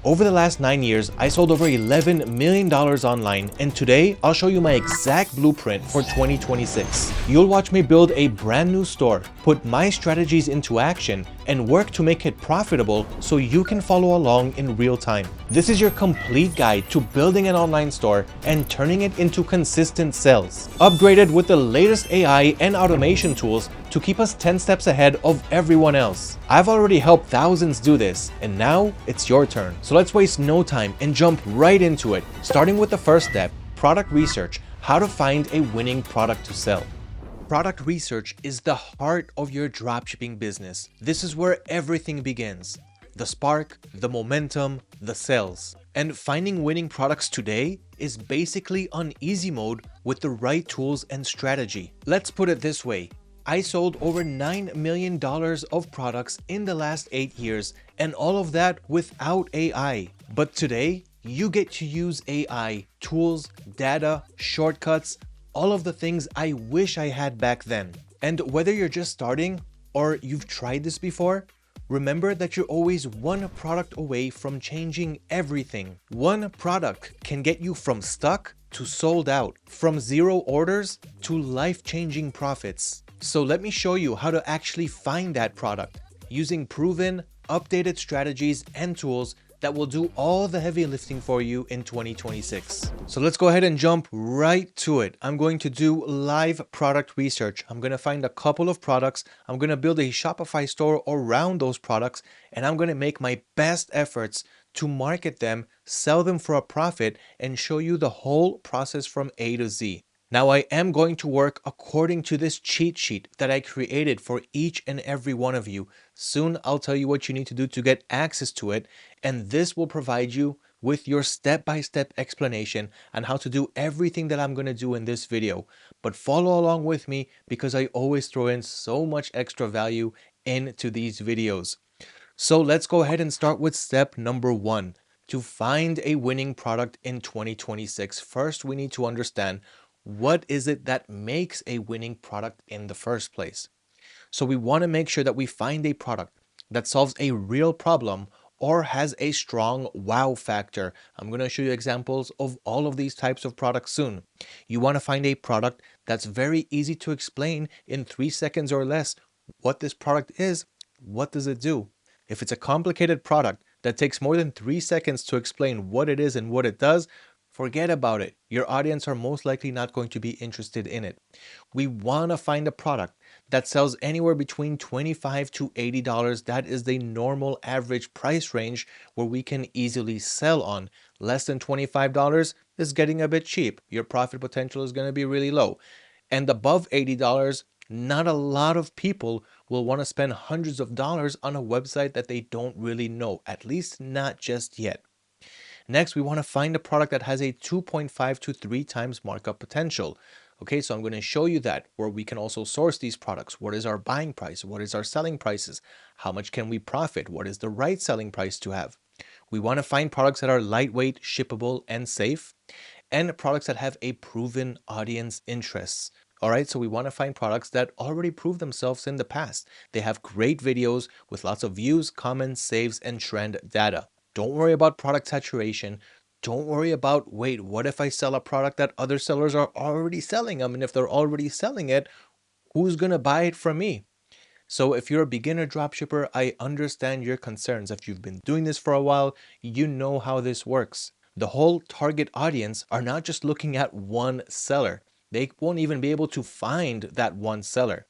Over the last 9 years, I sold over $11 million online, and today I'll show you my exact blueprint for 2026. You'll watch me build a brand new store, put my strategies into action, and work to make it profitable so you can follow along in real time. This is your complete guide to building an online store and turning it into consistent sales. Upgraded with the latest AI and automation tools to keep us 10 steps ahead of everyone else. I've already helped thousands do this, and now it's your turn. So let's waste no time and jump right into it, starting with the first step, product research, how to find a winning product to sell. Product research is the heart of your dropshipping business. This is where everything begins. The spark, the momentum, the sales. And finding winning products today is basically on easy mode with the right tools and strategy. Let's put it this way. I sold over $9 million of products in the last 8 years, and all of that without AI. But today, you get to use AI, tools, data, shortcuts, all of the things I wish I had back then. And whether you're just starting or you've tried this before, remember that you're always one product away from changing everything. One product can get you from stuck to sold out, from 0 orders to life-changing profits. So let me show you how to actually find that product using proven, updated strategies and tools that will do all the heavy lifting for you in 2026. So let's go ahead and jump right to it. I'm going to do live product research. I'm going to find a couple of products. I'm going to build a Shopify store around those products, and I'm going to make my best efforts to market them, sell them for a profit, and show you the whole process from A to Z. Now, I am going to work according to this cheat sheet that I created for each and every one of you. Soon, I'll tell you what you need to do to get access to it, and this will provide you with your step-by-step explanation on how to do everything that I'm going to do in this video. But follow along with me because I always throw in so much extra value into these videos. So let's go ahead and start with step number 1. To find a winning product in 2026, first we need to understand what is it that makes a winning product in the first place. So we want to make sure that we find a product that solves a real problem or has a strong wow factor. I'm going to show you examples of all of these types of products soon. You want to find a product that's very easy to explain in 3 seconds or less what this product is, what does it do. If it's a complicated product that takes more than 3 seconds to explain what it is and what it does, forget about it. Your audience are most likely not going to be interested in it. We want to find a product that sells anywhere between $25 to $80. That is the normal average price range where we can easily sell on. Less than $25 is getting a bit cheap. Your profit potential is going to be really low. And above $80, not a lot of people will want to spend hundreds of dollars on a website that they don't really know, at least not just yet. Next, we want to find a product that has a 2.5 to 3 times markup potential. Okay, so I'm going to show you that, where we can also source these products. What is our buying price? What is our selling prices? How much can we profit? What is the right selling price to have? We want to find products that are lightweight, shippable, and safe, and products that have a proven audience interests. All right, so we want to find products that already proved themselves in the past. They have great videos with lots of views, comments, saves, and trend data. Don't worry about product saturation. Don't worry about, wait, what if I sell a product that other sellers are already selling? I mean, if they're already selling it, who's going to buy it from me? So if you're a beginner dropshipper, I understand your concerns. If you've been doing this for a while, you know how this works. The whole target audience are not just looking at one seller. They won't even be able to find that one seller.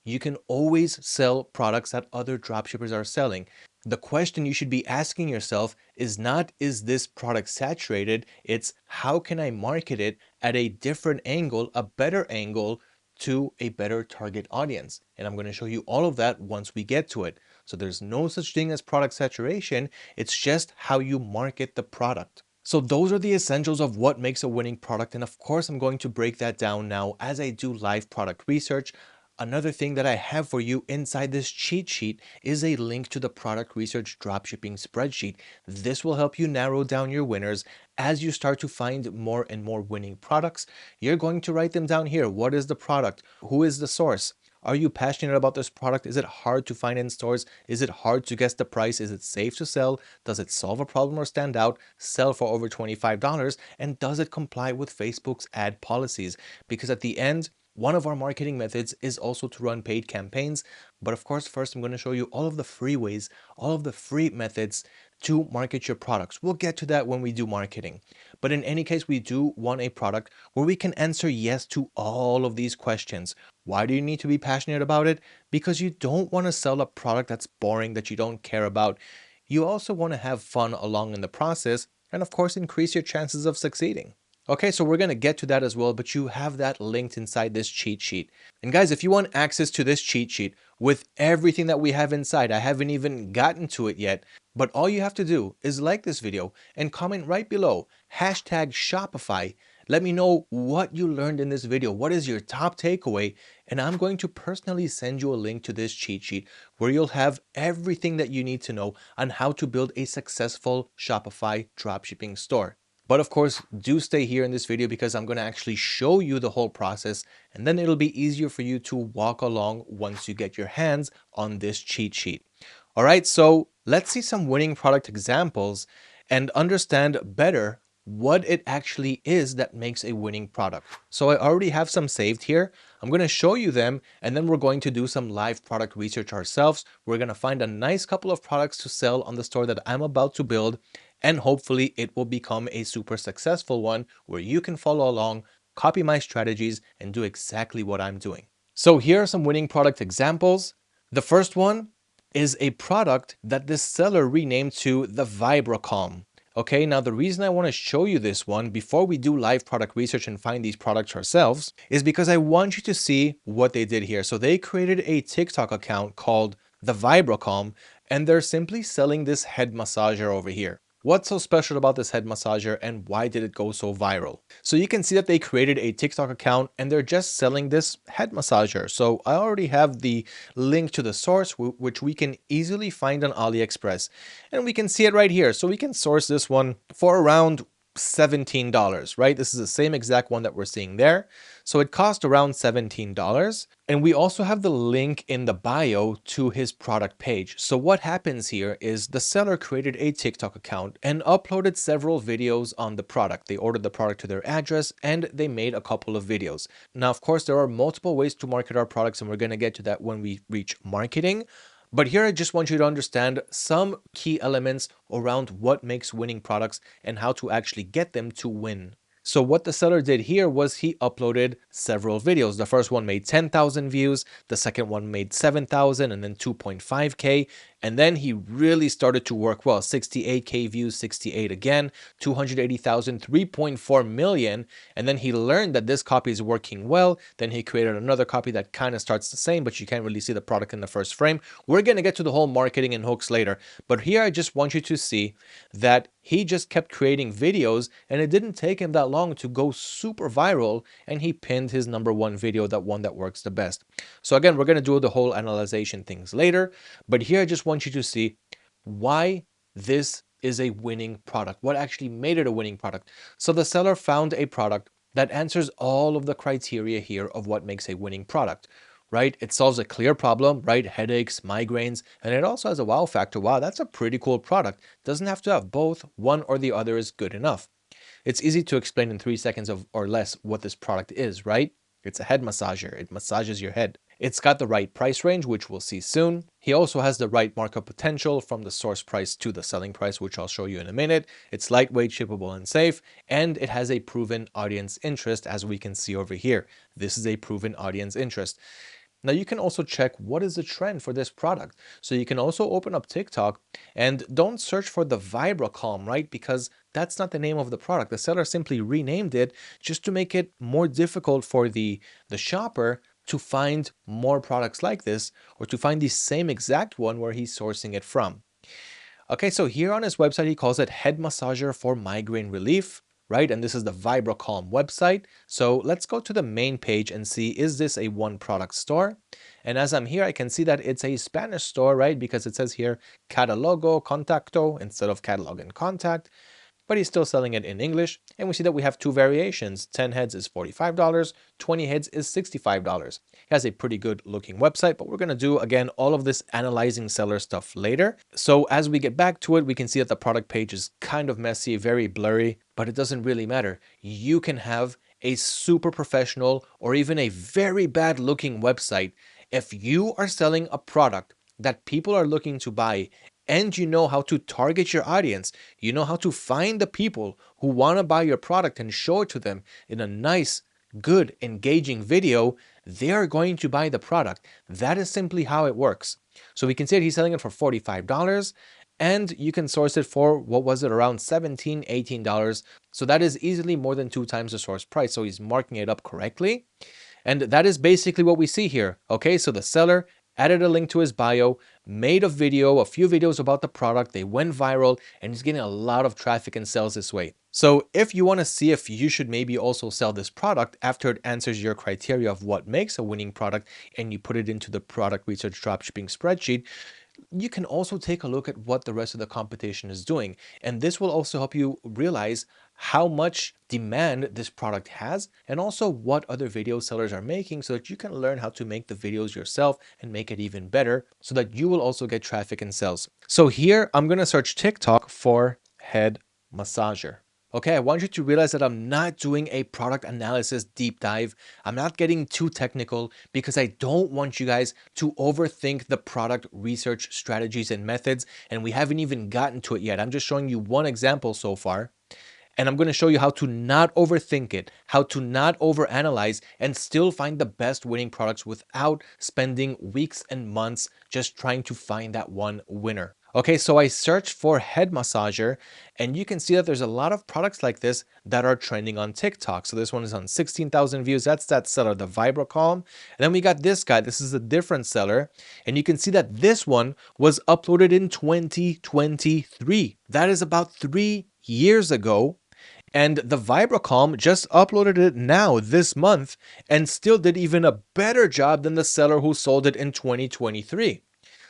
You can always sell products that other dropshippers are selling. The question you should be asking yourself is not, is this product saturated? It's, how can I market it at a different angle, a better angle to a better target audience? And I'm going to show you all of that once we get to it. So there's no such thing as product saturation. It's just how you market the product. So those are the essentials of what makes a winning product. And of course, I'm going to break that down now as I do live product research. Another thing that I have for you inside this cheat sheet is a link to the product research dropshipping spreadsheet. This will help you narrow down your winners. As you start to find more and more winning products, you're going to write them down here. What is the product? Who is the source? Are you passionate about this product? Is it hard to find in stores? Is it hard to guess the price? Is it safe to sell? Does it solve a problem or stand out? Sell for over $25? And does it comply with Facebook's ad policies? Because at the end, one of our marketing methods is also to run paid campaigns. But of course, first I'm going to show you all of the free ways, all of the free methods to market your products. We'll get to that when we do marketing. But in any case, we do want a product where we can answer yes to all of these questions. Why do you need to be passionate about it? Because you don't want to sell a product that's boring, that you don't care about. You also want to have fun along in the process, and of course, increase your chances of succeeding. Okay, so we're going to get to that as well, but you have that linked inside this cheat sheet. And guys, if you want access to this cheat sheet with everything that we have inside, I haven't even gotten to it yet, but all you have to do is like this video and comment right below, #Shopify. Let me know what you learned in this video. What is your top takeaway? And I'm going to personally send you a link to this cheat sheet where you'll have everything that you need to know on how to build a successful Shopify dropshipping store. But of course, do stay here in this video because I'm going to actually show you the whole process, and then it'll be easier for you to walk along once you get your hands on this cheat sheet. All right, so let's see some winning product examples and understand better what it actually is that makes a winning product. So I already have some saved here. I'm going to show you them, and then we're going to do some live product research ourselves. We're going to find a nice couple of products to sell on the store that I'm about to build, and hopefully it will become a super successful one where you can follow along, copy my strategies, and do exactly what I'm doing. So here are some winning product examples. The first one is a product that this seller renamed to the Vibracalm. Okay, now the reason I want to show you this one before we do live product research and find these products ourselves is because I want you to see what they did here. So they created a TikTok account called the Vibracalm, and they're simply selling this head massager over here. What's so special about this head massager and why did it go so viral? So you can see that they created a TikTok account and they're just selling this head massager. So I already have the link to the source, which we can easily find on AliExpress. And we can see it right here. So we can source this one for around $17, right? This is the same exact one that we're seeing there. So it cost around $17. And we also have the link in the bio to his product page. So what happens here is the seller created a TikTok account and uploaded several videos on the product. They ordered the product to their address and they made a couple of videos. Now, of course, there are multiple ways to market our products, and we're going to get to that when we reach marketing. But here I just want you to understand some key elements around what makes winning products and how to actually get them to win. So what the seller did here was he uploaded several videos. The first one made 10,000 views, the second one made 7,000, and then 2.5K. And then he really started to work well. 68K views, 68 again, 280,000, 3.4 million. And then he learned that this copy is working well. Then he created another copy that kind of starts the same, but you can't really see the product in the first frame. We're going to get to the whole marketing and hooks later. But here I just want you to see that he just kept creating videos, and it didn't take him that long to go super viral, and he pinned his #1 video, that one that works the best. So again, we're going to do the whole analyzation things later, but here I just want you to see why this is a winning product, what actually made it a winning product. So the seller found a product that answers all of the criteria here of what makes a winning product, right? It solves a clear problem, right? Headaches, migraines, and it also has a wow factor. Wow, that's a pretty cool product. Doesn't have to have both. One or the other is good enough. It's easy to explain in 3 seconds or less what this product is, right? It's a head massager. It massages your head. It's got the right price range, which we'll see soon. He also has the right markup potential from the source price to the selling price, which I'll show you in a minute. It's lightweight, shippable, and safe, and it has a proven audience interest, as we can see over here. This is a proven audience interest. Now you can also check what is the trend for this product. So you can also open up TikTok and don't search for the Vibracalm, right? Because that's not the name of the product. The seller simply renamed it just to make it more difficult for the shopper to find more products like this, or to find the same exact one where he's sourcing it from. Okay, so here on his website, he calls it head massager for migraine relief, right? And this is the Vibracalm website. So let's go to the main page and see, is this a one product store? And as I'm here, I can see that it's a Spanish store, right? Because it says here, catalogo, contacto, instead of catalog and contact. but he's still selling it in English. And we see that we have two variations. 10 heads is $45, 20 heads is $65. He has a pretty good looking website, but we're going to do, again, all of this analyzing seller stuff later. So as we get back to it, we can see that the product page is kind of messy, very blurry, but it doesn't really matter. You can have a super professional or even a very bad looking website. If you are selling a product that people are looking to buy and you know how to target your audience, you know how to find the people who want to buy your product and show it to them in a nice, good, engaging video, they are going to buy the product. That is simply how it works. So we can see that he's selling it for $45 and you can source it for, what was it, around $17, $18. So that is easily more than 2 times the source price. So he's marking it up correctly. And that is basically what we see here. Okay, so the seller added a link to his bio, made a video, a few videos about the product, they went viral, and he's getting a lot of traffic and sales this way. So if you want to see if you should maybe also sell this product after it answers your criteria of what makes a winning product and you put it into the product research dropshipping spreadsheet, you can also take a look at what the rest of the competition is doing. And this will also help you realize how much demand this product has and also what other video sellers are making so that you can learn how to make the videos yourself and make it even better so that you will also get traffic and sales. So here I'm going to search TikTok for head massager. Okay, I want you to realize that I'm not doing a product analysis deep dive. I'm not getting too technical because I don't want you guys to overthink the product research strategies and methods. And we haven't even gotten to it yet. I'm just showing you one example so far. And I'm going to show you how to not overthink it, how to not overanalyze and still find the best winning products without spending weeks and months just trying to find that one winner. Okay, so I searched for head massager and you can see that there's a lot of products like this that are trending on TikTok. So this one is on 16,000 views. That's that seller, the Vibra Calm. And then we got this guy. This is a different seller. And you can see that this one was uploaded in 2023. That is about 3 years ago. And the Vibracalm just uploaded it now this month and still did even a better job than the seller who sold it in 2023.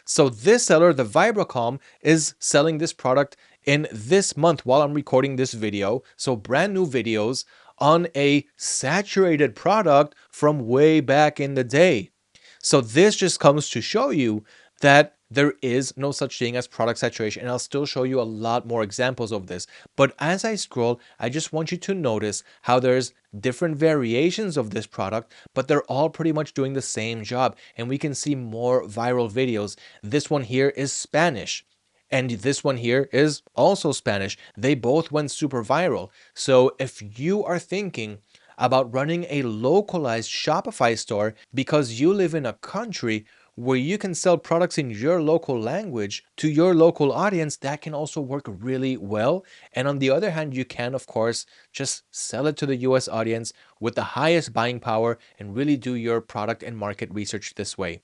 So this seller, the Vibracalm, is selling this product in this month while I'm recording this video. So brand new videos on a saturated product from way back in the day. So this just comes to show you that there is no such thing as product saturation, and I'll still show you a lot more examples of this. But as I scroll, I just want you to notice how there's different variations of this product, but they're all pretty much doing the same job, and we can see more viral videos. This one here is Spanish. And this one here is also Spanish. They both went super viral. So if you are thinking about running a localized Shopify store because you live in a country where you can sell products in your local language to your local audience, that can also work really well. And on the other hand, you can, of course, just sell it to the US audience with the highest buying power and really do your product and market research this way.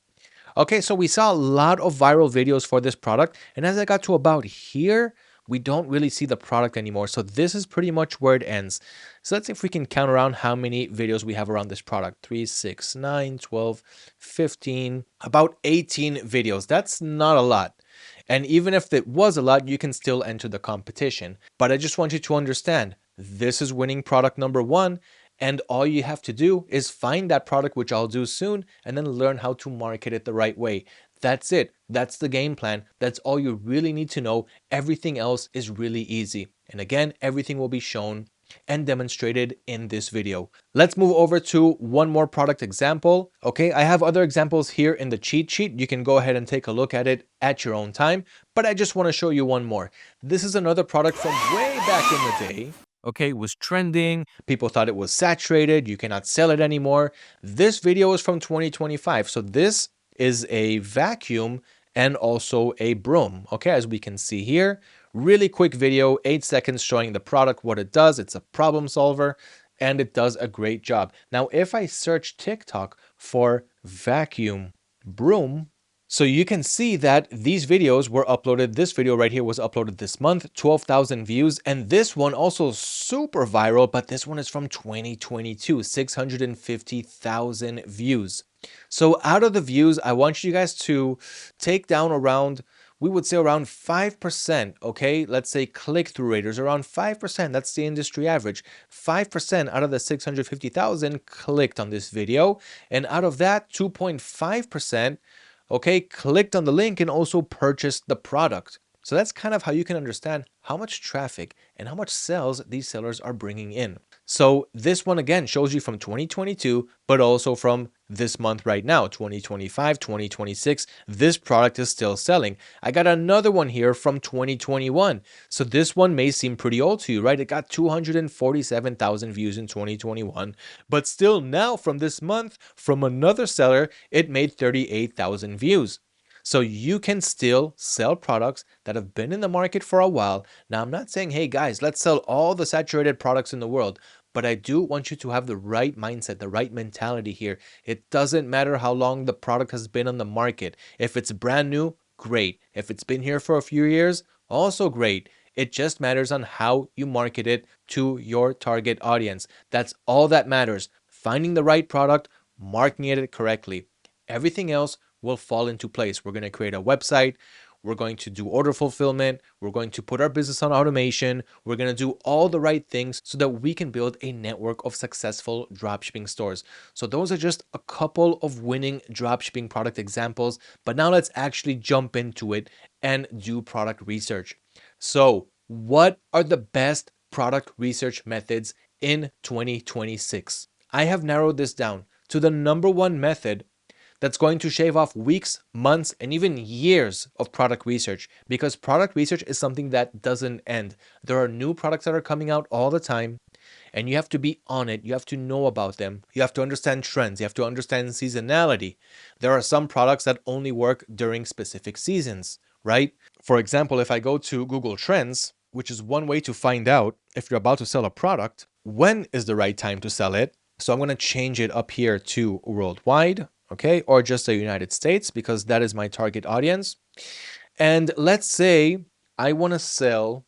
Okay, so we saw a lot of viral videos for this product. And as I got to about here, we don't really see the product anymore. So this is pretty much where it ends. So let's see if we can count around how many videos we have around this product. 3, 6, 9, 12, 15, about 18 videos. That's not a lot. And even if it was a lot, you can still enter the competition. But I just want you to understand, this is winning product number 1. And all you have to do is find that product, which I'll do soon, and then learn how to market it the right way. That's it. That's the game plan. That's all you really need to know. Everything else is really easy. And again, everything will be shown and demonstrated in this video. Let's move over to one more product example. Okay, I have other examples here in the cheat sheet. You can go ahead and take a look at it at your own time, but I just want to show you one more. This is another product from way back in the day. Okay, it was trending. People thought it was saturated. You cannot sell it anymore. This video is from 2025. So this is a vacuum and also a broom. Okay, as we can see here, really quick video, 8 seconds showing the product, what it does. It's a problem solver and it does a great job. Now, if I search TikTok for vacuum broom, so you can see that these videos were uploaded. This video right here was uploaded this month, 12,000 views. And this one also super viral, but this one is from 2022, 650,000 views. So out of the views, I want you guys to take down around we would say around 5%, okay? Let's say click-through rate is around 5%. That's the industry average. 5% out of the 650,000 clicked on this video. And out of that, 2.5%, okay, clicked on the link and also purchased the product. So that's kind of how you can understand how much traffic and how much sales these sellers are bringing in. So this one again shows you from 2022, but also from this month right now, 2025, 2026, this product is still selling. I got another one here from 2021. So this one may seem pretty old to you, right? It got 247,000 views in 2021, but still now from this month, from another seller, it made 38,000 views. So you can still sell products that have been in the market for a while. Now, I'm not saying, hey guys, let's sell all the saturated products in the world, but I do want you to have the right mindset, the right mentality here. It doesn't matter how long the product has been on the market. If it's brand new, great. If it's been here for a few years, also great. It just matters on how you market it to your target audience. That's all that matters. Finding the right product, marketing it correctly. Everything else will fall into place. We're going to create a website. We're going to do order fulfillment. We're going to put our business on automation. We're going to do all the right things so that we can build a network of successful dropshipping stores. So those are just a couple of winning dropshipping product examples. But now let's actually jump into it and do product research. So what are the best product research methods in 2026? I have narrowed this down to the number one method that's going to shave off weeks, months, and even years of product research, because product research is something that doesn't end. There are new products that are coming out all the time, and you have to be on it. You have to know about them. You have to understand trends. You have to understand seasonality. There are some products that only work during specific seasons, right? For example, if I go to Google Trends, which is one way to find out if you're about to sell a product, when is the right time to sell it? So I'm going to change it up here to worldwide. Okay, or just the United States, because that is my target audience. And let's say I want to sell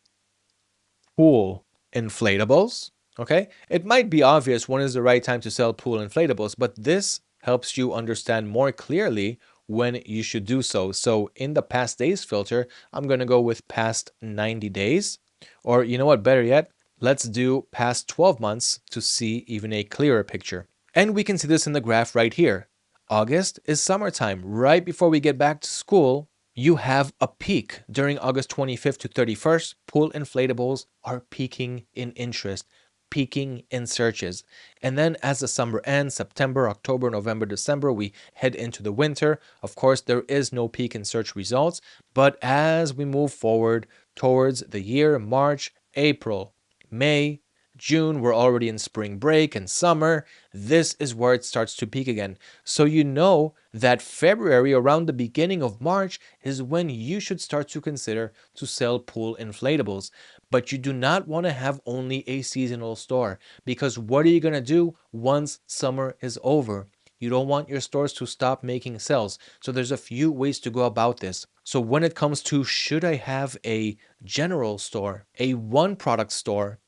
pool inflatables. Okay, it might be obvious when is the right time to sell pool inflatables, but this helps you understand more clearly when you should do so. So in the past days filter, I'm going to go with past 90 days, or you know what, better yet, let's do past 12 months to see even a clearer picture. And we can see this in the graph right here. August is summertime. Right before we get back to school, you have a peak. During August 25th to 31st, pool inflatables are peaking in interest, peaking in searches. And then as the summer ends, September, October, November, December, we head into the winter. Of course, there is no peak in search results, but as we move forward towards the year, March, April, May, June, we're already in spring break and summer. This is where it starts to peak again. So you know that February, around the beginning of March, is when you should start to consider to sell pool inflatables. But you do not want to have only a seasonal store, because what are you going to do once summer is over? You don't want your stores to stop making sales. So there's a few ways to go about this. So when it comes to, should I have a general store, a one product store,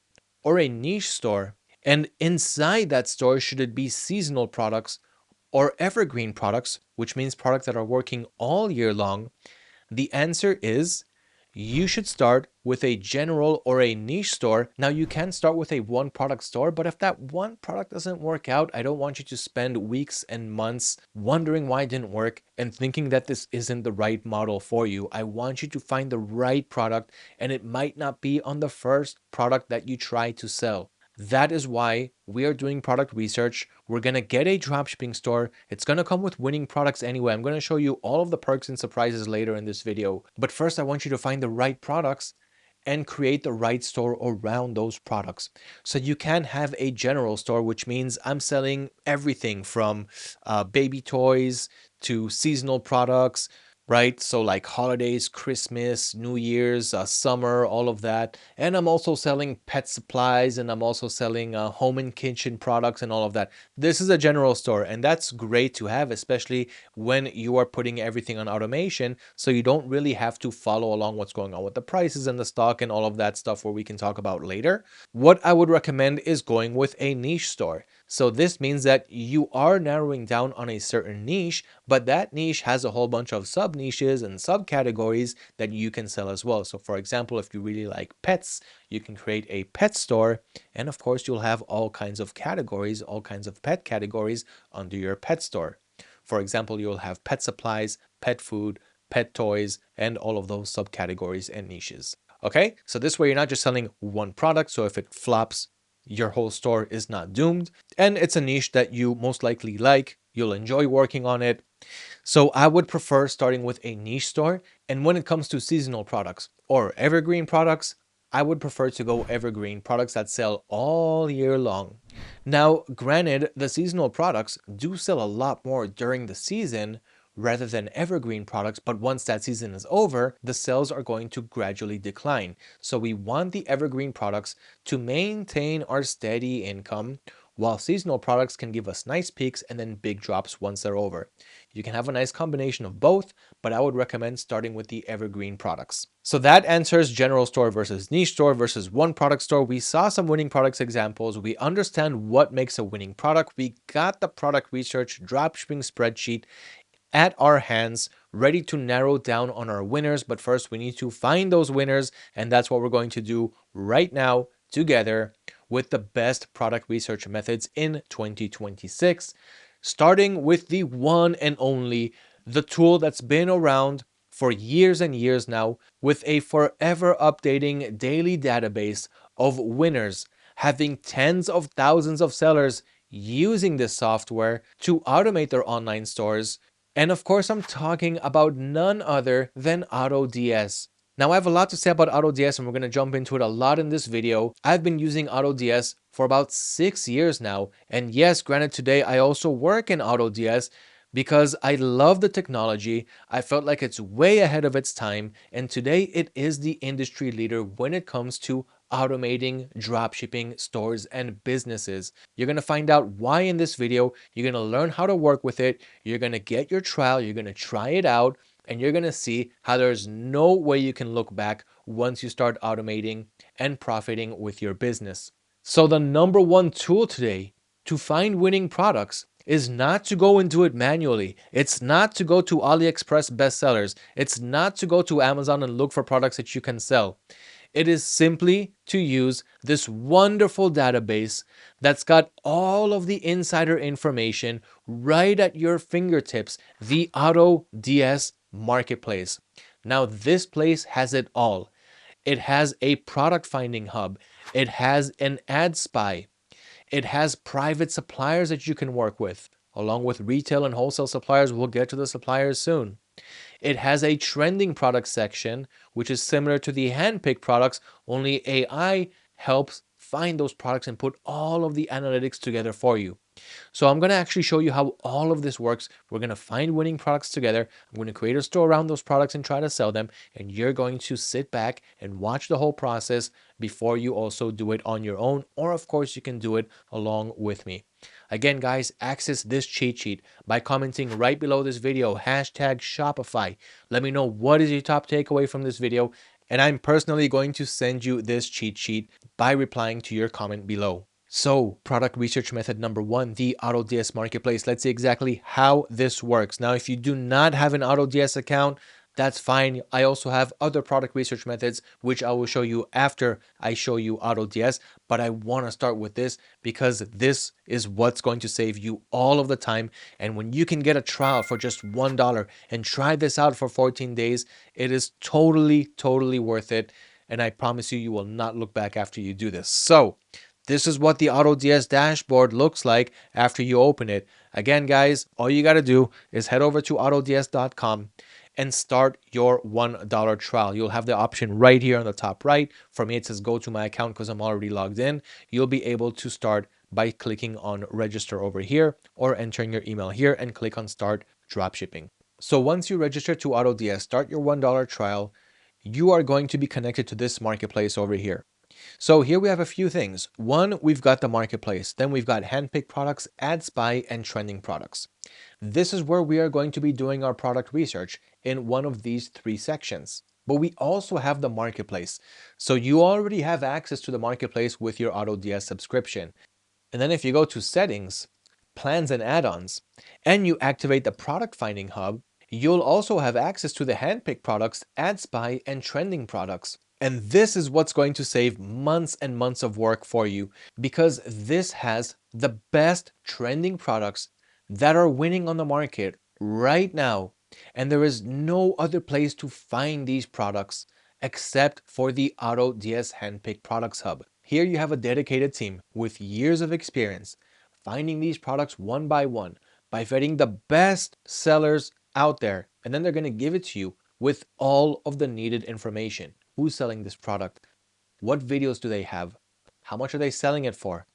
or a niche store? And inside that store, should it be seasonal products or evergreen products, which means products that are working all year long? The answer is you should start with a general or a niche store. Now, you can start with a one product store, but if that one product doesn't work out, I don't want you to spend weeks and months wondering why it didn't work and thinking that this isn't the right model for you. I want you to find the right product, and it might not be on the first product that you try to sell. That is why we are doing product research. We're going to get a dropshipping store. It's going to come with winning products anyway. I'm going to show you all of the perks and surprises later in this video. But first, I want you to find the right products and create the right store around those products. So you can have a general store, which means I'm selling everything from baby toys to seasonal products, right? So like holidays, Christmas, New Year's, summer, all of that. And I'm also selling pet supplies, and I'm also selling home and kitchen products and all of that. This is a general store, and that's great to have, especially when you are putting everything on automation. So you don't really have to follow along what's going on with the prices and the stock and all of that stuff, where we can talk about later. What I would recommend is going with a niche store. So this means that you are narrowing down on a certain niche, but that niche has a whole bunch of sub niches and subcategories that you can sell as well. So for example, if you really like pets, you can create a pet store. And of course, you'll have all kinds of categories, all kinds of pet categories under your pet store. For example, you'll have pet supplies, pet food, pet toys, and all of those subcategories and niches. Okay, so this way you're not just selling one product. So if it flops, your whole store is not doomed. And it's a niche that you most likely like. You'll enjoy working on it. So I would prefer starting with a niche store. And when it comes to seasonal products or evergreen products, I would prefer to go evergreen products that sell all year long. Now, granted, the seasonal products do sell a lot more during the season rather than evergreen products, but once that season is over, the sales are going to gradually decline. So we want the evergreen products to maintain our steady income, while seasonal products can give us nice peaks and then big drops once they're over. You can have a nice combination of both, but I would recommend starting with the evergreen products. So that answers general store versus niche store versus one product store. We saw some winning products examples. We understand what makes a winning product. We got the product research dropshipping spreadsheet at our hands, ready to narrow down on our winners. But first, we need to find those winners, and that's what we're going to do right now together with the best product research methods in 2026, starting with the one and only, the tool that's been around for years and years now, with a forever updating daily database of winners, having tens of thousands of sellers using this software to automate their online stores. And of course, I'm talking about none other than AutoDS. Now, I have a lot to say about AutoDS, and we're going to jump into it a lot in this video. I've been using AutoDS for about 6 years now. And yes, granted, today I also work in AutoDS because I love the technology. I felt like it's way ahead of its time. And today it is the industry leader when it comes to automating dropshipping stores and businesses. You're going to find out why in this video. You're going to learn how to work with it. You're going to get your trial. You're going to try it out. And you're going to see how there's no way you can look back once you start automating and profiting with your business. So the number one tool today to find winning products is not to go and do it manually. It's not to go to AliExpress bestsellers. It's not to go to Amazon and look for products that you can sell. It is simply to use this wonderful database that's got all of the insider information right at your fingertips, the AutoDS Marketplace. Now, this place has it all. It has a product finding hub. It has an ad spy. It has private suppliers that you can work with, along with retail and wholesale suppliers. We'll get to the suppliers soon. It has a trending product section, which is similar to the handpicked products, only AI helps find those products and put all of the analytics together for you. So I'm going to actually show you how all of this works. We're going to find winning products together. I'm going to create a store around those products and try to sell them. And you're going to sit back and watch the whole process before you also do it on your own. Or of course, you can do it along with me. Again, guys, access this cheat sheet by commenting right below this video, hashtag Shopify. Let me know what is your top takeaway from this video. And I'm personally going to send you this cheat sheet by replying to your comment below. So, product research method number one, the AutoDS Marketplace. Let's see exactly how this works. Now, if you do not have an AutoDS account, that's fine. I also have other product research methods, which I will show you after I show you AutoDS. But I want to start with this because this is what's going to save you all of the time. And when you can get a trial for just $1 and try this out for 14 days, it is totally worth it. And I promise you, you will not look back after you do this. So, this is what the AutoDS dashboard looks like after you open it. Again, guys, all you got to do is head over to autods.com and start your $1 trial. You'll have the option right here on the top right. For me, it says go to my account because I'm already logged in. You'll be able to start by clicking on register over here or entering your email here and click on start dropshipping. So once you register to AutoDS, start your $1 trial, you are going to be connected to this marketplace over here. So here we have a few things. One, we've got the marketplace. Then we've got handpicked products, ad spy, and trending products. This is where we are going to be doing our product research in one of these three sections. But we also have the marketplace. So you already have access to the marketplace with your AutoDS subscription. And then if you go to settings, plans and add-ons, and you activate the product finding hub, you'll also have access to the handpicked products, ad spy, and trending products. And this is what's going to save months and months of work for you, because this has the best trending products that are winning on the market right now. And there is no other place to find these products except for the AutoDS Handpicked Products Hub. Here you have a dedicated team with years of experience finding these products one by vetting the best sellers out there, and then they're going to give it to you with all of the needed information. Who's selling this product? What videos do they have? How much are they selling it for?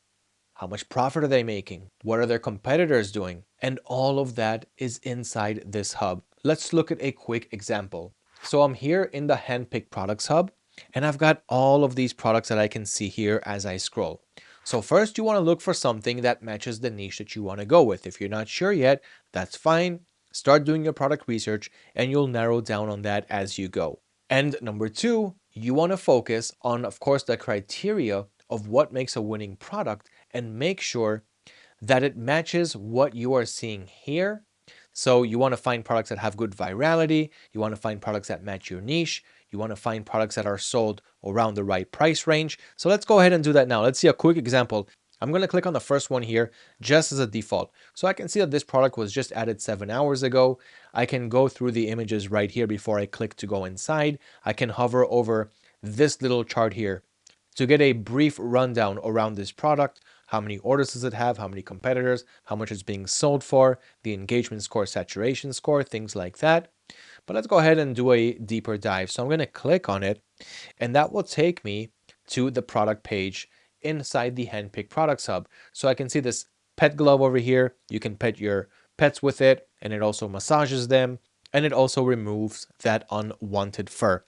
How much profit are they making? What are their competitors doing? And all of that is inside this hub. Let's look at a quick example. So I'm here in the Handpicked Products Hub, and I've got all of these products that I can see here as I scroll. So first you want to look for something that matches the niche that you want to go with. If you're not sure yet, that's fine. Start doing your product research and you'll narrow down on that as you go. And number two, you want to focus on, of course, the criteria of what makes a winning product and make sure that it matches what you are seeing here. So you want to find products that have good virality. You want to find products that match your niche. You want to find products that are sold around the right price range. So let's go ahead and do that now. Let's see a quick example. I'm going to click on the first one here just as a default. So I can see that this product was just added 7 hours ago. I can go through the images right here before I click to go inside. I can hover over this little chart here to get a brief rundown around this product. How many orders does it have? How many competitors? How much it's being sold for? The engagement score, saturation score, things like that. But let's go ahead and do a deeper dive. So I'm going to click on it, and that will take me to the product page inside the Handpicked Products Hub. So I can see this pet glove over here. You can pet your pets with it, and it also massages them, and it also removes that unwanted fur.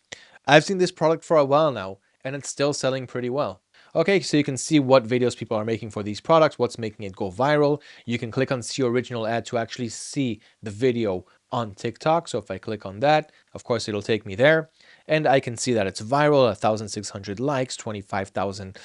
I've seen this product for a while now, and it's still selling pretty well. Okay, so you can see what videos people are making for these products, what's making it go viral. You can click on see original ad to actually see the video on TikTok. So if I click on that, of course, it'll take me there. And I can see that it's viral, 1,600 likes, 25,000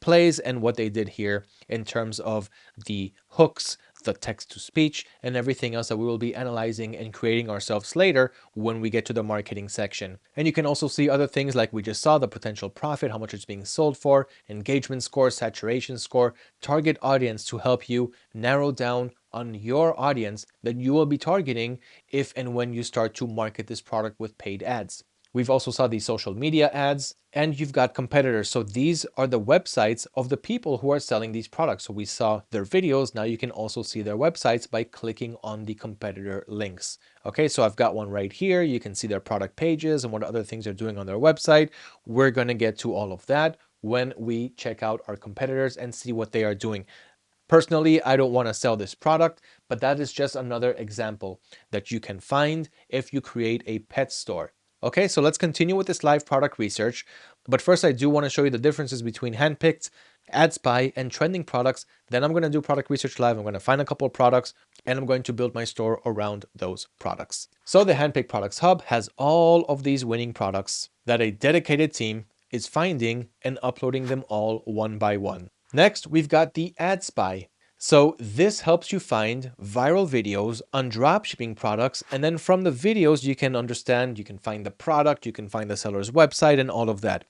plays, and what they did here in terms of the hooks, the text to speech, and everything else that we will be analyzing and creating ourselves later when we get to the marketing section. And you can also see other things like we just saw, the potential profit, how much it's being sold for, engagement score, saturation score, target audience to help you narrow down on your audience that you will be targeting if and when you start to market this product with paid ads. We've also saw these social media ads, and you've got competitors. So these are the websites of the people who are selling these products. So we saw their videos. Now you can also see their websites by clicking on the competitor links. Okay, so I've got one right here. You can see their product pages and what other things they're doing on their website. We're going to get to all of that when we check out our competitors and see what they are doing. Personally, I don't want to sell this product, but that is just another example that you can find if you create a pet store. Okay, so let's continue with this live product research. But first, I do want to show you the differences between handpicked, ad spy, and trending products. Then I'm going to do product research live. I'm going to find a couple of products, and I'm going to build my store around those products. So the Handpicked Products Hub has all of these winning products that a dedicated team is finding and uploading them all one by one. Next, we've got the Ad Spy. So this helps you find viral videos on dropshipping products. And then from the videos, you can understand, you can find the product, you can find the seller's website and all of that.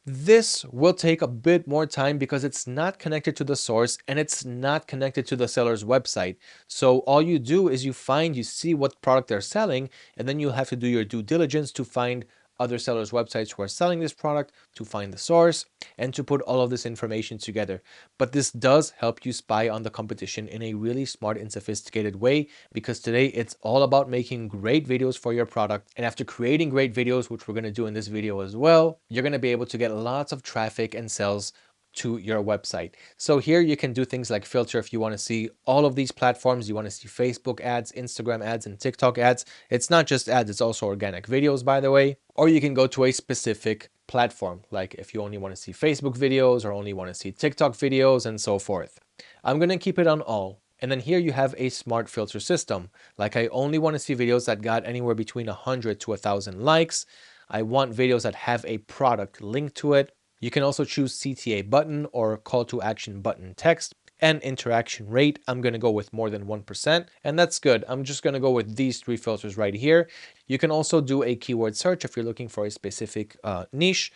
This will take a bit more time because it's not connected to the source and it's not connected to the seller's website. So all you do is you see what product they're selling, and then you'll have to do your due diligence to find other sellers' websites who are selling this product, to find the source, and to put all of this information together. But this does help you spy on the competition in a really smart and sophisticated way, because today it's all about making great videos for your product. And after creating great videos, which we're going to do in this video as well, you're going to be able to get lots of traffic and sales to your website. So here you can do things like filter if you want to see all of these platforms. You want to see Facebook ads, Instagram ads, and TikTok ads. It's not just ads, it's also organic videos, by the way. Or you can go to a specific platform, like if you only want to see Facebook videos or only want to see TikTok videos and so forth. I'm going to keep it on all. And then here you have a smart filter system. Like I only want to see videos that got anywhere between 100 to 1,000 likes. I want videos that have a product linked to it. You can also choose CTA button or call to action button text. and interaction rate. I'm going to go with more than 1%, and that's good. I'm just going to go with these 3 filters right here. You can also do a keyword search if you're looking for a specific niche.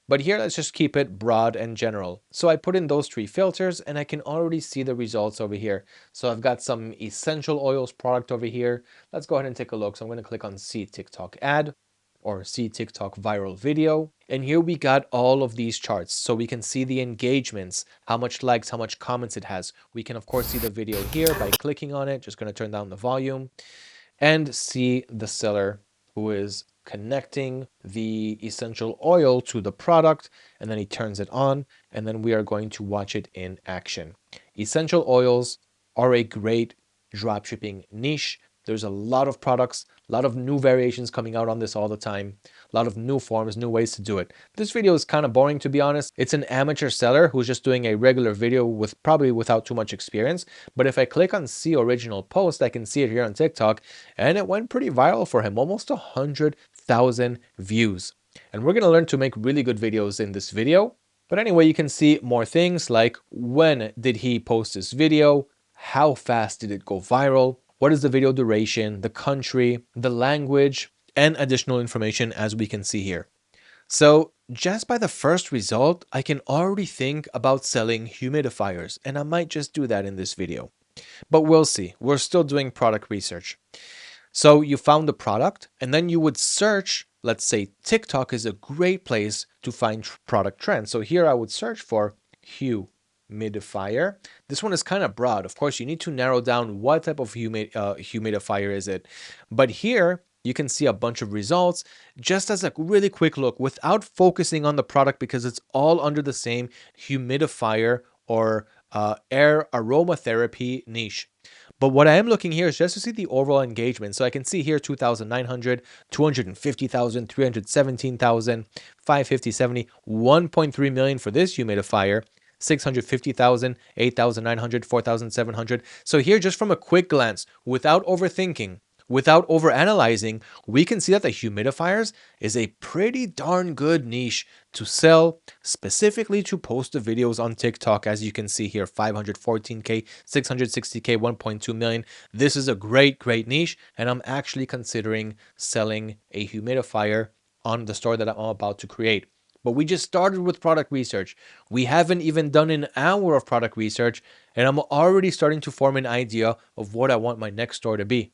But here, let's just keep it broad and general. So I put in those 3 filters and I can already see the results over here. So I've got some essential oils product over here. Let's go ahead and take a look. So I'm going to click on see TikTok ad or see TikTok viral video. And here we got all of these charts. So we can see the engagements, how much likes, how much comments it has. We can of course see the video here by clicking on it. Just going to turn down the volume and see the seller who is connecting the essential oil to the product, and then he turns it on, and then we are going to watch it in action. Essential oils are a great dropshipping niche. There's a lot of products, a lot of new variations coming out on this all the time, a lot of new forms, new ways to do it. This video is kind of boring, to be honest. It's an amateur seller who's just doing a regular video with probably without too much experience. But if I click on see original post, I can see it here on TikTok, and it went pretty viral for him, almost 100,000 views. And we're going to learn to make really good videos in this video. But anyway, you can see more things like when did he post this video, how fast did it go viral, what is the video duration, the country, the language, and additional information as we can see here. So just by the first result, I can already think about selling humidifiers, and I might just do that in this video. But we'll see. We're still doing product research. So you found the product, and then you would search. Let's say TikTok is a great place to find product trends. So here I would search for humidifier. This one is kind of broad. Of course, you need to narrow down what type of humidifier is it. But here you can see a bunch of results just as a really quick look without focusing on the product, because it's all under the same humidifier or air aromatherapy niche. But what I am looking here is just to see the overall engagement. So I can see here 2,900, 250,000, 317,000, 550, 70, 1.3 million for this humidifier, 650,000, 8,900, 4,700. So here, just from a quick glance, without overthinking, without overanalyzing, we can see that the humidifiers is a pretty darn good niche to sell, specifically to post the videos on TikTok. As you can see here, 514K, 660K, 1.2 million. This is a great niche, and I'm actually considering selling a humidifier on the store that I'm about to create. But we just started with product research. We haven't even done an hour of product research, and I'm already starting to form an idea of what I want my next store to be.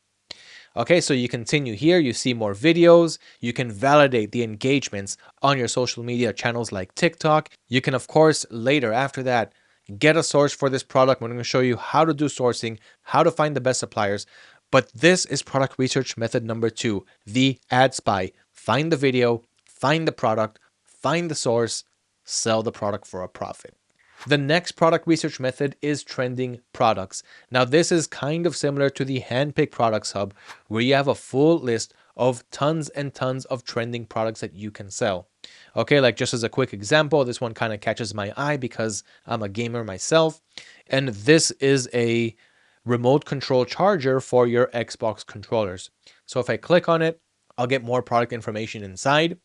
Okay, so you continue here, you see more videos, you can validate the engagements on your social media channels like TikTok. You can, of course, later after that, get a source for this product. I'm going to show you how to do sourcing, how to find the best suppliers. But this is product research method number 2, the ad spy. Find the video, find the product, find the source, sell the product for a profit. The next product research method is trending products. Now, this is kind of similar to the handpick products hub, where you have a full list of tons and tons of trending products that you can sell. Okay, like just as a quick example, this one kind of catches my eye because I'm a gamer myself. And this is a remote control charger for your Xbox controllers. So if I click on it, I'll get more product information inside.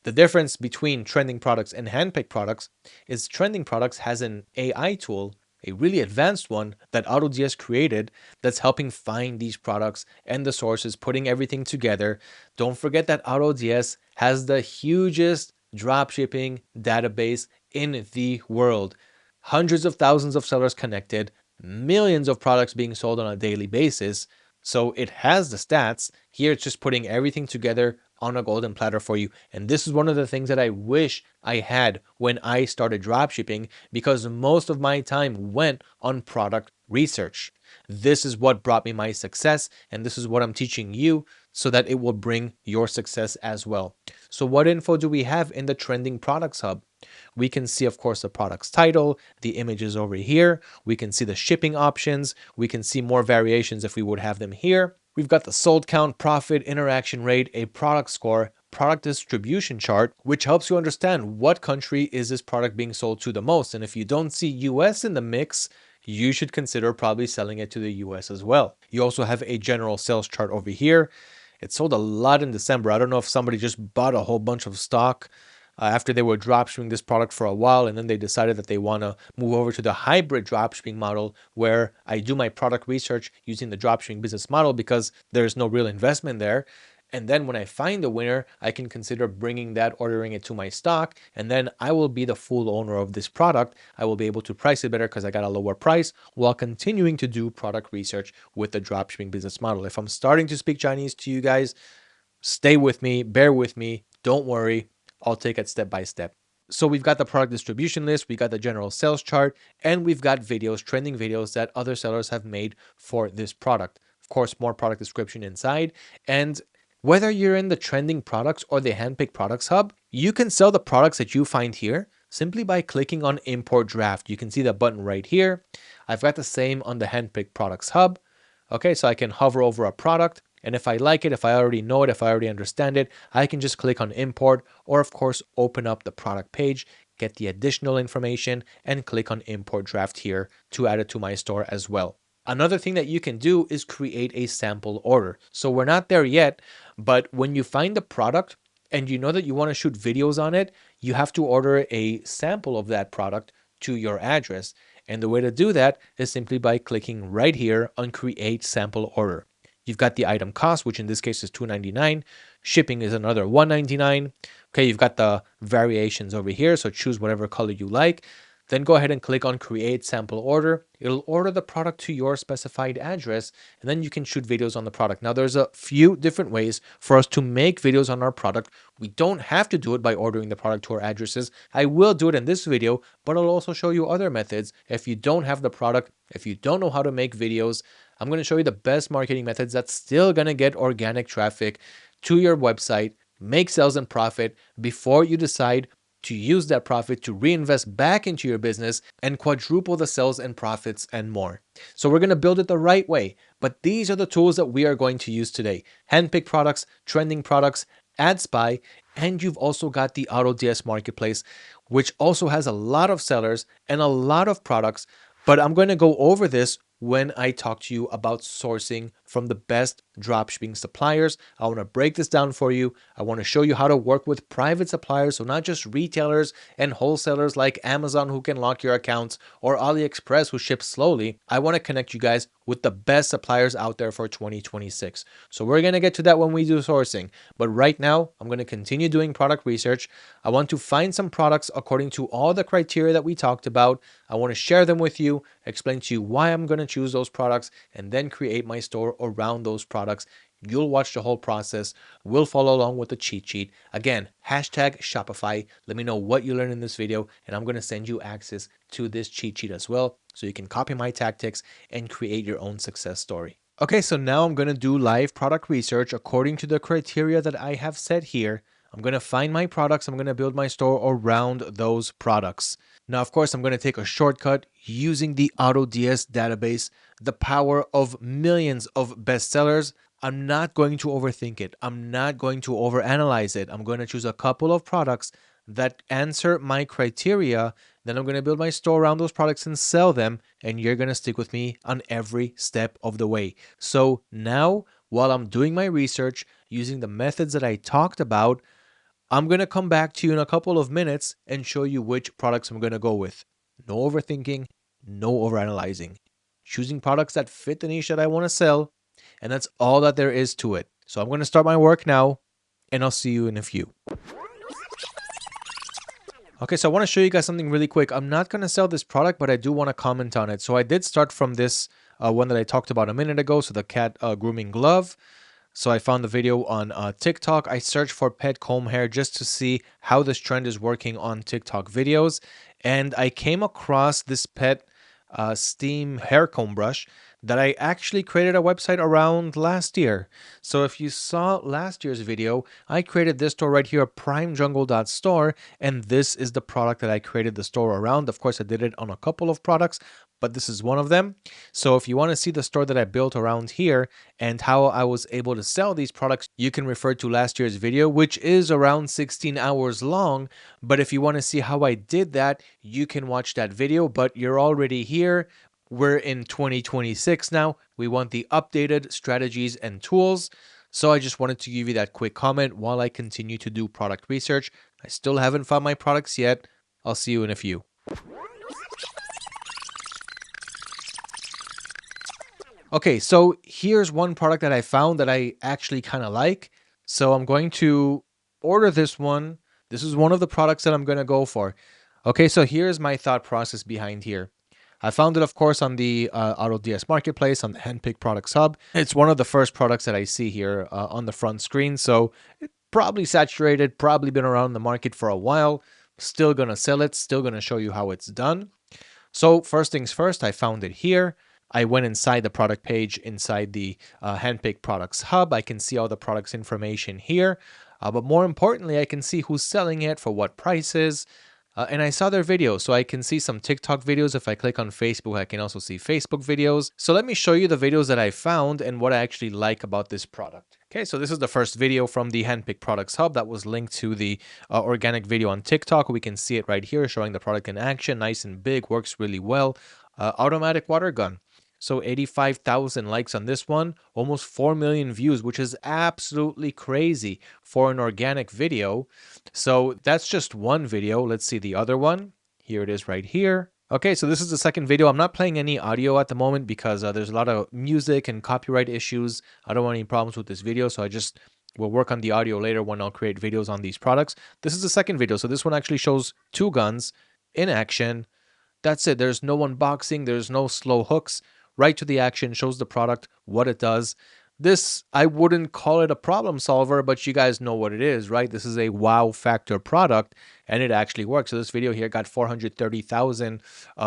The difference between trending products and handpicked products is trending products has an AI tool, a really advanced one that AutoDS created, that's helping find these products and the sources, putting everything together. Don't forget that AutoDS has the hugest dropshipping database in the world. Hundreds of thousands of sellers connected, millions of products being sold on a daily basis. So it has the stats. Here it's just putting everything together on a golden platter for you. And this is one of the things that I wish I had when I started dropshipping, because most of my time went on product research. This is what brought me my success, and this is what I'm teaching you so that it will bring your success as well. So what info do we have in the trending products hub? We can see, of course, the product's title, the images over here. We can see the shipping options. We can see more variations if we would have them here. We've got the sold count, profit, interaction rate, a product score, product distribution chart, which helps you understand what country is this product being sold to the most. And if you don't see US in the mix, you should consider probably selling it to the US as well. You also have a general sales chart over here. It sold a lot in December. I don't know if somebody just bought a whole bunch of stock after they were dropshipping this product for a while, and then they decided that they want to move over to the hybrid dropshipping model where I do my product research using the dropshipping business model because there's no real investment there. And then when I find a winner, I can consider bringing that, ordering it to my stock, and then I will be the full owner of this product. I will be able to price it better because I got a lower price while continuing to do product research with the dropshipping business model. If I'm starting to speak Chinese to you guys, stay with me, bear with me, don't worry. I'll take it step by step. So we've got the product distribution list, we got the general sales chart, and we've got videos, trending videos that other sellers have made for this product. Of course, more product description inside. And whether you're in the trending products or the handpicked products hub, you can sell the products that you find here simply by clicking on import draft. You can see the button right here. I've got the same on the handpicked products hub. Okay, so I can hover over a product, and if I like it, if I already know it, if I already understand it, I can just click on import, or of course, open up the product page, get the additional information, and click on import draft here to add it to my store as well. Another thing that you can do is create a sample order. So we're not there yet, but when you find the product and you know that you want to shoot videos on it, you have to order a sample of that product to your address. And the way to do that is simply by clicking right here on create sample order. You've got the item cost, which in this case is $2.99. Shipping is another $1.99. Okay, you've got the variations over here, so choose whatever color you like. Then go ahead and click on create sample order. It'll order the product to your specified address, and then you can shoot videos on the product. Now, there's a few different ways for us to make videos on our product. We don't have to do it by ordering the product to our addresses. I will do it in this video, but I'll also show you other methods. If you don't have the product, if you don't know how to make videos, I'm going to show you the best marketing methods that's still going to get organic traffic to your website, make sales and profit before you decide to use that profit to reinvest back into your business and quadruple the sales and profits and more. So we're going to build it the right way, but these are the tools that we are going to use today. Handpicked products, trending products, Ad Spy, and you've also got the AutoDS marketplace, which also has a lot of sellers and a lot of products, but I'm going to go over this when I talk to you about sourcing from the best dropshipping suppliers. I want to break this down for you. I want to show you how to work with private suppliers, so not just retailers and wholesalers like Amazon who can lock your accounts or AliExpress who ships slowly. I want to connect you guys with the best suppliers out there for 2026. So we're going to get to that when we do sourcing. But right now, I'm going to continue doing product research. I want to find some products according to all the criteria that we talked about. I want to share them with you, explain to you why I'm going to choose those products, and then create my store around those products. You'll watch the whole process. We'll follow along with the cheat sheet. Again, hashtag Shopify. Let me know what you learned in this video, and I'm going to send you access to this cheat sheet as well, so you can copy my tactics and create your own success story. Okay, so now I'm going to do live product research according to the criteria that I have set here. I'm going to find my products. I'm going to build my store around those products. Now, of course, I'm going to take a shortcut using the AutoDS database, the power of millions of bestsellers. I'm not going to overthink it. I'm not going to overanalyze it. I'm going to choose a couple of products that answer my criteria. Then I'm going to build my store around those products and sell them. And you're going to stick with me on every step of the way. So now, while I'm doing my research using the methods that I talked about, I'm going to come back to you in a couple of minutes and show you which products I'm going to go with. No overthinking, no overanalyzing. Choosing products that fit the niche that I want to sell, and that's all that there is to it. So I'm going to start my work now, and I'll see you in a few. Okay, so I want to show you guys something really quick. I'm not going to sell this product, but I do want to comment on it. So I did start from this one that I talked about a minute ago, so the cat grooming glove. So I found the video on TikTok. I searched for pet comb hair just to see how this trend is working on TikTok videos. And I came across this pet steam hair comb brush that I actually created a website around last year. So if you saw last year's video, I created this store right here, primejungle.store, and this is the product that I created the store around. Of course, I did it on a couple of products, but this is one of them. So if you want to see the store that I built around here and how I was able to sell these products, you can refer to last year's video, which is around 16 hours long. But if you want to see how I did that, you can watch that video, but you're already here. We're in 2026 now. We want the updated strategies and tools. So I just wanted to give you that quick comment while I continue to do product research. I still haven't found my products yet. I'll see you in a few. Okay, so here's one product that I found that I actually kind of like. So I'm going to order this one. This is one of the products that I'm going to go for. Okay, so here's my thought process behind here. I found it, of course, on the AutoDS marketplace, on the Handpicked Products Hub. It's one of the first products that I see here on the front screen. So it probably saturated, probably been around the market for a while. Still going to sell it, still going to show you how it's done. So first things first, I found it here. I went inside the product page inside the Handpicked Products Hub. I can see all the products information here. But more importantly, I can see who's selling it, for what prices. And I saw their videos, so I can see some TikTok videos. If I click on Facebook, I can also see Facebook videos. So let me show you the videos that I found and what I actually like about this product. Okay, so this is the first video from the Handpicked Products Hub that was linked to the organic video on TikTok. We can see it right here, showing the product in action, nice and big, works really well. Automatic water gun. So 85,000 likes on this one, almost 4 million views, which is absolutely crazy for an organic video. So that's just one video. Let's see the other one. Here it is right here. Okay, so this is the second video. I'm not playing any audio at the moment because there's a lot of music and copyright issues. I don't want any problems with this video, so I just will work on the audio later when I'll create videos on these products. This is the second video. So this one actually shows two guns in action. That's it. There's no unboxing. There's no slow hooks. Right to the action, shows the product, what it does. This, I wouldn't call it a problem solver, but you guys know what it is, right? This is a wow factor product, and it actually works. So this video here got 430,000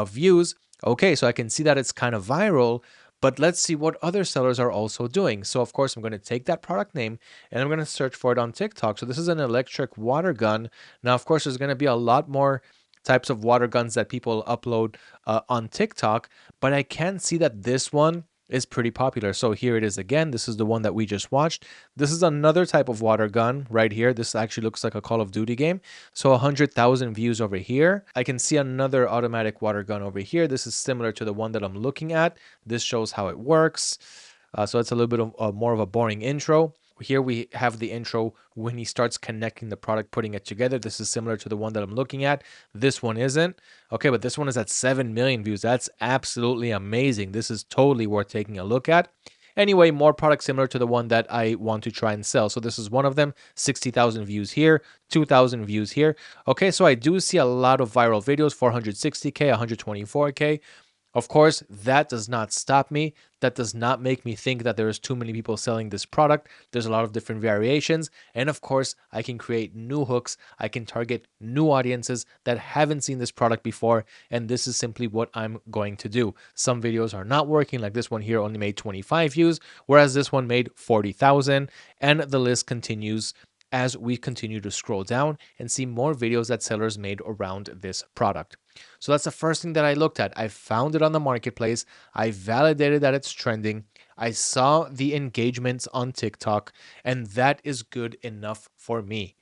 views. Okay, so I can see that it's kind of viral, but let's see what other sellers are also doing. So of course, I'm going to take that product name and I'm going to search for it on TikTok. So this is an electric water gun. Now, of course, there's going to be a lot more types of water guns that people upload on TikTok, but I can see that this one is pretty popular. So here it is again. This is the one that we just watched. This is another type of water gun right here. This actually looks like a Call of Duty game. So 100,000 views over here. I can see another automatic water gun over here. This is similar to the one that I'm looking at. This shows how it works. So it's a little bit of more of a boring intro. Here we have the intro when he starts connecting the product, putting it together. This is similar to the one that I'm looking at. This one isn't. Okay, but this one is at 7 million views. That's absolutely amazing. This is totally worth taking a look at. Anyway, more products similar to the one that I want to try and sell. So this is one of them, 60,000 views here, 2,000 views here. Okay, so I do see a lot of viral videos, 460K, 124K. Of course, that does not stop me. That does not make me think that there is too many people selling this product. There's a lot of different variations. And of course, I can create new hooks. I can target new audiences that haven't seen this product before. And this is simply what I'm going to do. Some videos are not working, like this one here only made 25 views, whereas this one made 40,000. And the list continues as we continue to scroll down and see more videos that sellers made around this product. So that's the first thing that I looked at. I found it on the marketplace. I validated that it's trending. I saw the engagements on TikTok, and that is good enough for me.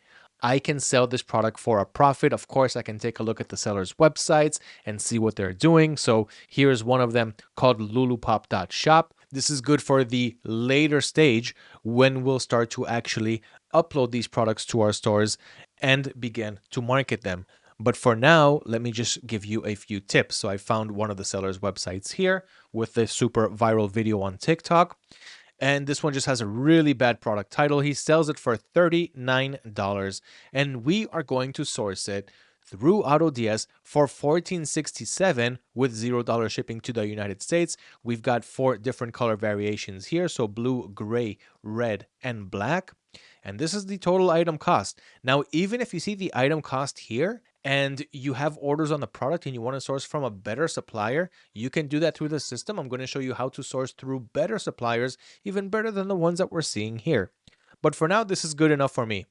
I can sell this product for a profit. Of course, I can take a look at the seller's websites and see what they're doing. So here's one of them called lulupop.shop. This is good for the later stage when we'll start to actually upload these products to our stores and begin to market them. But for now, let me just give you a few tips. So I found one of the seller's websites here with the super viral video on TikTok. And this one just has a really bad product title. He sells it for $39, and we are going to source it through AutoDS for $14.67 with $0 shipping to the United States. We've got 4 different color variations here. So blue, gray, red, and black. And this is the total item cost. Now, even if you see the item cost here and you have orders on the product and you want to source from a better supplier, you can do that through the system. I'm going to show you how to source through better suppliers, even better than the ones that we're seeing here. But for now, this is good enough for me.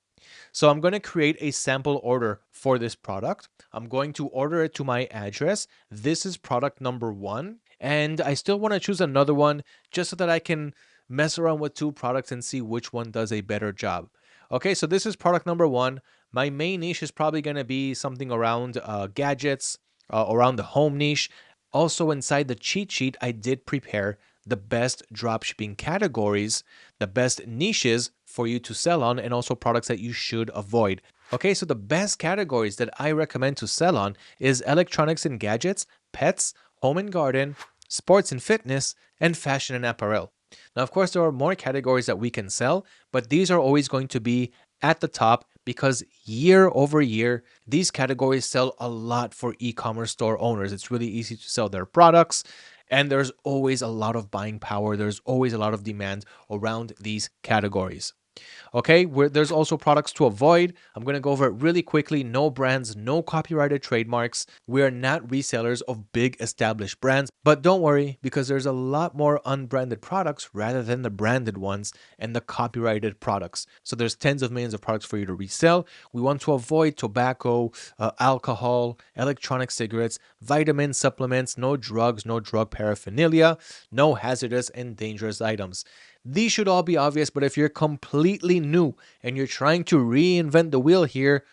So I'm going to create a sample order for this product. I'm going to order it to my address. This is product number 1. And I still want to choose another one just so that I can mess around with 2 products and see which one does a better job. Okay, so this is product number 1. My main niche is probably going to be something around gadgets, around the home niche. Also inside the cheat sheet, I did prepare the best dropshipping categories, the best niches for you to sell on, and also products that you should avoid. Okay, so the best categories that I recommend to sell on is electronics and gadgets, pets, home and garden, sports and fitness, and fashion and apparel. Now, of course, there are more categories that we can sell, but these are always going to be at the top because year over year, these categories sell a lot for e-commerce store owners. It's really easy to sell their products, and there's always a lot of buying power. There's always a lot of demand around these categories. Okay, there's also products to avoid. I'm going to go over it really quickly. No brands, no copyrighted trademarks. We are not resellers of big established brands, but don't worry because there's a lot more unbranded products rather than the branded ones and the copyrighted products. So there's tens of millions of products for you to resell. We want to avoid tobacco, alcohol, electronic cigarettes, vitamin supplements, no drugs, no drug paraphernalia, no hazardous and dangerous items. These should all be obvious, but if you're completely new and you're trying to reinvent the wheel here,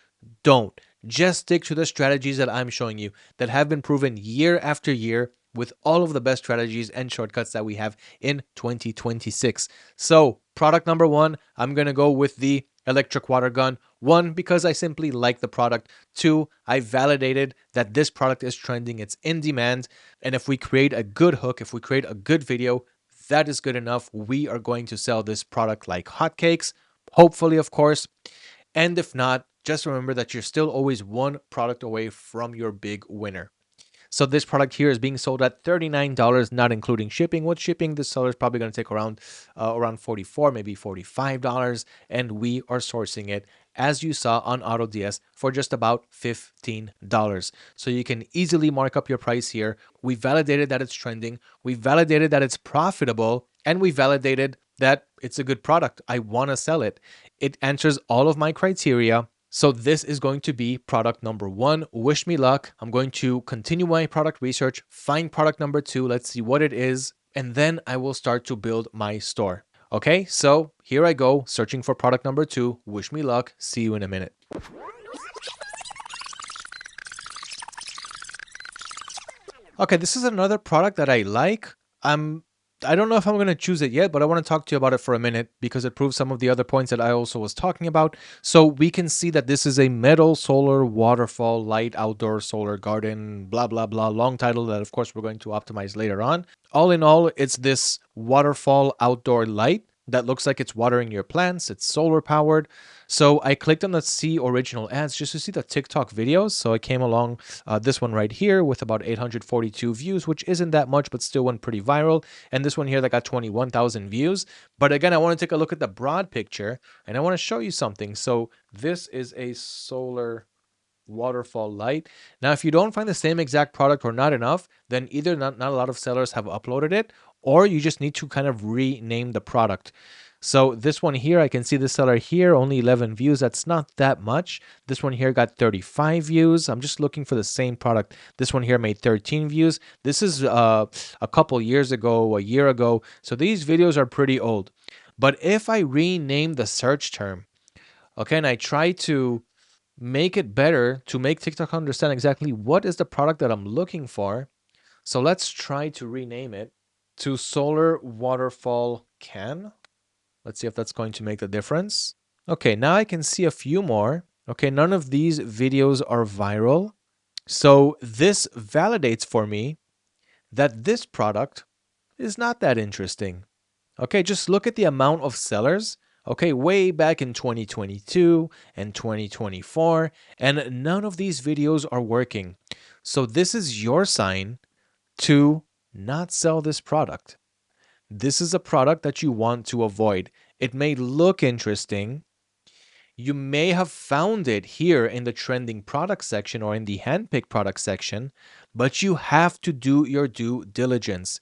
don't. Just stick to the strategies that I'm showing you that have been proven year after year with all of the best strategies and shortcuts that we have in 2026. So, product number one, I'm going to go with the electric water gun. One, because I simply like the product. Two, I validated that this product is trending, it's in demand. And if we create a good hook, if we create a good video, that is good enough. We are going to sell this product like hotcakes, hopefully, of course. And if not, just remember that you're still always one product away from your big winner. So this product here is being sold at $39, not including shipping. With shipping, the seller is probably going to take around $44, maybe $45, and we are sourcing it, as you saw on AutoDS, for just about $15. So you can easily mark up your price here. We validated that it's trending. We validated that it's profitable, and we validated that it's a good product. I want to sell it. It answers all of my criteria. So this is going to be product number one. Wish me luck. I'm going to continue my product research, find product number two. Let's see what it is. And then I will start to build my store. Okay, so here I go, searching for product number two. Wish me luck. See you in a minute. Okay, this is another product that I like. I don't know if I'm going to choose it yet, but I want to talk to you about it for a minute because it proves some of the other points that I also was talking about. So we can see that this is a metal solar waterfall light outdoor solar garden, blah, blah, blah, long title that of course we're going to optimize later on. All in all, it's this waterfall outdoor light that looks like it's watering your plants. It's solar powered. So I clicked on the see original ads just to see the TikTok videos. So I came along this one right here with about 842 views, which isn't that much, but still went pretty viral. And this one here that got 21,000 views. But again, I want to take a look at the broad picture and I want to show you something. So this is a solar waterfall light. Now, if you don't find the same exact product or not enough, then either not a lot of sellers have uploaded it, or you just need to kind of rename the product. So this one here, I can see the seller here, only 11 views. That's not that much. This one here got 35 views. I'm just looking for the same product. This one here made 13 views. This is a couple years ago, a year ago. So these videos are pretty old. But if I rename the search term, okay, and I try to make it better to make TikTok understand exactly what is the product that I'm looking for. So let's try to rename it to Solar Waterfall Can. Let's see if that's going to make the difference. Okay, now I can see a few more. Okay, none of these videos are viral. So this validates for me that this product is not that interesting. Okay, just look at the amount of sellers. Okay, way back in 2022 and 2024, and none of these videos are working. So this is your sign to not sell this product. This is a product that you want to avoid. It may look interesting. You may have found it here in the trending product section or in the handpicked product section, but you have to do your due diligence.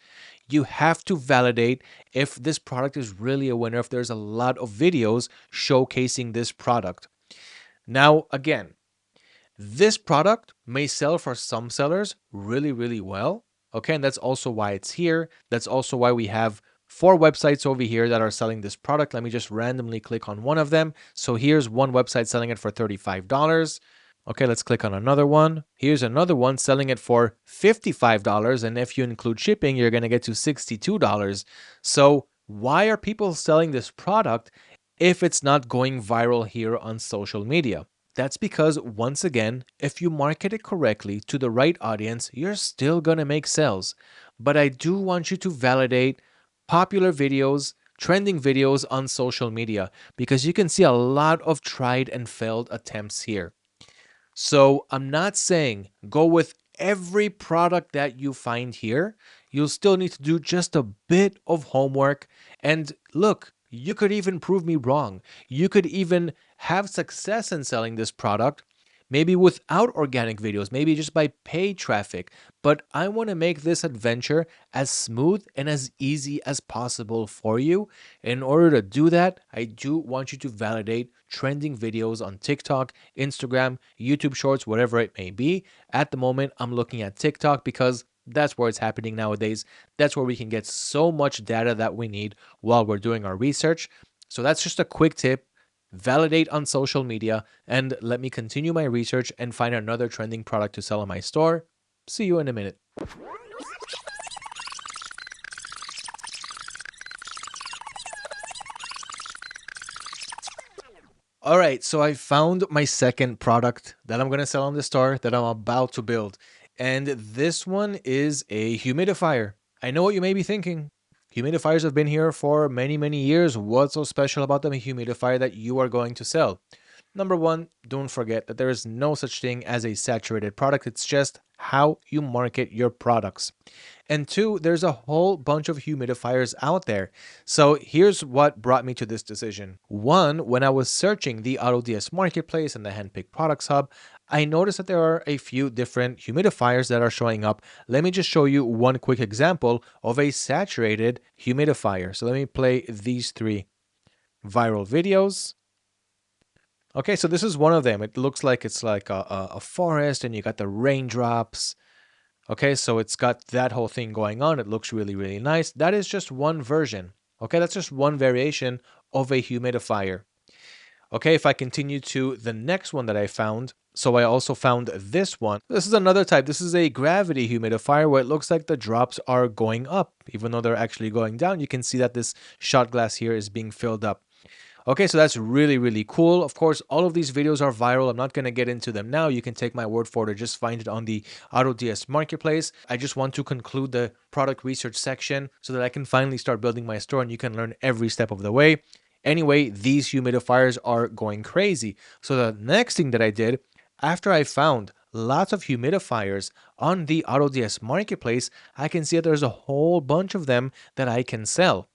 You have to validate if this product is really a winner, if there's a lot of videos showcasing this product. Now, again, this product may sell for some sellers really, really well. Okay, and that's also why it's here. That's also why we have 4 websites over here that are selling this product. Let me just randomly click on one of them. So here's one website selling it for $35. Okay, let's click on another one. Here's another one selling it for $55. And if you include shipping, you're going to get to $62. So why are people selling this product if it's not going viral here on social media? That's because, once again, if you market it correctly to the right audience, you're still gonna make sales. But I do want you to validate popular videos, trending videos on social media, because you can see a lot of tried and failed attempts here. So I'm not saying go with every product that you find here. You'll still need to do just a bit of homework. And look, you could even prove me wrong. You could even have success in selling this product, maybe without organic videos, maybe just by paid traffic. But I want to make this adventure as smooth and as easy as possible for you. In order to do that, I do want you to validate trending videos on TikTok, Instagram, YouTube Shorts, whatever it may be. At the moment, I'm looking at TikTok because that's where it's happening nowadays. That's where we can get so much data that we need while we're doing our research. So that's just a quick tip. Validate on social media and let me continue my research and find another trending product to sell in my store. See you in a minute. All right, so I found my second product that I'm going to sell on the store that I'm about to build. And this one is a humidifier. I know what you may be thinking. Humidifiers have been here for many, many years. What's so special about the humidifier that you are going to sell? Number one, don't forget that there is no such thing as a saturated product. It's just how you market your products. And two, there's a whole bunch of humidifiers out there. So here's what brought me to this decision. One, when I was searching the AutoDS marketplace and the handpicked products hub, I noticed that there are a few different humidifiers that are showing up. Let me just show you one quick example of a saturated humidifier. So let me play these three viral videos. Okay, so this is one of them. It looks like it's like a forest and you got the raindrops. Okay, so it's got that whole thing going on. It looks really, really nice. That is just one version. Okay, that's just one variation of a humidifier. Okay, if I continue to the next one that I found, so I also found this one. This is another type. This is a gravity humidifier where it looks like the drops are going up. Even though they're actually going down, you can see that this shot glass here is being filled up. Okay, so that's really, really cool. Of course, all of these videos are viral. I'm not going to get into them now. You can take my word for it or just find it on the AutoDS marketplace. I just want to conclude the product research section so that I can finally start building my store and you can learn every step of the way. Anyway, these humidifiers are going crazy. So the next thing that I did, after I found lots of humidifiers on the AutoDS marketplace, I can see that there's a whole bunch of them that I can sell.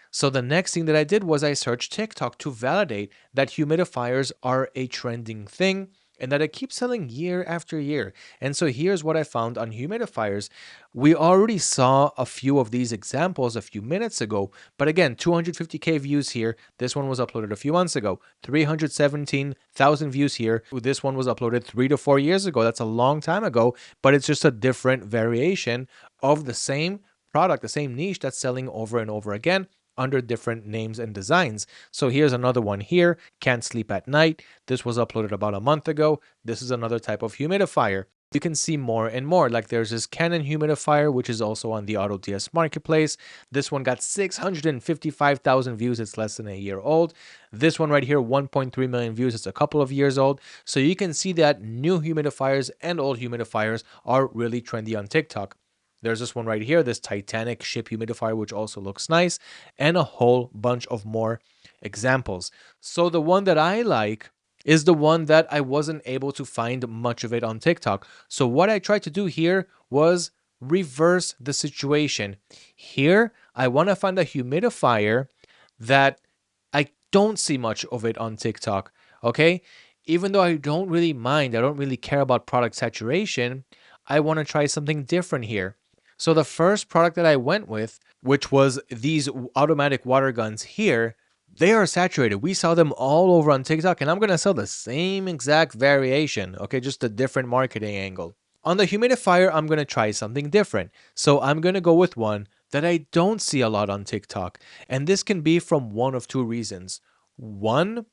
So the next thing that I did was I searched TikTok to validate that humidifiers are a trending thing and that it keeps selling year after year. And so here's what I found on humidifiers. We already saw a few of these examples a few minutes ago, but again, 250K views here. This one was uploaded a few months ago. 317,000 views here. This one was uploaded 3 to 4 years ago. That's a long time ago, but it's just a different variation of the same product, the same niche that's selling over and over again under different names and designs. So here's another one here, Can't Sleep at Night. This was uploaded about a month ago. This is another type of humidifier. You can see more and more, like there's this Canon humidifier, which is also on the AutoDS marketplace. This one got 655,000 views. It's less than a year old. This one right here, 1.3 million views. It's a couple of years old. So you can see that new humidifiers and old humidifiers are really trendy on TikTok. There's this one right here, this Titanic ship humidifier, which also looks nice, and a whole bunch of more examples. So the one that I like is the one that I wasn't able to find much of it on TikTok. So what I tried to do here was reverse the situation. Here, I want to find a humidifier that I don't see much of it on TikTok, okay? Even though I don't really mind, I don't really care about product saturation, I want to try something different here. So the first product that I went with, which was these automatic water guns here, they are saturated. We saw them all over on TikTok, and I'm going to sell the same exact variation, okay, just a different marketing angle. On the humidifier, I'm going to try something different. So I'm going to go with one that I don't see a lot on TikTok, and this can be from one of two reasons. One,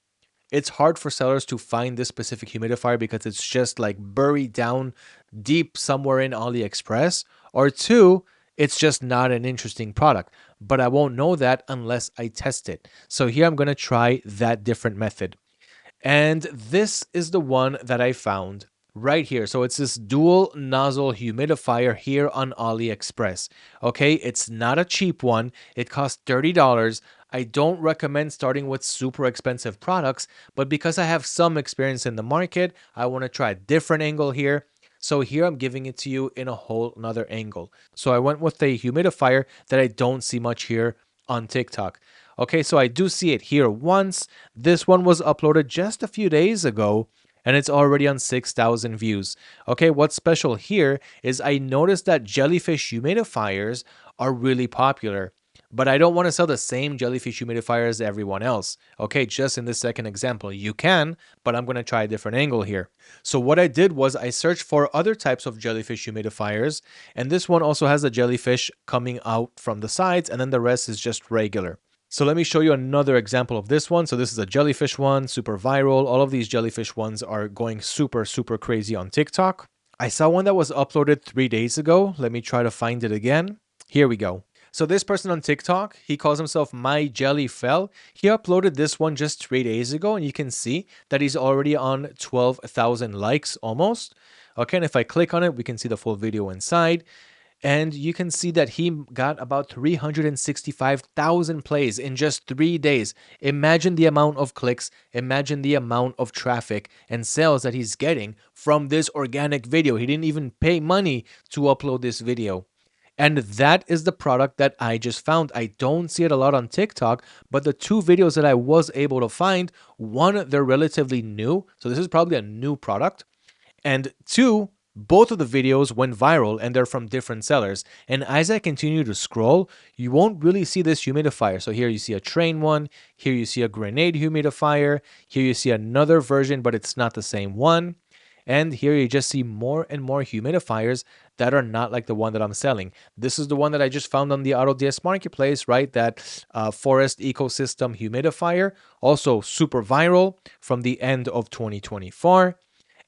it's hard for sellers to find this specific humidifier because it's just like buried down deep somewhere in AliExpress. Or two, it's just not an interesting product. But I won't know that unless I test it. So here I'm going to try that different method. And this is the one that I found right here. So it's this dual nozzle humidifier here on AliExpress. Okay, it's not a cheap one. It costs $30. I don't recommend starting with super expensive products, but because I have some experience in the market, I want to try a different angle here. So here I'm giving it to you in a whole nother angle. So I went with a humidifier that I don't see much here on TikTok. Okay, so I do see it here once. This one was uploaded just a few days ago and it's already on 6,000 views. Okay, what's special here is I noticed that jellyfish humidifiers are really popular, but I don't want to sell the same jellyfish humidifier as everyone else. Okay, just in this second example, you can, but I'm going to try a different angle here. So what I did was I searched for other types of jellyfish humidifiers, and this one also has a jellyfish coming out from the sides, and then the rest is just regular. So let me show you another example of this one. So this is a jellyfish one, super viral. All of these jellyfish ones are going super, super crazy on TikTok. I saw one that was uploaded 3 days ago. Let me try to find it again. Here we go. So this person on TikTok, he calls himself My Jelly Fell. He uploaded this one just 3 days ago, and you can see that he's already on 12,000 likes almost. Okay, and if I click on it, we can see the full video inside. And you can see that he got about 365,000 plays in just 3 days. Imagine the amount of clicks, imagine the amount of traffic and sales that he's getting from this organic video. He didn't even pay money to upload this video. And that is the product that I just found. I don't see it a lot on TikTok, but the two videos that I was able to find, one, they're relatively new. So this is probably a new product. And two, both of the videos went viral and they're from different sellers. And as I continue to scroll, you won't really see this humidifier. So here you see a train one, here you see a grenade humidifier, here you see another version, but it's not the same one. And here you just see more and more humidifiers that are not like the one that I'm selling. This is the one that I just found on the AutoDS marketplace, right? That forest ecosystem humidifier, also super viral from the end of 2024.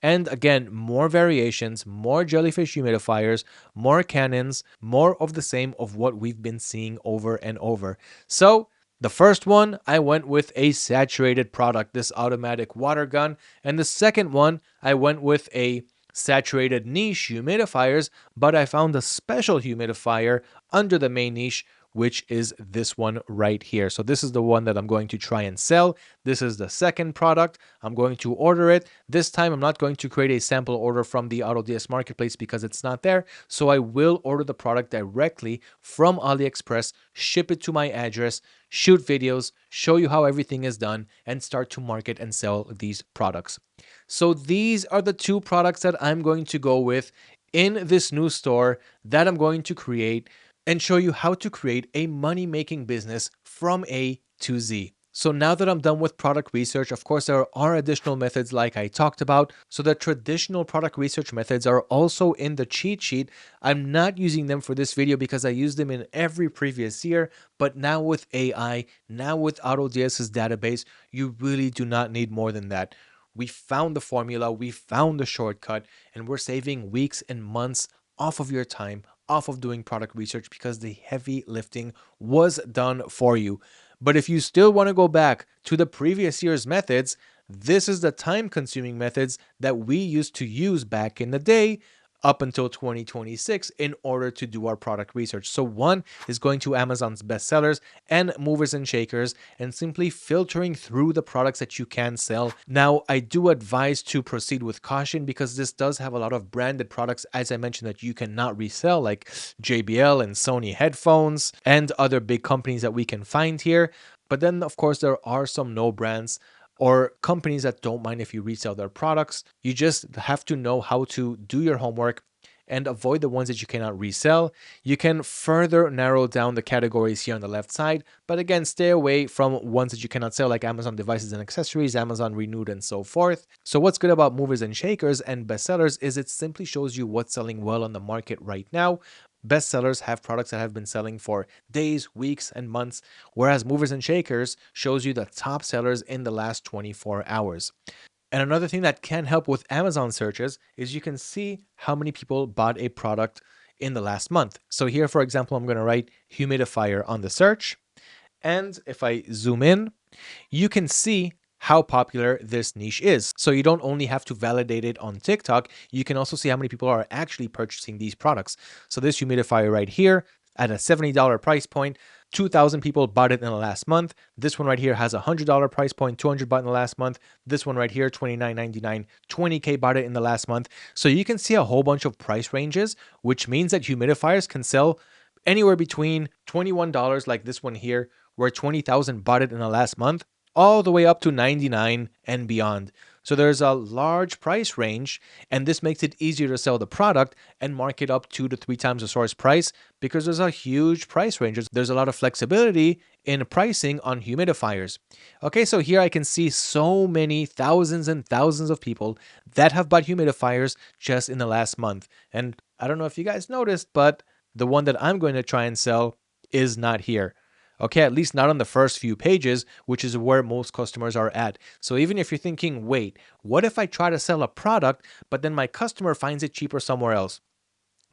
And again, more variations, more jellyfish humidifiers, more cannons, more of the same of what we've been seeing over and over. So the first one, I went with a saturated product, this automatic water gun. And the second one, I went with a saturated niche humidifiers, but I found a special humidifier under the main niche, which is this one right here. So this is the one that I'm going to try and sell. This is the second product. I'm going to order it. This time I'm not going to create a sample order from the AutoDS marketplace because it's not there. So I will order the product directly from AliExpress, ship it to my address, shoot videos, show you how everything is done, and start to market and sell these products. So these are the two products that I'm going to go with in this new store that I'm going to create and show you how to create a money-making business from A to Z. So now that I'm done with product research, of course, there are additional methods like I talked about. So the traditional product research methods are also in the cheat sheet. I'm not using them for this video because I used them in every previous year, but now with AI, now with AutoDS's database, you really do not need more than that. We found the formula, we found the shortcut, and we're saving weeks and months off of your time, off of doing product research because the heavy lifting was done for you. But if you still want to go back to the previous year's methods, this is the time-consuming methods that we used to use back in the day up until 2026 in order to do our product research. So one is going to Amazon's bestsellers and movers and shakers and simply filtering through the products that you can sell. Now, I do advise to proceed with caution because this does have a lot of branded products, as I mentioned, that you cannot resell, like JBL and Sony headphones and other big companies that we can find here. But then, of course, there are some no brands or companies that don't mind if you resell their products. You just have to know how to do your homework and avoid the ones that you cannot resell. You can further narrow down the categories here on the left side, but again, stay away from ones that you cannot sell like Amazon devices and accessories, Amazon Renewed, and so forth. So what's good about movers and shakers and bestsellers is it simply shows you what's selling well on the market right now. Bestsellers have products that have been selling for days, weeks, and months, whereas movers and shakers shows you the top sellers in the last 24 hours. And another thing that can help with Amazon searches is you can see how many people bought a product in the last month. So here, for example, I'm going to write humidifier on the search. And if I zoom in, you can see how popular this niche is. So you don't only have to validate it on TikTok, you can also see how many people are actually purchasing these products. So this humidifier right here at a $70 price point, 2,000 people bought it in the last month. This one right here has a $100 price point, 200 bought in the last month. This one right here, $29.99, 20K bought it in the last month. So you can see a whole bunch of price ranges, which means that humidifiers can sell anywhere between $21, like this one here, where 20,000 bought it in the last month, all the way up to 99 and beyond. So there's a large price range, and this makes it easier to sell the product and mark it up 2 to 3 times the source price because there's a huge price range. There's a lot of flexibility in pricing on humidifiers. Okay, so here I can see so many thousands and thousands of people that have bought humidifiers just in the last month. And I don't know if you guys noticed, but the one that I'm going to try and sell is not here. Okay, at least not on the first few pages, which is where most customers are at. So even if you're thinking, wait, what if I try to sell a product, but then my customer finds it cheaper somewhere else?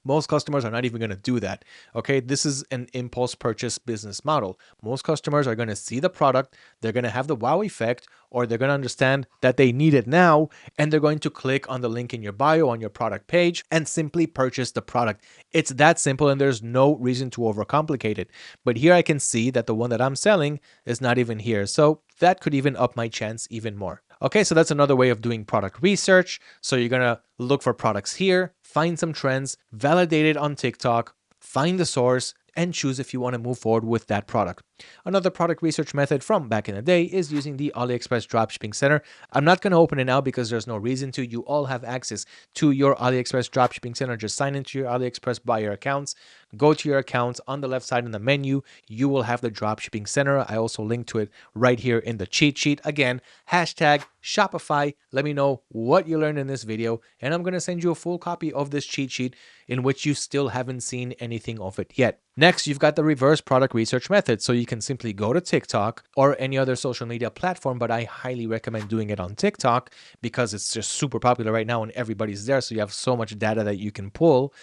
Most customers are not even going to do that. Okay, this is an impulse purchase business model. Most customers are going to see the product, they're going to have the wow effect, or they're going to understand that they need it now, and they're going to click on the link in your bio on your product page and simply purchase the product. It's that simple, and there's no reason to overcomplicate it. But here I can see that the one that I'm selling is not even here. So that could even up my chance even more. Okay, so that's another way of doing product research. So you're gonna look for products here, find some trends, validate it on TikTok, find the source, and choose if you want to move forward with that product. Another product research method from back in the day is using the AliExpress Dropshipping Center. I'm not going to open it now because there's no reason to. You all have access to your AliExpress Dropshipping Center. Just sign into your AliExpress buyer accounts. Go to your accounts. On the left side in the menu, you will have the Dropshipping Center. I also linked to it right here in the cheat sheet. Again, hashtag Shopify. Let me know what you learned in this video, and I'm going to send you a full copy of this cheat sheet in which you still haven't seen anything of it yet. Next, you've got the reverse product research method. So you can simply go to TikTok or any other social media platform, but I highly recommend doing it on TikTok because it's just super popular right now and everybody's there. So you have so much data that you can pull.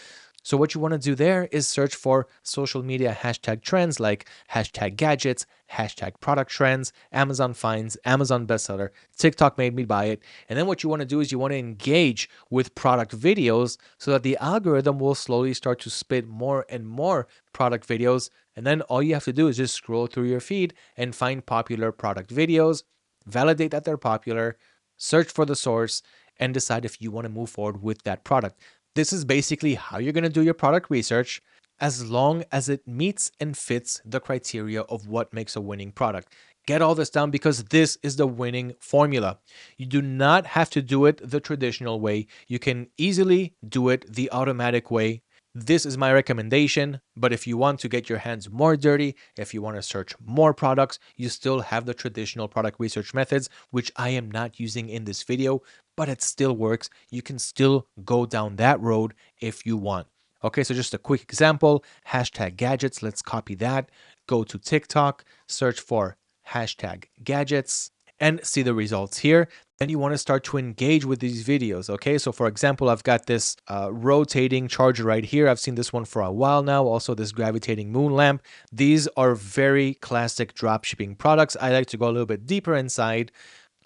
So what you want to do there is search for social media hashtag trends like hashtag gadgets, hashtag product trends, Amazon finds, Amazon bestseller, TikTok made me buy it. And then what you want to do is you want to engage with product videos so that the algorithm will slowly start to spit more and more product videos. And then all you have to do is just scroll through your feed and find popular product videos, validate that they're popular, search for the source, and decide if you want to move forward with that product. This is basically how you're going to do your product research as long as it meets and fits the criteria of what makes a winning product. Get all this down because this is the winning formula. You do not have to do it the traditional way. You can easily do it the automatic way. This is my recommendation, but if you want to get your hands more dirty, if you want to search more products, you still have the traditional product research methods, which I am not using in this video, but it still works. You can still go down that road if you want. Okay, so just a quick example, hashtag gadgets. Let's copy that. Go to TikTok, search for hashtag gadgets, and see the results here. Then you want to start to engage with these videos. Okay, so for example, I've got this rotating charger right here. I've seen this one for a while now. Also this gravitating moon lamp. These are very classic dropshipping products. I like to go a little bit deeper inside,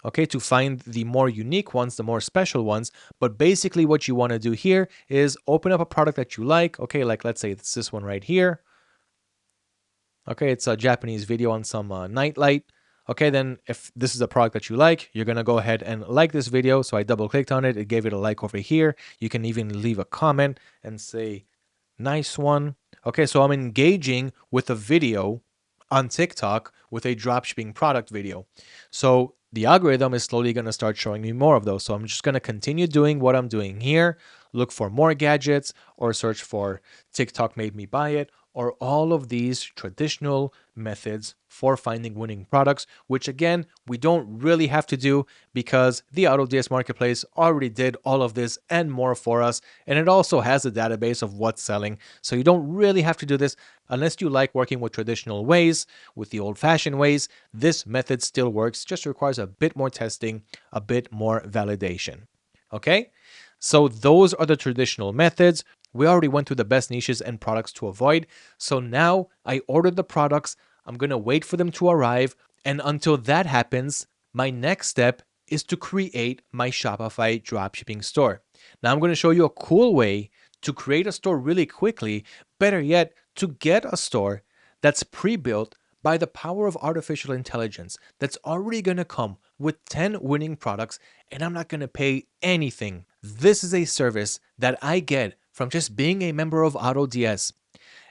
okay, to find the more unique ones, the more special ones. But basically what you want to do here is open up a product that you like. Okay, like let's say it's this one right here. Okay, it's a Japanese video on some nightlight. Okay, then if this is a product that you like, you're going to go ahead and like this video. So I double clicked on it. It gave it a like over here. You can even leave a comment and say, nice one. Okay, so I'm engaging with a video on TikTok with a dropshipping product video. So the algorithm is slowly going to start showing me more of those. So I'm just going to continue doing what I'm doing here. Look for more gadgets or search for TikTok made me buy it, or all of these traditional methods for finding winning products, which again, we don't really have to do because the AutoDS marketplace already did all of this and more for us. And it also has a database of what's selling. So you don't really have to do this unless you like working with traditional ways, with the old-fashioned ways. This method still works, just requires a bit more testing, a bit more validation. Okay? So those are the traditional methods. We already went through the best niches and products to avoid. So now I ordered the products. I'm going to wait for them to arrive. And until that happens, My next step is to create my Shopify dropshipping store. Now I'm going to show you a cool way to create a store really quickly, better yet, to get a store that's pre-built by the power of artificial intelligence that's already going to come with 10 winning products, and I'm not going to pay anything. This is a service that I get from just being a member of AutoDS.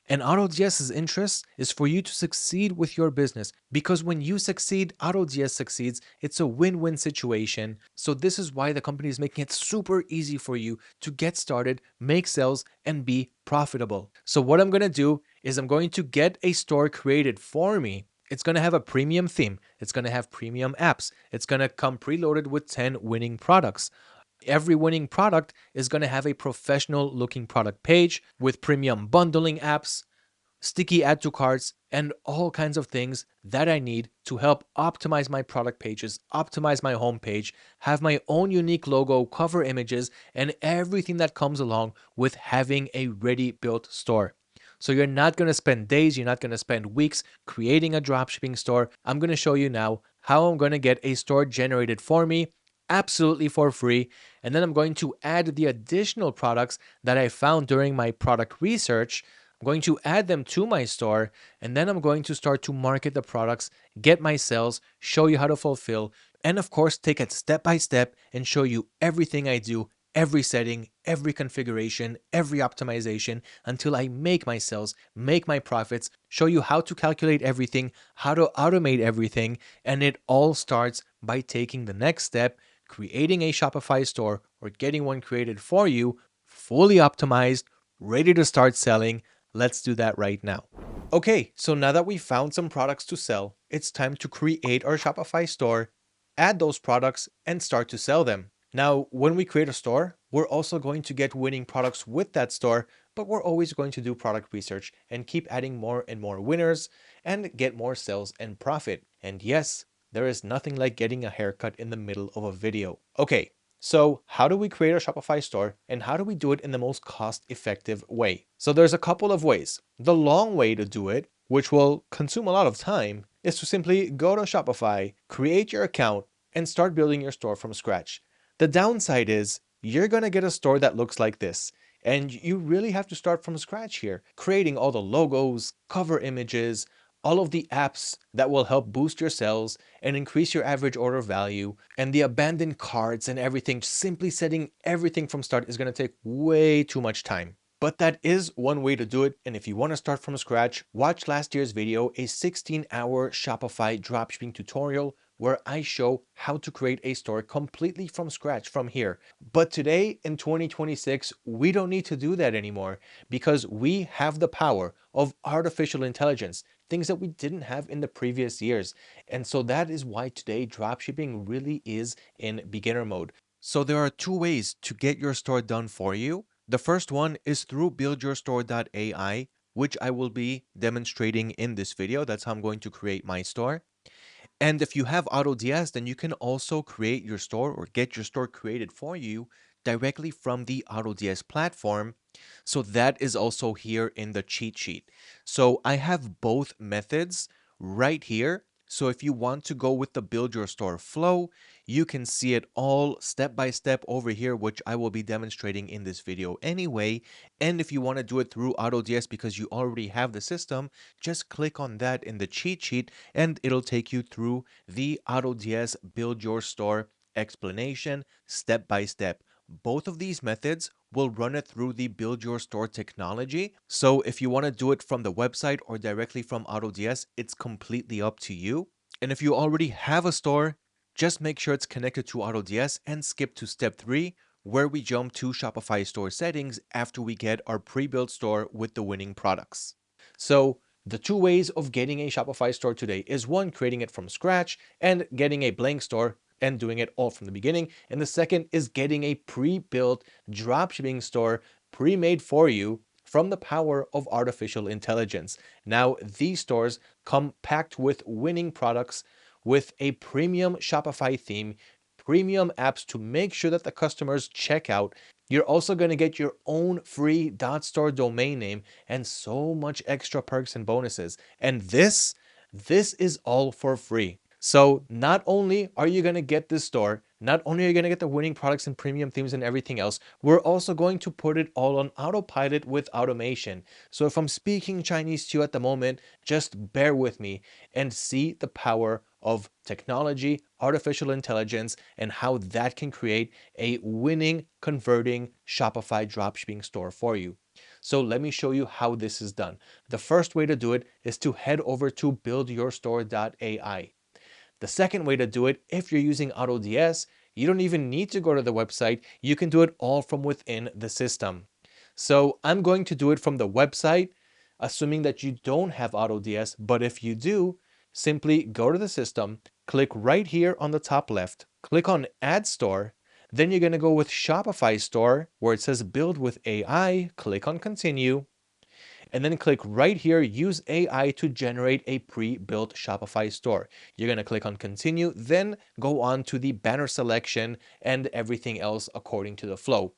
And AutoDS's interest is for you to succeed with your business, because when you succeed, AutoDS succeeds. It's a win-win situation. So this is why the company is making it super easy for you to get started, make sales, and be profitable. So what I'm going to do is I'm going to get a store created for me. It's going to have a premium theme. It's going to have premium apps. It's going to come preloaded with 10 winning products. Every winning product is going to have a professional looking product page with premium bundling apps, sticky add to carts, and all kinds of things that I need to help optimize my product pages, optimize my homepage, have my own unique logo, cover images, and everything that comes along with having a ready built store. So you're not going to spend days, you're not going to spend weeks creating a dropshipping store. I'm going to show you now how I'm going to get a store generated for me absolutely for free. And then I'm going to add the additional products that I found during my product research. I'm going to add them to my store, and then I'm going to start to market the products, get my sales, show you how to fulfill, and of course, take it step by step and show you everything I do, every setting, every configuration, every optimization until I make my sales, make my profits, show you how to calculate everything, how to automate everything, and it all starts by taking the next step, creating a Shopify store or getting one created for you, fully optimized, ready to start selling. Let's do that right now. Okay, so now that we found some products to sell, it's time to create our Shopify store, add those products, and start to sell them. Now, when we create a store, we're also going to get winning products with that store, but we're always going to do product research and keep adding more and more winners and get more sales and profit. And yes, there is nothing like getting a haircut in the middle of a video. Okay, so how do we create a Shopify store, and how do we do it in the most cost-effective way? So there's a couple of ways. The long way to do it, which will consume a lot of time, is to simply go to Shopify, create your account, and start building your store from scratch. The downside is you're going to get a store that looks like this. And you really have to start from scratch here, creating all the logos, cover images, all of the apps that will help boost your sales and increase your average order value, and the abandoned carts and everything. Simply setting everything from start is going to take way too much time. But that is one way to do it. And if you want to start from scratch, watch last year's video, a 16-hour Shopify dropshipping tutorial where I show how to create a store completely from scratch from here. But today in 2026, we don't need to do that anymore because we have the power of artificial intelligence, things that we didn't have in the previous years. And so that is why today dropshipping really is in beginner mode. So there are two ways to get your store done for you. The first one is through buildyourstore.ai, which I will be demonstrating in this video. That's how I'm going to create my store. And if you have AutoDS, then you can also create your store or get your store created for you directly from the AutoDS platform. So that is also here in the cheat sheet. So I have both methods right here. So if you want to go with the build your store flow, you can see it all step by step over here, which I will be demonstrating in this video anyway. And if you want to do it through AutoDS because you already have the system, just click on that in the cheat sheet and it'll take you through the AutoDS build your store explanation step by step. Both of these methods will run it through the build your store technology. So if you want to do it from the website or directly from AutoDS, it's completely up to you. And if you already have a store, just make sure it's connected to AutoDS and skip to step 3, where we jump to Shopify store settings after we get our pre-built store with the winning products. So the two ways of getting a Shopify store today is one, creating it from scratch and getting a blank store and doing it all from the beginning. And the second is getting a pre-built dropshipping store pre-made for you from the power of artificial intelligence. Now, these stores come packed with winning products, with a premium Shopify theme, premium apps to make sure that the customers check out. You're also going to get your own free .store domain name and so much extra perks and bonuses. And this is all for free. So not only are you going to get this store, not only are you going to get the winning products and premium themes and everything else, we're also going to put it all on autopilot with automation. So if I'm speaking Chinese to you at the moment, just bear with me and see the power of technology, artificial intelligence, and how that can create a winning, converting Shopify dropshipping store for you. So let me show you how this is done. The first way to do it is to head over to buildyourstore.ai. The second way to do it, if you're using AutoDS, you don't even need to go to the website. You can do it all from within the system. So I'm going to do it from the website, assuming that you don't have AutoDS, but if you do, simply go to the system, click right here on the top left, click on Add Store, then you're going to go with Shopify Store where it says Build with AI, click on Continue, and then click right here, use AI to generate a pre-built Shopify store. You're going to click on continue, then go on to the banner selection and everything else according to the flow.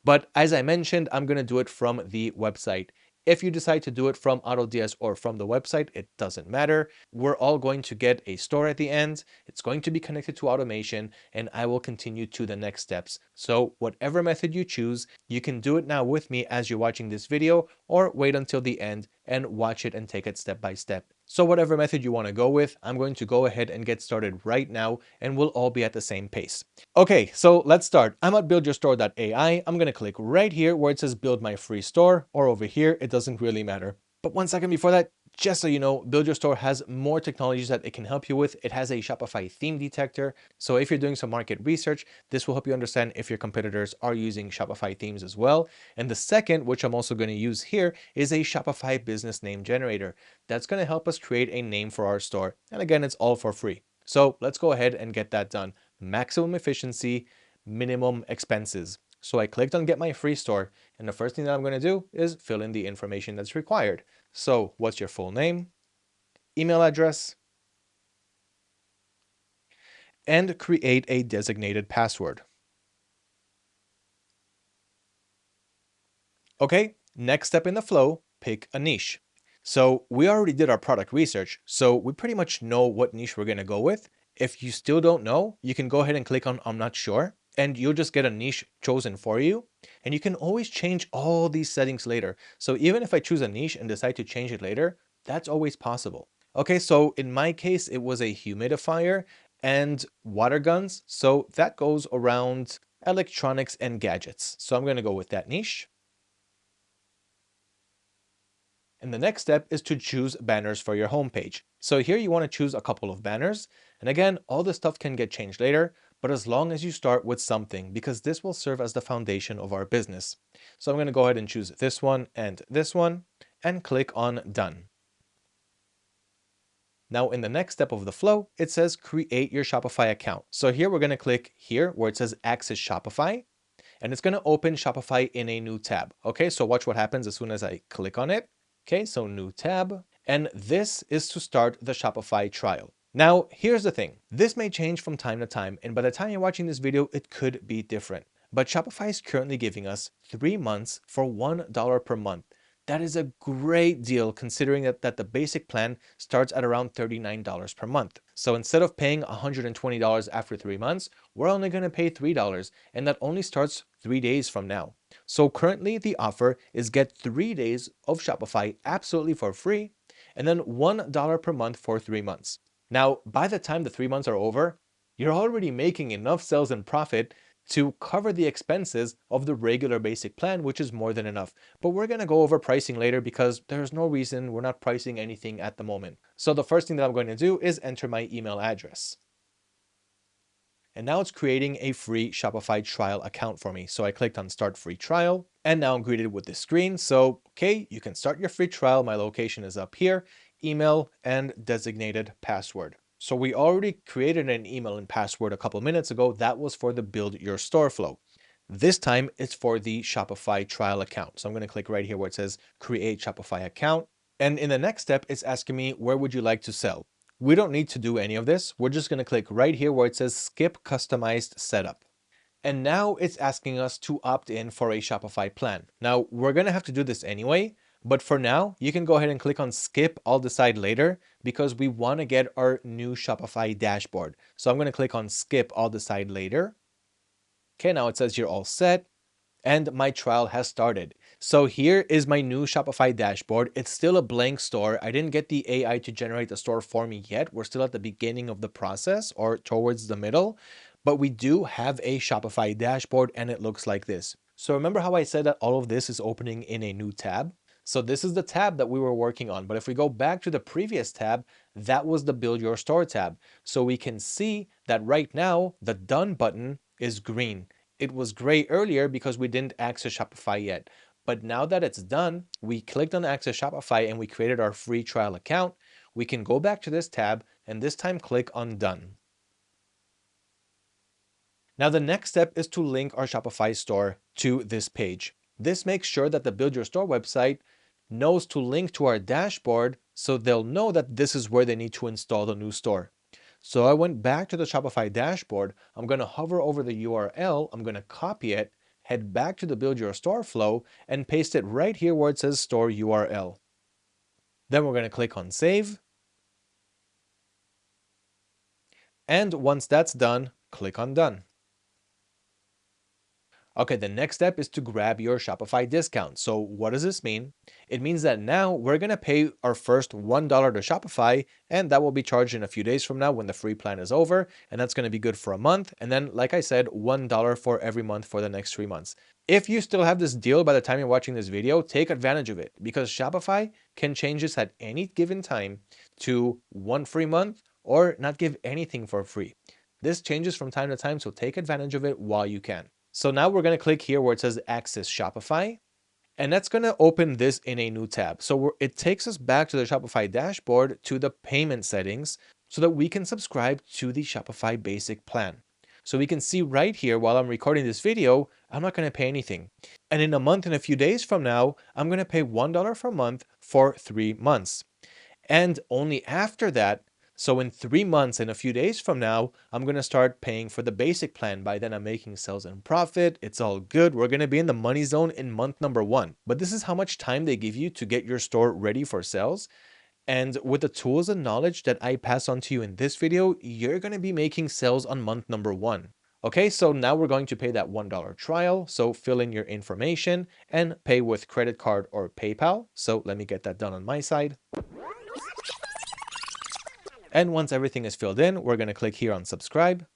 But as I mentioned, I'm going to do it from the website. If you decide to do it from AutoDS or from the website, it doesn't matter. We're all going to get a store at the end. It's going to be connected to automation, and I will continue to the next steps. So whatever method you choose, you can do it now with me as you're watching this video, or wait until the end and watch it and take it step by step. So whatever method you want to go with, I'm going to go ahead and get started right now, and we'll all be at the same pace. Okay, so let's start. I'm at buildyourstore.ai. I'm going to click right here where it says build my free store, or over here, it doesn't really matter. But one second before that, just so you know, Build Your Store has more technologies that it can help you with. It has a Shopify theme detector. So if you're doing some market research, this will help you understand if your competitors are using Shopify themes as well. And the second, which I'm also going to use here, is a Shopify business name generator. That's going to help us create a name for our store. And again, it's all for free. So let's go ahead and get that done. Maximum efficiency, minimum expenses. So I clicked on get my free store, and the first thing that I'm going to do is fill in the information that's required. So what's your full name, email address, and create a designated password. Okay, next step in the flow, pick a niche. So we already did our product research, so we pretty much know what niche we're going to go with. If you still don't know, you can go ahead and click on I'm not sure, and you'll just get a niche chosen for you. And you can always change all these settings later. So even if I choose a niche and decide to change it later, that's always possible. Okay, so in my case, it was a humidifier and water guns. So that goes around electronics and gadgets. So I'm going to go with that niche. And the next step is to choose banners for your homepage. So here you want to choose a couple of banners. And again, all this stuff can get changed later, but as long as you start with something, because this will serve as the foundation of our business. So I'm going to go ahead and choose this one and click on Done. Now in the next step of the flow, it says create your Shopify account. So here we're going to click here where it says Access Shopify, and it's going to open Shopify in a new tab. Okay, so watch what happens as soon as I click on it. Okay, so new tab, and this is to start the Shopify trial. Now, here's the thing. This may change from time to time, and by the time you're watching this video, it could be different. But Shopify is currently giving us 3 months for $1 per month. That is a great deal considering that the basic plan starts at around $39 per month. So instead of paying $120 after 3 months, we're only going to pay $3, and that only starts 3 days from now. So currently the offer is get 3 days of Shopify absolutely for free, and then $1 per month for 3 months. Now, by the time the 3 months are over, you're already making enough sales and profit to cover the expenses of the regular basic plan, which is more than enough. But we're going to go over pricing later because there's no reason we're not pricing anything at the moment. So the first thing that I'm going to do is enter my email address. And now it's creating a free Shopify trial account for me. So I clicked on start free trial, and now I'm greeted with this screen. So, okay, you can start your free trial. My location is up here, email and designated password. So we already created an email and password a couple minutes ago. That was for the build your store flow. This time it's for the Shopify trial account. So I'm going to click right here where it says create Shopify account. And in the next step, it's asking me, where would you like to sell? We don't need to do any of this. We're just going to click right here where it says skip customized setup. And now it's asking us to opt in for a Shopify plan. Now we're going to have to do this anyway, But for now, you can go ahead and click on skip, I'll decide later, because we want to get our new Shopify dashboard. So I'm going to click on skip, I'll decide later. Okay, now it says you're all set and my trial has started. So here is my new Shopify dashboard. It's still a blank store. I didn't get the AI to generate the store for me yet. We're still at the beginning of the process or towards the middle, but we do have a Shopify dashboard and it looks like this. So remember how I said that all of this is opening in a new tab? So this is the tab that we were working on. But if we go back to the previous tab, that was the Build Your Store tab. So we can see that right now the Done button is green. It was gray earlier because we didn't access Shopify yet. But now that it's done, we clicked on Access Shopify and we created our free trial account. We can go back to this tab and this time click on Done. Now the next step is to link our Shopify store to this page. This makes sure that the Build Your Store website knows to link to our dashboard so they'll know that this is where they need to install the new store. So I went back to the Shopify dashboard. I'm going to hover over the URL. I'm going to copy it, head back to the Build Your Store flow and paste it right here where it says store URL. Then we're going to click on save. And once that's done, click on done. Okay, the next step is to grab your Shopify discount. So what does this mean? It means that now we're going to pay our first $1 to Shopify, and that will be charged in a few days from now when the free plan is over. And that's going to be good for a month. And then, like I said, $1 for every month for the next 3 months. If you still have this deal by the time you're watching this video, take advantage of it because Shopify can change this at any given time to 1 free month or not give anything for free. This changes from time to time, so take advantage of it while you can. So now we're going to click here where it says Access Shopify, and that's going to open this in a new tab. So it takes us back to the Shopify dashboard to the payment settings so that we can subscribe to the Shopify basic plan. So we can see right here while I'm recording this video, I'm not going to pay anything. And in a month and a few days from now, I'm going to pay $1 per month for 3 months. And only after that, so in 3 months and a few days from now, I'm going to start paying for the basic plan. By then I'm making sales and profit. It's all good. We're going to be in the money zone in month number 1. But this is how much time they give you to get your store ready for sales. And with the tools and knowledge that I pass on to you in this video, you're going to be making sales on month number 1. Okay, so now we're going to pay that $1 trial. So fill in your information and pay with credit card or PayPal. So let me get that done on my side. And once everything is filled in, we're going to click here on subscribe.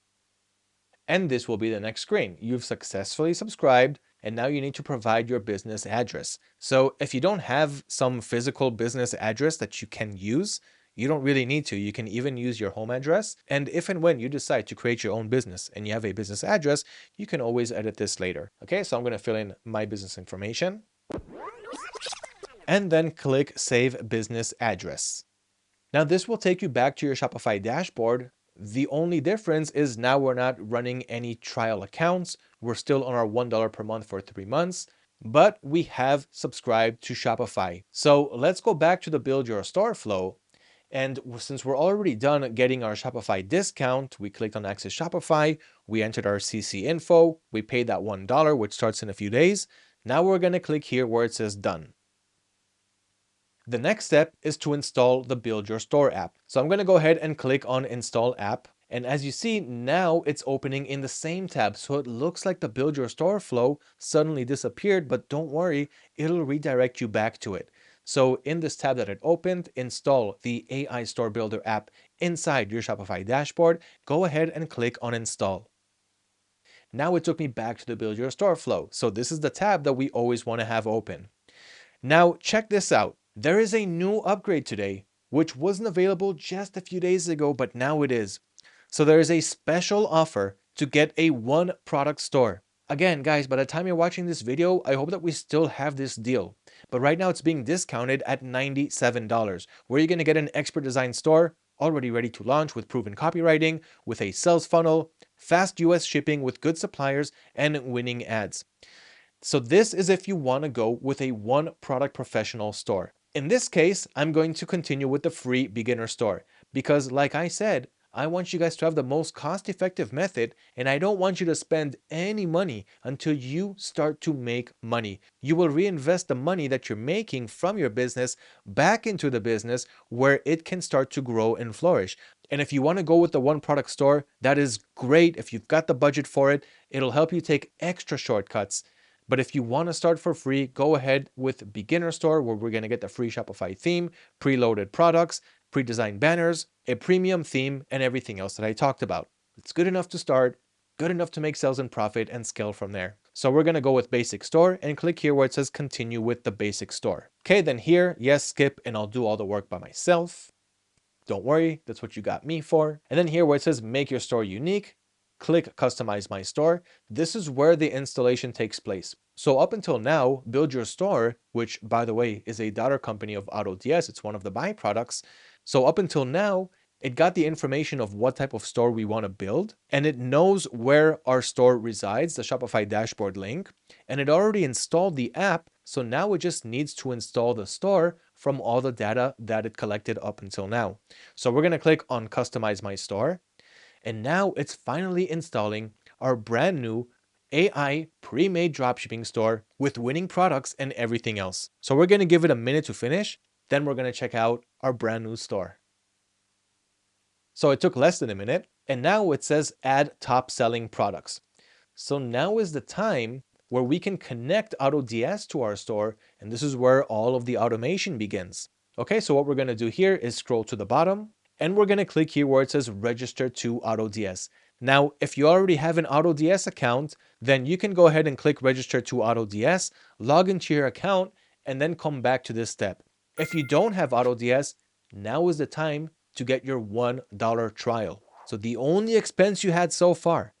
And this will be the next screen. You've successfully subscribed, and now you need to provide your business address. So if you don't have some physical business address that you can use, you don't really need to. You can even use your home address. And if and when you decide to create your own business and you have a business address, you can always edit this later. Okay, so I'm going to fill in my business information. And then click Save Business Address. Now this will take you back to your Shopify dashboard. The only difference is now we're not running any trial accounts. We're still on our $1 per month for 3 months, but we have subscribed to Shopify. So let's go back to the Build Your Store flow. And since we're already done getting our Shopify discount, we clicked on Access Shopify, we entered our CC info, we paid that $1, which starts in a few days. Now we're going to click here where it says Done. The next step is to install the Build Your Store app. So I'm going to go ahead and click on Install App. And as you see, now it's opening in the same tab. So it looks like the Build Your Store flow suddenly disappeared, but don't worry, it'll redirect you back to it. So in this tab that it opened, install the AI Store Builder app inside your Shopify dashboard. Go ahead and click on Install. Now it took me back to the Build Your Store flow. So this is the tab that we always want to have open. Now check this out. There is a new upgrade today, which wasn't available just a few days ago, but now it is. So there is a special offer to get a 1 product store. Again, guys, by the time you're watching this video, I hope that we still have this deal. But right now it's being discounted at $97, where you're going to get an expert design store already ready to launch with proven copywriting, with a sales funnel, fast US shipping with good suppliers, and winning ads. So this is if you want to go with a 1 product professional store. In this case, I'm going to continue with the free beginner store because like I said, I want you guys to have the most cost-effective method, and I don't want you to spend any money until you start to make money. You will reinvest the money that you're making from your business back into the business where it can start to grow and flourish. And if you want to go with the one product store, that is great. If you've got the budget for it, it'll help you take extra shortcuts. But if you want to start for free, go ahead with beginner store, where we're going to get the free Shopify theme, preloaded products, pre-designed banners, a premium theme, and everything else that I talked about. It's good enough to start, good enough to make sales and profit and scale from there. So we're going to go with basic store and click here where it says continue with the basic store. Okay, then here, yes, skip, and I'll do all the work by myself. Don't worry, that's what you got me for. And then here where it says make your store unique, click customize my store. This is where the installation takes place. So up until now, Build Your Store, which by the way is a daughter company of AutoDS, it's one of the byproducts. So up until now, it got the information of what type of store we want to build, and it knows where our store resides, the Shopify dashboard link, and it already installed the app. So now it just needs to install the store from all the data that it collected up until now. So we're going to click on Customize My Store. And now it's finally installing our brand new AI pre-made dropshipping store with winning products and everything else. So we're going to give it a minute to finish. Then we're going to check out our brand new store. So it took less than a minute. And now it says add top selling products. So now is the time where we can connect AutoDS to our store. And this is where all of the automation begins. Okay, so what we're going to do here is scroll to the bottom. And we're going to click here where it says register to AutoDS. Now, if you already have an AutoDS account, then you can go ahead and click register to AutoDS, log into your account, and then come back to this step. If you don't have AutoDS, now is the time to get your $1 trial. So the only expense you had so far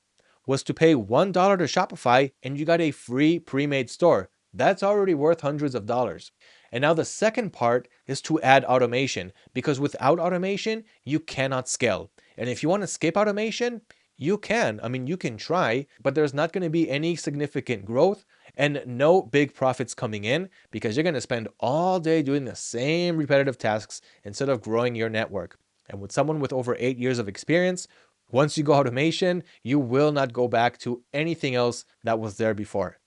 was to pay $1 to Shopify, and you got a free pre-made store. That's already worth hundreds of dollars. And now the second part is to add automation, because without automation, you cannot scale. And if you want to skip automation, you can. I mean, you can try, but there's not going to be any significant growth and no big profits coming in, because you're going to spend all day doing the same repetitive tasks instead of growing your network. And with someone with over 8 years of experience, once you go automation, you will not go back to anything else that was there before.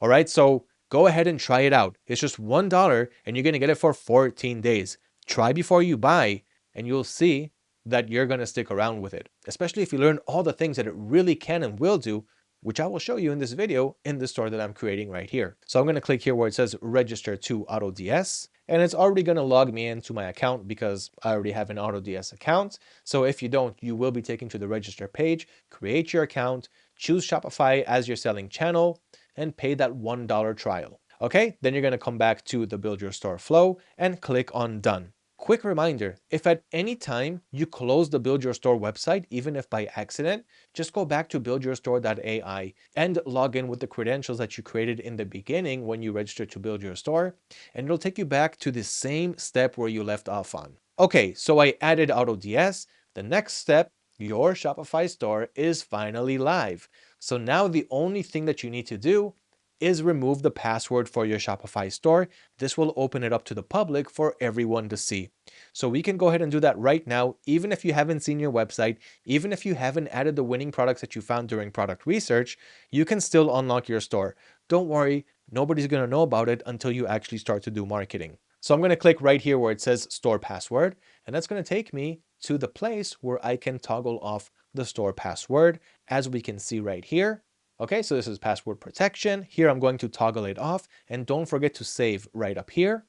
All right, so go ahead and try it out. It's just $1 and you're going to get it for 14 days. Try before you buy and you'll see that you're going to stick around with it, especially if you learn all the things that it really can and will do, which I will show you in this video in the store that I'm creating right here. So I'm going to click here where it says register to AutoDS, and it's already going to log me into my account because I already have an AutoDS account. So if you don't, you will be taken to the register page, create your account, choose Shopify as your selling channel, and pay that $1 trial. Okay, then you're going to come back to the Build Your Store flow and click on Done. Quick reminder, if at any time you close the Build Your Store website, even if by accident, just go back to buildyourstore.ai and log in with the credentials that you created in the beginning when you registered to Build Your Store, and it'll take you back to the same step where you left off on. Okay, so I added AutoDS. The next step, your Shopify store is finally live. So now the only thing that you need to do is remove the password for your Shopify store. This will open it up to the public for everyone to see. So we can go ahead and do that right now, even if you haven't seen your website, even if you haven't added the winning products that you found during product research, you can still unlock your store. Don't worry, nobody's going to know about it until you actually start to do marketing. So I'm going to click right here where it says store password, and that's going to take me to the place where I can toggle off the store password, as we can see right here. Okay, so this is password protection. Here I'm going to toggle it off, and don't forget to save right up here.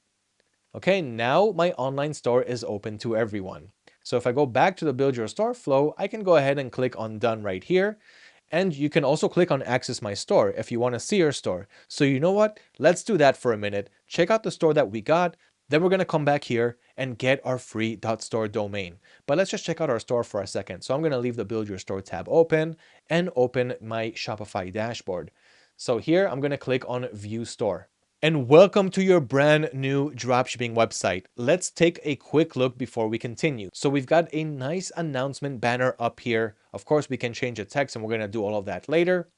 Okay, now my online store is open to everyone. So if I go back to the Build Your Store flow, I can go ahead and click on Done right here. And you can also click on Access My Store if you want to see your store. So you know what? Let's do that for a minute. Check out the store that we got. Then we're going to come back here and get our free .store domain. But let's just check out our store for a second. So I'm going to leave the Build Your Store tab open and open my Shopify dashboard. So here I'm going to click on View Store. And welcome to your brand new dropshipping website. Let's take a quick look before we continue. So we've got a nice announcement banner up here. Of course, we can change the text and we're going to do all of that later.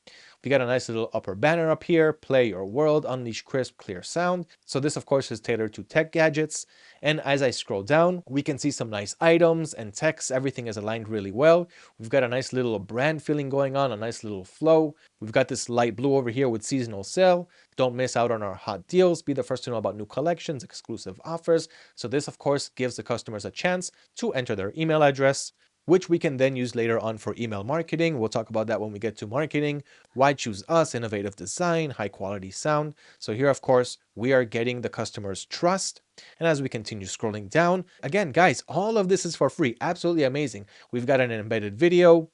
We got a nice little upper banner up here, play your world, unleash crisp, clear sound. So this of course is tailored to tech gadgets. And as I scroll down, we can see some nice items and text. Everything is aligned really well. We've got a nice little brand feeling going on, a nice little flow. We've got this light blue over here with seasonal sale. Don't miss out on our hot deals. Be the first to know about new collections, exclusive offers. So this, of course, gives the customers a chance to enter their email address, which we can then use later on for email marketing. We'll talk about that when we get to marketing. Why choose us? Innovative design, high quality sound. So here, of course, we are getting the customer's trust. And as we continue scrolling down, again, guys, all of this is for free. Absolutely amazing. We've got an embedded video,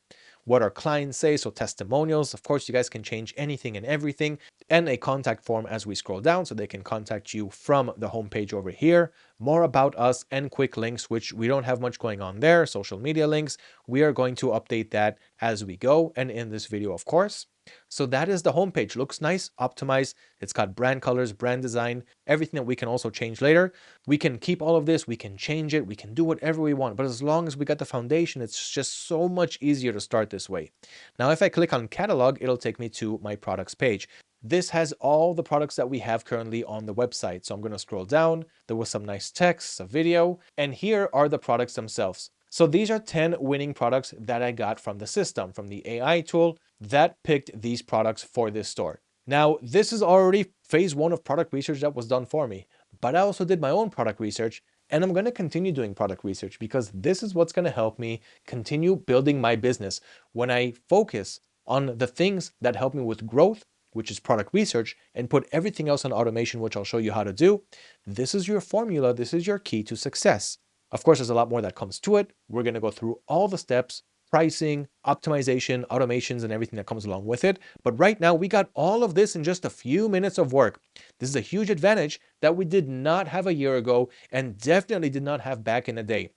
what our clients say, so testimonials. Of course, you guys can change anything and everything, and a contact form as we scroll down so they can contact you from the homepage over here. More about us and quick links, which we don't have much going on there. Social media links, we are going to update that as we go and in this video, of course. So that is the homepage. Looks nice, optimized. It's got brand colors, brand design, everything that we can also change later. We can keep all of this, we can change it, we can do whatever we want. But as long as we got the foundation, it's just so much easier to start this way. Now, if I click on catalog, it'll take me to my products page. This has all the products that we have currently on the website. So I'm going to scroll down. There was some nice text, a video, and here are the products themselves. So these are 10 winning products that I got from the system, from the AI tool that picked these products for this store. Now, this is already phase 1 of product research that was done for me, but I also did my own product research, and I'm going to continue doing product research because this is what's going to help me continue building my business. When I focus on the things that help me with growth, which is product research, and put everything else on automation, which I'll show you how to do, this is your formula. This is your key to success. Of course, there's a lot more that comes to it. We're going to go through all the steps, pricing, optimization, automations, and everything that comes along with it. But right now, we got all of this in just a few minutes of work. This is a huge advantage that we did not have a year ago and definitely did not have back in the day.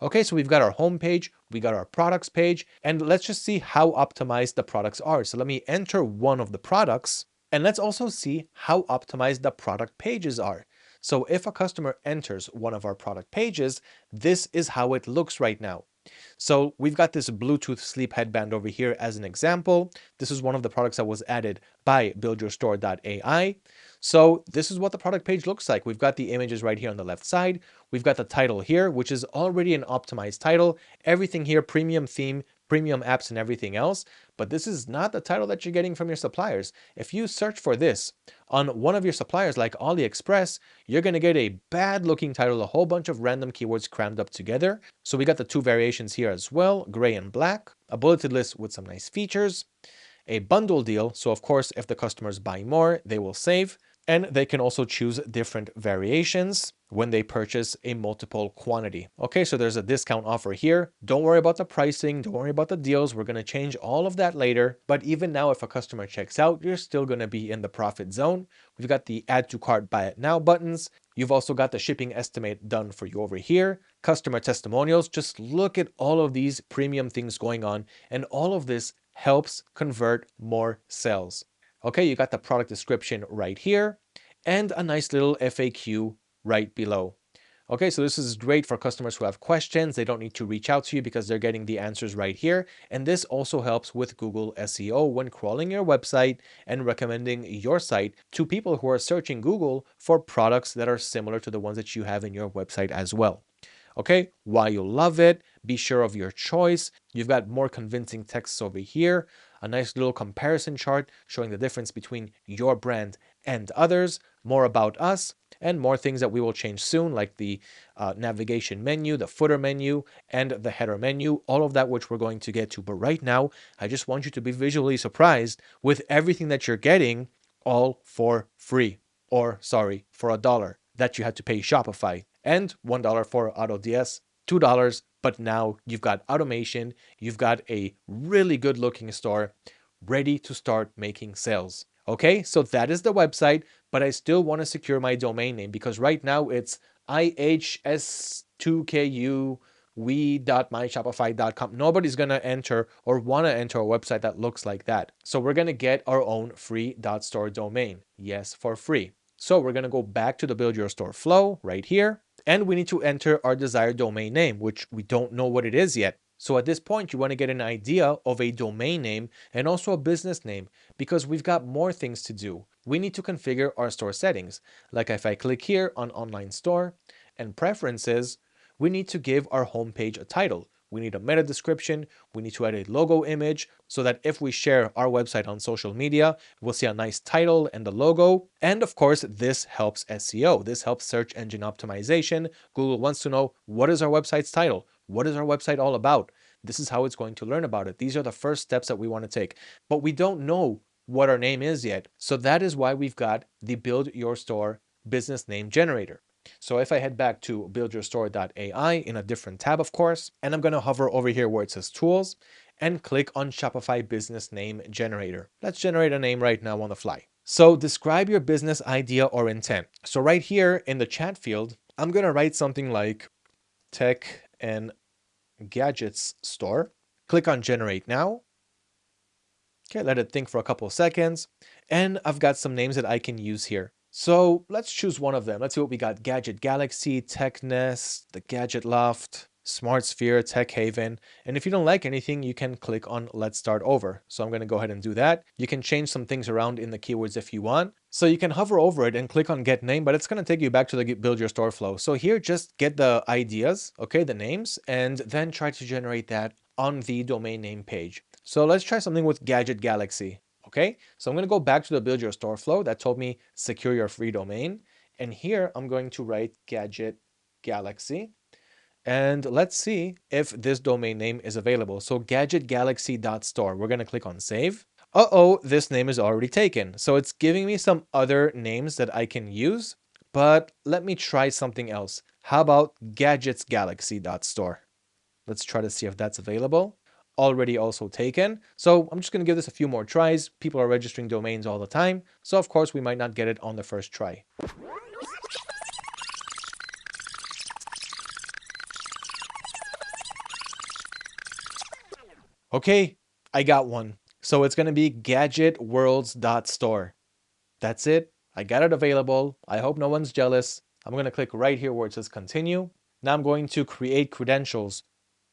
Okay, so we've got our home page, we got our products page, and let's just see how optimized the products are. So let me enter one of the products, and let's also see how optimized the product pages are. So if a customer enters one of our product pages, this is how it looks right now. So we've got this Bluetooth sleep headband over here as an example. This is one of the products that was added by buildyourstore.ai. So this is what the product page looks like. We've got the images right here on the left side. We've got the title here, which is already an optimized title. Everything here, premium theme, premium apps and everything else. But this is not the title that you're getting from your suppliers. If you search for this on one of your suppliers like AliExpress, you're going to get a bad looking title, a whole bunch of random keywords crammed up together. So we got the 2 variations here as well, gray and black, a bulleted list with some nice features, a bundle deal. So of course, if the customers buy more, they will save. And they can also choose different variations when they purchase a multiple quantity. Okay, so there's a discount offer here. Don't worry about the pricing. Don't worry about the deals. We're going to change all of that later. But even now, if a customer checks out, you're still going to be in the profit zone. We've got the add to cart, buy it now buttons. You've also got the shipping estimate done for you over here. Customer testimonials. Just look at all of these premium things going on. And all of this helps convert more sales. Okay, you got the product description right here and a nice little FAQ right below. Okay, so this is great for customers who have questions. They don't need to reach out to you because they're getting the answers right here. And this also helps with Google SEO when crawling your website and recommending your site to people who are searching Google for products that are similar to the ones that you have in your website as well. Okay, why you love it, be sure of your choice. You've got more convincing texts over here, a nice little comparison chart showing the difference between your brand and others, more about us, and more things that we will change soon, like the navigation menu, the footer menu, and the header menu, all of that which we're going to get to. But right now, I just want you to be visually surprised with everything that you're getting, all for free, or sorry, for $1 that you had to pay Shopify, and $1 for AutoDS, $2, but now you've got automation, you've got a really good looking store ready to start making sales. Okay, so that is the website, but I still want to secure my domain name because right now it's ihs2ku.myshopify.com. Nobody's going to enter or want to enter a website that looks like that. So we're going to get our own free .store domain. Yes, for free. So we're going to go back to the Build Your Store flow right here. And we need to enter our desired domain name, which we don't know what it is yet. So at this point, you want to get an idea of a domain name and also a business name because we've got more things to do. We need to configure our store settings. Like if I click here on online store and preferences, we need to give our homepage a title. We need a meta description. We need to add a logo image so that if we share our website on social media, we'll see a nice title and the logo. And of course, this helps SEO. This helps search engine optimization. Google wants to know, what is our website's title? What is our website all about? This is how it's going to learn about it. These are the first steps that we want to take, but we don't know what our name is yet. So that is why we've got the Build Your Store business name generator. So if I head back to buildyourstore.ai in a different tab, of course, and I'm going to hover over here where it says tools and click on Shopify business name generator. Let's generate a name right now on the fly. So describe your business idea or intent. So right here in the chat field, I'm going to write something like tech and gadgets store. Click on generate now. Okay, let it think for a couple of seconds. And I've got some names that I can use here. So let's choose one of them. Let's see what we got. Gadget Galaxy, Tech Nest, the Gadget Loft, Smart Sphere, Tech Haven. And if you don't like anything, you can click on Let's Start Over. So I'm going to go ahead and do that. You can change some things around in the keywords if you want. So you can hover over it and click on Get Name, but it's going to take you back to the Build Your Store flow. So here, just get the ideas, okay, the names, and then try to generate that on the domain name page. So let's try something with Gadget Galaxy. Okay, so I'm going to go back to the Build Your Store flow that told me secure your free domain. And here I'm going to write Gadget Galaxy. And let's see if this domain name is available. So gadgetgalaxy.store. We're going to click on save. Uh-oh, this name is already taken. So it's giving me some other names that I can use, but let me try something else. How about gadgetsgalaxy.store? Let's try to see if that's available. Already also taken. So I'm just going to give this a few more tries. People are registering domains all the time. So of course we might not get it on the first try. Okay, I got one. So it's going to be gadgetworlds.store. That's it. I got it available. I hope no one's jealous. I'm going to click right here where it says continue. Now I'm going to create credentials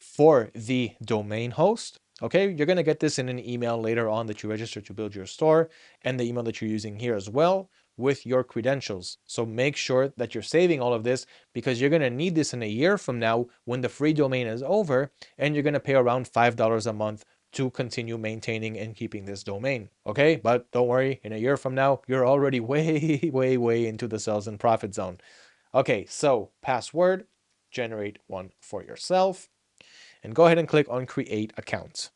for the domain host. Okay, you're going to get this in an email later on that you register to Build Your Store, and the email that you're using here as well with your credentials. So make sure that you're saving all of this because you're going to need this in a year from now when the free domain is over, and you're going to pay around $5 a month to continue maintaining and keeping this domain. Okay, but don't worry, in a year from now, you're already way into the sales and profit zone. Okay, so password, generate one for yourself, and go ahead and click on create account.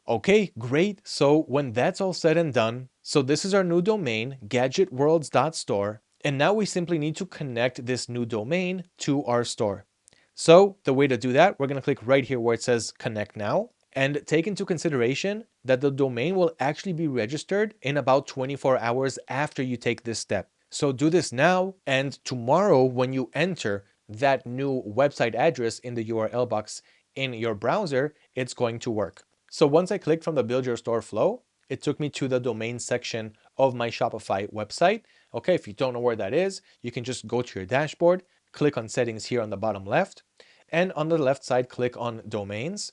Okay, great. So when that's all said and done, so this is our new domain, gadgetworlds.store. And now we simply need to connect this new domain to our store. So the way to do that, we're going to click right here where it says connect now, and take into consideration that the domain will actually be registered in about 24 hours after you take this step. So do this now, and tomorrow when you enter that new website address in the URL box in your browser, it's going to work. So once I clicked from the Build Your Store flow, it took me to the domain section of my Shopify website. Okay, if you don't know where that is, you can just go to your dashboard, click on settings here on the bottom left, and on the left side, click on domains.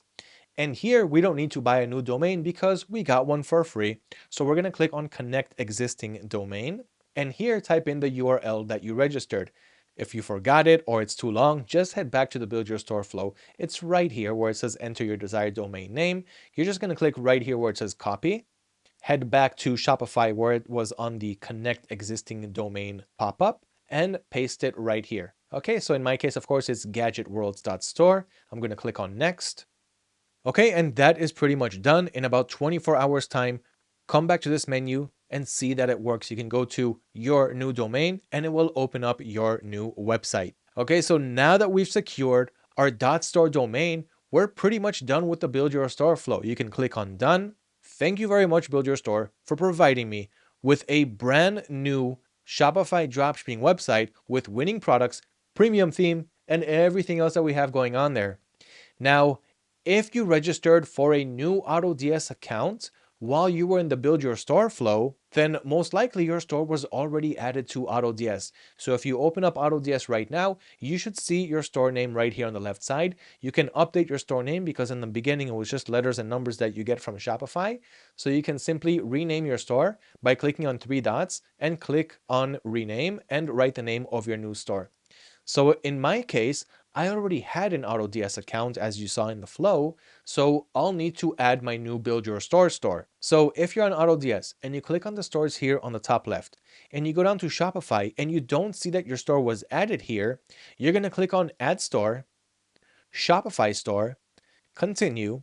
And here we don't need to buy a new domain because we got one for free. So we're going to click on connect existing domain, and here type in the URL that you registered. If you forgot it or it's too long, just head back to the Build Your Store flow. It's right here where it says enter your desired domain name. You're just going to click right here where it says copy. Head back to Shopify where it was on the connect existing domain pop-up and paste it right here. Okay, so in my case, of course, it's gadgetworlds.store. I'm going to click on next. Okay, and that is pretty much done. In about 24 hours time, come back to this menu and see that it works. You can go to your new domain and it will open up your new website. Okay, so now that we've secured our .store domain, we're pretty much done with the Build Your Store flow. You can click on done. Thank you very much, Build Your Store, for providing me with a brand new Shopify dropshipping website with winning products, premium theme, and everything else that we have going on there. Now, if you registered for a new AutoDS account while you were in the build your store flow, then most likely your store was already added to AutoDS. So if you open up AutoDS right now, you should see your store name right here on the left side. You can update your store name because in the beginning it was just letters and numbers that you get from Shopify. So you can simply rename your store by clicking on 3 dots and click on rename and write the name of your new store. So in my case, I already had an AutoDS account as you saw in the flow, so I'll need to add my new Build Your Store store. So if you're on AutoDS and you click on the stores here on the top left, and you go down to Shopify and you don't see that your store was added here, you're gonna click on Add Store, Shopify Store, Continue,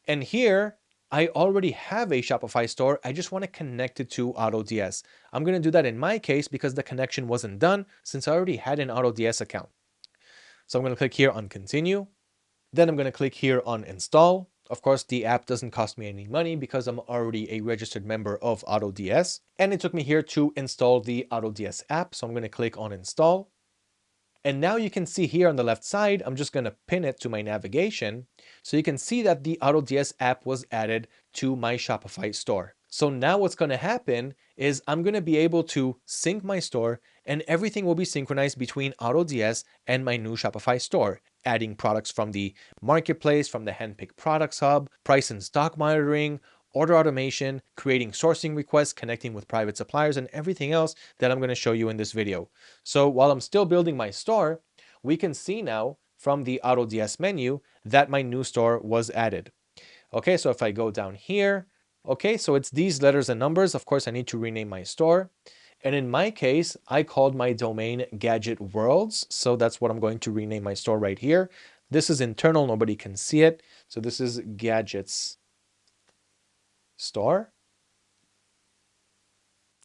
and here I already have a Shopify store. I just want to connect it to AutoDS. I'm going to do that in my case because the connection wasn't done since I already had an AutoDS account. So I'm going to click here on continue. Then I'm going to click here on install. Of course, the app doesn't cost me any money because I'm already a registered member of AutoDS. And it took me here to install the AutoDS app. So I'm going to click on install. And now you can see here on the left side, I'm just going to pin it to my navigation. So you can see that the AutoDS app was added to my Shopify store. So now what's going to happen is I'm going to be able to sync my store and everything will be synchronized between AutoDS and my new Shopify store, adding products from the marketplace, from the handpicked products hub, price and stock monitoring, order automation, creating sourcing requests, connecting with private suppliers, and everything else that I'm going to show you in this video. So while I'm still building my store, we can see now from the AutoDS menu that my new store was added. Okay, so if I go down here, okay, so it's these letters and numbers. Of course, I need to rename my store. And in my case, I called my domain Gadget Worlds. So that's what I'm going to rename my store right here. This is internal, nobody can see it. So this is Gadgets Store.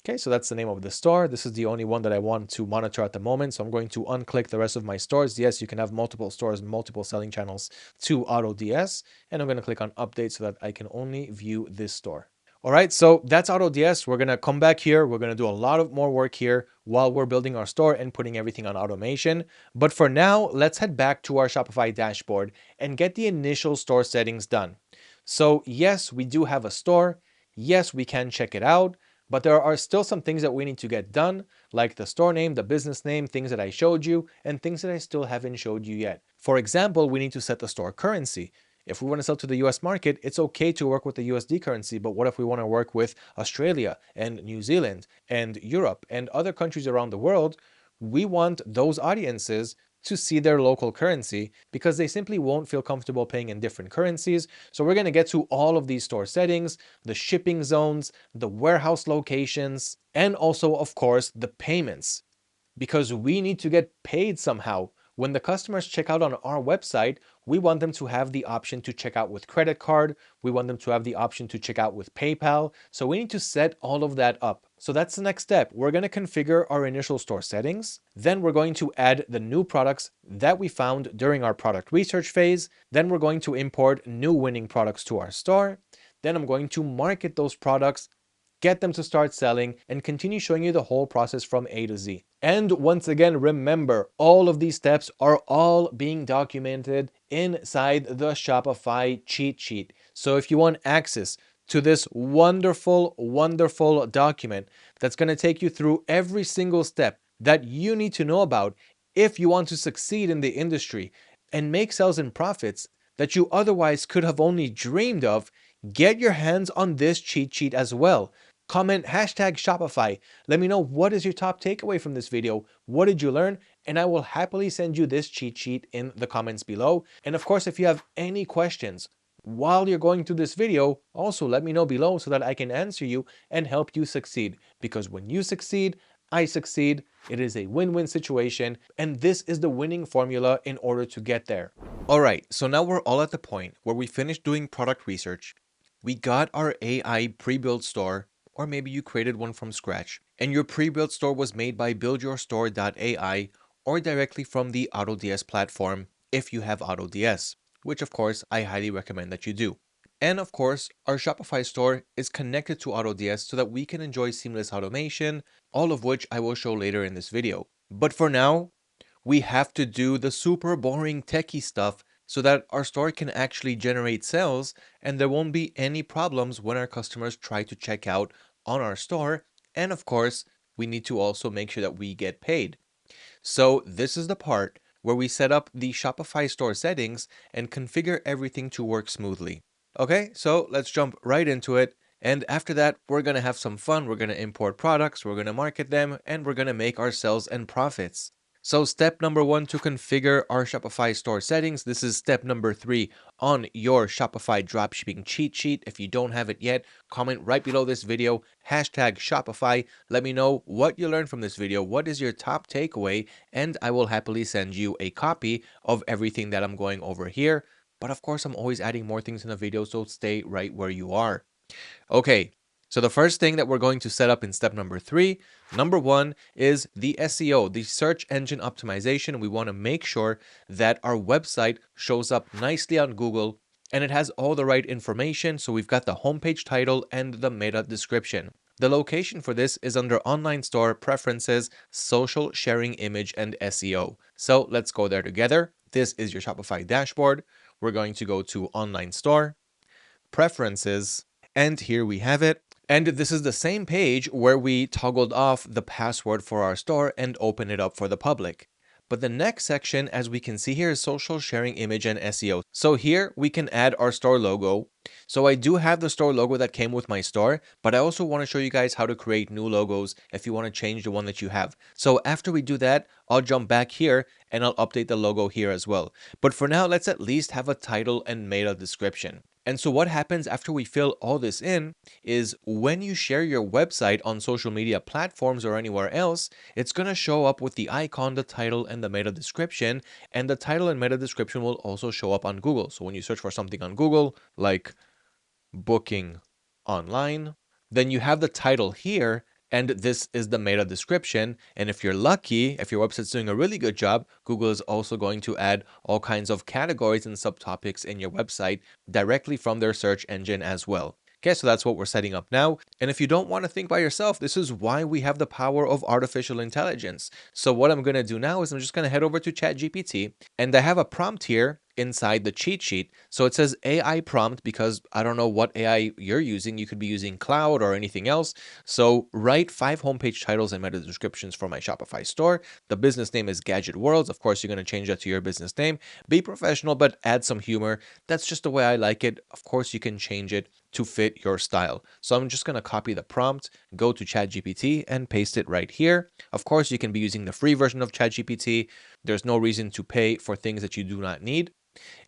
Okay, so that's the name of the store. This is the only one that I want to monitor at the moment. So I'm going to unclick the rest of my stores. Yes, you can have multiple stores, multiple selling channels to AutoDS. And I'm going to click on update so that I can only view this store. All right, so that's AutoDS. We're going to come back here. We're going to do a lot of more work here while we're building our store and putting everything on automation. But for now, let's head back to our Shopify dashboard and get the initial store settings done. So yes, we do have a store. Yes, we can check it out. But there are still some things that we need to get done, like the store name, the business name, things that I showed you, and things that I still haven't showed you yet. For example, we need to set the store currency. If we want to sell to the US market, it's okay to work with the USD currency, but what if we want to work with Australia and New Zealand and Europe and other countries around the world? We want those audiences to see their local currency because they simply won't feel comfortable paying in different currencies. So we're going to get to all of these store settings, the shipping zones, the warehouse locations, and also, of course, the payments, because we need to get paid somehow. When the customers check out on our website, we want them to have the option to check out with credit card. We want them to have the option to check out with PayPal. So we need to set all of that up. So that's the next step. We're going to configure our initial store settings. Then we're going to add the new products that we found during our product research phase. Then we're going to import new winning products to our store. Then I'm going to market those products, get them to start selling, and continue showing you the whole process from A to Z. And once again, remember, all of these steps are all being documented inside the Shopify cheat sheet. So if you want access to this wonderful, wonderful document that's going to take you through every single step that you need to know about if you want to succeed in the industry and make sales and profits that you otherwise could have only dreamed of, get your hands on this cheat sheet as well. Comment hashtag Shopify. Let me know what is your top takeaway from this video. What did you learn? And I will happily send you this cheat sheet in the comments below. And of course, if you have any questions while you're going through this video, also let me know below so that I can answer you and help you succeed. Because when you succeed, I succeed. It is a win-win situation, and this is the winning formula in order to get there. All right, so now we're all at the point where we finished doing product research. We got our AI pre-built store, or maybe you created one from scratch, and your pre-built store was made by buildyourstore.ai or directly from the AutoDS platform if you have AutoDS, which of course I highly recommend that you do. And of course, our Shopify store is connected to AutoDS so that we can enjoy seamless automation, all of which I will show later in this video. But for now, we have to do the super boring techie stuff so that our store can actually generate sales and there won't be any problems when our customers try to check out on our store. And of course, we need to also make sure that we get paid. So this is the part where we set up the Shopify store settings and configure everything to work smoothly. Okay, so let's jump right into it. And after that, we're going to have some fun. We're going to import products, we're going to market them, and we're going to make our sales and profits. So step number one to configure our Shopify store settings. This is step number 3 on your Shopify dropshipping cheat sheet. If you don't have it yet, comment right below this video, hashtag Shopify. Let me know what you learned from this video. What is your top takeaway? And I will happily send you a copy of everything that I'm going over here. But of course, I'm always adding more things in the video, so stay right where you are. Okay, so the first thing that we're going to set up in step number 3, number 1 is the SEO, the search engine optimization. We want to make sure that our website shows up nicely on Google and it has all the right information. So we've got the homepage title and the meta description. The location for this is under Online Store, Preferences, Social Sharing Image, and SEO. So let's go there together. This is your Shopify dashboard. We're going to go to Online Store, Preferences, and here we have it. And this is the same page where we toggled off the password for our store and open it up for the public. But the next section, as we can see here, is social sharing image and SEO. So here we can add our store logo. So I do have the store logo that came with my store, but I also want to show you guys how to create new logos if you want to change the one that you have. So after we do that, I'll jump back here and I'll update the logo here as well. But for now, let's at least have a title and meta description. And so what happens after we fill all this in is when you share your website on social media platforms or anywhere else, it's going to show up with the icon, the title, and the meta description. And the title and meta description will also show up on Google. So when you search for something on Google, like booking online, then you have the title here, and this is the meta description. And if you're lucky, if your website's doing a really good job, Google is also going to add all kinds of categories and subtopics in your website directly from their search engine as well. Okay, so that's what we're setting up now. And if you don't want to think by yourself, this is why we have the power of artificial intelligence. So what I'm going to do now is I'm just going to head over to ChatGPT, and I have a prompt here inside the cheat sheet. So it says AI prompt because I don't know what AI you're using. You could be using Cloud or anything else. So write 5 homepage titles and meta descriptions for my Shopify store. The business name is Gadget Worlds. Of course, you're going to change that to your business name. Be professional, but add some humor. That's just the way I like it. Of course, you can change it to fit your style. So I'm just going to copy the prompt, go to ChatGPT and paste it right here. Of course, you can be using the free version of ChatGPT. There's no reason to pay for things that you do not need.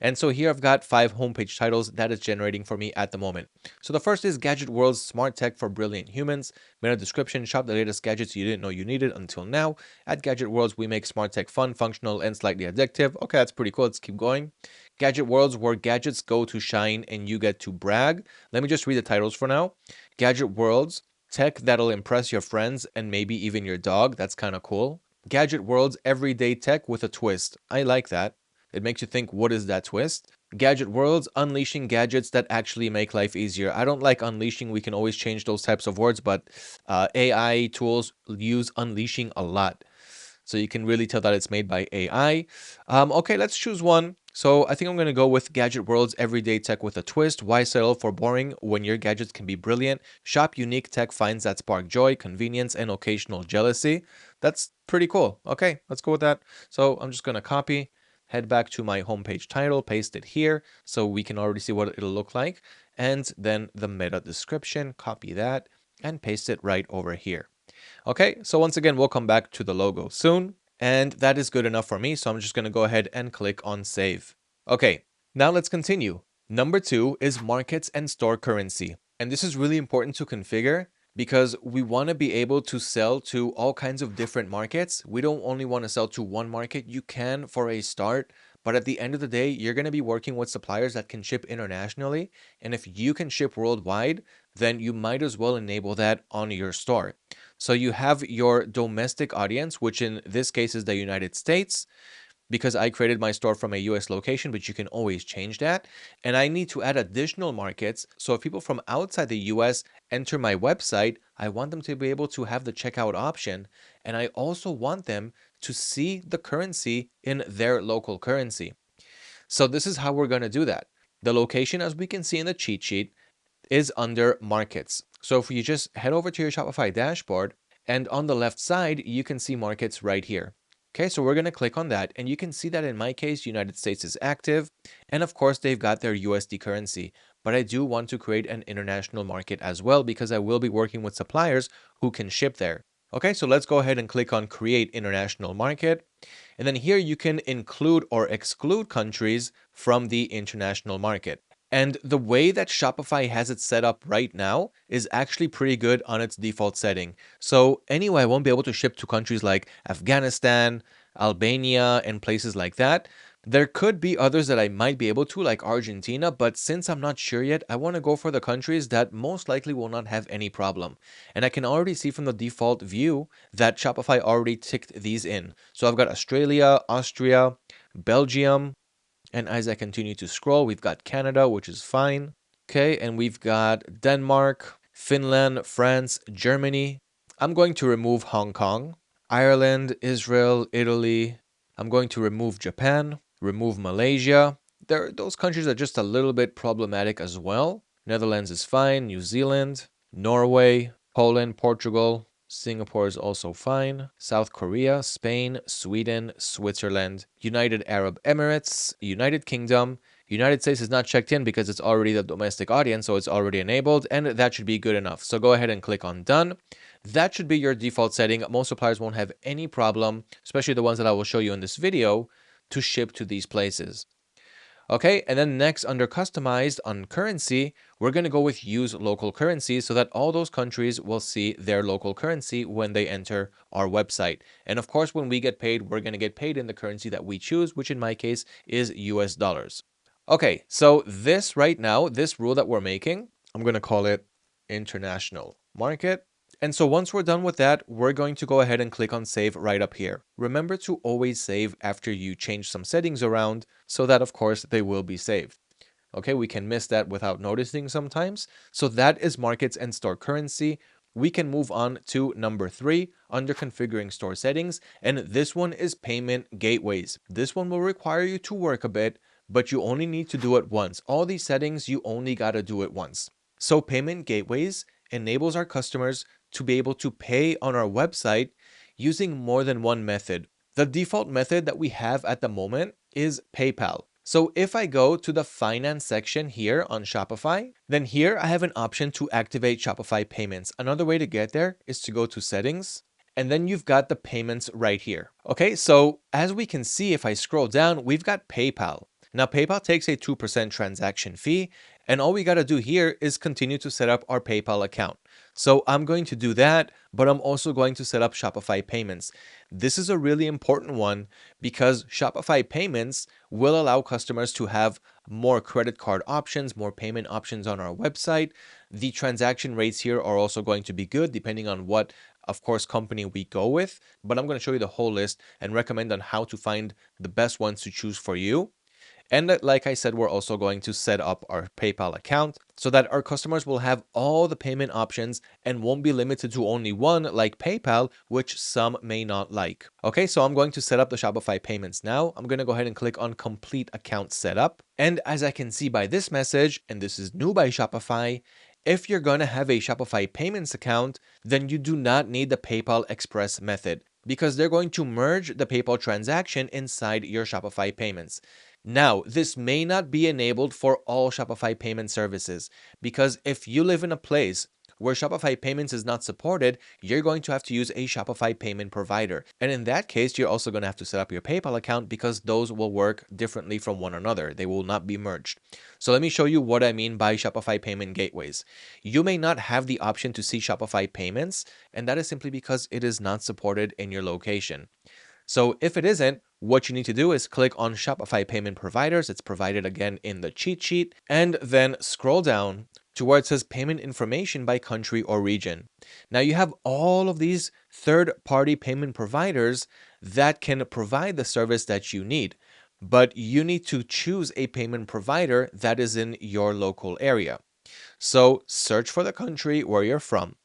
And so here I've got 5 homepage titles that it's generating for me at the moment. So the first is Gadget World's Smart Tech for Brilliant Humans. Meta description, shop the latest gadgets you didn't know you needed until now. At Gadget Worlds, we make smart tech fun, functional, and slightly addictive. Okay, that's pretty cool. Let's keep going. Gadget Worlds, where gadgets go to shine and you get to brag. Let me just read the titles for now. Gadget Worlds, tech that'll impress your friends and maybe even your dog. That's kind of cool. Gadget World's everyday tech with a twist. I like that. It makes you think, what is that twist? Gadget Worlds, unleashing gadgets that actually make life easier. I don't like unleashing. We can always change those types of words, but AI tools use unleashing a lot. So you can really tell that it's made by AI. Okay, let's choose one. So I think I'm going to go with Gadget World's everyday tech with a twist. Why settle for boring when your gadgets can be brilliant? Shop unique tech finds that spark joy, convenience, and occasional jealousy. That's pretty cool. Okay, let's go with that. So I'm just going to copy, head back to my homepage title, paste it here so we can already see what it'll look like. And then the meta description, copy that and paste it right over here. Okay, so once again, we'll come back to the logo soon. And that is good enough for me. So I'm just going to go ahead and click on save. Okay, now let's continue. Number 2 is markets and store currency. And this is really important to configure because we want to be able to sell to all kinds of different markets. We don't only want to sell to one market. You can for a start, but at the end of the day, you're going to be working with suppliers that can ship internationally. And if you can ship worldwide, then you might as well enable that on your store. So you have your domestic audience, which in this case is the United States, because I created my store from a US location, but you can always change that. And I need to add additional markets. So if people from outside the US enter my website, I want them to be able to have the checkout option. And I also want them to see the currency in their local currency. So this is how we're going to do that. The location, as we can see in the cheat sheet, is under markets. So if you just head over to your Shopify dashboard, and on the left side, you can see markets right here. Okay, so we're going to click on that, and you can see that in my case, United States is active. And of course, they've got their USD currency. But I do want to create an international market as well, because I will be working with suppliers who can ship there. Okay, so let's go ahead and click on Create International Market. And then here you can include or exclude countries from the international market. And the way that Shopify has it set up right now is actually pretty good on its default setting. So anyway, I won't be able to ship to countries like Afghanistan, Albania, and places like that. There could be others that I might be able to, like Argentina, but since I'm not sure yet, I want to go for the countries that most likely will not have any problem. And I can already see from the default view that Shopify already ticked these in. So I've got Australia, Austria, Belgium, and as I continue to scroll, we've got Canada, which is fine. Okay, and we've got Denmark, Finland, France, Germany. I'm going to remove Hong Kong, Ireland, Israel, Italy. I'm going to remove Japan, remove Malaysia. Those countries are just a little bit problematic as well. Netherlands is fine, New Zealand, Norway, Poland, Portugal, Singapore is also fine. South Korea, Spain, Sweden, Switzerland, United Arab Emirates, United Kingdom. United States is not checked in because it's already the domestic audience, so it's already enabled, and that should be good enough. So go ahead and click on Done. That should be your default setting. Most suppliers won't have any problem, especially the ones that I will show you in this video, to ship to these places. Okay, and then next under customized on currency, we're going to go with use local currency so that all those countries will see their local currency when they enter our website. And of course, when we get paid, we're going to get paid in the currency that we choose, which in my case is US dollars. Okay, so this right now, this rule that we're making, I'm going to call it international market. And so once we're done with that, we're going to go ahead and click on save right up here. Remember to always save after you change some settings around so that of course they will be saved. Okay, we can miss that without noticing sometimes. So that is markets and store currency. We can move on to number 3 under configuring store settings. And this one is payment gateways. This one will require you to work a bit, but you only need to do it once. All these settings, you only got to do it once. So payment gateways enables our customers to be able to pay on our website using more than one method. The default method that we have at the moment is PayPal. So if I go to the finance section here on Shopify, then here I have an option to activate Shopify payments. Another way to get there is to go to settings, and then you've got the payments right here. Okay, so as we can see, if I scroll down, we've got PayPal. Now, PayPal takes a 2% transaction fee, and all we got to do here is continue to set up our PayPal account. So I'm going to do that, but I'm also going to set up Shopify payments. This is a really important one because Shopify payments will allow customers to have more credit card options, more payment options on our website. The transaction rates here are also going to be good depending on what, of course, company we go with, but I'm going to show you the whole list and recommend on how to find the best ones to choose for you. And like I said, we're also going to set up our PayPal account so that our customers will have all the payment options and won't be limited to only one like PayPal, which some may not like. Okay, so I'm going to set up the Shopify payments now. I'm going to go ahead and click on complete account setup. And as I can see by this message, and this is new by Shopify, if you're going to have a Shopify payments account, then you do not need the PayPal Express method because they're going to merge the PayPal transaction inside your Shopify payments. Now, this may not be enabled for all Shopify payment services because if you live in a place where Shopify payments is not supported, you're going to have to use a Shopify payment provider. And in that case, you're also going to have to set up your PayPal account because those will work differently from one another. They will not be merged. So let me show you what I mean by Shopify payment gateways. You may not have the option to see Shopify payments, and that is simply because it is not supported in your location. So if it isn't, what you need to do is click on Shopify payment providers. It's provided again in the cheat sheet, and then scroll down to where it says payment information by country or region. Now you have all of these third-party payment providers that can provide the service that you need, but you need to choose a payment provider that is in your local area. So search for the country where you're from.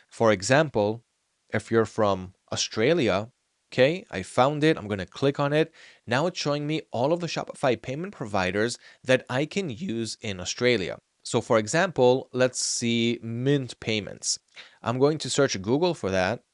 For example, if you're from Australia, Okay, I found it. I'm going to click on it. Now it's showing me all of the Shopify payment providers that I can use in Australia. So for example, let's see Mint Payments. I'm going to search Google for that,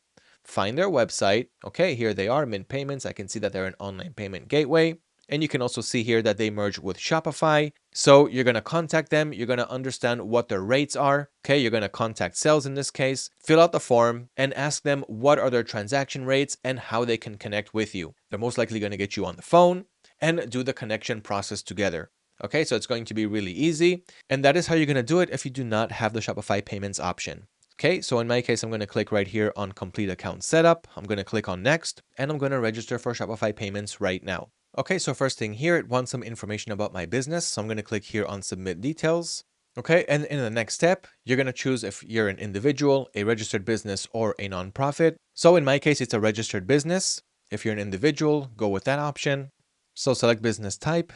find their website. Okay, here they are, Mint Payments. I can see that they're an online payment gateway. And you can also see here that they merge with Shopify. So you're going to contact them. You're going to understand what their rates are. Okay, you're going to contact sales in this case, fill out the form and ask them what are their transaction rates and how they can connect with you. They're most likely going to get you on the phone and do the connection process together. Okay, so it's going to be really easy. And that is how you're going to do it if you do not have the Shopify payments option. Okay, so in my case, I'm going to click right here on complete account setup. I'm going to click on next, and I'm going to register for Shopify payments right now. Okay, so first thing here, it wants some information about my business. So I'm going to click here on submit details. Okay, and in the next step, you're going to choose if you're an individual, a registered business, or a nonprofit. So in my case, it's a registered business. If you're an individual, go with that option. So select business type,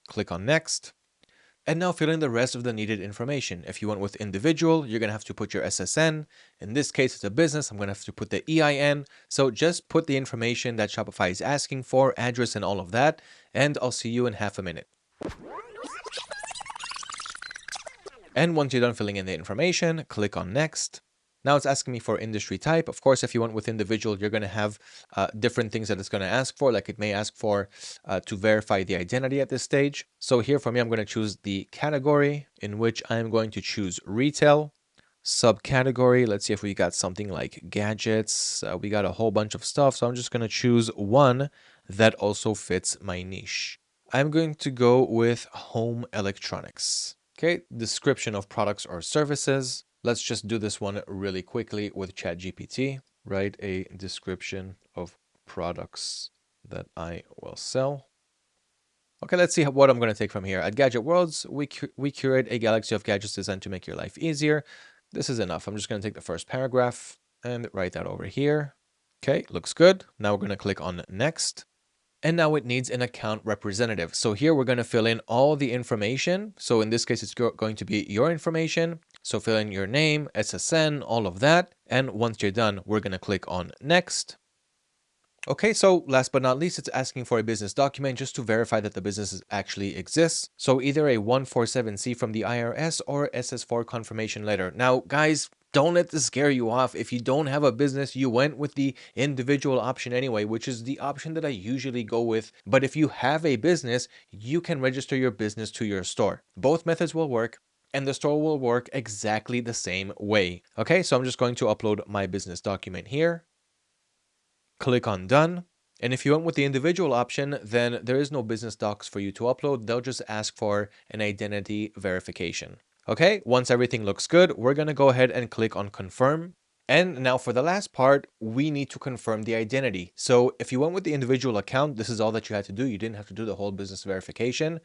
click on next. And now fill in the rest of the needed information. If you went with individual, you're going to have to put your SSN. In this case, it's a business. I'm going to have to put the EIN. So just put the information that Shopify is asking for, address and all of that. And I'll see you in half a minute. And once you're done filling in the information, click on next. Now it's asking me for industry type. Of course, if you went with individual, you're going to have different things that it's going to ask for. Like it may ask for to verify the identity at this stage. So here for me, I'm going to choose the category in which I'm going to choose retail. Subcategory, let's see if we got something like gadgets. We got a whole bunch of stuff. So I'm just going to choose one that also fits my niche. I'm going to go with home electronics. Okay, description of products or services. Let's just do this one really quickly with ChatGPT. Write a description of products that I will sell. Okay, let's see what I'm going to take from here. At Gadget Worlds, we curate a galaxy of gadgets designed to make your life easier. This is enough. I'm just going to take the first paragraph and write that over here. Okay, looks good. Now we're going to click on next. And now it needs an account representative. So here we're going to fill in all the information. So in this case, it's going to be your information. So fill in your name, SSN, all of that. And once you're done, we're going to click on next. Okay, so last but not least, it's asking for a business document just to verify that the business actually exists. So either a 147C from the IRS or SS4 confirmation letter. Now, guys, don't let this scare you off. If you don't have a business, you went with the individual option anyway, which is the option that I usually go with. But if you have a business, you can register your business to your store. Both methods will work. And the store will work exactly the same way. Okay, so I'm just going to upload my business document here. Click on done. And if you went with the individual option, then there is no business docs for you to upload. They'll just ask for an identity verification. Okay, once everything looks good, we're going to go ahead and click on confirm. And now for the last part, we need to confirm the identity. So if you went with the individual account, this is all that you had to do. You didn't have to do the whole business verification,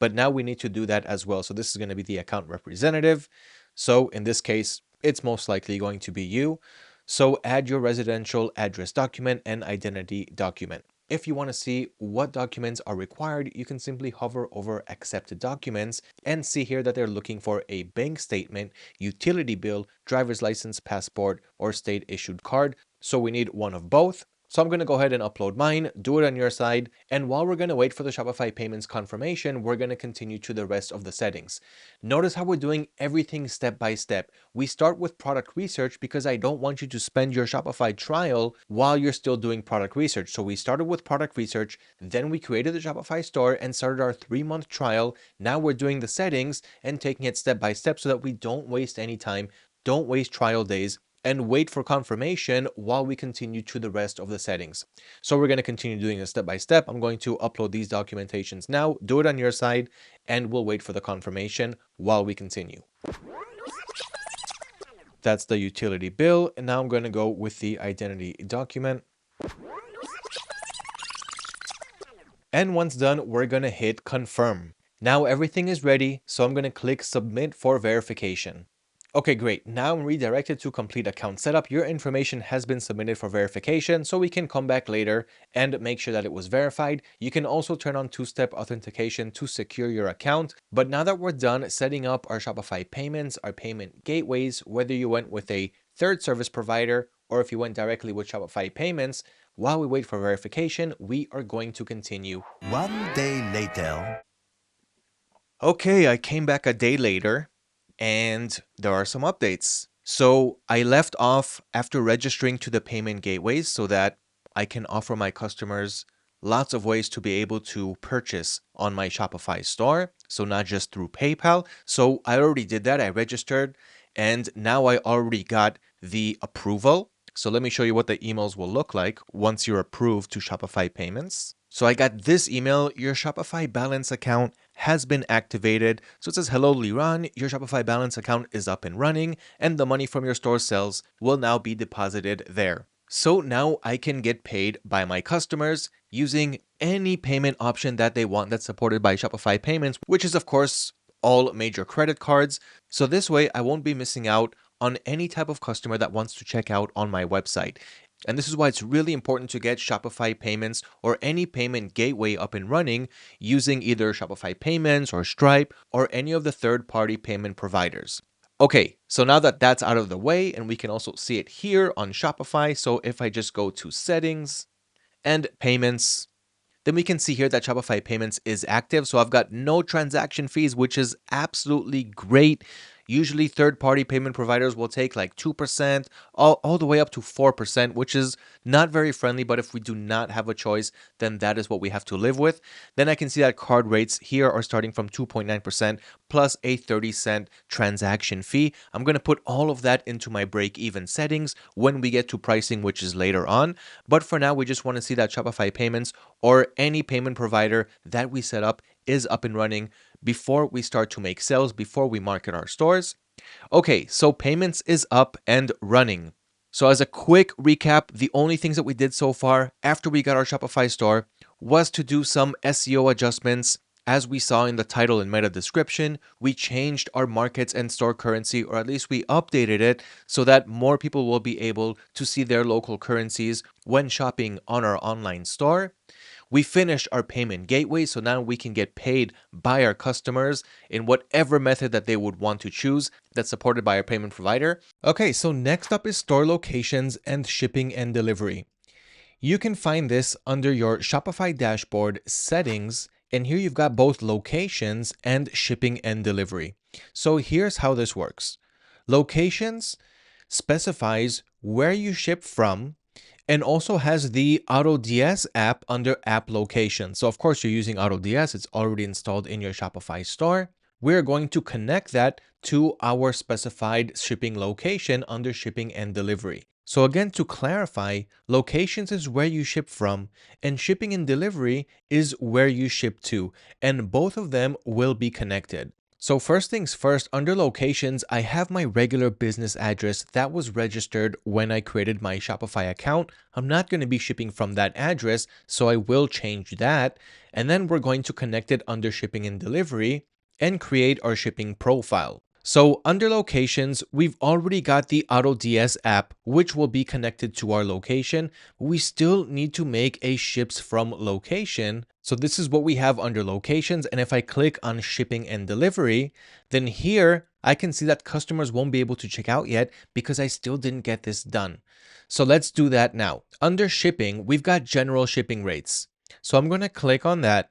but now we need to do that as well. So this is going to be the account representative. So in this case, it's most likely going to be you. So add your residential address document and identity document. If you want to see what documents are required, you can simply hover over accepted documents and see here that they're looking for a bank statement, utility bill, driver's license, passport, or state issued card. So we need one of both. So I'm going to go ahead and upload mine, do it on your side. And while we're going to wait for the Shopify payments confirmation, we're going to continue to the rest of the settings. Notice how we're doing everything step by step. We start with product research because I don't want you to spend your Shopify trial while you're still doing product research. So we started with product research, then we created the Shopify store and started our 3-month trial. Now we're doing the settings and taking it step by step so that we don't waste any time, don't waste trial days, and wait for confirmation while we continue to the rest of the settings. So we're going to continue doing this step by step. I'm going to upload these documentations now, do it on your side, and we'll wait for the confirmation while we continue. That's the utility bill. And now I'm going to go with the identity document. And once done, we're going to hit confirm. Now everything is ready. So I'm going to click submit for verification. Okay, great. Now I'm redirected to complete account setup. Your information has been submitted for verification, so we can come back later and make sure that it was verified. You can also turn on two-step authentication to secure your account. But now that we're done setting up our Shopify payments, our payment gateways, whether you went with a third service provider or if you went directly with Shopify payments. While we wait for verification, we are going to continue. One day later. Okay, I came back a day later and there are some updates. So I left off after registering to the payment gateways so that I can offer my customers lots of ways to be able to purchase on my Shopify store. So not just through PayPal. So I already did that. I registered and now I already got the approval. So let me show you what the emails will look like once you're approved to Shopify payments. So I got this email, your Shopify balance account has been activated. So it says, hello Liran, your Shopify balance account is up and running and the money from your store sales will now be deposited there. So now I can get paid by my customers using any payment option that they want that's supported by Shopify payments, which is of course all major credit cards. So this way I won't be missing out on any type of customer that wants to check out on my website. And this is why it's really important to get Shopify payments or any payment gateway up and running using either Shopify payments or Stripe or any of the third-party payment providers. Okay, so now that that's out of the way, and we can also see it here on Shopify. So if I just go to settings and payments, then we can see here that Shopify payments is active. So I've got no transaction fees, which is absolutely great. Usually third-party payment providers will take like 2%, all the way up to 4%, which is not very friendly. But if we do not have a choice, then that is what we have to live with. Then I can see that card rates here are starting from 2.9% plus a 30-cent transaction fee. I'm going to put all of that into my break-even settings when we get to pricing, which is later on. But for now, we just want to see that Shopify payments or any payment provider that we set up is up and running before we start to make sales, before we market our stores. Okay, so payments is up and running. So as a quick recap, the only things that we did so far after we got our Shopify store was to do some SEO adjustments. As we saw in the title and meta description, we changed our markets and store currency, or at least we updated it so that more people will be able to see their local currencies when shopping on our online store. We finished our payment gateway, so now we can get paid by our customers in whatever method that they would want to choose that's supported by our payment provider. Okay, so next up is store locations and shipping and delivery. You can find this under your Shopify dashboard settings, and here you've got both locations and shipping and delivery. So here's how this works. Locations specifies where you ship from and also has the AutoDS app under app location. So of course you're using AutoDS, it's already installed in your Shopify store. We're going to connect that to our specified shipping location under shipping and delivery. So again, to clarify, locations is where you ship from and shipping and delivery is where you ship to, and both of them will be connected. So first things first, under locations, I have my regular business address that was registered when I created my Shopify account. I'm not going to be shipping from that address, so I will change that. And then we're going to connect it under shipping and delivery and create our shipping profile. So under locations, we've already got the AutoDS app, which will be connected to our location. We still need to make a ships from location. So this is what we have under locations. And if I click on shipping and delivery, then here I can see that customers won't be able to check out yet because I still didn't get this done. So let's do that now. Under shipping, we've got general shipping rates. So I'm going to click on that.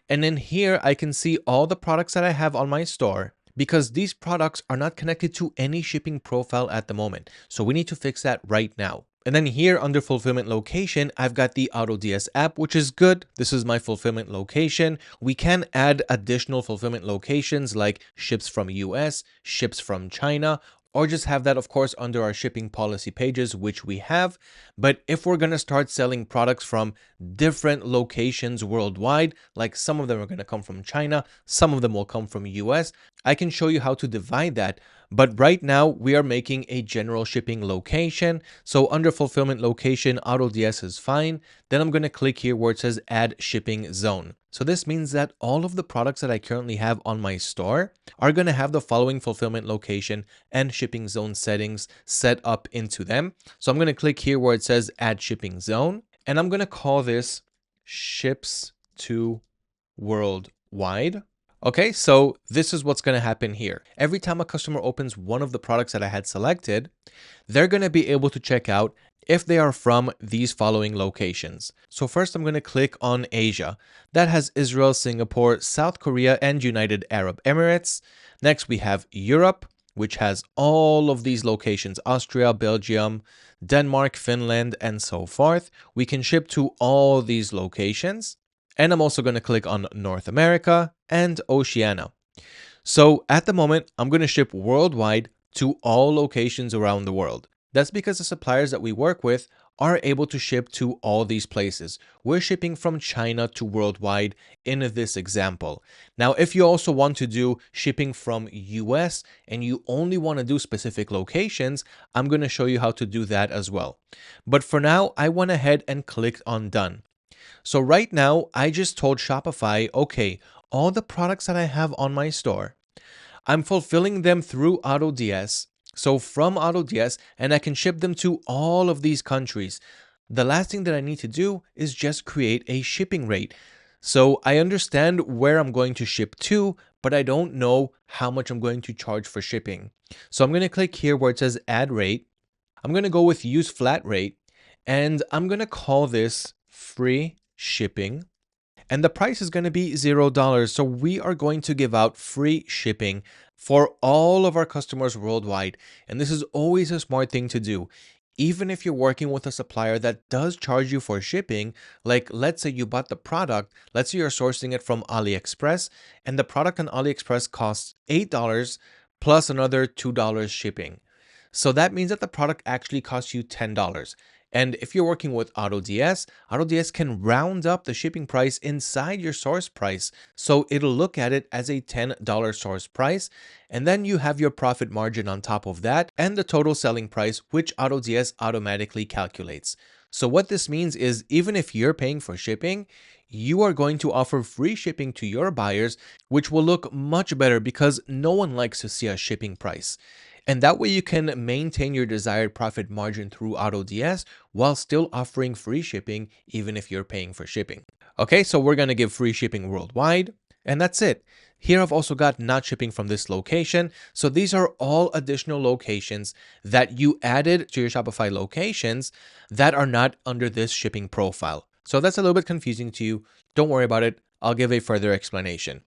And then here I can see all the products that I have on my store, because these products are not connected to any shipping profile at the moment. So we need to fix that right now. And then here under fulfillment location, I've got the AutoDS app, which is good. This is my fulfillment location. We can add additional fulfillment locations like ships from US, ships from China, or just have that, of course, under our shipping policy pages, which we have. But if we're going to start selling products from different locations worldwide, like some of them are going to come from China, some of them will come from US, I can show you how to divide that. But right now we are making a general shipping location. So under fulfillment location, AutoDS is fine. Then I'm going to click here where it says add shipping zone. So this means that all of the products that I currently have on my store are going to have the following fulfillment location and shipping zone settings set up into them. So I'm going to click here where it says add shipping zone, and I'm going to call this ships to worldwide. Okay, so this is what's going to happen here. Every time a customer opens one of the products that I had selected, they're going to be able to check out if they are from these following locations. So first I'm going to click on Asia. That has Israel, Singapore, South Korea, and United Arab Emirates. Next we have Europe, which has all of these locations: Austria, Belgium, Denmark, Finland, and so forth. We can ship to all these locations. And I'm also going to click on North America and Oceania. So at the moment, I'm going to ship worldwide to all locations around the world. That's because the suppliers that we work with are able to ship to all these places. We're shipping from China to worldwide in this example. Now, if you also want to do shipping from US and you only want to do specific locations, I'm going to show you how to do that as well. But for now, I went ahead and clicked on done. So right now, I just told Shopify, okay, all the products that I have on my store, I'm fulfilling them through AutoDS. So from AutoDS, and I can ship them to all of these countries. The last thing that I need to do is just create a shipping rate. So I understand where I'm going to ship to, but I don't know how much I'm going to charge for shipping. So I'm going to click here where it says add rate. I'm going to go with use flat rate, and I'm going to call this free shipping. And the price is going to be $0. So we are going to give out free shipping for all of our customers worldwide. And this is always a smart thing to do. Even if you're working with a supplier that does charge you for shipping, like let's say you bought the product, let's say you're sourcing it from AliExpress, and the product on AliExpress costs $8 plus another $2 shipping. So that means that the product actually costs you $10. And if you're working with AutoDS, AutoDS can round up the shipping price inside your source price. So it'll look at it as a $10 source price. And then you have your profit margin on top of that and the total selling price, which AutoDS automatically calculates. So what this means is even if you're paying for shipping, you are going to offer free shipping to your buyers, which will look much better because no one likes to see a shipping price. And that way you can maintain your desired profit margin through AutoDS while still offering free shipping even if you're paying for shipping. Okay, so we're going to give free shipping worldwide, and that's it. Here I've also got not shipping from this location. So these are all additional locations that you added to your Shopify locations that are not under this shipping profile. So that's a little bit confusing to you. Don't worry about it. I'll give a further explanation.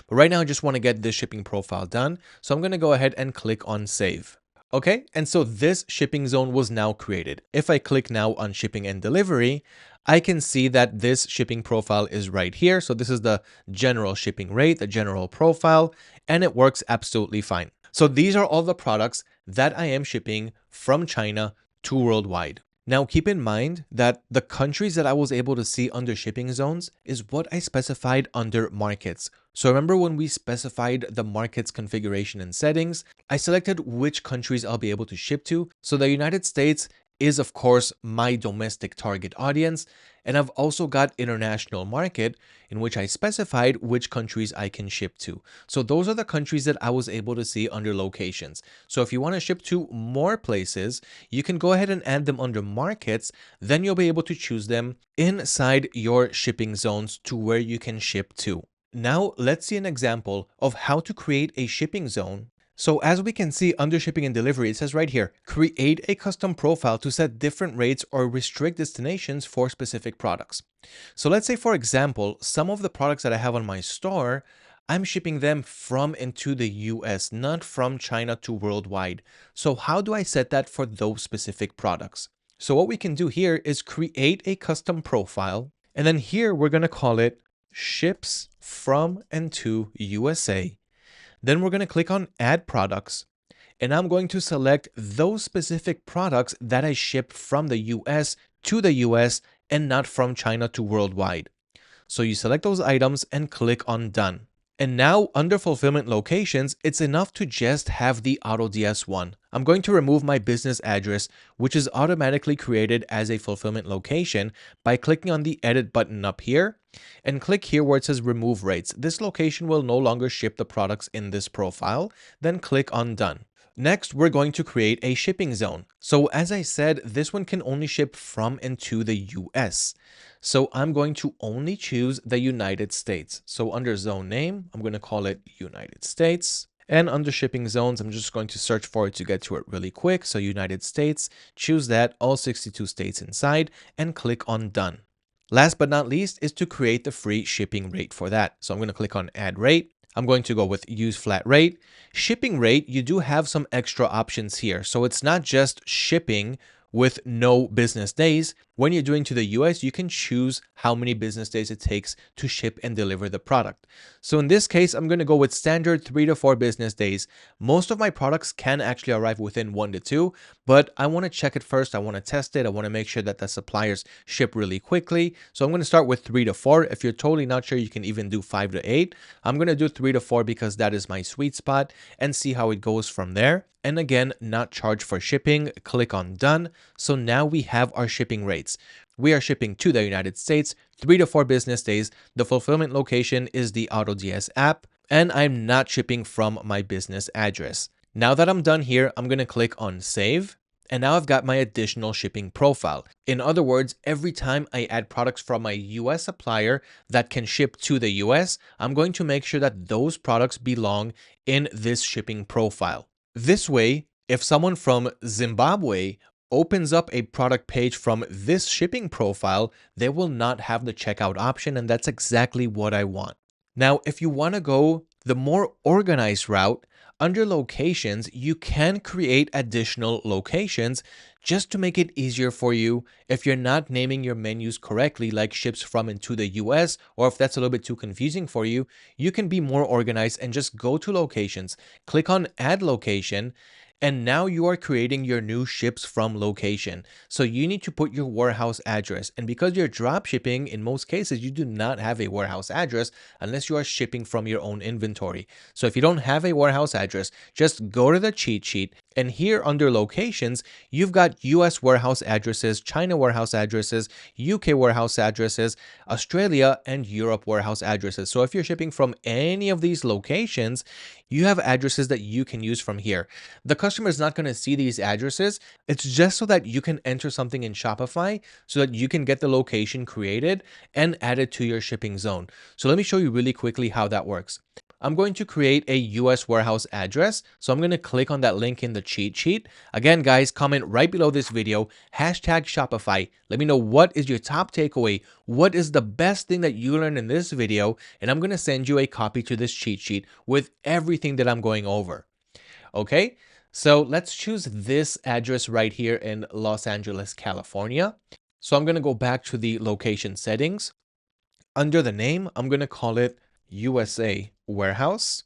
But right now, I just want to get this shipping profile done. So I'm going to go ahead and click on save. Okay, and so this shipping zone was now created. If I click now on shipping and delivery, I can see that this shipping profile is right here. So this is the general shipping rate, the general profile, and it works absolutely fine. So these are all the products that I am shipping from China to worldwide. Now, keep in mind that the countries that I was able to see under shipping zones is what I specified under markets. So remember when we specified the markets configuration and settings, I selected which countries I'll be able to ship to. So the United States is of course my domestic target audience. And I've also got international market in which I specified which countries I can ship to. So those are the countries that I was able to see under locations. So if you want to ship to more places, you can go ahead and add them under markets. Then you'll be able to choose them inside your shipping zones to where you can ship to. Now let's see an example of how to create a shipping zone. So as we can see under shipping and delivery, it says right here, create a custom profile to set different rates or restrict destinations for specific products. So let's say, for example, some of the products that I have on my store, I'm shipping them from and to the US, not from China to worldwide. So how do I set that for those specific products? So what we can do here is create a custom profile. And then here we're going to call it ships from and to USA. Then we're going to click on add products, and I'm going to select those specific products that I ship from the US to the US and not from China to worldwide. So you select those items and click on done. And now under fulfillment locations, it's enough to just have the AutoDS one. I'm going to remove my business address, which is automatically created as a fulfillment location by clicking on the edit button up here and click here where it says remove rates. This location will no longer ship the products in this profile. Then click on done. Next, we're going to create a shipping zone. So as I said, this one can only ship from and to the US. So I'm going to only choose the United States. So under zone name, I'm going to call it United States. And under shipping zones, I'm just going to search for it to get to it really quick. So United States, choose that, all 62 states inside, and click on done. Last but not least is to create the free shipping rate for that. So I'm going to click on add rate. I'm going to go with use flat rate. Shipping rate, you do have some extra options here. So it's not just shipping with no business days. When you're doing to the US, you can choose how many business days it takes to ship and deliver the product. So in this case, I'm going to go with standard 3 to 4 business days. Most of my products can actually arrive within 1 to 2, but I want to check it first. I want to test it. I want to make sure that the suppliers ship really quickly. So I'm going to start with 3 to 4. If you're totally not sure, you can even do 5 to 8. I'm going to do 3 to 4 because that is my sweet spot, and see how it goes from there. And again, not charge for shipping. Click on done. So now we have our shipping rates. We are shipping to the United States, 3 to 4 business days. The fulfillment location is the AutoDS app, and I'm not shipping from my business address. Now that I'm done here, I'm going to click on save. And now I've got my additional shipping profile. In other words, every time I add products from my US supplier that can ship to the US, I'm going to make sure that those products belong in this shipping profile. This way, if someone from Zimbabwe opens up a product page from this shipping profile, they will not have the checkout option, and that's exactly what I want. Now, if you want to go the more organized route, under locations, you can create additional locations just to make it easier for you if you're not naming your menus correctly, like ships from and to the US, or if that's a little bit too confusing for you, you can be more organized and just go to locations, click on add location, and now you are creating your new ships from location. So you need to put your warehouse address. And because you're drop shipping, in most cases, you do not have a warehouse address unless you are shipping from your own inventory. So if you don't have a warehouse address, just go to the cheat sheet. And here under locations, you've got US warehouse addresses, China warehouse addresses, UK warehouse addresses, Australia and Europe warehouse addresses. So if you're shipping from any of these locations, you have addresses that you can use from here. The customer is not going to see these addresses. It's just so that you can enter something in Shopify so that you can get the location created and add it to your shipping zone. So let me show you really quickly how that works. I'm going to create a US warehouse address. So I'm going to click on that link in the cheat sheet. Again, guys, comment right below this video, #Shopify. Let me know what is your top takeaway. What is the best thing that you learned in this video? And I'm going to send you a copy to this cheat sheet with everything that I'm going over. Okay, so let's choose this address right here in Los Angeles, California. So I'm going to go back to the location settings. Under the name, I'm going to call it USA Warehouse.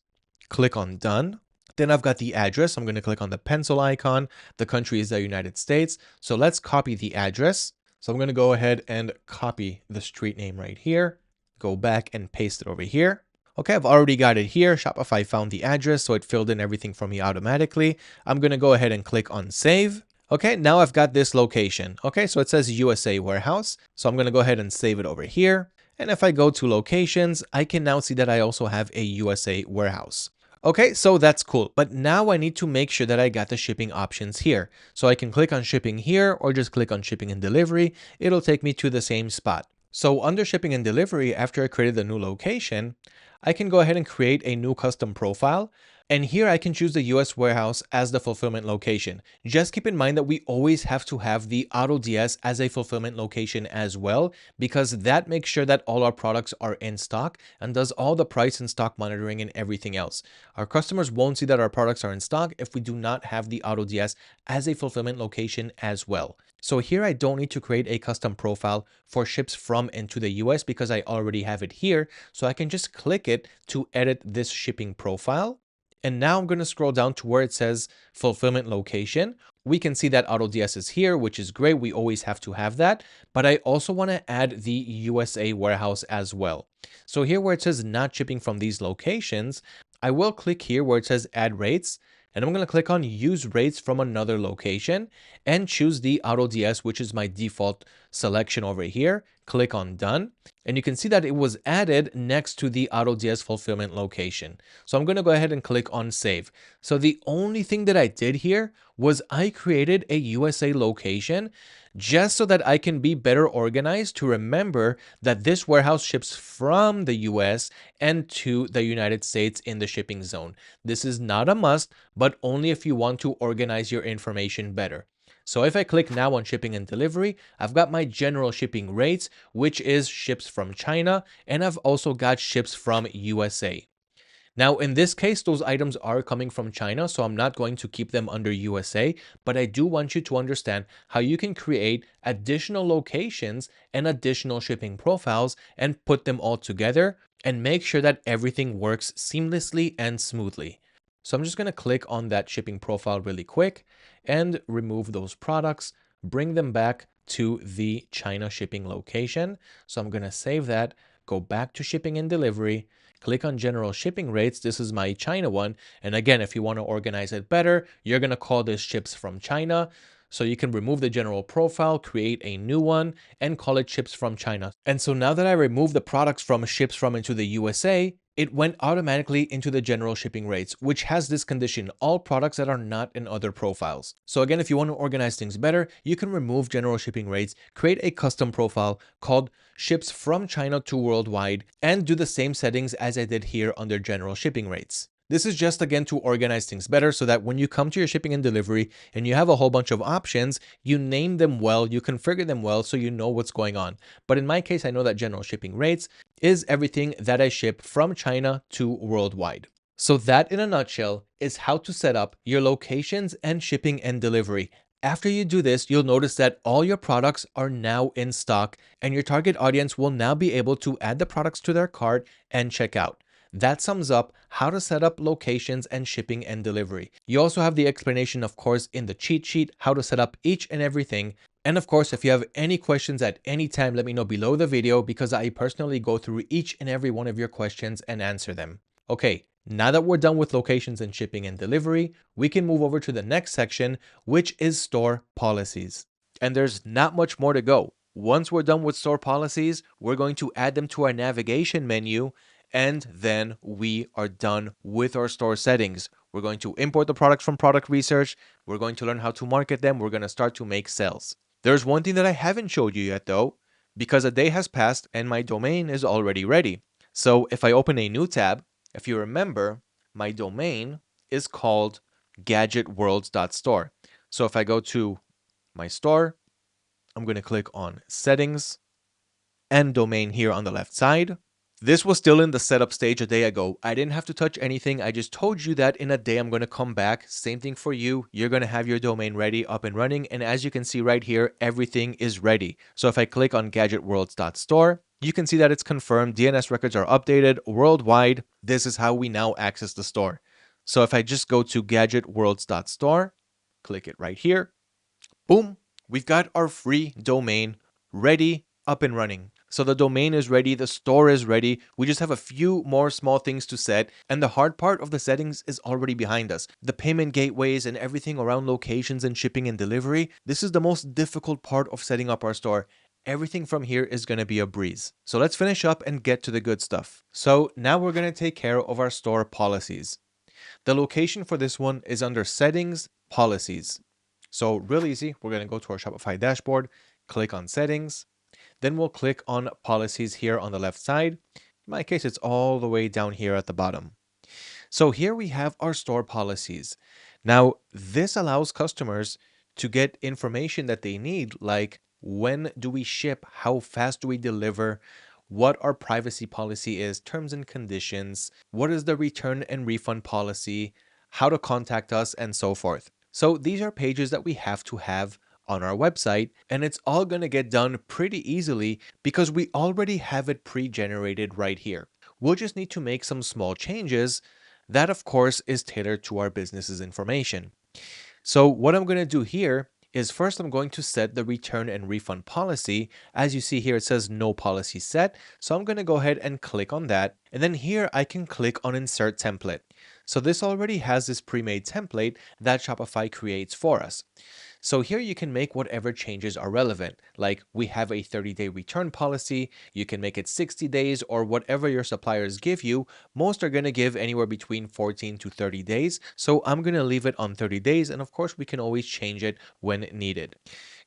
Click on done. Then I've got the address. I'm going to click on the pencil icon. The country is the United States. So let's copy the address. So I'm going to go ahead and copy the street name right here. Go back and paste it over here. Okay, I've already got it here. Shopify found the address, so it filled in everything for me automatically. I'm going to go ahead and click on save. Okay, now I've got this location. Okay, so it says USA Warehouse. So I'm going to go ahead and save it over here. And if I go to locations, I can now see that I also have a USA warehouse. Okay, so that's cool. But now I need to make sure that I got the shipping options here. So I can click on shipping here or just click on shipping and delivery. It'll take me to the same spot. So under shipping and delivery, after I created the new location, I can go ahead and create a new custom profile. And here I can choose the US warehouse as the fulfillment location. Just keep in mind that we always have to have the AutoDS as a fulfillment location as well, because that makes sure that all our products are in stock and does all the price and stock monitoring and everything else. Our customers won't see that our products are in stock if we do not have the AutoDS as a fulfillment location as well. So here I don't need to create a custom profile for ships from and to the US because I already have it here. So I can just click it to edit this shipping profile. And now I'm going to scroll down to where it says fulfillment location. We can see that AutoDS is here, which is great. We always have to have that. But I also want to add the USA warehouse as well. So here where it says not shipping from these locations, I will click here where it says add rates. And I'm going to click on use rates from another location and choose the AutoDS, which is my default selection over here. Click on done. And you can see that it was added next to the AutoDS fulfillment location. So I'm going to go ahead and click on save. So the only thing that I did here was I created a USA location just so that I can be better organized to remember that this warehouse ships from the US and to the United States in the shipping zone. This is not a must, but only if you want to organize your information better. So if I click now on shipping and delivery, I've got my general shipping rates, which is ships from China, and I've also got ships from USA. Now, in this case, those items are coming from China, so I'm not going to keep them under USA, but I do want you to understand how you can create additional locations and additional shipping profiles and put them all together and make sure that everything works seamlessly and smoothly. So I'm just going to click on that shipping profile really quick and remove those products, bring them back to the China shipping location. So I'm going to save that, go back to shipping and delivery, click on general shipping rates. This is my China one. And again, if you want to organize it better, you're going to call this ships from China. So you can remove the general profile, create a new one, and call it ships from China. And so now that I removed the products from ships from into the USA, it went automatically into the general shipping rates, which has this condition, all products that are not in other profiles. So again, if you want to organize things better, you can remove general shipping rates, create a custom profile called ships from China to worldwide, and do the same settings as I did here under general shipping rates. This is just again to organize things better so that when you come to your shipping and delivery and you have a whole bunch of options, you name them well, you configure them well so you know what's going on. But in my case, I know that general shipping rates is everything that I ship from China to worldwide. So that in a nutshell is how to set up your locations and shipping and delivery. After you do this, you'll notice that all your products are now in stock and your target audience will now be able to add the products to their cart and check out. That sums up how to set up locations and shipping and delivery. You also have the explanation, of course, in the cheat sheet, how to set up each and everything. And of course, if you have any questions at any time, let me know below the video because I personally go through each and every one of your questions and answer them. Okay, now that we're done with locations and shipping and delivery, we can move over to the next section, which is store policies. And there's not much more to go. Once we're done with store policies, we're going to add them to our navigation menu, and then we are done with our store settings. We're going to import the products from product research. We're going to learn how to market them. We're going to start to make sales. There's one thing that I haven't showed you yet though, because a day has passed and my domain is already ready. So if I open a new tab, if you remember, my domain is called gadgetworlds.store. So if I go to my store, I'm going to click on settings and domain here on the left side. This was still in the setup stage a day ago. I didn't have to touch anything. I just told you that in a day I'm going to come back. Same thing for you. You're going to have your domain ready, up and running. And as you can see right here, everything is ready. So if I click on gadgetworlds.store, you can see that it's confirmed. DNS records are updated worldwide. This is how we now access the store. So if I just go to gadgetworlds.store, click it right here, boom, we've got our free domain ready, up and running. So the domain is ready, the store is ready. We just have a few more small things to set, and the hard part of the settings is already behind us. The payment gateways and everything around locations and shipping and delivery, this is the most difficult part of setting up our store. Everything from here is going to be a breeze. So let's finish up and get to the good stuff. So now we're going to take care of our store policies. The location for this one is under settings, policies. So real easy, we're going to go to our Shopify dashboard, click on settings. Then we'll click on policies here on the left side. In my case, it's all the way down here at the bottom. So here we have our store policies. Now, this allows customers to get information that they need, like when do we ship, how fast do we deliver, what our privacy policy is, terms and conditions, what is the return and refund policy, how to contact us, and so forth. So these are pages that we have to have on our website, and it's all going to get done pretty easily because we already have it pre-generated right here. We'll just need to make some small changes. That, of course, is tailored to our business's information. So what I'm going to do here is first I'm going to set the return and refund policy. As you see here, it says no policy set. So I'm going to go ahead and click on that. And then here I can click on insert template. So this already has this pre-made template that Shopify creates for us. So here you can make whatever changes are relevant. Like we have a 30-day return policy, you can make it 60 days or whatever your suppliers give you. Most are going to give anywhere between 14 to 30 days. So I'm going to leave it on 30 days. And of course, we can always change it when needed.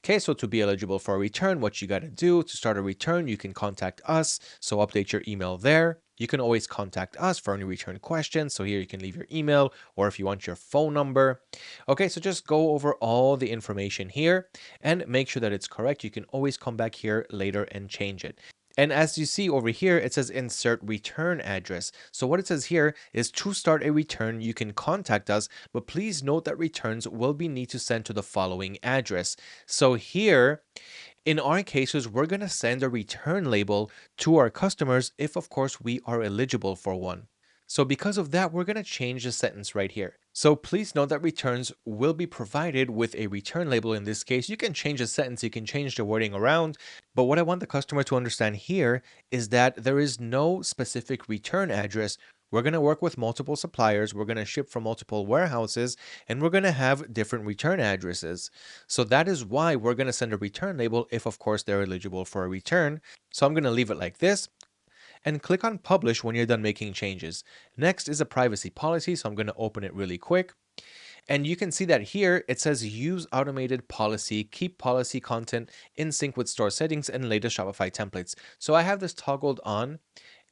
Okay, so to be eligible for a return, what you got to do to start a return, you can contact us. So update your email there. You can always contact us for any return questions. So here you can leave your email or if you want your phone number. Okay, so just go over all the information here and make sure that it's correct. You can always come back here later and change it. And as you see over here, it says insert return address. So what it says here is to start a return, you can contact us, but please note that returns will be need to send to the following address. So here, in our cases, we're going to send a return label to our customers if, of course, we are eligible for one. So because of that, we're going to change the sentence right here. So please note that returns will be provided with a return label. In this case, you can change the sentence, you can change the wording around. But what I want the customer to understand here is that there is no specific return address. We're going to work with multiple suppliers. We're going to ship from multiple warehouses, and we're going to have different return addresses. So that is why we're going to send a return label if, of course, they're eligible for a return. So I'm going to leave it like this and click on publish when you're done making changes. Next is a privacy policy. So I'm going to open it really quick. And you can see that here it says use automated policy, keep policy content in sync with store settings and latest Shopify templates. So I have this toggled on.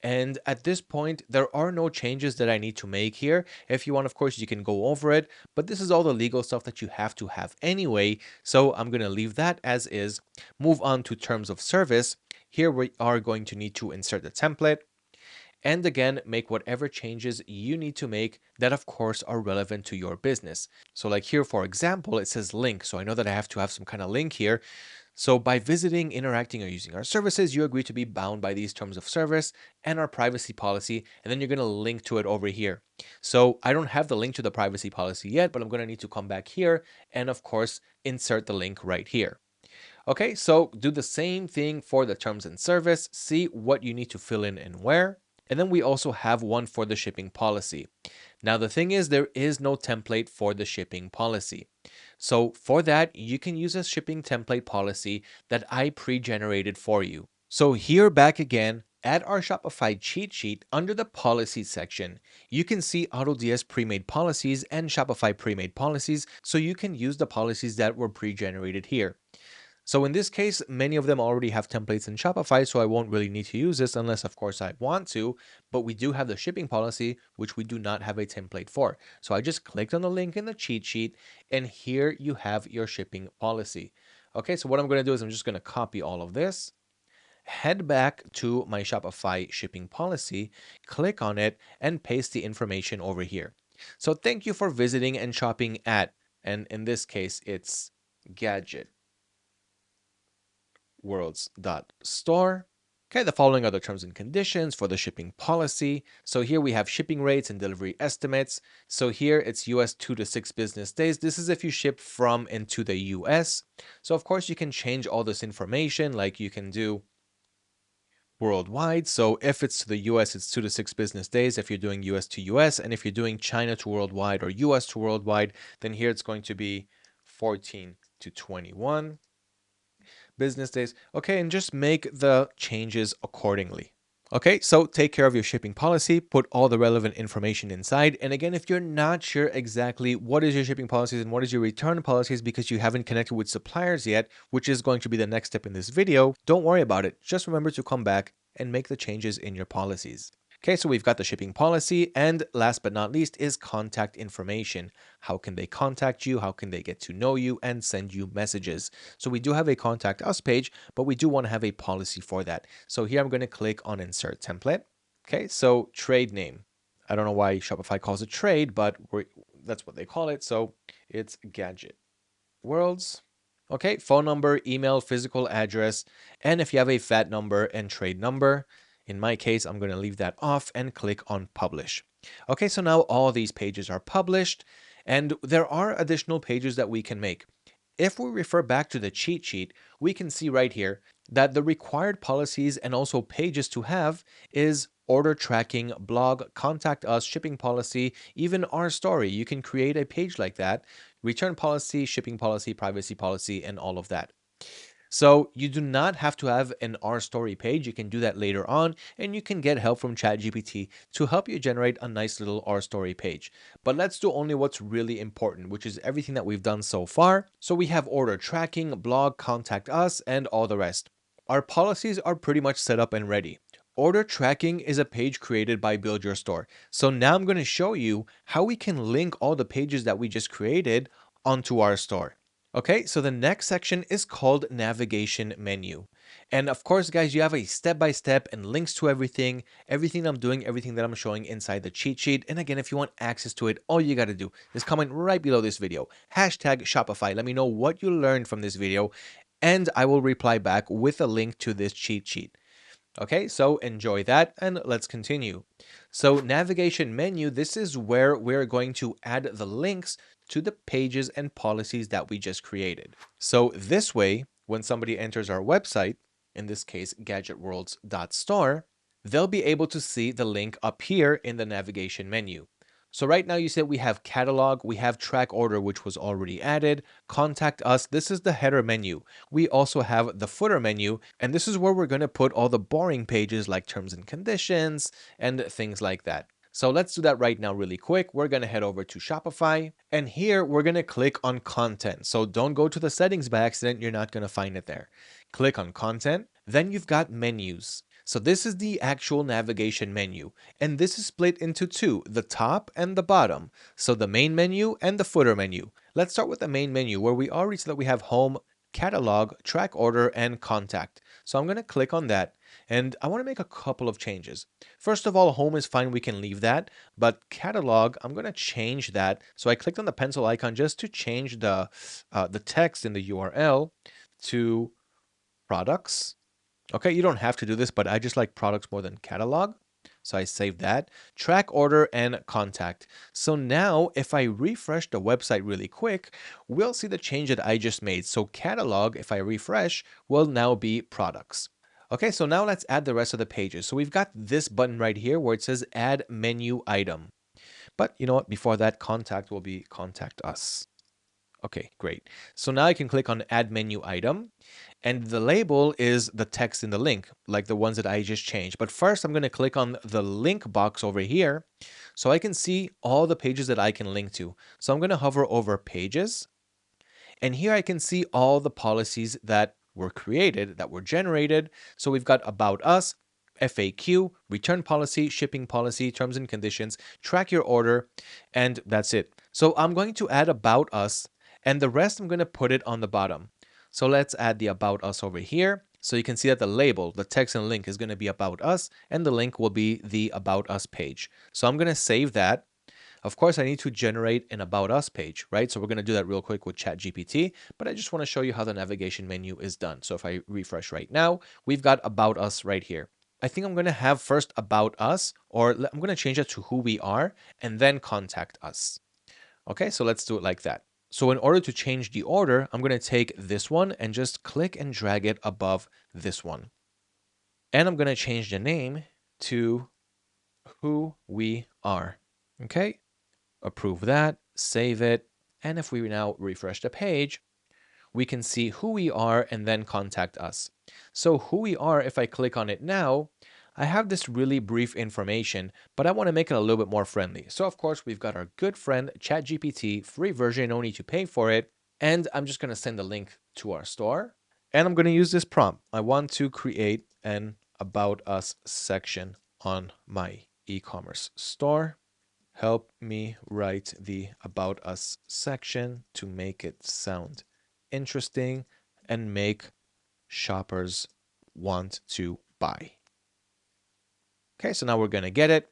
And at this point, there are no changes that I need to make here. If you want, of course, you can go over it, but this is all the legal stuff that you have to have anyway. So I'm going to leave that as is. Move on to terms of service. Here we are going to need to insert the template. And again, make whatever changes you need to make that, of course, are relevant to your business. So like here, for example, it says link. So I know that I have to have some kind of link here. So by visiting, interacting, or using our services, you agree to be bound by these terms of service and our privacy policy, and then you're going to link to it over here. So I don't have the link to the privacy policy yet, but I'm going to need to come back here and, of course, insert the link right here. Okay, so do the same thing for the terms and service, see what you need to fill in and where. And then we also have one for the shipping policy. Now, the thing is, there is no template for the shipping policy. So for that, you can use a shipping template policy that I pre-generated for you. So here back again at our Shopify cheat sheet under the policy section, you can see AutoDS pre-made policies and Shopify pre-made policies. So you can use the policies that were pre-generated here. So in this case, many of them already have templates in Shopify, so I won't really need to use this unless, of course, I want to. But we do have the shipping policy, which we do not have a template for. So I just clicked on the link in the cheat sheet, and here you have your shipping policy. Okay, so what I'm going to do is I'm just going to copy all of this, head back to my Shopify shipping policy, click on it, and paste the information over here. So thank you for visiting and shopping at, and in this case, it's Gadget worlds.store. Okay, the following are the terms and conditions for the shipping policy. So here we have shipping rates and delivery estimates. So here it's US 2 to 6 business days. This is if you ship from and to the US. So of course you can change all this information, like you can do worldwide. So if it's to the US, it's 2 to 6 business days if you're doing US to US. And if you're doing China to worldwide or US to worldwide, then here it's going to be 14 to 21 business days. Okay, and just make the changes accordingly. Okay, so take care of your shipping policy, put all the relevant information inside. And again, if you're not sure exactly what is your shipping policies and what is your return policies because you haven't connected with suppliers yet, which is going to be the next step in this video, don't worry about it. Just remember to come back and make the changes in your policies. Okay, so we've got the shipping policy, and last but not least is contact information. How can they contact you? How can they get to know you and send you messages? So we do have a contact us page, but we do want to have a policy for that. So here I'm going to click on insert template. Okay, so trade name. I don't know why Shopify calls it trade, but that's what they call it. So it's Gadget Worlds. Okay, phone number, email, physical address, and if you have a VAT number and trade number. In my case, I'm going to leave that off and click on publish. Okay, so now all these pages are published, and there are additional pages that we can make. If we refer back to the cheat sheet, we can see right here that the required policies and also pages to have is order tracking, blog, contact us, shipping policy, even our story. You can create a page like that, return policy, shipping policy, privacy policy, and all of that. So you do not have to have an R story page. You can do that later on, and you can get help from ChatGPT to help you generate a nice little R story page. But let's do only what's really important, which is everything that we've done so far. So we have order tracking, blog, contact us, and all the rest. Our policies are pretty much set up and ready. Order tracking is a page created by Build Your Store. So now I'm going to show you how we can link all the pages that we just created onto our store. Okay, so the next section is called navigation menu. And of course, guys, you have a step-by-step and links to everything I'm doing, everything that I'm showing inside the cheat sheet. And again, if you want access to it, all you got to do is comment right below this video, hashtag Shopify. Let me know what you learned from this video, and I will reply back with a link to this cheat sheet. Okay, so enjoy that and let's continue. So navigation menu, this is where we're going to add the links to the pages and policies that we just created. So this way, when somebody enters our website, in this case, gadgetworlds.store, they'll be able to see the link up here in the navigation menu. So right now you said we have catalog, we have track order, which was already added, contact us. This is the header menu. We also have the footer menu, and this is where we're going to put all the boring pages like terms and conditions and things like that. So let's do that right now really quick. We're going to head over to Shopify, and here we're going to click on content. So don't go to the settings by accident. You're not going to find it there. Click on content. Then you've got menus. So this is the actual navigation menu, and this is split into two, the top and the bottom. So the main menu and the footer menu. Let's start with the main menu where we already said that we have home, catalog, track order, and contact. So I'm going to click on that, and I want to make a couple of changes. First of all, home is fine. We can leave that, but catalog, I'm going to change that. So I clicked on the pencil icon just to change the text in the URL to products. Okay, you don't have to do this, but I just like products more than catalog. So I saved that. Track order and contact. So now if I refresh the website really quick, we'll see the change that I just made. So catalog, if I refresh, will now be products. Okay, so now let's add the rest of the pages. So we've got this button right here where it says add menu item. But you know what? Before that, contact will be contact us. Okay, great. So now I can click on add menu item, and the label is the text in the link, like the ones that I just changed. But first I'm going to click on the link box over here so I can see all the pages that I can link to. So I'm going to hover over pages, and here I can see all the policies that were created, that were generated. So we've got about us, FAQ, return policy, shipping policy, terms and conditions, track your order, and that's it. So I'm going to add about us, and the rest I'm going to put it on the bottom. So let's add the about us over here. So you can see that the label, the text and link is going to be about us, and the link will be the about us page. So I'm going to save that. Of course, I need to generate an about us page, right? So we're going to do that real quick with ChatGPT, but I just want to show you how the navigation menu is done. So if I refresh right now, we've got about us right here. I think I'm going to have first about us, or I'm going to change it to who we are, and then contact us. Okay, so let's do it like that. So in order to change the order, I'm going to take this one and just click and drag it above this one. And I'm going to change the name to who we are. Okay, approve that, save it. And if we now refresh the page, we can see who we are and then contact us. So who we are, if I click on it now, I have this really brief information, but I want to make it a little bit more friendly. So of course, we've got our good friend ChatGPT, free version, no need to pay for it. And I'm just going to send a link to our store. And I'm going to use this prompt. I want to create an About Us section on my e-commerce store. Help me write the About Us section to make it sound interesting and make shoppers want to buy. Okay, so now we're going to get it.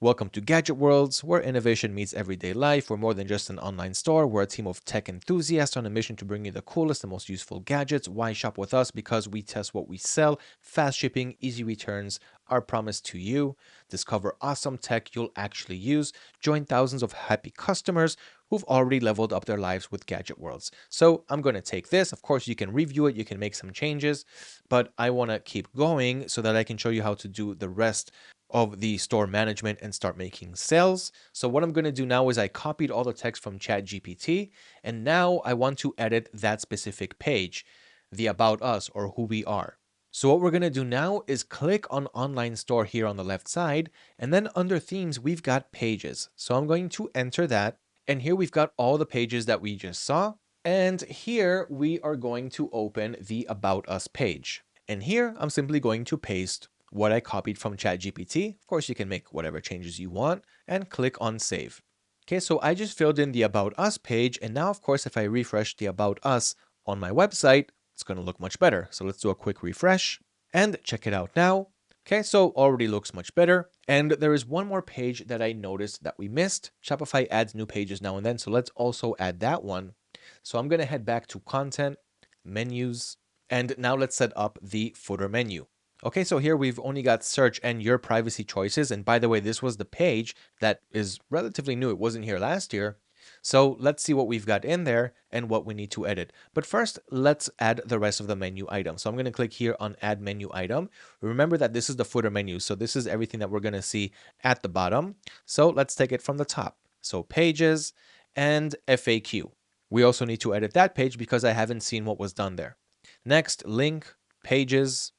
Welcome to Gadget Worlds, where innovation meets everyday life. We're more than just an online store. We're a team of tech enthusiasts on a mission to bring you the coolest and most useful gadgets. Why shop with us? Because we test what we sell. Fast shipping, easy returns, our promise to you. Discover awesome tech you'll actually use. Join thousands of happy customers who've already leveled up their lives with Gadget Worlds. So I'm going to take this. Of course, you can review it, you can make some changes, but I want to keep going so that I can show you how to do the rest of the store management and start making sales. So what I'm going to do now is I copied all the text from ChatGPT, and now I want to edit that specific page, the About Us or who we are. So what we're going to do now is click on Online Store here on the left side, and then under Themes, we've got Pages. So I'm going to enter that, and here we've got all the pages that we just saw, and here we are going to open the About Us page. And here I'm simply going to paste what I copied from ChatGPT. Of course, you can make whatever changes you want and click on Save. Okay, so I just filled in the About Us page, and now, of course, if I refresh the About Us on my website, it's going to look much better. So let's do a quick refresh and check it out now. Okay, so already looks much better. And there is one more page that I noticed that we missed. Shopify adds new pages now and then, so let's also add that one. So I'm going to head back to Content, Menus, and now let's set up the footer menu. Okay, so here we've only got search and your privacy choices. And by the way, this was the page that is relatively new. It wasn't here last year. So let's see what we've got in there and what we need to edit. But first, let's add the rest of the menu item. So I'm going to click here on Add Menu Item. Remember that this is the footer menu. So this is everything that we're going to see at the bottom. So let's take it from the top. So Pages and FAQ. We also need to edit that page because I haven't seen what was done there. Next, Link, Pages,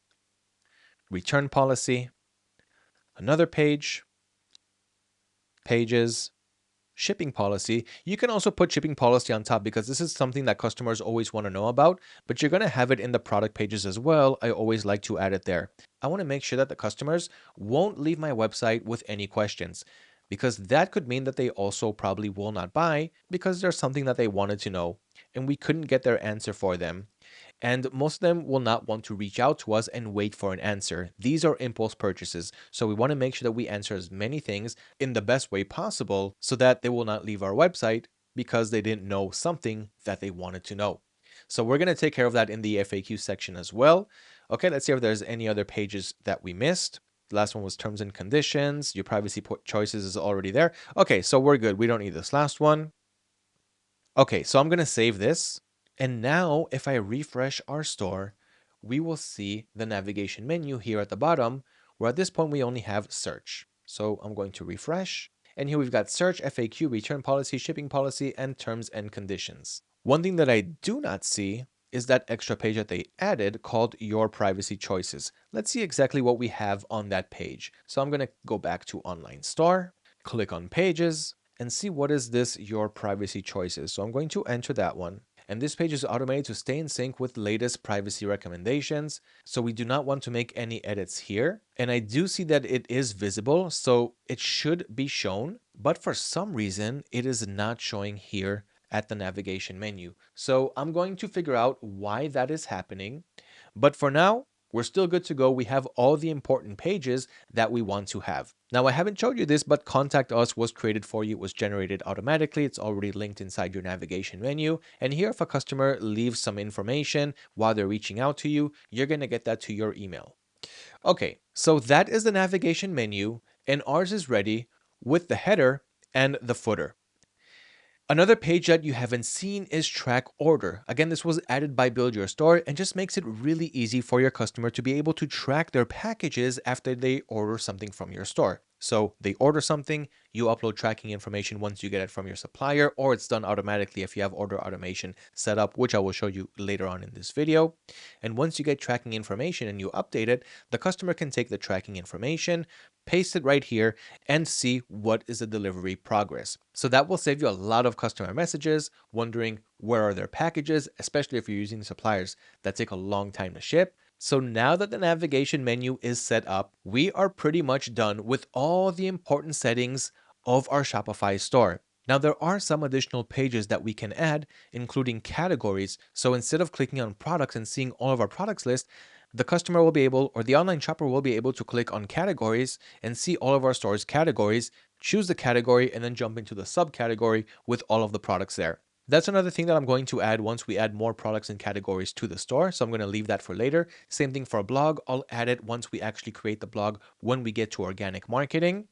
Return Policy, another page, Pages, Shipping Policy. You can also put shipping policy on top because this is something that customers always want to know about, but you're going to have it in the product pages as well. I always like to add it there. I want to make sure that the customers won't leave my website with any questions, because that could mean that they also probably will not buy because there's something that they wanted to know and we couldn't get their answer for them. And most of them will not want to reach out to us and wait for an answer. These are impulse purchases. So we want to make sure that we answer as many things in the best way possible so that they will not leave our website because they didn't know something that they wanted to know. So we're going to take care of that in the FAQ section as well. Okay, let's see if there's any other pages that we missed. The last one was terms and conditions. Your privacy choices is already there. Okay, so we're good. We don't need this last one. Okay, so I'm going to save this. And now if I refresh our store, we will see the navigation menu here at the bottom, where at this point we only have search. So I'm going to refresh. And here we've got search, FAQ, return policy, shipping policy, and terms and conditions. One thing that I do not see is that extra page that they added called Your Privacy Choices. Let's see exactly what we have on that page. So I'm going to go back to Online Store, click on Pages, and see what is this Your Privacy Choices. So I'm going to enter that one. And this page is automated to stay in sync with latest privacy recommendations. So we do not want to make any edits here. And I do see that it is visible, so it should be shown. But for some reason, it is not showing here at the navigation menu. So I'm going to figure out why that is happening. But for now, we're still good to go. We have all the important pages that we want to have. Now, I haven't showed you this, but Contact Us was created for you. It was generated automatically. It's already linked inside your navigation menu. And here, if a customer leaves some information while they're reaching out to you, you're going to get that to your email. Okay, so that is the navigation menu, and ours is ready with the header and the footer. Another page that you haven't seen is Track Order. Again, this was added by Build Your Store and just makes it really easy for your customer to be able to track their packages after they order something from your store. So they order something, you upload tracking information once you get it from your supplier, or it's done automatically if you have order automation set up, which I will show you later on in this video. And once you get tracking information and you update it, the customer can take the tracking information, paste it right here, and see what is the delivery progress. So that will save you a lot of customer messages, wondering where are their packages, especially if you're using suppliers that take a long time to ship. So now that the navigation menu is set up, we are pretty much done with all the important settings of our Shopify store. Now, there are some additional pages that we can add, including categories. So instead of clicking on products and seeing all of our products list, the customer will be able, or the online shopper will be able to click on categories and see all of our store's categories, choose the category, and then jump into the subcategory with all of the products there. That's another thing that I'm going to add once we add more products and categories to the store. So I'm going to leave that for later. Same thing for a blog. I'll add it once we actually create the blog when we get to organic marketing.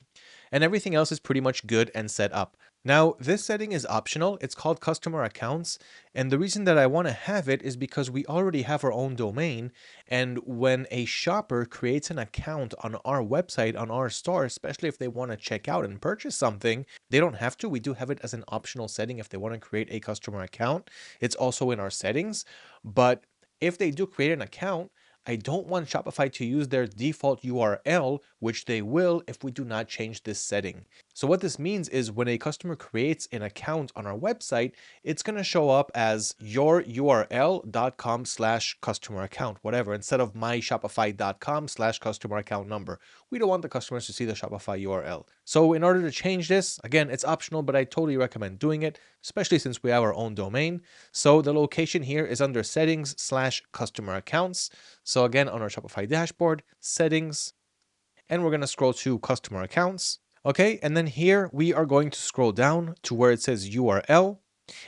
and everything else is pretty much good and set up. Now, this setting is optional. It's called customer accounts. And the reason that I want to have it is because we already have our own domain. And when a shopper creates an account on our website, on our store, especially if they want to check out and purchase something, they don't have to. We do have it as an optional setting if they want to create a customer account. It's also in our settings. But if they do create an account, I don't want Shopify to use their default URL, which they will if we do not change this setting. So what this means is when a customer creates an account on our website, it's going to show up as yoururl.com/customer account, whatever, instead of myshopify.com/customer account number. We don't want the customers to see the Shopify URL. So in order to change this, again, it's optional, but I totally recommend doing it, especially since we have our own domain. So the location here is under settings/customer accounts. So again, on our Shopify dashboard, settings, and we're going to scroll to customer accounts. Okay, and then here we are going to scroll down to where it says URL.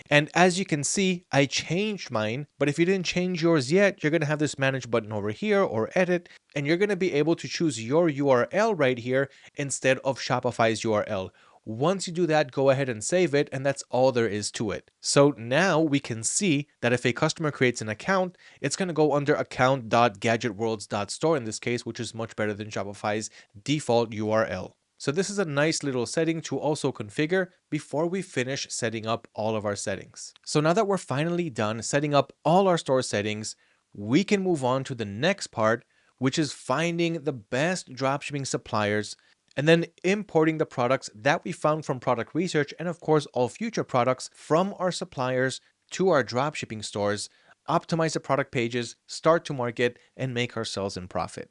And as you can see, I changed mine, but if you didn't change yours yet, you're going to have this manage button over here or edit, and you're going to be able to choose your URL right here instead of Shopify's URL. Once you do that, go ahead and save it, and that's all there is to it. So now we can see that if a customer creates an account, it's going to go under account.gadgetworlds.store in this case, which is much better than Shopify's default URL. So this is a nice little setting to also configure before we finish setting up all of our settings. So now that we're finally done setting up all our store settings, we can move on to the next part, which is finding the best dropshipping suppliers and then importing the products that we found from product research and of course all future products from our suppliers to our dropshipping stores, optimize the product pages, start to market, and make ourselves in profit.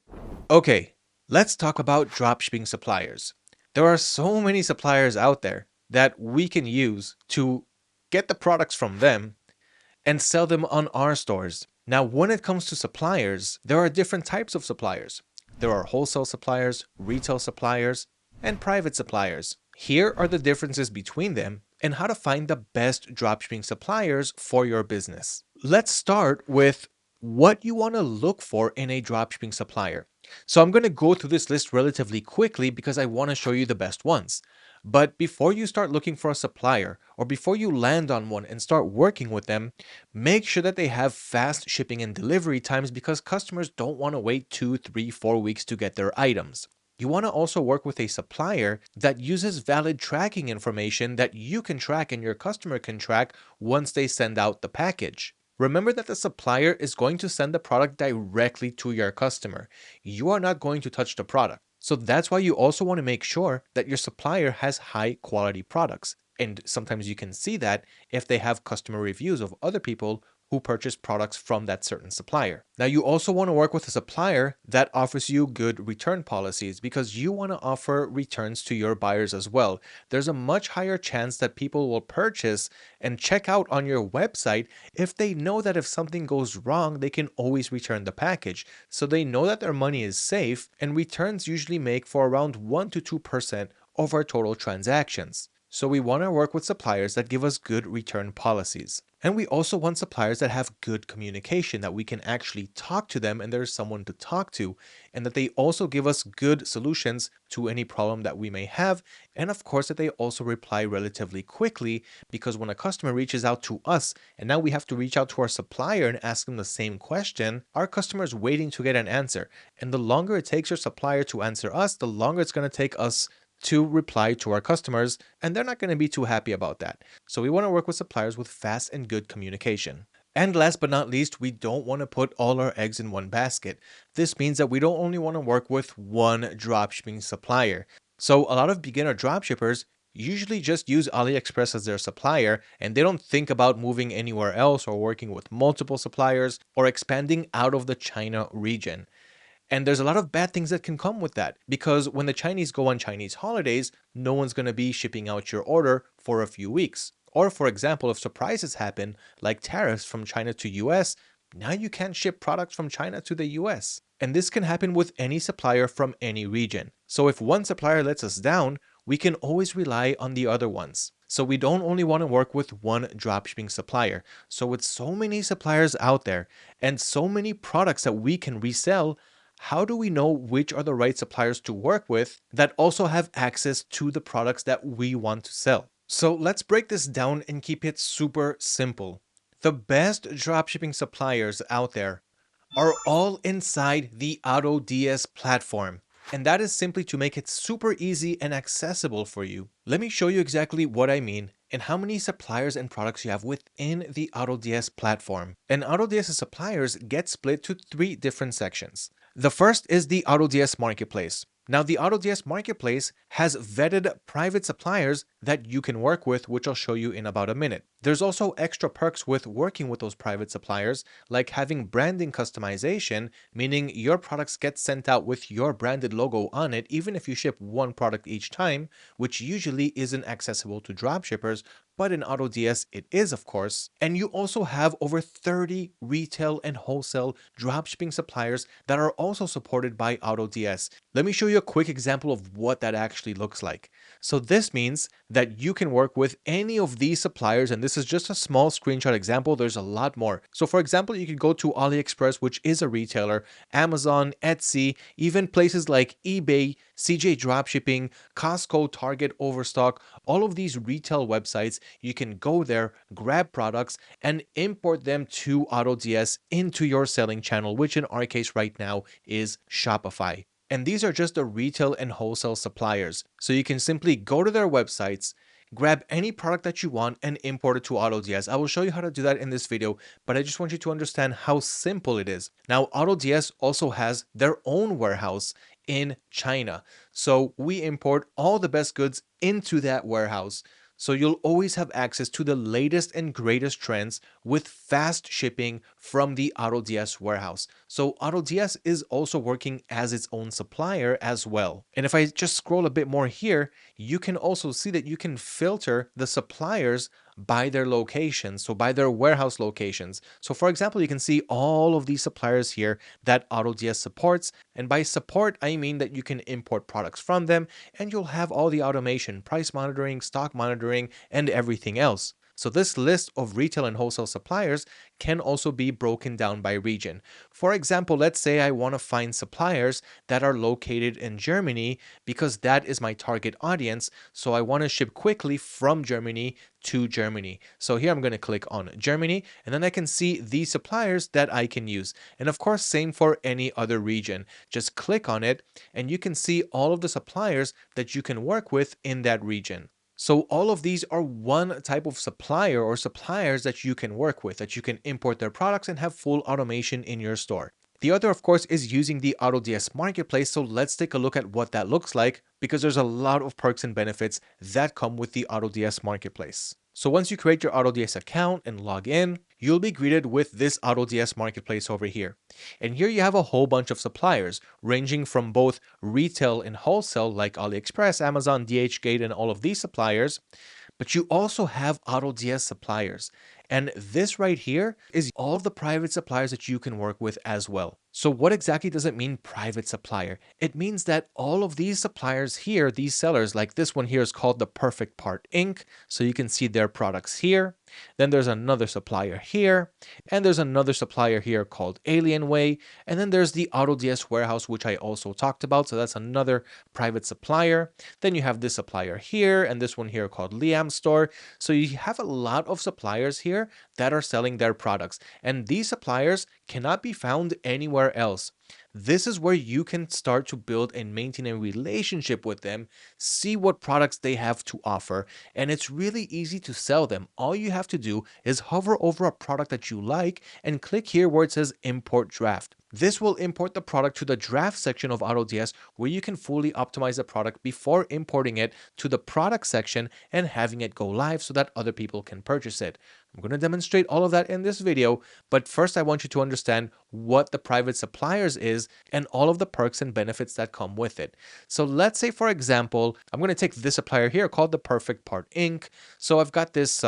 Okay, let's talk about dropshipping suppliers. There are so many suppliers out there that we can use to get the products from them and sell them on our stores. Now, when it comes to suppliers, there are different types of suppliers. There are wholesale suppliers, retail suppliers, and private suppliers. Here are the differences between them and how to find the best dropshipping suppliers for your business. Let's start with what you want to look for in a dropshipping supplier. So I'm going to go through this list relatively quickly because I want to show you the best ones. But before you start looking for a supplier or before you land on one and start working with them, make sure that they have fast shipping and delivery times because customers don't want to wait 2, 3, 4 weeks to get their items. You want to also work with a supplier that uses valid tracking information that you can track and your customer can track once they send out the package. Remember that the supplier is going to send the product directly to your customer. You are not going to touch the product. So that's why you also want to make sure that your supplier has high quality products. And sometimes you can see that if they have customer reviews of other people who purchase products from that certain supplier. Now, you also want to work with a supplier that offers you good return policies because you want to offer returns to your buyers as well. There's a much higher chance that people will purchase and check out on your website if they know that if something goes wrong, they can always return the package. So they know that their money is safe, and returns usually make for around 1 to 2% of our total transactions. So we want to work with suppliers that give us good return policies. And we also want suppliers that have good communication, that we can actually talk to them and there's someone to talk to, and that they also give us good solutions to any problem that we may have. And of course, that they also reply relatively quickly, because when a customer reaches out to us and now we have to reach out to our supplier and ask them the same question, our customer is waiting to get an answer. And the longer it takes your supplier to answer us, the longer it's going to take us to reply to our customers, and they're not going to be too happy about that. So we want to work with suppliers with fast and good communication. And last but not least, we don't want to put all our eggs in one basket. This means that we don't only want to work with one dropshipping supplier. So a lot of beginner dropshippers usually just use AliExpress as their supplier, and they don't think about moving anywhere else or working with multiple suppliers or expanding out of the China region. And there's a lot of bad things that can come with that, because when the Chinese go on Chinese holidays, no one's going to be shipping out your order for a few weeks. Or for example, if surprises happen, like tariffs from China to US, now you can't ship products from China to the US. And this can happen with any supplier from any region. So if one supplier lets us down, we can always rely on the other ones. So we don't only want to work with one dropshipping supplier. So with so many suppliers out there and so many products that we can resell, how do we know which are the right suppliers to work with that also have access to the products that we want to sell? So let's break this down and keep it super simple. The best dropshipping suppliers out there are all inside the AutoDS platform. And that is simply to make it super easy and accessible for you. Let me show you exactly what I mean and how many suppliers and products you have within the AutoDS platform. And AutoDS suppliers get split to 3 different sections. The first is the AutoDS Marketplace. Now, the AutoDS Marketplace has vetted private suppliers that you can work with, which I'll show you in about a minute. There's also extra perks with working with those private suppliers, like having branding customization, meaning your products get sent out with your branded logo on it, even if you ship one product each time, which usually isn't accessible to dropshippers, but in AutoDS it is, of course. And you also have over 30 retail and wholesale dropshipping suppliers that are also supported by AutoDS. Let me show you a quick example of what that actually looks like. So this means that you can work with any of these suppliers, and this is just a small screenshot example. There's a lot more. So for example, you could go to AliExpress, which is a retailer, Amazon, Etsy, even places like eBay, CJ Dropshipping, Costco, Target, Overstock, all of these retail websites. You can go there, grab products, and import them to AutoDS into your selling channel, which in our case right now is Shopify. And these are just the retail and wholesale suppliers. So you can simply go to their websites, grab any product that you want, and import it to AutoDS. I will show you how to do that in this video, but I just want you to understand how simple it is. Now, AutoDS also has their own warehouse in China. So we import all the best goods into that warehouse. So you'll always have access to the latest and greatest trends with fast shipping from the AutoDS warehouse. So AutoDS is also working as its own supplier as well. And if I just scroll a bit more here, you can also see that you can filter the suppliers by their locations, so by their warehouse locations. So for example, you can see all of these suppliers here that AutoDS supports. And by support, I mean that you can import products from them and you'll have all the automation, price monitoring, stock monitoring, and everything else. So this list of retail and wholesale suppliers can also be broken down by region. For example, let's say I want to find suppliers that are located in Germany because that is my target audience. So I want to ship quickly from Germany to Germany. So here I'm going to click on Germany, and then I can see the suppliers that I can use. And of course, same for any other region. Just click on it and you can see all of the suppliers that you can work with in that region. So all of these are one type of supplier or suppliers that you can work with, that you can import their products and have full automation in your store. The other, of course, is using the AutoDS Marketplace. So let's take a look at what that looks like, because there's a lot of perks and benefits that come with the AutoDS Marketplace. So once you create your AutoDS account and log in, you'll be greeted with this AutoDS Marketplace over here. And here you have a whole bunch of suppliers ranging from both retail and wholesale like AliExpress, Amazon, DHgate, and all of these suppliers. But you also have AutoDS suppliers. And this right here is all of the private suppliers that you can work with as well. So what exactly does it mean, private supplier? It means that all of these suppliers here, these sellers, like this one here is called the Perfect Part Inc. So you can see their products here. Then there's another supplier here. And there's another supplier here called Alienway. And then there's the AutoDS warehouse, which I also talked about. So that's another private supplier. Then you have this supplier here and this one here called Liam Store. So you have a lot of suppliers here that are selling their products. And these suppliers cannot be found anywhere else. This is where you can start to build and maintain a relationship with them, see what products they have to offer, and it's really easy to sell them. All you have to do is hover over a product that you like and click here where it says import draft. This will import the product to the draft section of AutoDS, where you can fully optimize the product before importing it to the product section and having it go live so that other people can purchase it. I'm going to demonstrate all of that in this video, but first I want you to understand what the private suppliers is and all of the perks and benefits that come with it. So let's say, for example, I'm going to take this supplier here called the Perfect Part Inc. So I've got this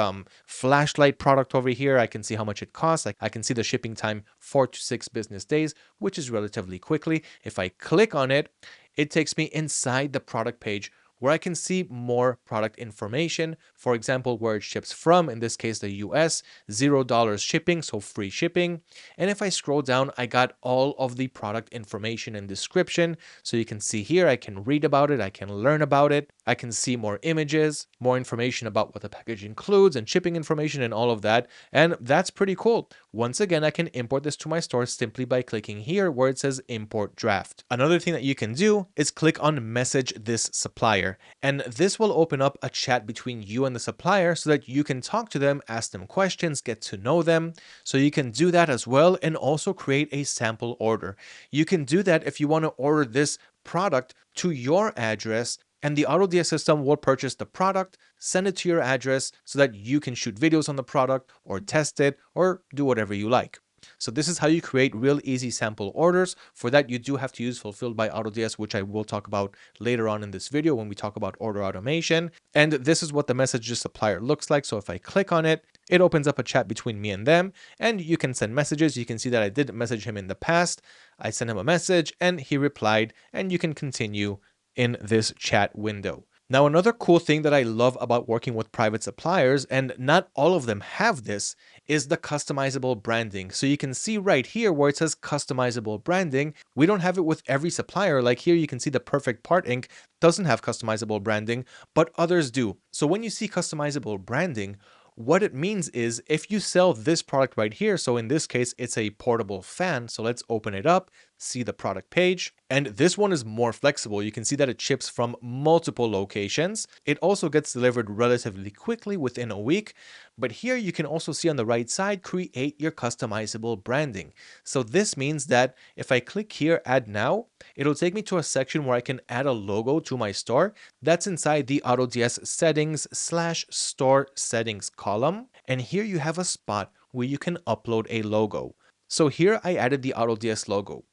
flashlight product over here. I can see how much it costs. I can see the shipping time, 4 to 6 business days, which is relatively quickly. If I click on it, it takes me inside the product page where I can see more product information. For example, where it ships from, in this case, the US, $0 shipping, so free shipping. And if I scroll down, I got all of the product information and description. So you can see here, I can read about it, I can learn about it, I can see more images, more information about what the package includes and shipping information and all of that. And that's pretty cool. Once again, I can import this to my store simply by clicking here where it says import draft. Another thing that you can do is click on message this supplier, and this will open up a chat between you and the supplier so that you can talk to them, ask them questions, get to know them. So you can do that as well, and also create a sample order. You can do that if you want to order this product to your address, and the AutoDS system will purchase the product, send it to your address so that you can shoot videos on the product or test it or do whatever you like. So this is how you create real easy sample orders. For that, you do have to use Fulfilled by AutoDS, which I will talk about later on in this video when we talk about order automation. And this is what the message to supplier looks like. So if I click on it, it opens up a chat between me and them, and you can send messages. You can see that I did message him in the past. I sent him a message and he replied, and you can continue in this chat window. Now, another cool thing that I love about working with private suppliers, and not all of them have this, is the customizable branding. So you can see right here where it says customizable branding. We don't have it with every supplier. Like here, you can see the Perfect Part Inc. doesn't have customizable branding, but others do. So when you see customizable branding, what it means is if you sell this product right here, so in this case, it's a portable fan. So let's open it up, see the product page. And this one is more flexible. You can see that it ships from multiple locations. It also gets delivered relatively quickly within a week. But here you can also see on the right side, create your customizable branding. So this means that if I click here, add now, it'll take me to a section where I can add a logo to my store. That's inside the AutoDS settings/store settings column. And here you have a spot where you can upload a logo. So here I added the AutoDS logo.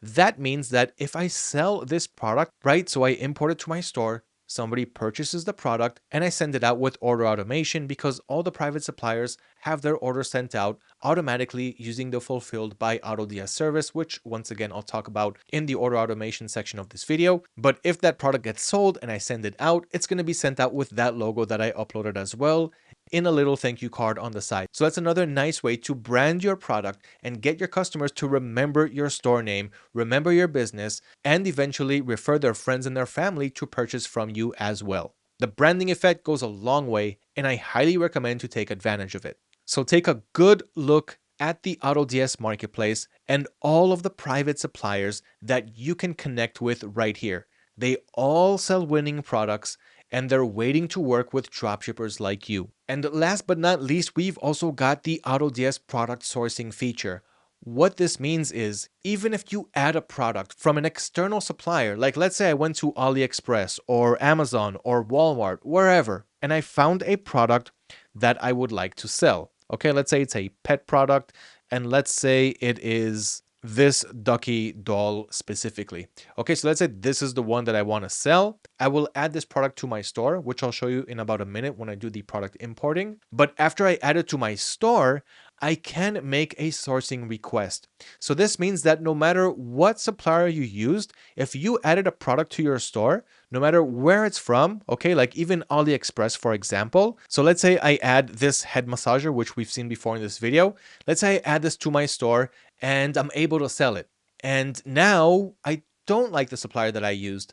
That means that if I sell this product, right, so I import it to my store, somebody purchases the product, and I send it out with order automation because all the private suppliers have their order sent out automatically using the Fulfilled by AutoDS service, which once again, I'll talk about in the order automation section of this video. But if that product gets sold and I send it out, it's going to be sent out with that logo that I uploaded as well, in a little thank you card on the side. So that's another nice way to brand your product and get your customers to remember your store name, remember your business, and eventually refer their friends and their family to purchase from you as well. The branding effect goes a long way, and I highly recommend to take advantage of it. So take a good look at the AutoDS marketplace and all of the private suppliers that you can connect with right here. They all sell winning products, and they're waiting to work with dropshippers like you. And last but not least, we've also got the AutoDS product sourcing feature. What this means is, even if you add a product from an external supplier, like let's say I went to AliExpress or Amazon or Walmart, wherever, and I found a product that I would like to sell. Okay, let's say it's a pet product, and let's say it is this ducky doll specifically. Okay, so let's say this is the one that I want to sell. I will add this product to my store, which I'll show you in about a minute when I do the product importing. But after I add it to my store, I can make a sourcing request. So this means that no matter what supplier you used, if you added a product to your store, no matter where it's from, okay, like even AliExpress, for example. So let's say I add this head massager, which we've seen before in this video. Let's say I add this to my store and I'm able to sell it. And now I don't like the supplier that I used.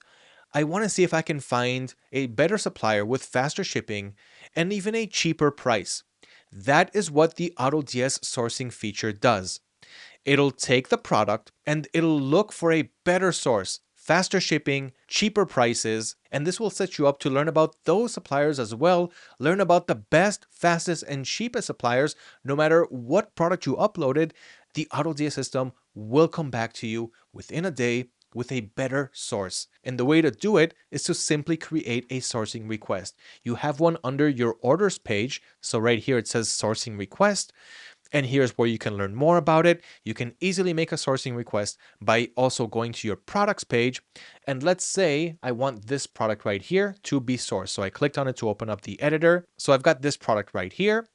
I want to see if I can find a better supplier with faster shipping and even a cheaper price. That is what the AutoDS sourcing feature does. It'll take the product and it'll look for a better source, faster shipping, cheaper prices, and this will set you up to learn about those suppliers as well, learn about the best, fastest, and cheapest suppliers. No matter what product you uploaded, the AutoDS system will come back to you within a day with a better source. And the way to do it is to simply create a sourcing request. You have one under your orders page. So right here, it says sourcing request. And here's where you can learn more about it. You can easily make a sourcing request by also going to your products page. And let's say I want this product right here to be sourced. So I clicked on it to open up the editor. So I've got this product right here.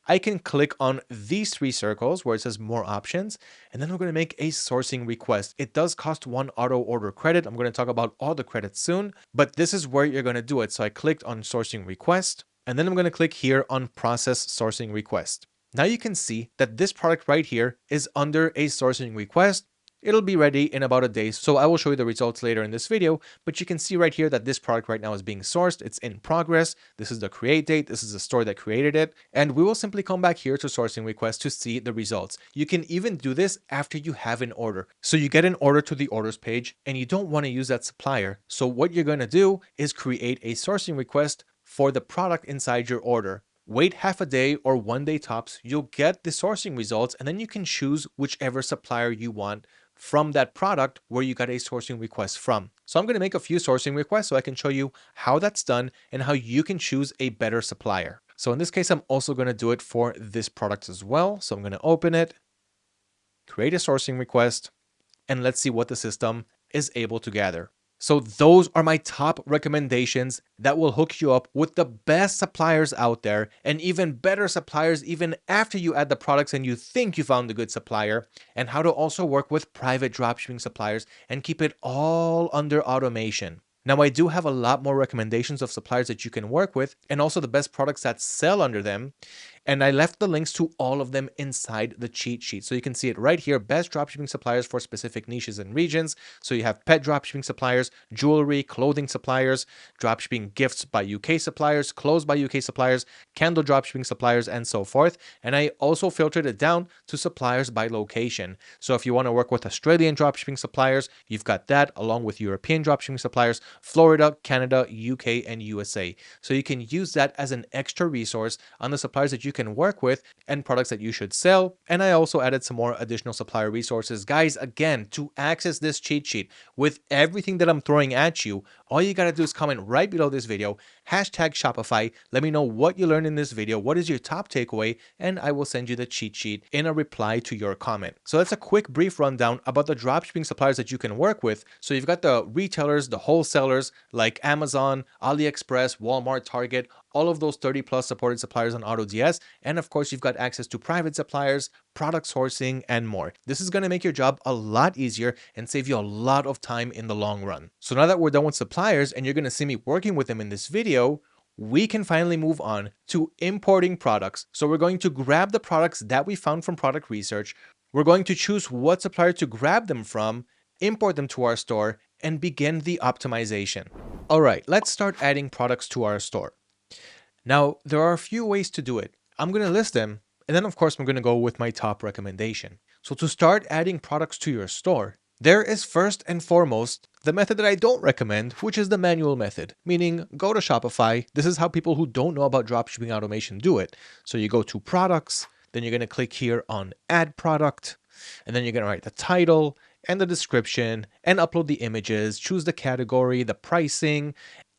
I can click on these three circles where it says more options, and then we're going to make a sourcing request. It does cost 1 auto order credit. I'm going to talk about all the credits soon, but this is where you're going to do it. So I clicked on sourcing request, and then I'm going to click here on process sourcing request. Now you can see that this product right here is under a sourcing request. It'll be ready in about a day, so I will show you the results later in this video, but you can see right here that this product right now is being sourced. It's in progress. This is the create date. This is the store that created it, and we will simply come back here to sourcing request to see the results. You can even do this after you have an order. So you get an order to the orders page and you don't want to use that supplier. So what you're going to do is create a sourcing request for the product inside your order. Wait half a day or 1 day tops, you'll get the sourcing results, and then you can choose whichever supplier you want from that product where you got a sourcing request from. So I'm going to make a few sourcing requests so I can show you how that's done and how you can choose a better supplier. So in this case, I'm also going to do it for this product as well. So I'm going to open it, create a sourcing request, and let's see what the system is able to gather. So those are my top recommendations that will hook you up with the best suppliers out there and even better suppliers even after you add the products and you think you found a good supplier, and how to also work with private dropshipping suppliers and keep it all under automation. Now, I do have a lot more recommendations of suppliers that you can work with and also the best products that sell under them. And I left the links to all of them inside the cheat sheet. So you can see it right here, best dropshipping suppliers for specific niches and regions. So you have pet dropshipping suppliers, jewelry, clothing suppliers, dropshipping gifts by UK suppliers, clothes by UK suppliers, candle dropshipping suppliers, and so forth. And I also filtered it down to suppliers by location. So if you want to work with Australian dropshipping suppliers, you've got that along with European dropshipping suppliers, Florida, Canada, UK, and USA. So you can use that as an extra resource on the suppliers that you can work with and products that you should sell. And I also added some more additional supplier resources. Guys, again, to access this cheat sheet with everything that I'm throwing at you, all you got to do is comment right below this video, hashtag Shopify. Let me know what you learned in this video. What is your top takeaway? And I will send you the cheat sheet in a reply to your comment. So that's a quick brief rundown about the dropshipping suppliers that you can work with. So you've got the retailers, the wholesalers like Amazon, AliExpress, Walmart, Target, all of those 30 plus supported suppliers on AutoDS. And of course, you've got access to private suppliers, product sourcing, and more. This is going to make your job a lot easier and save you a lot of time in the long run. So now that we're done with suppliers and you're going to see me working with them in this video, we can finally move on to importing products. So we're going to grab the products that we found from product research. We're going to choose what supplier to grab them from, import them to our store, and begin the optimization. All right, let's start adding products to our store. Now, there are a few ways to do it. I'm going to list them, and then of course, I'm going to go with my top recommendation. So to start adding products to your store, there is first and foremost the method that I don't recommend, which is the manual method, meaning go to Shopify. This is how people who don't know about dropshipping automation do it. So you go to products, then you're going to click here on add product, and then you're going to write the title and the description and upload the images, choose the category, the pricing,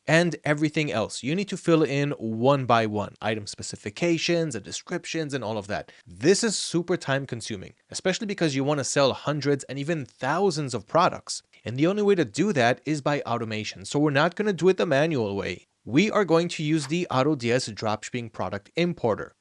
and everything else. You need to fill in one by one, item specifications, the descriptions, and all of that. This is super time consuming, especially because you want to sell hundreds and even thousands of products. And the only way to do that is by automation. So we're not going to do it the manual way. We are going to use the AutoDS Dropshipping Product Importer.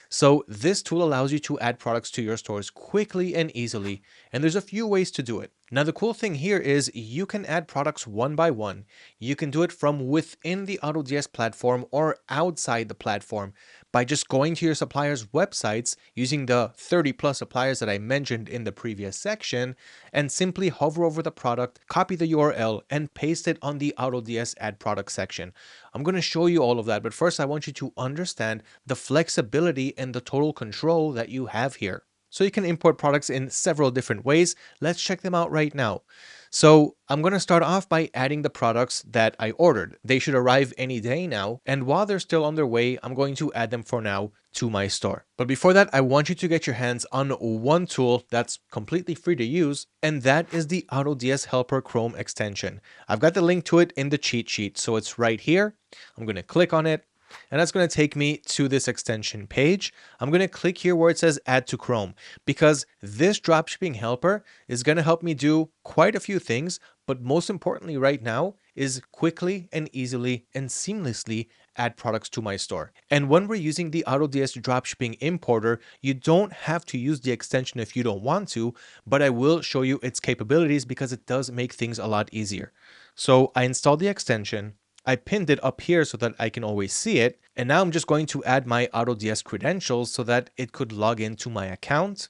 So this tool allows you to add products to your stores quickly and easily, and there's a few ways to do it. Now, the cool thing here is you can add products one by one. You can do it from within the AutoDS platform or outside the platform by just going to your suppliers' websites using the 30 plus suppliers that I mentioned in the previous section, and simply hover over the product, copy the URL, and paste it on the AutoDS Add Product section. I'm going to show you all of that, but first I want you to understand the flexibility and the total control that you have here. So you can import products in several different ways. Let's check them out right now. So I'm going to start off by adding the products that I ordered. They should arrive any day now. And while they're still on their way, I'm going to add them for now to my store. But before that, I want you to get your hands on one tool that's completely free to use, and that is the AutoDS Helper Chrome extension. I've got the link to it in the cheat sheet. So it's right here. I'm going to click on it. And that's going to take me to this extension page. I'm going to click here where it says add to Chrome, because this dropshipping helper is going to help me do quite a few things. But most importantly right now, is quickly and easily and seamlessly add products to my store. And when we're using the AutoDS dropshipping importer, you don't have to use the extension if you don't want to, but I will show you its capabilities because it does make things a lot easier. So I installed the extension, I pinned it up here so that I can always see it, and now I'm just going to add my AutoDS credentials so that it could log into my account.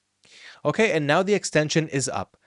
Okay, and now the extension is up.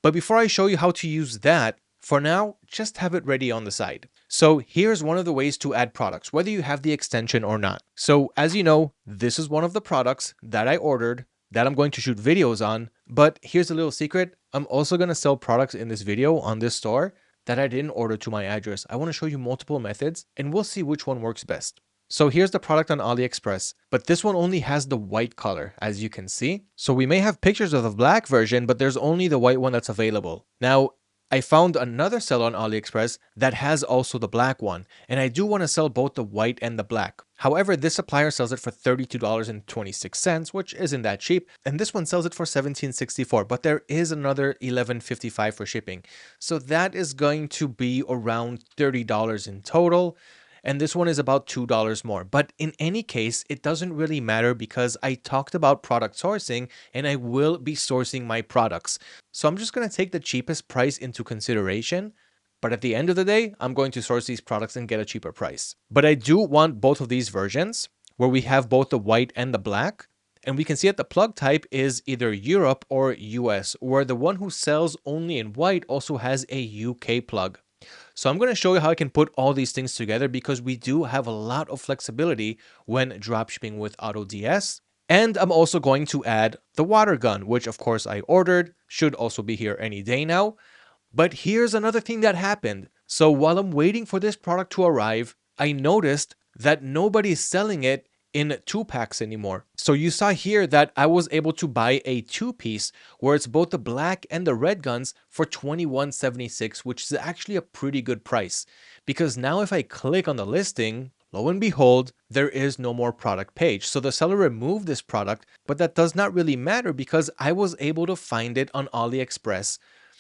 But before I show you how to use that, for now, just have it ready on the side. So here's one of the ways to add products, whether you have the extension or not. So as you know, this is one of the products that I ordered that I'm going to shoot videos on. But here's a little secret. I'm also going to sell products in this video on this store that I didn't order to my address. I want to show you multiple methods and we'll see which one works best. So here's the product on AliExpress, but this one only has the white color, as you can see. So we may have pictures of the black version, but there's only the white one that's available. Now, I found another seller on AliExpress that has also the black one, and I do want to sell both the white and the black. However, this supplier sells it for $32.26, which isn't that cheap, and this one sells it for $17.64, but there is another $11.55 for shipping. So that is going to be around $30 in total. And this one is about $2 more. But in any case, it doesn't really matter because I talked about product sourcing and I will be sourcing my products. So I'm just going to take the cheapest price into consideration. But at the end of the day, I'm going to source these products and get a cheaper price. But I do want both of these versions where we have both the white and the black. And we can see that the plug type is either Europe or US, where the one who sells only in white also has a UK plug. So I'm going to show you how I can put all these things together because we do have a lot of flexibility when dropshipping with AutoDS. And I'm also going to add the water gun, which of course I ordered, should also be here any day now. But here's another thing that happened. So while I'm waiting for this product to arrive, I noticed that nobody's selling it in 2-packs anymore. So you saw here that I was able to buy a 2-piece where it's both the black and the red guns for $21.76, which is actually a pretty good price. Because now if I click on the listing, lo and behold, there is no more product page. So the seller removed this product, but that does not really matter because I was able to find it on AliExpress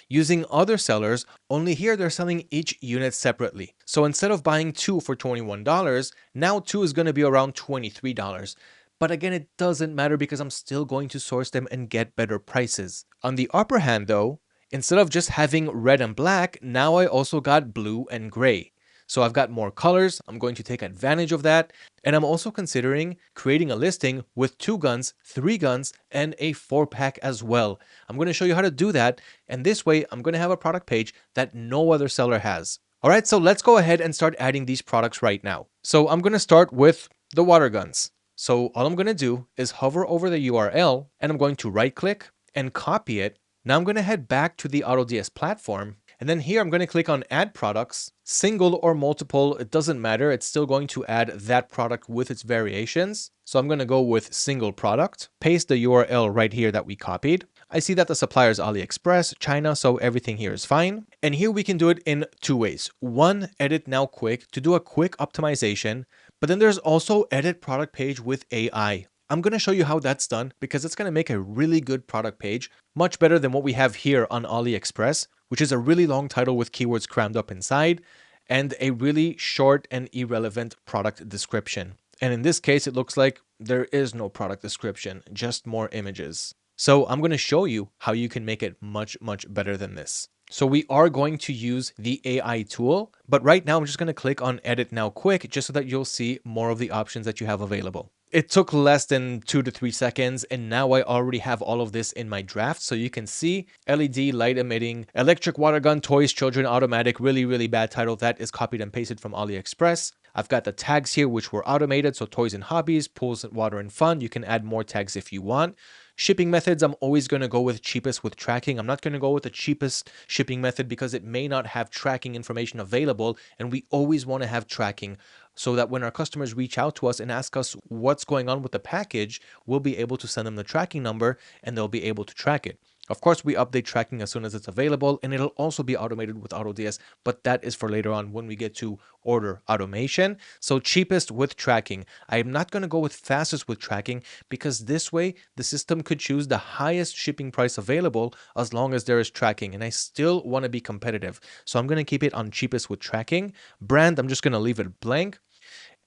using other sellers, only here they're selling each unit separately. So instead of buying 2 for $21, now 2 is going to be around $23. But again, it doesn't matter because I'm still going to source them and get better prices. On the upper hand though, instead of just having red and black, now I also got blue and gray. So I've got more colors, I'm going to take advantage of that, and I'm also considering creating a listing with 2 guns, 3 guns, and a 4-pack as well. I'm going to show you how to do that, and this way I'm going to have a product page that no other seller has. Alright, so let's go ahead and start adding these products right now. So I'm going to start with the water guns. So all I'm going to do is hover over the URL, and I'm going to right click and copy it. Now I'm going to head back to the AutoDS platform. And then here I'm going to click on add products, single or multiple, it doesn't matter. It's still going to add that product with its variations. So I'm going to go with single product, paste the URL right here that we copied. I see that the supplier is AliExpress, China, so everything here is fine. And here we can do it in 2 ways. One, edit now quick to do a quick optimization, but then there's also edit product page with AI. I'm going to show you how that's done because it's going to make a really good product page, much better than what we have here on AliExpress, which is a really long title with keywords crammed up inside and a really short and irrelevant product description. And in this case, it looks like there is no product description, just more images. So I'm going to show you how you can make it much, much better than this. So we are going to use the AI tool, but right now I'm just going to click on edit now quick just so that you'll see more of the options that you have available. It took less than 2 to 3 seconds, and now I already have all of this in my draft. So you can see LED, light emitting, electric water gun, toys, children, automatic, really, really bad title. That is copied and pasted from AliExpress. I've got the tags here, which were automated. So toys and hobbies, pools, water and fun. You can add more tags if you want. Shipping methods, I'm always going to go with cheapest with tracking. I'm not going to go with the cheapest shipping method because it may not have tracking information available. And we always want to have tracking so that when our customers reach out to us and ask us what's going on with the package, we'll be able to send them the tracking number and they'll be able to track it. Of course, we update tracking as soon as it's available, and it'll also be automated with AutoDS, but that is for later on when we get to order automation. So cheapest with tracking. I am not going to go with fastest with tracking because this way the system could choose the highest shipping price available as long as there is tracking, and I still want to be competitive. So I'm going to keep it on cheapest with tracking. Brand, I'm just going to leave it blank.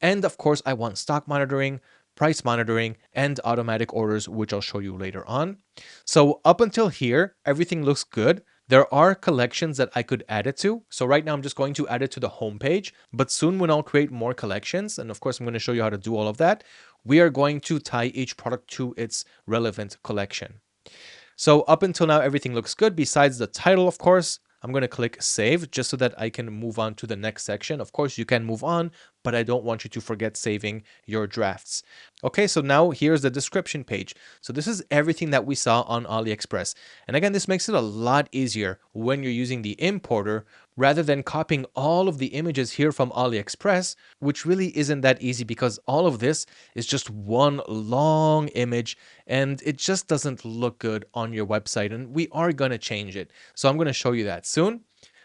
And of course, I want stock monitoring, price monitoring, and automatic orders, which I'll show you later on. So up until here, everything looks good. There are collections that I could add it to. So right now I'm just going to add it to the homepage, but soon when I'll create more collections, and of course I'm going to show you how to do all of that, we are going to tie each product to its relevant collection. So up until now, everything looks good. Besides the title, of course, I'm going to click save just so that I can move on to the next section. Of course, you can move on, but I don't want you to forget saving your drafts. Okay, so now here's the description page. So this is everything that we saw on AliExpress. And again, this makes it a lot easier when you're using the importer rather than copying all of the images here from AliExpress, which really isn't that easy because all of this is just one long image and it just doesn't look good on your website. And we are going to change it. So I'm going to show you that soon.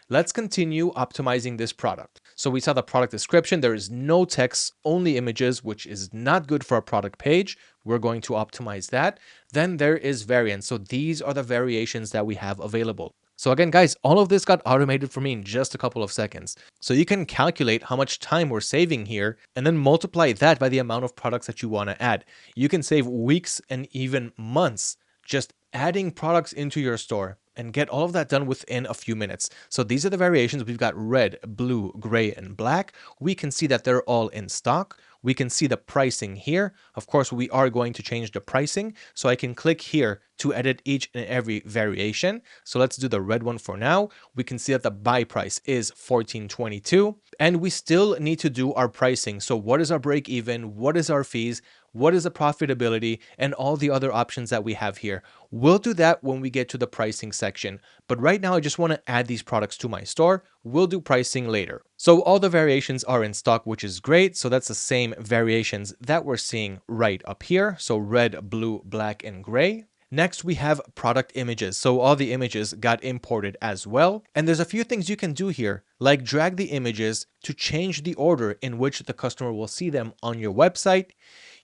Let's continue optimizing this product. So we saw the product description. There is no text, only images, which is not good for a product page. We're going to optimize that. Then there is variants. So these are the variations that we have available. So again, guys, all of this got automated for me in just a couple of seconds. So you can calculate how much time we're saving here and then multiply that by the amount of products that you want to add. You can save weeks and even months just adding products into your store and get all of that done within a few minutes. So these are the variations. We've got red, blue, gray, and black. We can see that they're all in stock. We can see the pricing here. Of course, we are going to change the pricing. So I can click here to edit each and every variation. So let's do the red one for now. We can see that the buy price is $14.22, and we still need to do our pricing. So what is our break even? What is our fees? What is the profitability and all the other options that we have here? We'll do that when we get to the pricing section. But right now, I just want to add these products to my store. We'll do pricing later. So all the variations are in stock, which is great. So that's the same variations that we're seeing right up here. So red, blue, black, and gray. Next, we have product images. So all the images got imported as well. And there's a few things you can do here, like drag the images to change the order in which the customer will see them on your website.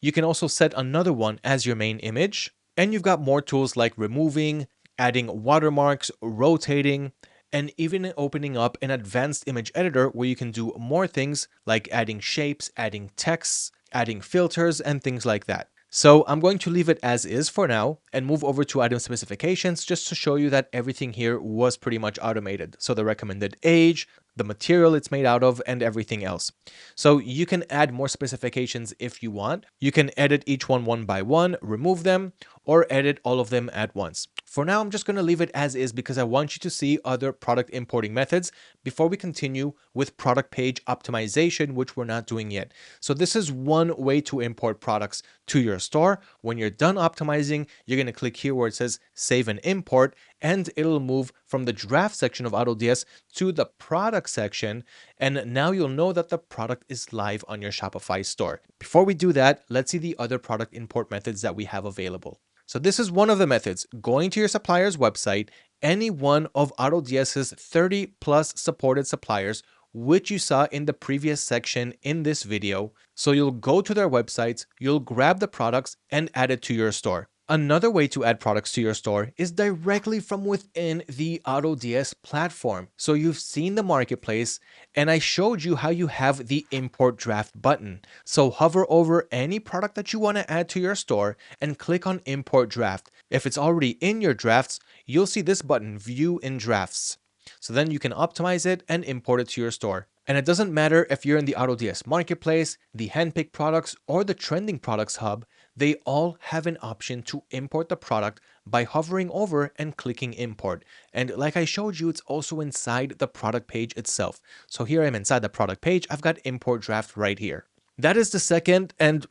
You can also set another one as your main image. And you've got more tools like removing, adding watermarks, rotating, and even opening up an advanced image editor where you can do more things like adding shapes, adding texts, adding filters, and things like that. So I'm going to leave it as is for now and move over to item specifications just to show you that everything here was pretty much automated. So the recommended age, the material it's made out of, and everything else. So you can add more specifications if you want. You can edit each one by one, remove them, or edit all of them at once. For now, I'm just going to leave it as is because I want you to see other product importing methods before we continue with product page optimization, which we're not doing yet. So this is one way to import products to your store. When you're done optimizing, you're going to click here where it says save and import, and it'll move from the draft section of AutoDS to the product section. And now you'll know that the product is live on your Shopify store. Before we do that, let's see the other product import methods that we have available. So this is one of the methods, going to your supplier's website, any one of AutoDS's 30 plus supported suppliers, which you saw in the previous section in this video. So you'll go to their websites, you'll grab the products and add it to your store. Another way to add products to your store is directly from within the AutoDS platform. So you've seen the marketplace and I showed you how you have the import draft button. So hover over any product that you want to add to your store and click on import draft. If it's already in your drafts, you'll see this button, view in drafts. So then you can optimize it and import it to your store. And it doesn't matter if you're in the AutoDS marketplace, the handpicked products, or the trending products hub, they all have an option to import the product by hovering over and clicking import. And like I showed you, it's also inside the product page itself. So here I'm inside the product page. I've got import draft right here. That is the second and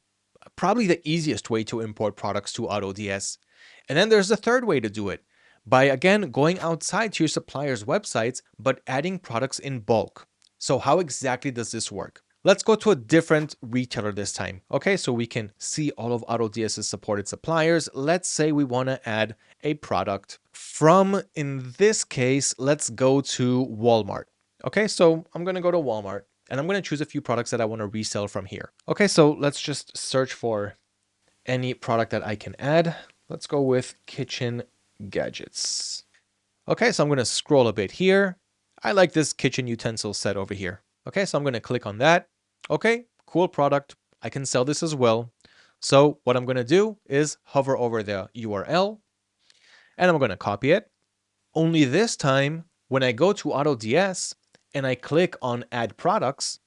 probably the easiest way to import products to AutoDS. And then there's the third way to do it, by again going outside to your supplier's websites, but adding products in bulk. So how exactly does this work? Let's go to a different retailer this time. Okay, so we can see all of AutoDS's supported suppliers. Let's say we want to add a product from, in this case, let's go to Walmart. Okay, so I'm going to go to Walmart and I'm going to choose a few products that I want to resell from here. Okay, so let's just search for any product that I can add. Let's go with kitchen gadgets. Okay, so I'm going to scroll a bit here. I like this kitchen utensil set over here. Okay, so I'm going to click on that. Okay, cool product. I can sell this as well. So what I'm going to do is hover over the URL and I'm going to copy it. Only this time, when I go to AutoDS and I click on add products,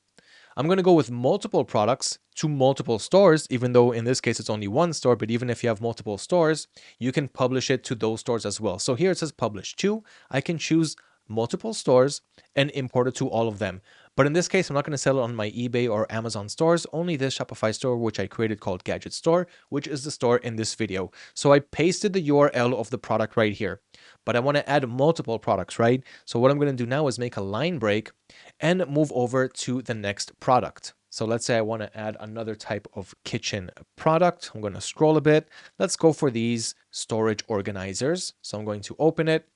I'm going to go with multiple products to multiple stores, even though in this case it's only one store, but even if you have multiple stores, you can publish it to those stores as well. So here it says publish to. I can choose multiple stores and import it to all of them. But in this case, I'm not going to sell it on my eBay or Amazon stores, only this Shopify store, which I created called Gadget Store, which is the store in this video. So I pasted the URL of the product right here, but I want to add multiple products, right? So what I'm going to do now is make a line break and move over to the next product. So let's say I want to add another type of kitchen product. I'm going to scroll a bit. Let's go for these storage organizers. So I'm going to open it,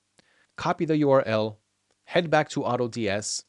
copy the URL, head back to AutoDS,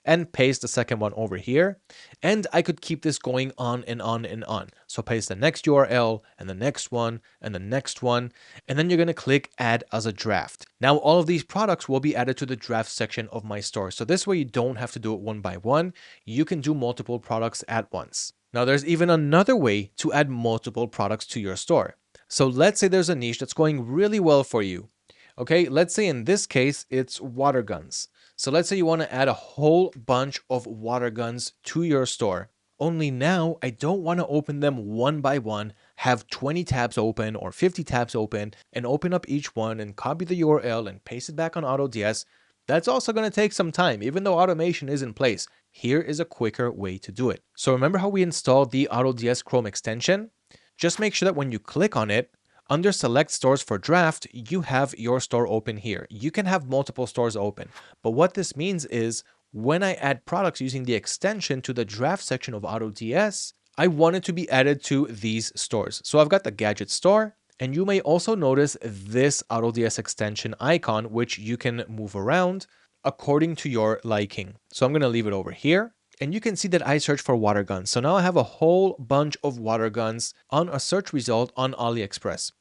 and paste the second one over here. And I could keep this going on and on and on. So paste the next URL and the next one and the next one. And then you're going to click add as a draft. Now, all of these products will be added to the draft section of my store. So this way you don't have to do it one by one. You can do multiple products at once. Now, there's even another way to add multiple products to your store. So let's say there's a niche that's going really well for you. Okay, let's say in this case, it's water guns. So let's say you want to add a whole bunch of water guns to your store. Only now I don't want to open them one by one, have 20 tabs open or 50 tabs open and open up each one and copy the URL and paste it back on AutoDS. That's also going to take some time, even though automation is in place. Here is a quicker way to do it. So remember how we installed the AutoDS Chrome extension? Just make sure that when you click on it, under select stores for draft, you have your store open here. You can have multiple stores open, but what this means is when I add products using the extension to the draft section of AutoDS, I want it to be added to these stores. So I've got the gadget store, and you may also notice this AutoDS extension icon, which you can move around according to your liking. So I'm going to leave it over here. And you can see that I searched for water guns. So now I have a whole bunch of water guns on a search result on AliExpress.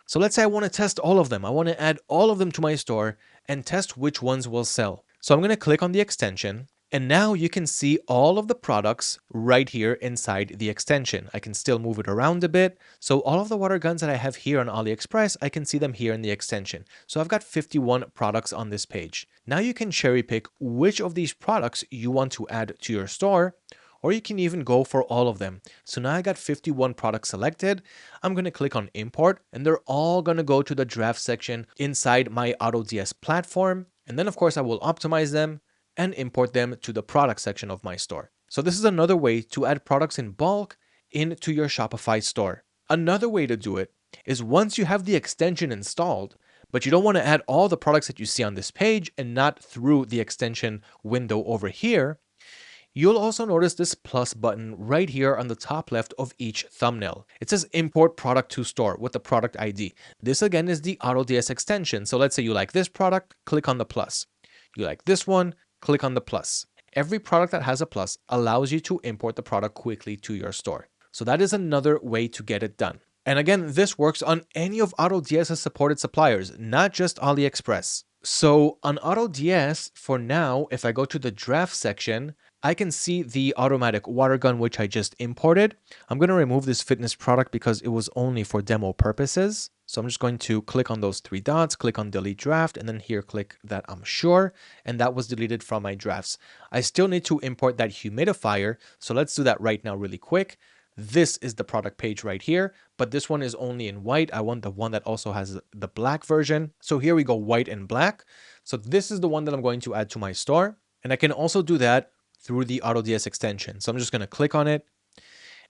So let's say I want to test all of them. I want to add all of them to my store and test which ones will sell. So I'm going to click on the extension. And now you can see all of the products right here inside the extension. I can still move it around a bit. So all of the water guns that I have here on AliExpress, I can see them here in the extension. So I've got 51 products on this page. Now you can cherry pick which of these products you want to add to your store, or you can even go for all of them. So now I got 51 products selected. I'm going to click on import and they're all going to go to the draft section inside my AutoDS platform. And then of course I will optimize them and import them to the product section of my store. So this is another way to add products in bulk into your Shopify store. Another way to do it is once you have the extension installed, but you don't want to add all the products that you see on this page and not through the extension window over here, you'll also notice this plus button right here on the top left of each thumbnail. It says import product to store with the product ID. This again is the AutoDS extension. So let's say you like this product, click on the plus. You like this one, click on the plus. Every product that has a plus allows you to import the product quickly to your store. So that is another way to get it done. And again, this works on any of AutoDS's supported suppliers, not just AliExpress. So on AutoDS, for now, if I go to the draft section, I can see the automatic water gun, which I just imported. I'm going to remove this fitness product because it was only for demo purposes. So I'm just going to click on those three dots, click on delete draft, and then here click that I'm sure. And that was deleted from my drafts. I still need to import that humidifier. So let's do that right now really quick. This is the product page right here, but this one is only in white. I want the one that also has the black version. So here we go, white and black. So this is the one that I'm going to add to my store. And I can also do that through the AutoDS extension. So I'm just going to click on it.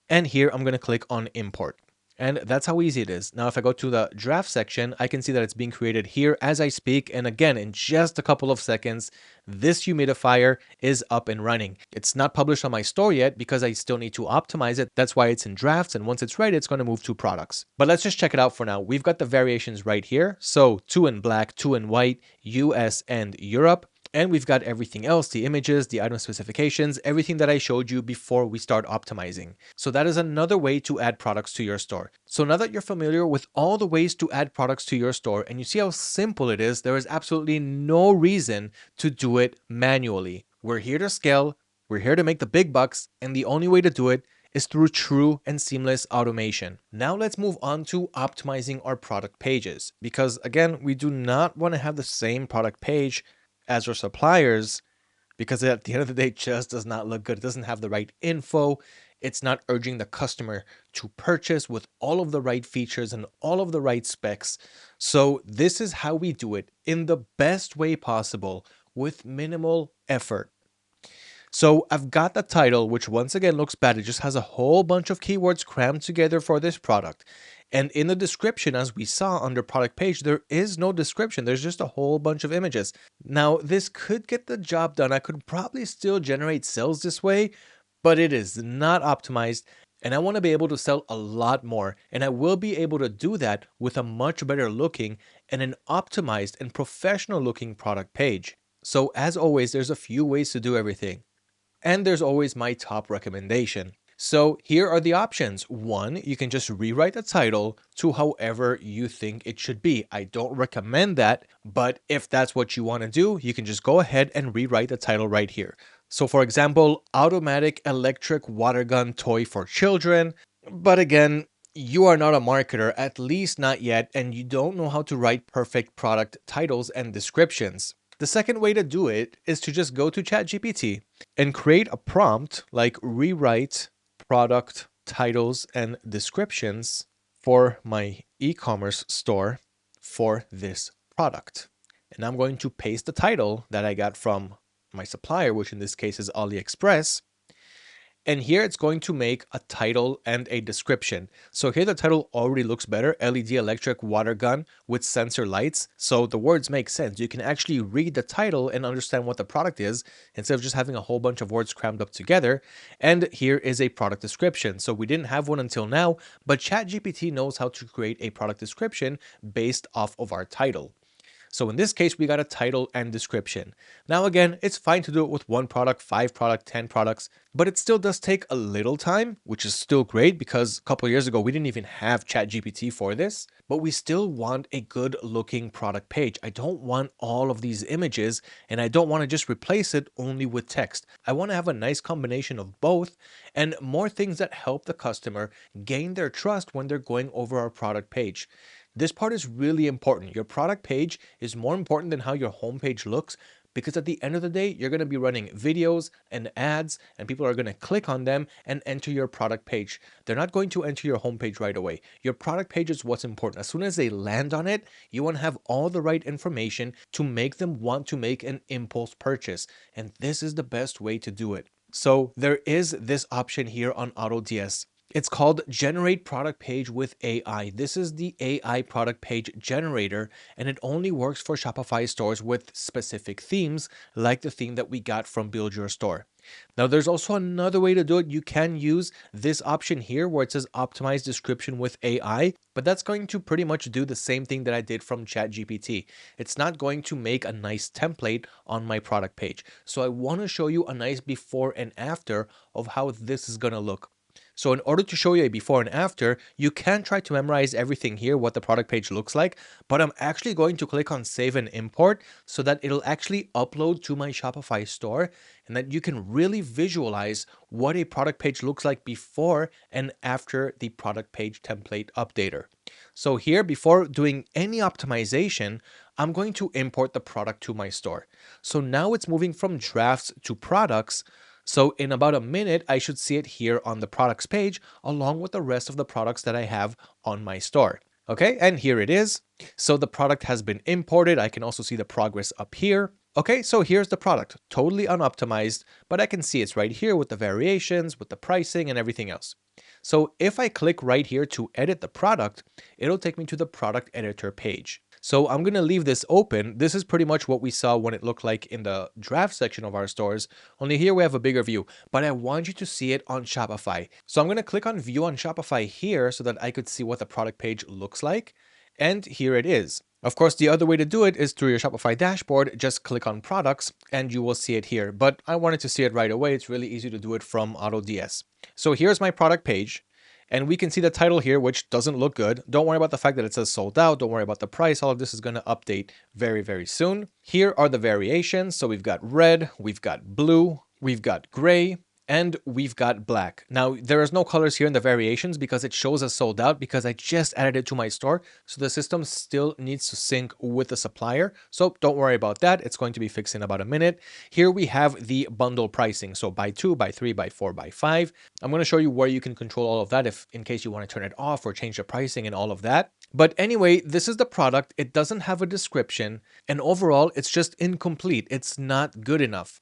And here I'm going to click on import. And that's how easy it is. Now, if I go to the draft section, I can see that it's being created here as I speak. And again, in just a couple of seconds, this humidifier is up and running. It's not published on my store yet because I still need to optimize it. That's why it's in drafts. And once it's ready, it's going to move to products. But let's just check it out for now. We've got the variations right here. So 2 in black, 2 in white, US and Europe. And we've got everything else, the images, the item specifications, everything that I showed you before we start optimizing. So that is another way to add products to your store. So now that you're familiar with all the ways to add products to your store and you see how simple it is, there is absolutely no reason to do it manually. We're here to scale, we're here to make the big bucks, and the only way to do it is through true and seamless automation. Now let's move on to optimizing our product pages, because again, we do not want to have the same product page as our suppliers, because at the end of the day, it just does not look good. It doesn't have the right info. It's not urging the customer to purchase with all of the right features and all of the right specs. So this is how we do it in the best way possible with minimal effort. So I've got the title, which once again looks bad. It just has a whole bunch of keywords crammed together for this product. And in the description, as we saw under product page, there is no description. There's just a whole bunch of images. Now, this could get the job done. I could probably still generate sales this way, but it is not optimized. And I want to be able to sell a lot more. And I will be able to do that with a much better looking and an optimized and professional looking product page. So as always, there's a few ways to do everything. And there's always my top recommendation. So here are the options. One, you can just rewrite the title to however you think it should be. I don't recommend that, but if that's what you want to do, you can just go ahead and rewrite the title right here. So for example, automatic electric water gun toy for children. But again, you are not a marketer, at least not yet, and you don't know how to write perfect product titles and descriptions. The second way to do it is to just go to ChatGPT and create a prompt like rewrite product titles and descriptions for my e-commerce store for this product. And I'm going to paste the title that I got from my supplier, which in this case is AliExpress. And here it's going to make a title and a description. So here the title already looks better, LED electric water gun with sensor lights. So the words make sense. You can actually read the title and understand what the product is instead of just having a whole bunch of words crammed up together. And here is a product description. So we didn't have one until now, but ChatGPT knows how to create a product description based off of our title. So in this case, we got a title and description. Now again, it's fine to do it with 1 product, 5 product, 10 products, but it still does take a little time, which is still great because a couple of years ago, we didn't even have ChatGPT for this, but we still want a good looking product page. I don't want all of these images and I don't want to just replace it only with text. I want to have a nice combination of both and more things that help the customer gain their trust when they're going over our product page. This part is really important. Your product page is more important than how your homepage looks, because at the end of the day, you're going to be running videos and ads and people are going to click on them and enter your product page. They're not going to enter your homepage right away. Your product page is what's important. As soon as they land on it, you want to have all the right information to make them want to make an impulse purchase. And this is the best way to do it. So there is this option here on AutoDS. It's called Generate Product Page with AI. This is the AI product page generator, and it only works for Shopify stores with specific themes, like the theme that we got from Build Your Store. Now, there's also another way to do it. You can use this option here where it says Optimize Description with AI, but that's going to pretty much do the same thing that I did from ChatGPT. It's not going to make a nice template on my product page. So I want to show you a nice before and after of how this is going to look. So in order to show you a before and after, you can try to memorize everything here, what the product page looks like, but I'm actually going to click on save and import so that it'll actually upload to my Shopify store and that you can really visualize what a product page looks like before and after the product page template updater. So here, before doing any optimization, I'm going to import the product to my store. So now it's moving from drafts to products. So in about a minute, I should see it here on the products page, along with the rest of the products that I have on my store. Okay, and here it is. So the product has been imported. I can also see the progress up here. Okay, so here's the product, totally unoptimized, but I can see it's right here with the variations, with the pricing and everything else. So if I click right here to edit the product, it'll take me to the product editor page. So I'm going to leave this open. This is pretty much what we saw when it looked like in the draft section of our stores, only here we have a bigger view, but I want you to see it on Shopify. So I'm going to click on view on Shopify here so that I could see what the product page looks like. And here it is. Of course, the other way to do it is through your Shopify dashboard. Just click on products and you will see it here. But I wanted to see it right away. It's really easy to do it from AutoDS. So here's my product page. And we can see the title here, which doesn't look good. Don't worry about the fact that it says sold out. Don't worry about the price. All of this is going to update very, very soon. Here are the variations. So we've got red, we've got blue, we've got gray, and we've got black. Now, there is no colors here in the variations because it shows as sold out because I just added it to my store. So the system still needs to sync with the supplier. So don't worry about that. It's going to be fixed in about a minute. Here we have the bundle pricing. So buy 2, buy 3, buy 4, buy 5. I'm going to show you where you can control all of that if in case you want to turn it off or change the pricing and all of that. But anyway, this is the product. It doesn't have a description. And overall, it's just incomplete. It's not good enough.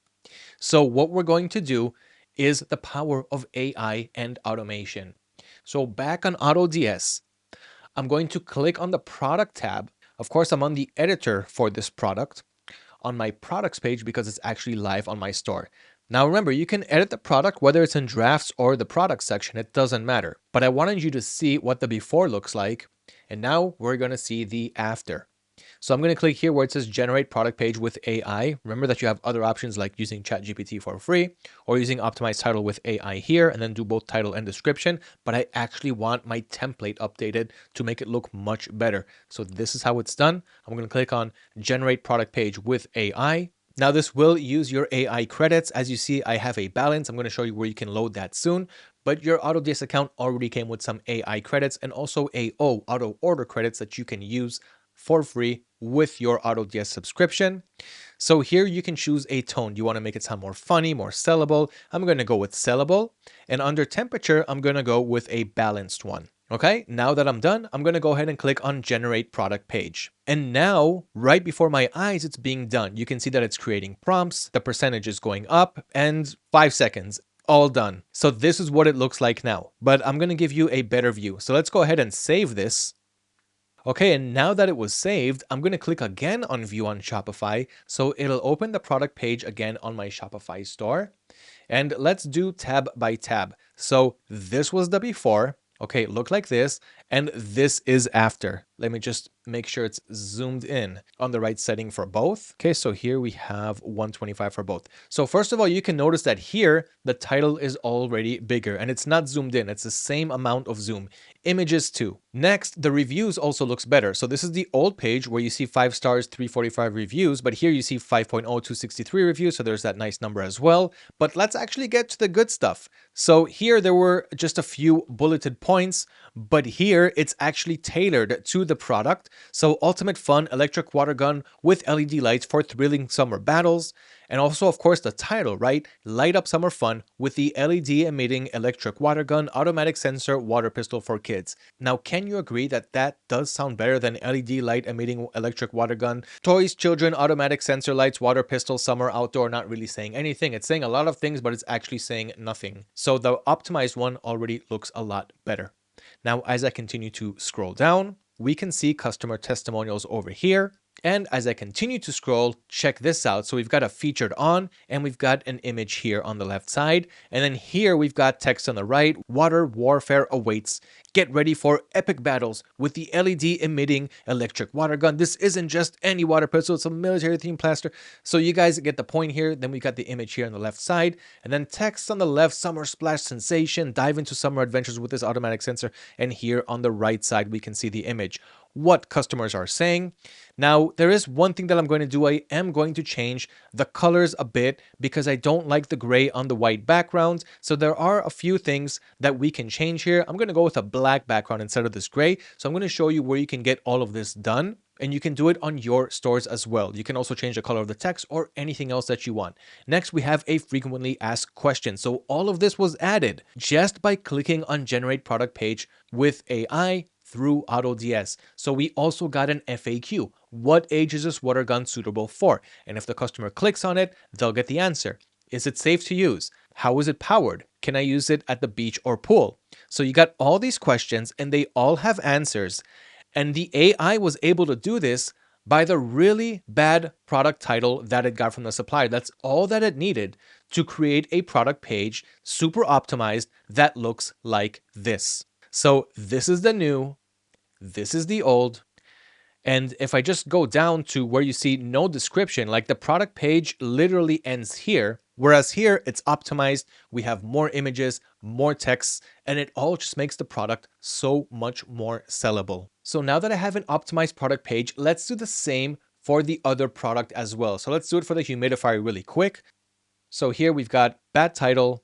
So what we're going to do is the power of AI and automation. So back on AutoDS, I'm going to click on the product tab. Of course, I'm on the editor for this product on my products page because it's actually live on my store. Now remember, you can edit the product whether it's in drafts or the product section, it doesn't matter. But I wanted you to see what the before looks like. And now we're going to see the after. So I'm going to click here where it says generate product page with AI. Remember that you have other options like using ChatGPT for free or using optimized title with AI here and then do both title and description. But I actually want my template updated to make it look much better. So this is how it's done. I'm going to click on generate product page with AI. Now this will use your AI credits. As you see, I have a balance. I'm going to show you where you can load that soon. But your AutoDS account already came with some AI credits and also auto order credits that you can use for free with your AutoDS subscription. So here you can choose a tone. Do you want to make it sound more funny, more sellable? I'm going to go with sellable. And under temperature, I'm going to go with a balanced one. Okay, now that I'm done, I'm going to go ahead and click on generate product page. And now, right before my eyes, it's being done. You can see that it's creating prompts, the percentage is going up, and 5 seconds. All done. So this is what it looks like now, but I'm going to give you a better view. So let's go ahead and save this. Okay, and now that it was saved, I'm going to click again on view on Shopify. So it'll open the product page again on my Shopify store. And let's do tab by tab. So this was the before. Okay, it looked like this, and this is after. Let me just make sure it's zoomed in on the right setting for both. Okay, so here we have 125 for both. So first of all, you can notice that here, the title is already bigger and it's not zoomed in. It's the same amount of zoom. Images too. Next, the reviews also looks better. So this is the old page where you see 5 stars, 345 reviews, but here you see 5.0, 263 reviews. So there's that nice number as well. But let's actually get to the good stuff. So here there were just a few bulleted points, but here it's actually tailored to the product. So ultimate fun electric water gun with LED lights for thrilling summer battles. And also, of course, the title, right? Light up summer fun with the LED emitting electric water gun, automatic sensor, water pistol for kids. Now, can you agree that that does sound better than LED light emitting electric water gun? Toys, children, automatic sensor lights, water pistol, summer, outdoor, not really saying anything. It's saying a lot of things, but it's actually saying nothing. So the optimized one already looks a lot better. Now, as I continue to scroll down, we can see customer testimonials over here. And as I continue to scroll, check this out. So we've got a featured on and we've got an image here on the left side. And then here we've got text on the right. Water warfare awaits. Get ready for epic battles with the LED emitting electric water gun. This isn't just any water pistol, it's a military themed plaster. So you guys get the point here. Then we got the image here on the left side and then text on the left, summer splash sensation, dive into summer adventures with this automatic sensor. And here on the right side, we can see the image, what customers are saying. Now, there is one thing that I'm going to do. I am going to change the colors a bit because I don't like the gray on the white background. So there are a few things that we can change here. I'm going to go with a black background instead of this gray. So I'm going to show you where you can get all of this done. And you can do it on your stores as well. You can also change the color of the text or anything else that you want. Next, we have a frequently asked questions. So all of this was added just by clicking on generate product page with AI through AutoDS. So we also got an FAQ. What age is this water gun suitable for? And if the customer clicks on it, they'll get the answer. Is it safe to use? How is it powered? Can I use it at the beach or pool? So you got all these questions and they all have answers. And the AI was able to do this by the really bad product title that it got from the supplier. That's all that it needed to create a product page, super optimized, that looks like this. So this is the new, this is the old. And if I just go down to where you see no description, like the product page literally ends here, whereas here it's optimized, we have more images, more text, and it all just makes the product so much more sellable. So now that I have an optimized product page, let's do the same for the other product as well. So let's do it for the humidifier really quick. So here we've got bad title,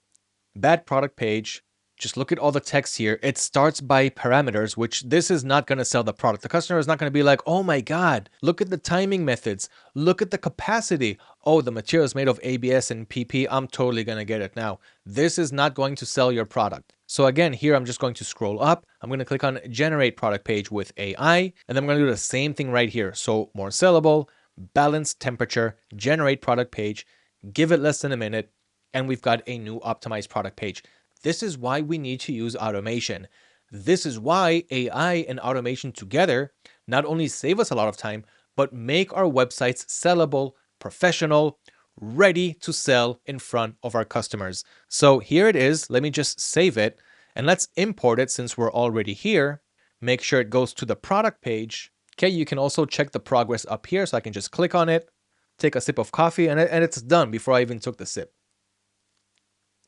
bad product page. Just look at all the text here. It starts by parameters, which this is not going to sell the product. The customer is not going to be like, oh my God, look at the timing methods. Look at the capacity. Oh, the material is made of ABS and PP. I'm totally going to get it now. This is not going to sell your product. So again, here I'm just going to scroll up. I'm going to click on generate product page with AI, and then I'm going to do the same thing right here. So more sellable, balanced temperature, generate product page, give it less than a minute, and we've got a new optimized product page. This is why we need to use automation. This is why AI and automation together not only save us a lot of time, but make our websites sellable, professional, ready to sell in front of our customers. So here it is. Let me just save it and let's import it since we're already here. Make sure it goes to the product page. Okay, you can also check the progress up here. So I can just click on it, take a sip of coffee, and it's done before I even took the sip.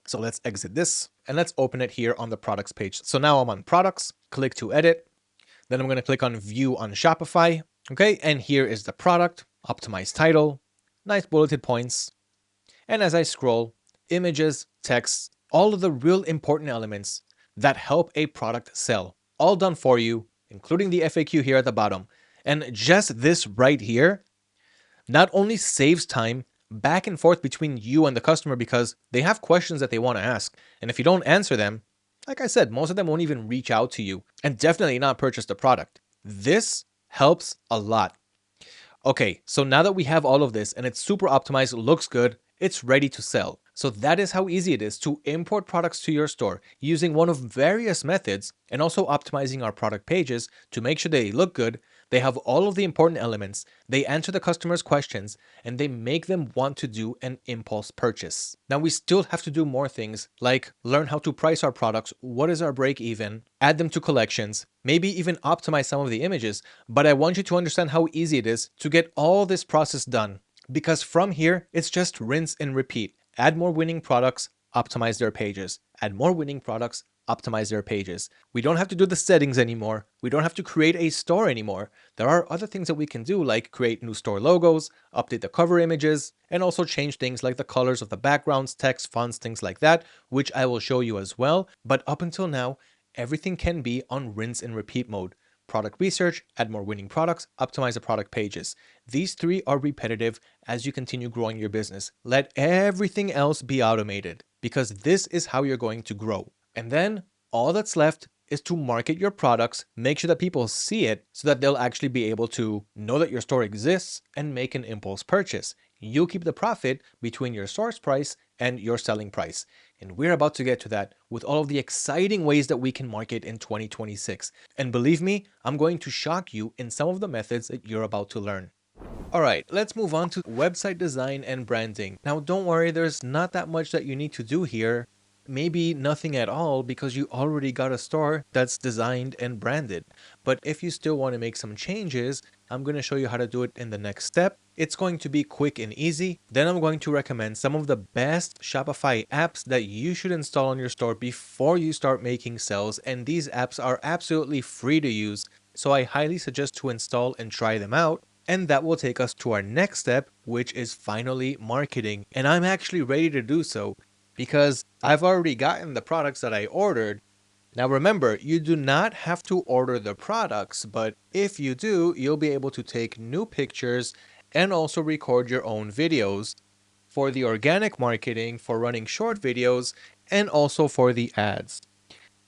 So let's exit this and let's open it here on the products page. So now I'm on products, click to edit. Then I'm going to click on view on Shopify. Okay, and here is the product, optimized title, nice bulleted points. And as I scroll, images, text, all of the real important elements that help a product sell, all done for you, including the FAQ here at the bottom. And just this right here not only saves time back and forth between you and the customer because they have questions that they want to ask. And if you don't answer them, like I said, most of them won't even reach out to you and definitely not purchase the product. This helps a lot. Okay, so now that we have all of this and it's super optimized, looks good, it's ready to sell. So that is how easy it is to import products to your store using one of various methods and also optimizing our product pages to make sure they look good. They have all of the important elements, they answer the customer's questions, and they make them want to do an impulse purchase. Now we still have to do more things like learn how to price our products, what is our break even, add them to collections, maybe even optimize some of the images, but I want you to understand how easy it is to get all this process done. Because from here, it's just rinse and repeat. Add more winning products, optimize their pages. Add more winning products, optimize their pages. We don't have to do the settings anymore. We don't have to create a store anymore. There are other things that we can do, like create new store logos, update the cover images, and also change things like the colors of the backgrounds, text, fonts, things like that, which I will show you as well. But up until now, everything can be on rinse and repeat mode. Product research, add more winning products, optimize the product pages. These three are repetitive as you continue growing your business. Let everything else be automated because this is how you're going to grow. And then all that's left is to market your products, make sure that people see it so that they'll actually be able to know that your store exists and make an impulse purchase. You keep the profit between your source price and your selling price. And we're about to get to that with all of the exciting ways that we can market in 2026. And believe me, I'm going to shock you in some of the methods that you're about to learn. All right, let's move on to website design and branding. Now, don't worry, there's not that much that you need to do here. Maybe nothing at all because you already got a store that's designed and branded. But if you still want to make some changes, I'm going to show you how to do it in the next step. It's going to be quick and easy. Then I'm going to recommend some of the best Shopify apps that you should install on your store before you start making sales. And these apps are absolutely free to use. So I highly suggest to install and try them out. And that will take us to our next step, which is finally marketing. And I'm actually ready to do so because I've already gotten the products that I ordered. Now remember, you do not have to order the products, but if you do, you'll be able to take new pictures and also record your own videos for the organic marketing, for running short videos, and also for the ads.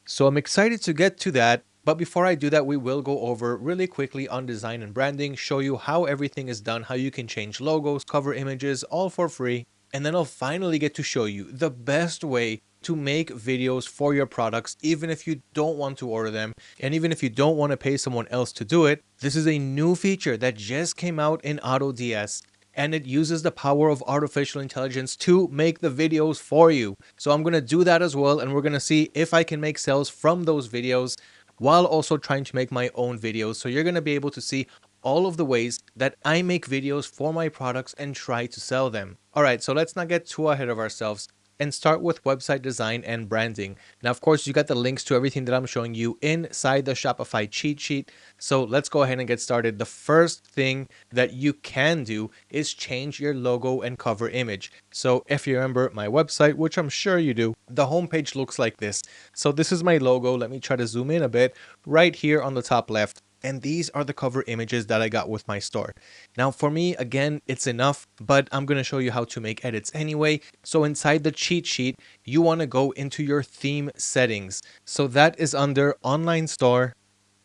So I'm excited to get to that. But before I do that, we will go over really quickly on design and branding, show you how everything is done, how you can change logos, cover images, all for free. And then I'll finally get to show you the best way to make videos for your products, even if you don't want to order them, and even if you don't want to pay someone else to do it. This is a new feature that just came out in AutoDS, and it uses the power of artificial intelligence to make the videos for you. So I'm going to do that as well, and we're going to see if I can make sales from those videos while also trying to make my own videos. So you're going to be able to see all of the ways that I make videos for my products and try to sell them. All right, so let's not get too ahead of ourselves and start with website design and branding. Now, of course, you got the links to everything that I'm showing you inside the Shopify cheat sheet. So let's go ahead and get started. The first thing that you can do is change your logo and cover image. So if you remember my website, which I'm sure you do, the homepage looks like this. So this is my logo. Let me try to zoom in a bit right here on the top left. And these are the cover images that I got with my store. Now for me, again, it's enough, but I'm going to show you how to make edits anyway. So inside the cheat sheet, you want to go into your theme settings. So that is under online store.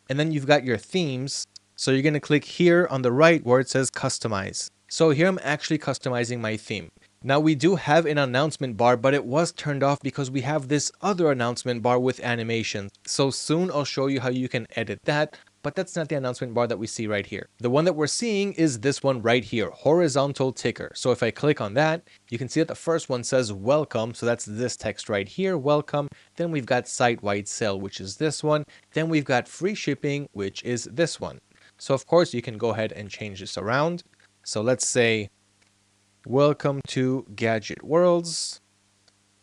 And then you've got your themes. So you're going to click here on the right where it says customize. So here I'm actually customizing my theme. Now we do have an announcement bar, but it was turned off because we have this other announcement bar with animations. So soon I'll show you how you can edit that, but that's not the announcement bar that we see right here. The one that we're seeing is this one right here, horizontal ticker. So if I click on that, you can see that the first one says welcome. So that's this text right here, welcome. Then we've got site-wide sale, which is this one. Then we've got free shipping, which is this one. So of course you can go ahead and change this around. So let's say, welcome to Gadget Worlds.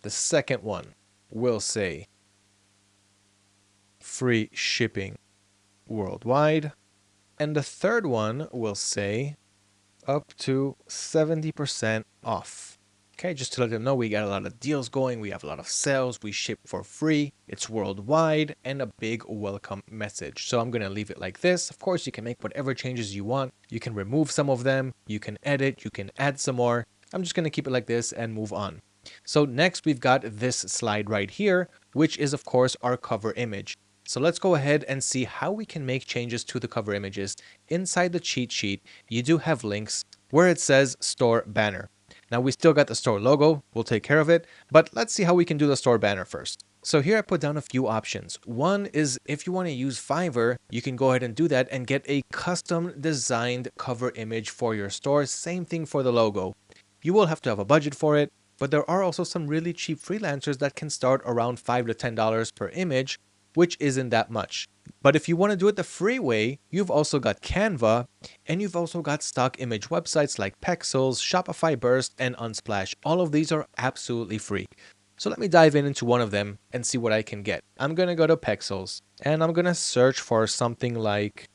The second one will say free shipping worldwide. And the third one will say up to 70% off. Okay, just to let them know we got a lot of deals going, we have a lot of sales, we ship for free, it's worldwide, and a big welcome message. So I'm going to leave it like this. Of course, you can make whatever changes you want. You can remove some of them, you can edit, you can add some more. I'm just going to keep it like this and move on. So next we've got this slide right here, which is of course our cover image. So let's go ahead and see how we can make changes to the cover images. Inside the cheat sheet, you do have links where it says store banner. Now we still got the store logo, we'll take care of it, but let's see how we can do the store banner first. So here I put down a few options. One is if you want to use Fiverr, you can go ahead and do that and get a custom designed cover image for your store. Same thing for the logo. You will have to have a budget for it, but there are also some really cheap freelancers that can start around $5 to $10 per image, which isn't that much. But if you want to do it the free way, you've also got Canva, and you've also got stock image websites like Pexels, Shopify Burst, and Unsplash. All of these are absolutely free. So let me dive into one of them and see what I can get. I'm going to go to Pexels, and I'm going to search for something like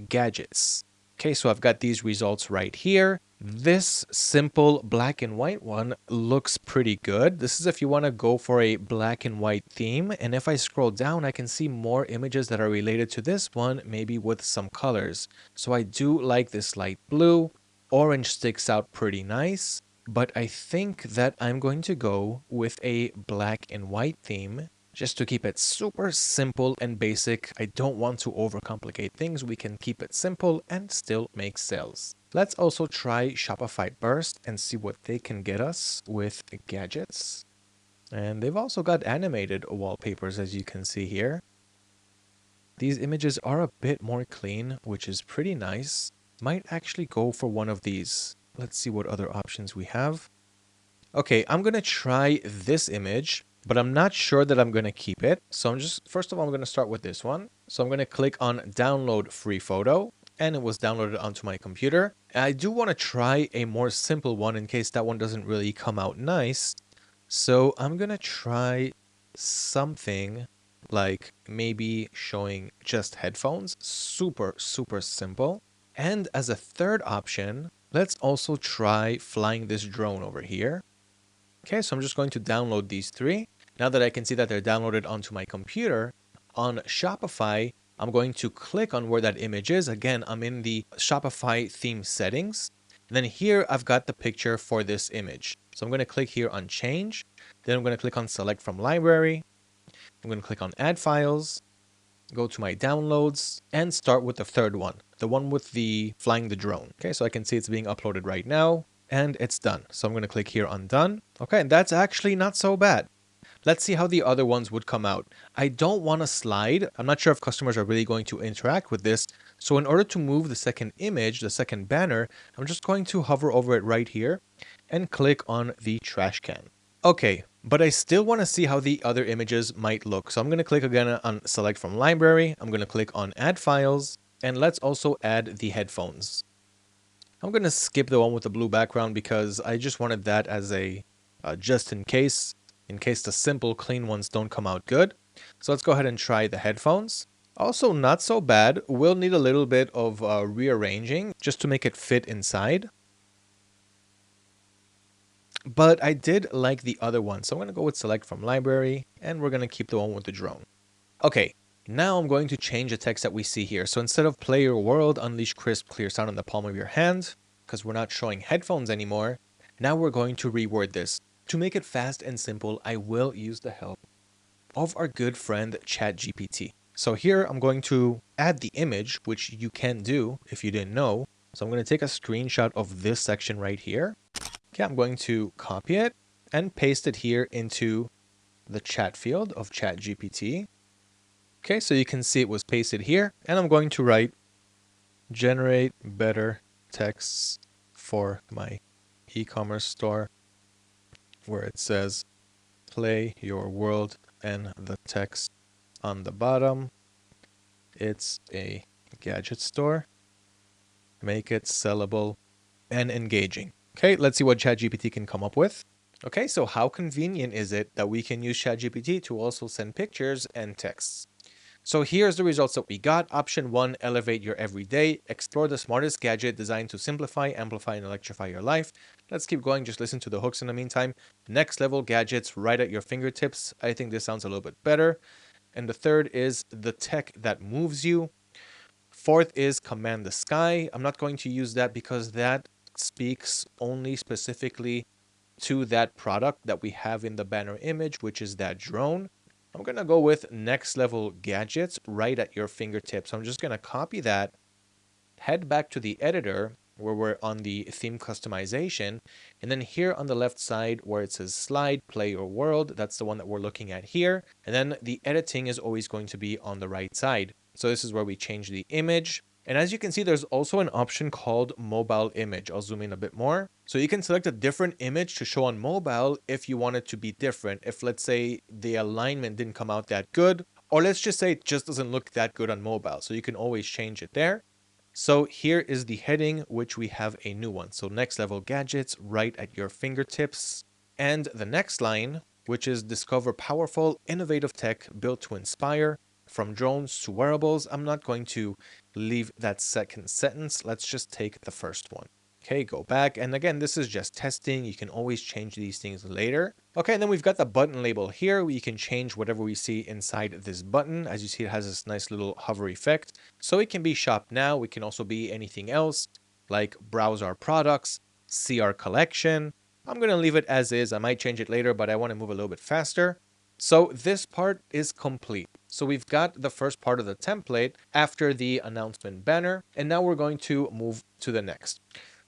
gadgets. Okay, so I've got these results right here. This simple black and white one looks pretty good. This is if you want to go for a black and white theme. And if I scroll down, I can see more images that are related to this one, maybe with some colors. So I do like this light blue. Orange sticks out pretty nice. But I think that I'm going to go with a black and white theme, just to keep it super simple and basic. I don't want to overcomplicate things. We can keep it simple and still make sales. Let's also try Shopify Burst and see what they can get us with gadgets. And they've also got animated wallpapers, as you can see here. These images are a bit more clean, which is pretty nice. Might actually go for one of these. Let's see what other options we have. Okay, I'm going to try this image, but I'm not sure that I'm going to keep it. So first of all, I'm going to start with this one. So I'm going to click on download free photo, and it was downloaded onto my computer. I do want to try a more simple one in case that one doesn't really come out nice. So I'm going to try something like maybe showing just headphones. Super, super simple. And as a third option, let's also try flying this drone over here. Okay, so I'm just going to download these three. Now that I can see that they're downloaded onto my computer, on Shopify, I'm going to click on where that image is. Again, I'm in the Shopify theme settings. And then here I've got the picture for this image. So I'm going to click here on change. Then I'm going to click on select from library. I'm going to click on add files, go to my downloads, and start with the third one, the one with the flying the drone. Okay, so I can see it's being uploaded right now. and it's done. So I'm going to click here on done. Okay, and that's actually not so bad. Let's see how the other ones would come out. I don't want to slide. I'm not sure if customers are really going to interact with this. So in order to move the second image, the second banner, I'm just going to hover over it right here and click on the trash can. Okay, but I still want to see how the other images might look. So I'm going to click again on select from library. I'm going to click on add files, and let's also add the headphones. I'm going to skip the one with the blue background because I just wanted that as a just in case the simple clean ones don't come out good. So let's go ahead and try the headphones. Also not so bad. We'll need a little bit of rearranging just to make it fit inside. But I did like the other one. So I'm going to go with select from library, and we're going to keep the one with the drone. Okay, now I'm going to change the text that we see here. So instead of play your world, unleash crisp, clear sound in the palm of your hand, because we're not showing headphones anymore, now we're going to reword this. To make it fast and simple, I will use the help of our good friend ChatGPT. So here I'm going to add the image, which you can do if you didn't know. So I'm going to take a screenshot of this section right here. Okay, I'm going to copy it and paste it here into the chat field of ChatGPT. Okay, so you can see it was pasted here, and I'm going to write generate better texts for my e-commerce store, where it says play your world and the text on the bottom. It's a gadget store. Make it sellable and engaging. Okay, let's see what ChatGPT can come up with. Okay, so how convenient is it that we can use ChatGPT to also send pictures and texts? So here's the results that we got. Option 1, elevate your everyday. Explore the smartest gadget designed to simplify, amplify, and electrify your life. Let's keep going. Just listen to the hooks in the meantime. Next level gadgets right at your fingertips. I think this sounds a little bit better. And the third is the tech that moves you. Fourth is command the sky. I'm not going to use that because that speaks only specifically to that product that we have in the banner image, which is that drone. I'm going to go with next level gadgets right at your fingertips. I'm just going to copy that, head back to the editor where we're on the theme customization. And then here on the left side where it says slide, play your world, that's the one that we're looking at here. And then the editing is always going to be on the right side. So this is where we change the image. And as you can see, there's also an option called mobile image. I'll zoom in a bit more. So you can select a different image to show on mobile if you want it to be different. If let's say the alignment didn't come out that good, or let's just say it just doesn't look that good on mobile. So you can always change it there. So here is the heading, which we have a new one. So next level gadgets right at your fingertips. And the next line, which is discover powerful, innovative tech built to inspire. From drones to wearables. I'm not going to leave that second sentence. Let's just take the first one. Okay, go back. And again, this is just testing. You can always change these things later. Okay, and then we've got the button label here. We can change whatever we see inside this button. As you see, it has this nice little hover effect. So it can be shop now. It can also be anything else, like browse our products, see our collection. I'm going to leave it as is. I might change it later, but I want to move a little bit faster. So this part is complete. So we've got the first part of the template after the announcement banner, and now we're going to move to the next.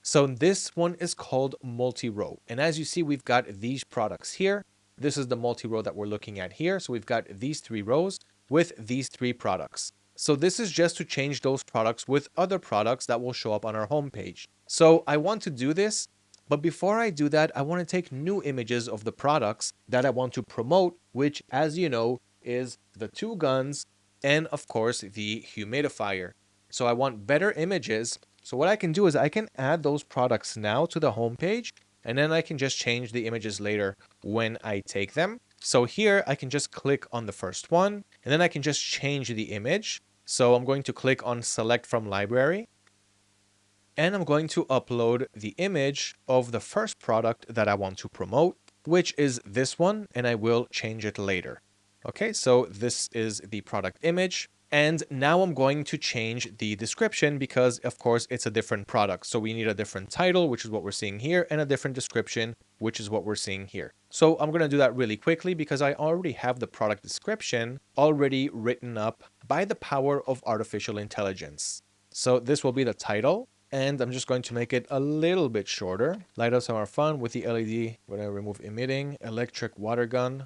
So this one is called multi-row. And as you see, we've got these products here. This is the multi-row that we're looking at here. So we've got these 3 rows with these 3 products. So this is just to change those products with other products that will show up on our homepage. So I want to do this, but before I do that, I want to take new images of the products that I want to promote, which, as you know, is the 2 guns and, of course, the humidifier. So I want better images. So what I can do is I can add those products now to the homepage, and then I can just change the images later when I take them. So here I can just click on the first one, and then I can just change the image. So I'm going to click on select from library. And I'm going to upload the image of the first product that I want to promote, which is this one, and I will change it later. Okay, so this is the product image. And now I'm going to change the description because, of course, it's a different product. So we need a different title, which is what we're seeing here, and a different description, which is what we're seeing here. So I'm going to do that really quickly because I already have the product description already written up by the power of artificial intelligence. So this will be the title. And I'm just going to make it a little bit shorter. Light up some more fun with the LED. We're going to remove emitting, electric water gun,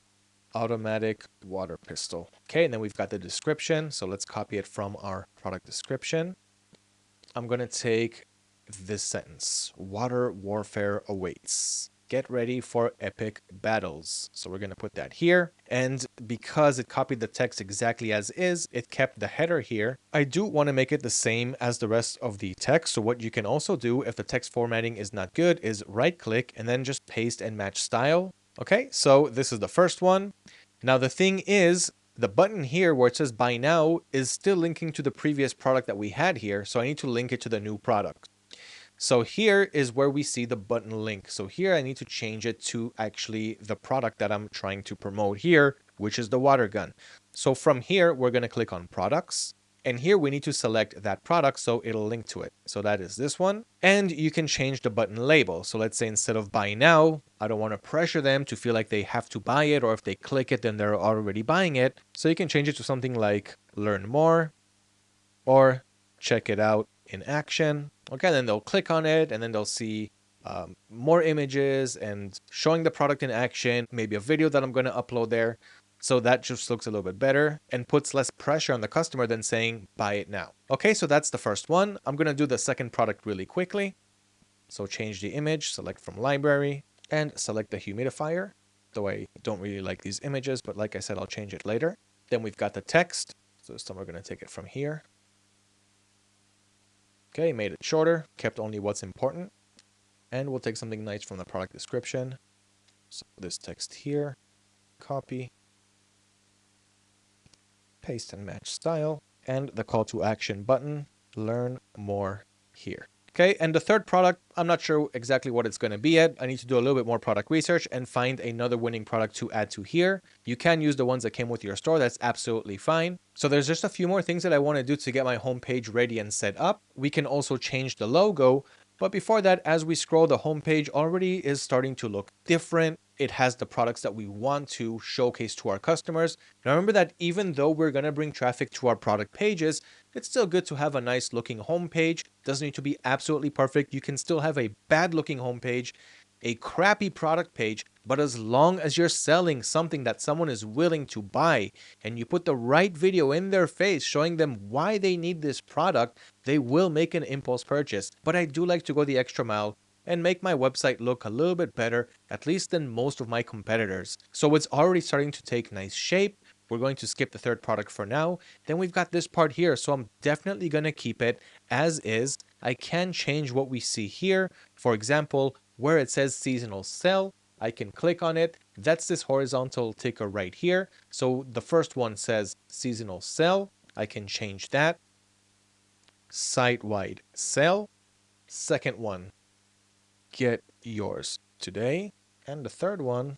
automatic water pistol. Okay, and then we've got the description. So let's copy it from our product description. I'm going to take this sentence. Water warfare awaits. Get ready for epic battles. So we're going to put that here. And because it copied the text exactly as is, it kept the header here. I do want to make it the same as the rest of the text. So what you can also do if the text formatting is not good is right click and then just paste and match style. Okay, so this is the first one. Now the thing is, the button here where it says buy now is still linking to the previous product that we had here. So I need to link it to the new product. So here is where we see the button link. So here I need to change it to actually the product that I'm trying to promote here, which is the water gun. So from here, we're going to click on products. And here we need to select that product so it'll link to it. So that is this one. And you can change the button label. So let's say instead of buy now, I don't want to pressure them to feel like they have to buy it, or if they click it, then they're already buying it. So you can change it to something like learn more or check it out in action. Okay, then they'll click on it and then they'll see more images and showing the product in action, maybe a video that I'm going to upload there. So that just looks a little bit better and puts less pressure on the customer than saying, buy it now. Okay, so that's the first one. I'm going to do the second product really quickly. So change the image, select from library, and select the humidifier. Though I don't really like these images, but like I said, I'll change it later. Then we've got the text. So this time we're going to take it from here. Okay, made it shorter, kept only what's important. And we'll take something nice from the product description. So this text here, copy, paste and match style, and the call to action button, learn more here. Okay, and the third product, I'm not sure exactly what it's going to be yet. I need to do a little bit more product research and find another winning product to add to here. You can use the ones that came with your store. That's absolutely fine. So there's just a few more things that I want to do to get my homepage ready and set up. We can also change the logo. But before that, as we scroll, the homepage already is starting to look different. It has the products that we want to showcase to our customers. Now remember that even though we're going to bring traffic to our product pages, it's still good to have a nice looking homepage. Doesn't need to be absolutely perfect. You can still have a bad looking homepage, a crappy product page, but as long as you're selling something that someone is willing to buy and you put the right video in their face showing them why they need this product, they will make an impulse purchase. But I do like to go the extra mile and make my website look a little bit better, at least than most of my competitors. So it's already starting to take nice shape. We're going to skip the third product for now. Then we've got this part here, so I'm definitely going to keep it as is. I can change what we see here. For example, where it says seasonal sell, I can click on it. That's this horizontal ticker right here. So the first one says seasonal sell. I can change that. Site-wide sell. Second one, get yours today. And the third one,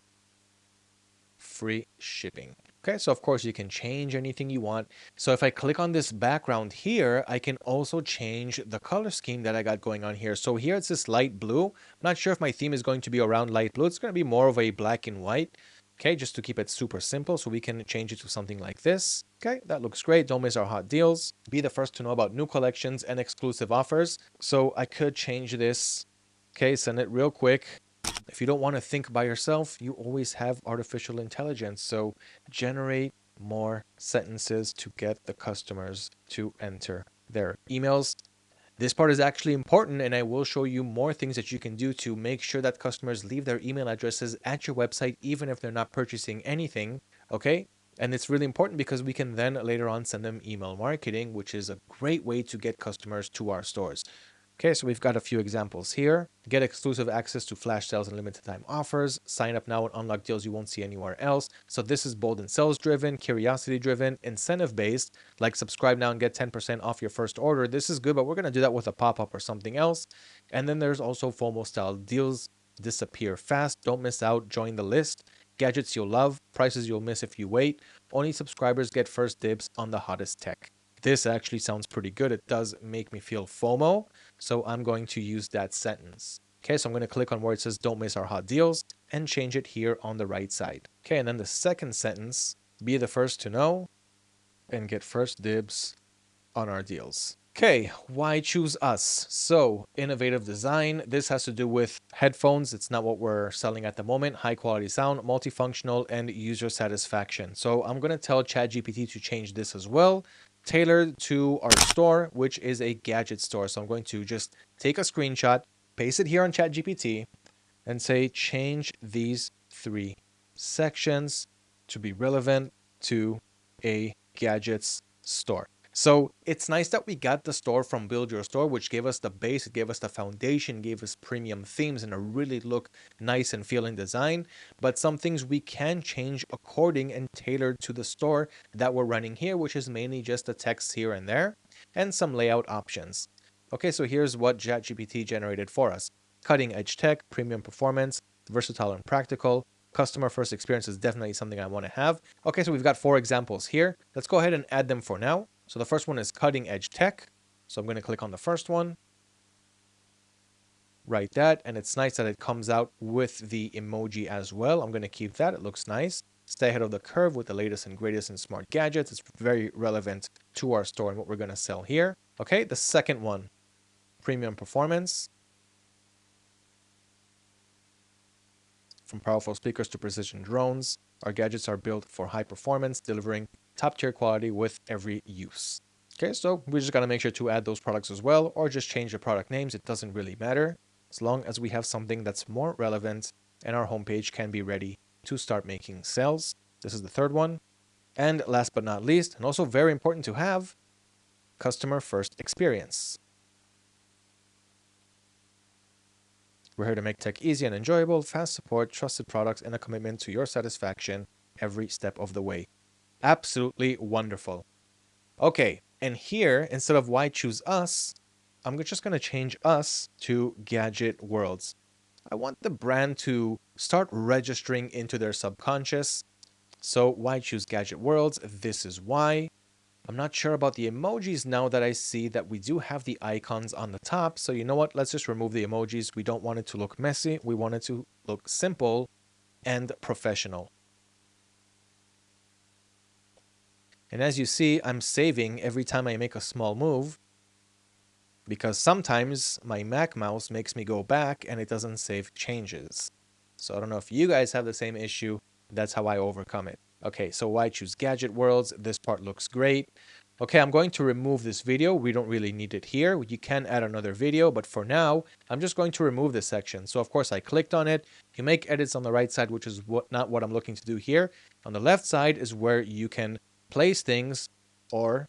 free shipping. Okay, so of course you can change anything you want. So if I click on this background here, I can also change the color scheme that I got going on here. So here it's this light blue. I'm not sure if my theme is going to be around light blue. It's going to be more of a black and white. Okay, just to keep it super simple, so we can change it to something like this. Okay, that looks great. Don't miss our hot deals. Be the first to know about new collections and exclusive offers. So I could change this. Okay, send it real quick. If you don't want to think by yourself, you always have artificial intelligence. So generate more sentences to get the customers to enter their emails. This part is actually important, and I will show you more things that you can do to make sure that customers leave their email addresses at your website, even if they're not purchasing anything. Okay. And it's really important because we can then later on send them email marketing, which is a great way to get customers to our stores. Okay, so we've got a few examples here. Get exclusive access to flash sales and limited time offers. Sign up now and unlock deals you won't see anywhere else. So this is bold and sales driven, curiosity driven, incentive based, like subscribe now and get 10% off your first order. This is good, but we're going to do that with a pop-up or something else. And then there's also FOMO style deals. Disappear fast. Don't miss out. Join the list. Gadgets you'll love. Prices you'll miss if you wait. Only subscribers get first dibs on the hottest tech. This actually sounds pretty good. It does make me feel FOMO. So I'm going to use that sentence. Okay, so I'm going to click on where it says don't miss our hot deals and change it here on the right side. Okay, and then the second sentence, be the first to know and get first dibs on our deals. Okay, why choose us? So, innovative design. This has to do with headphones. It's not what we're selling at the moment. High quality sound, multifunctional, and user satisfaction. So, I'm going to tell ChatGPT to change this as well. Tailored to our store, which is a gadget store. So, I'm going to just take a screenshot, paste it here on ChatGPT, and say change these 3 sections to be relevant to a gadgets store. So it's nice that we got the store from Build Your Store, which gave us the base, it gave us the foundation, gave us premium themes and a really look nice and feeling design. But some things we can change according and tailored to the store that we're running here, which is mainly just the text here and there and some layout options. Okay, so here's what ChatGPT generated for us. Cutting edge tech, premium performance, versatile and practical. Customer first experience is definitely something I want to have. Okay, so we've got 4 examples here. Let's go ahead and add them for now. So the first one is cutting edge tech. So I'm going to click on the first one, write that, and it's nice that it comes out with the emoji as well. I'm going to keep that. It looks nice. Stay ahead of the curve with the latest and greatest in smart gadgets. It's very relevant to our store and what we're going to sell here. Okay, the second one, premium performance. From powerful speakers to precision drones, our gadgets are built for high performance, delivering top tier quality with every use. Okay, so we just got to make sure to add those products as well, or just change the product names. It doesn't really matter as long as we have something that's more relevant and our homepage can be ready to start making sales. This is the third one. And last but not least, and also very important to have, customer first experience. We're here to make tech easy and enjoyable, fast support, trusted products, and a commitment to your satisfaction every step of the way. Absolutely wonderful. Okay, and here, instead of why choose us, I'm just going to change us to Gadget Worlds. I want the brand to start registering into their subconscious. So why choose Gadget Worlds? This is why. I'm not sure about the emojis now that I see that we do have the icons on the top. So you know what? Let's just remove the emojis. We don't want it to look messy. We want it to look simple and professional. And as you see, I'm saving every time I make a small move because sometimes my Mac mouse makes me go back and it doesn't save changes. So I don't know if you guys have the same issue. That's how I overcome it. Okay, so why choose Gadget Worlds? This part looks great. Okay, I'm going to remove this video. We don't really need it here. You can add another video, but for now, I'm just going to remove this section. So of course I clicked on it. You make edits on the right side, which is not what I'm looking to do here. On the left side is where you can place things or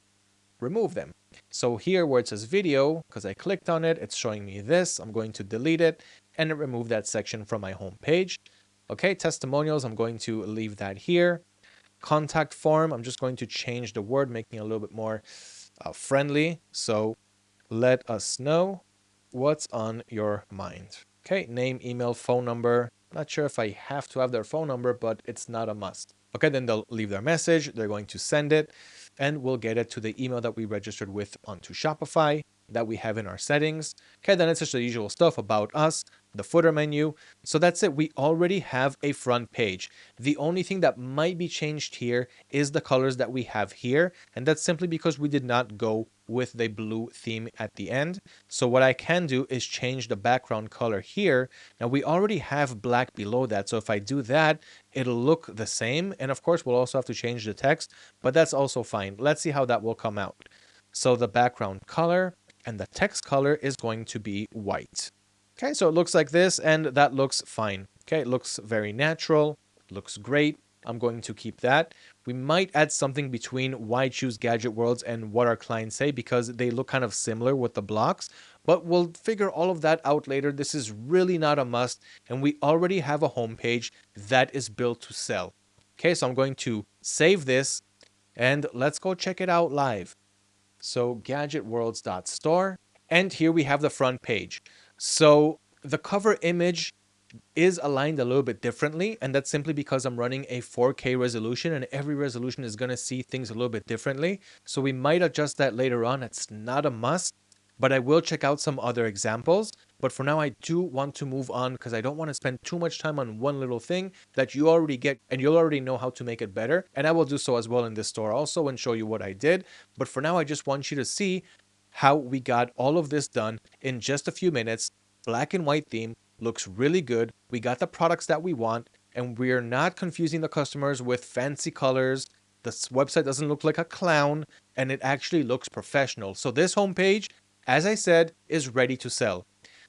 remove them. So here where it says video, because I clicked on it, it's showing me this. I'm going to delete it and remove that section from my home page. Okay, testimonials, I'm going to leave that here. Contact form, I'm just going to change the word, making it a little bit more friendly. So let us know what's on your mind. Okay, name, email, phone number. Not sure if I have to have their phone number, but it's not a must. Okay, then they'll leave their message. They're going to send it and we'll get it to the email that we registered with onto Shopify that we have in our settings. Okay, then it's just the usual stuff about us, the footer menu. So that's it. We already have a front page. The only thing that might be changed here is the colors that we have here. And that's simply because we did not go with the blue theme at the end. So what I can do is change the background color here. Now we already have black below that. So if I do that, it'll look the same. And of course, we'll also have to change the text, but that's also fine. Let's see how that will come out. So the background color and the text color is going to be white. Okay, so it looks like this and that looks fine. Okay, it looks very natural, looks great. I'm going to keep that. We might add something between why choose Gadget Worlds and what our clients say because they look kind of similar with the blocks, but we'll figure all of that out later. This is really not a must and we already have a homepage that is built to sell. Okay, so I'm going to save this and let's go check it out live. So gadgetworlds.store, and here we have the front page. So the cover image is aligned a little bit differently, and that's simply because I'm running a 4K resolution and every resolution is going to see things a little bit differently. So we might adjust that later on. It's not a must, but I will check out some other examples. But for now, I do want to move on because I don't want to spend too much time on one little thing that you already get and you'll already know how to make it better. And I will do so as well in this store also and show you what I did. But for now, I just want you to see how we got all of this done in just a few minutes. Black and white theme looks really good. We got the products that we want, and we're not confusing the customers with fancy colors. This website doesn't look like a clown, and it actually looks professional. So this homepage, as I said, is ready to sell.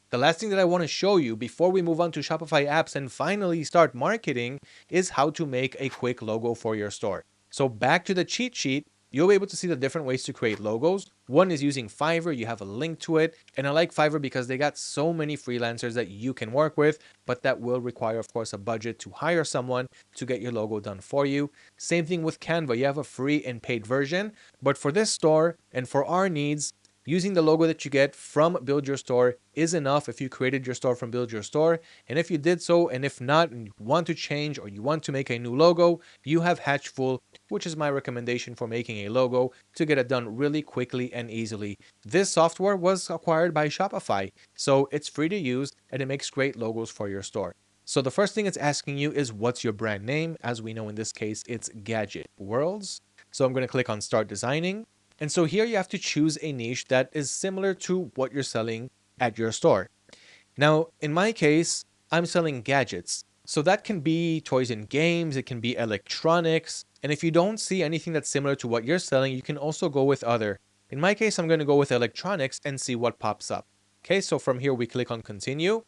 The last thing that I want to show you before we move on to Shopify apps and finally start marketing is how to make a quick logo for your store. So back to the cheat sheet, you'll be able to see the different ways to create logos. One is using Fiverr. You have a link to it. And I like Fiverr because they got so many freelancers that you can work with, but that will require, of course, a budget to hire someone to get your logo done for you. Same thing with Canva. You have a free and paid version, but for this store and for our needs, using the logo that you get from Build Your Store is enough if you created your store from Build Your Store. And if you did so, and if not, and you want to change or you want to make a new logo, you have Hatchful, which is my recommendation for making a logo to get it done really quickly and easily. This software was acquired by Shopify, so it's free to use and it makes great logos for your store. So the first thing it's asking you is what's your brand name? As we know in this case, it's Gadget Worlds. So I'm going to click on Start Designing. And so here you have to choose a niche that is similar to what you're selling at your store. Now, in my case, I'm selling gadgets. So that can be toys and games, it can be electronics. And if you don't see anything that's similar to what you're selling, you can also go with other. In my case, I'm going to go with electronics and see what pops up. Okay, so from here we click on continue.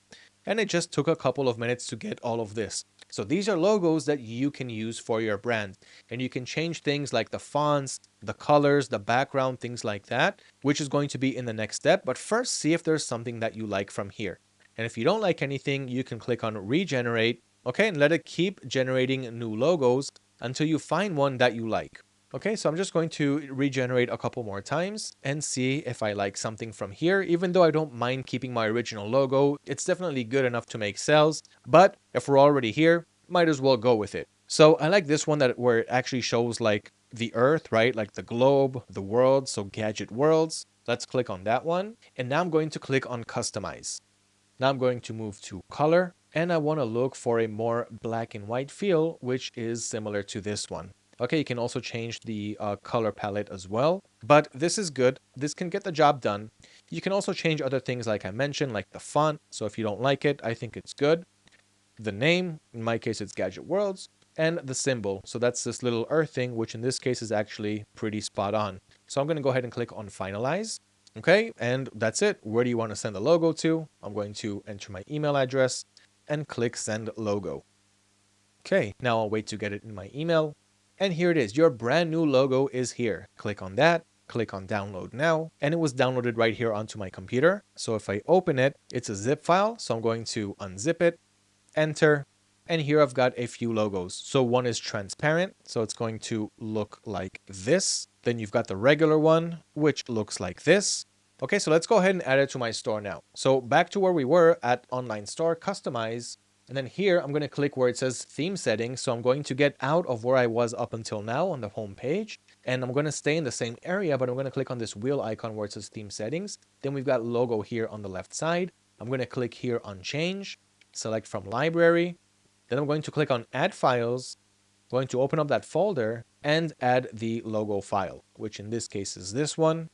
And it just took a couple of minutes to get all of this. So these are logos that you can use for your brand. And you can change things like the fonts, the colors, the background, things like that, which is going to be in the next step. But first, see if there's something that you like from here. And if you don't like anything, you can click on regenerate, okay, and let it keep generating new logos until you find one that you like. Okay, so I'm just going to regenerate a couple more times and see if I like something from here. Even though I don't mind keeping my original logo, it's definitely good enough to make sales. But if we're already here, might as well go with it. So I like this one where it actually shows like the earth, right? Like the globe, the world, so Gadget Worlds. Let's click on that one. And now I'm going to click on customize. Now I'm going to move to color and I want to look for a more black and white feel, which is similar to this one. Okay, you can also change the color palette as well, but this is good. This can get the job done. You can also change other things like I mentioned, like the font. So if you don't like it, I think it's good. The name, in my case, it's Gadget Worlds, and the symbol. So that's this little earth thing, which in this case is actually pretty spot on. So I'm going to go ahead and click on finalize. Okay, and that's it. Where do you want to send the logo to? I'm going to enter my email address and click send logo. Okay, now I'll wait to get it in my email. And here it is. Your brand new logo is here. Click on that. Click on download now. And it was downloaded right here onto my computer. So if I open it, it's a zip file. So I'm going to unzip it, enter. And here I've got a few logos. So one is transparent. So it's going to look like this. Then you've got the regular one, which looks like this. Okay, so let's go ahead and add it to my store now. So back to where we were at online store, customize. And then here, I'm going to click where it says theme settings. So I'm going to get out of where I was up until now on the home page. And I'm going to stay in the same area, but I'm going to click on this wheel icon where it says theme settings. Then we've got logo here on the left side. I'm going to click here on change, select from library. Then I'm going to click on add files, going to open up that folder and add the logo file, which in this case is this one.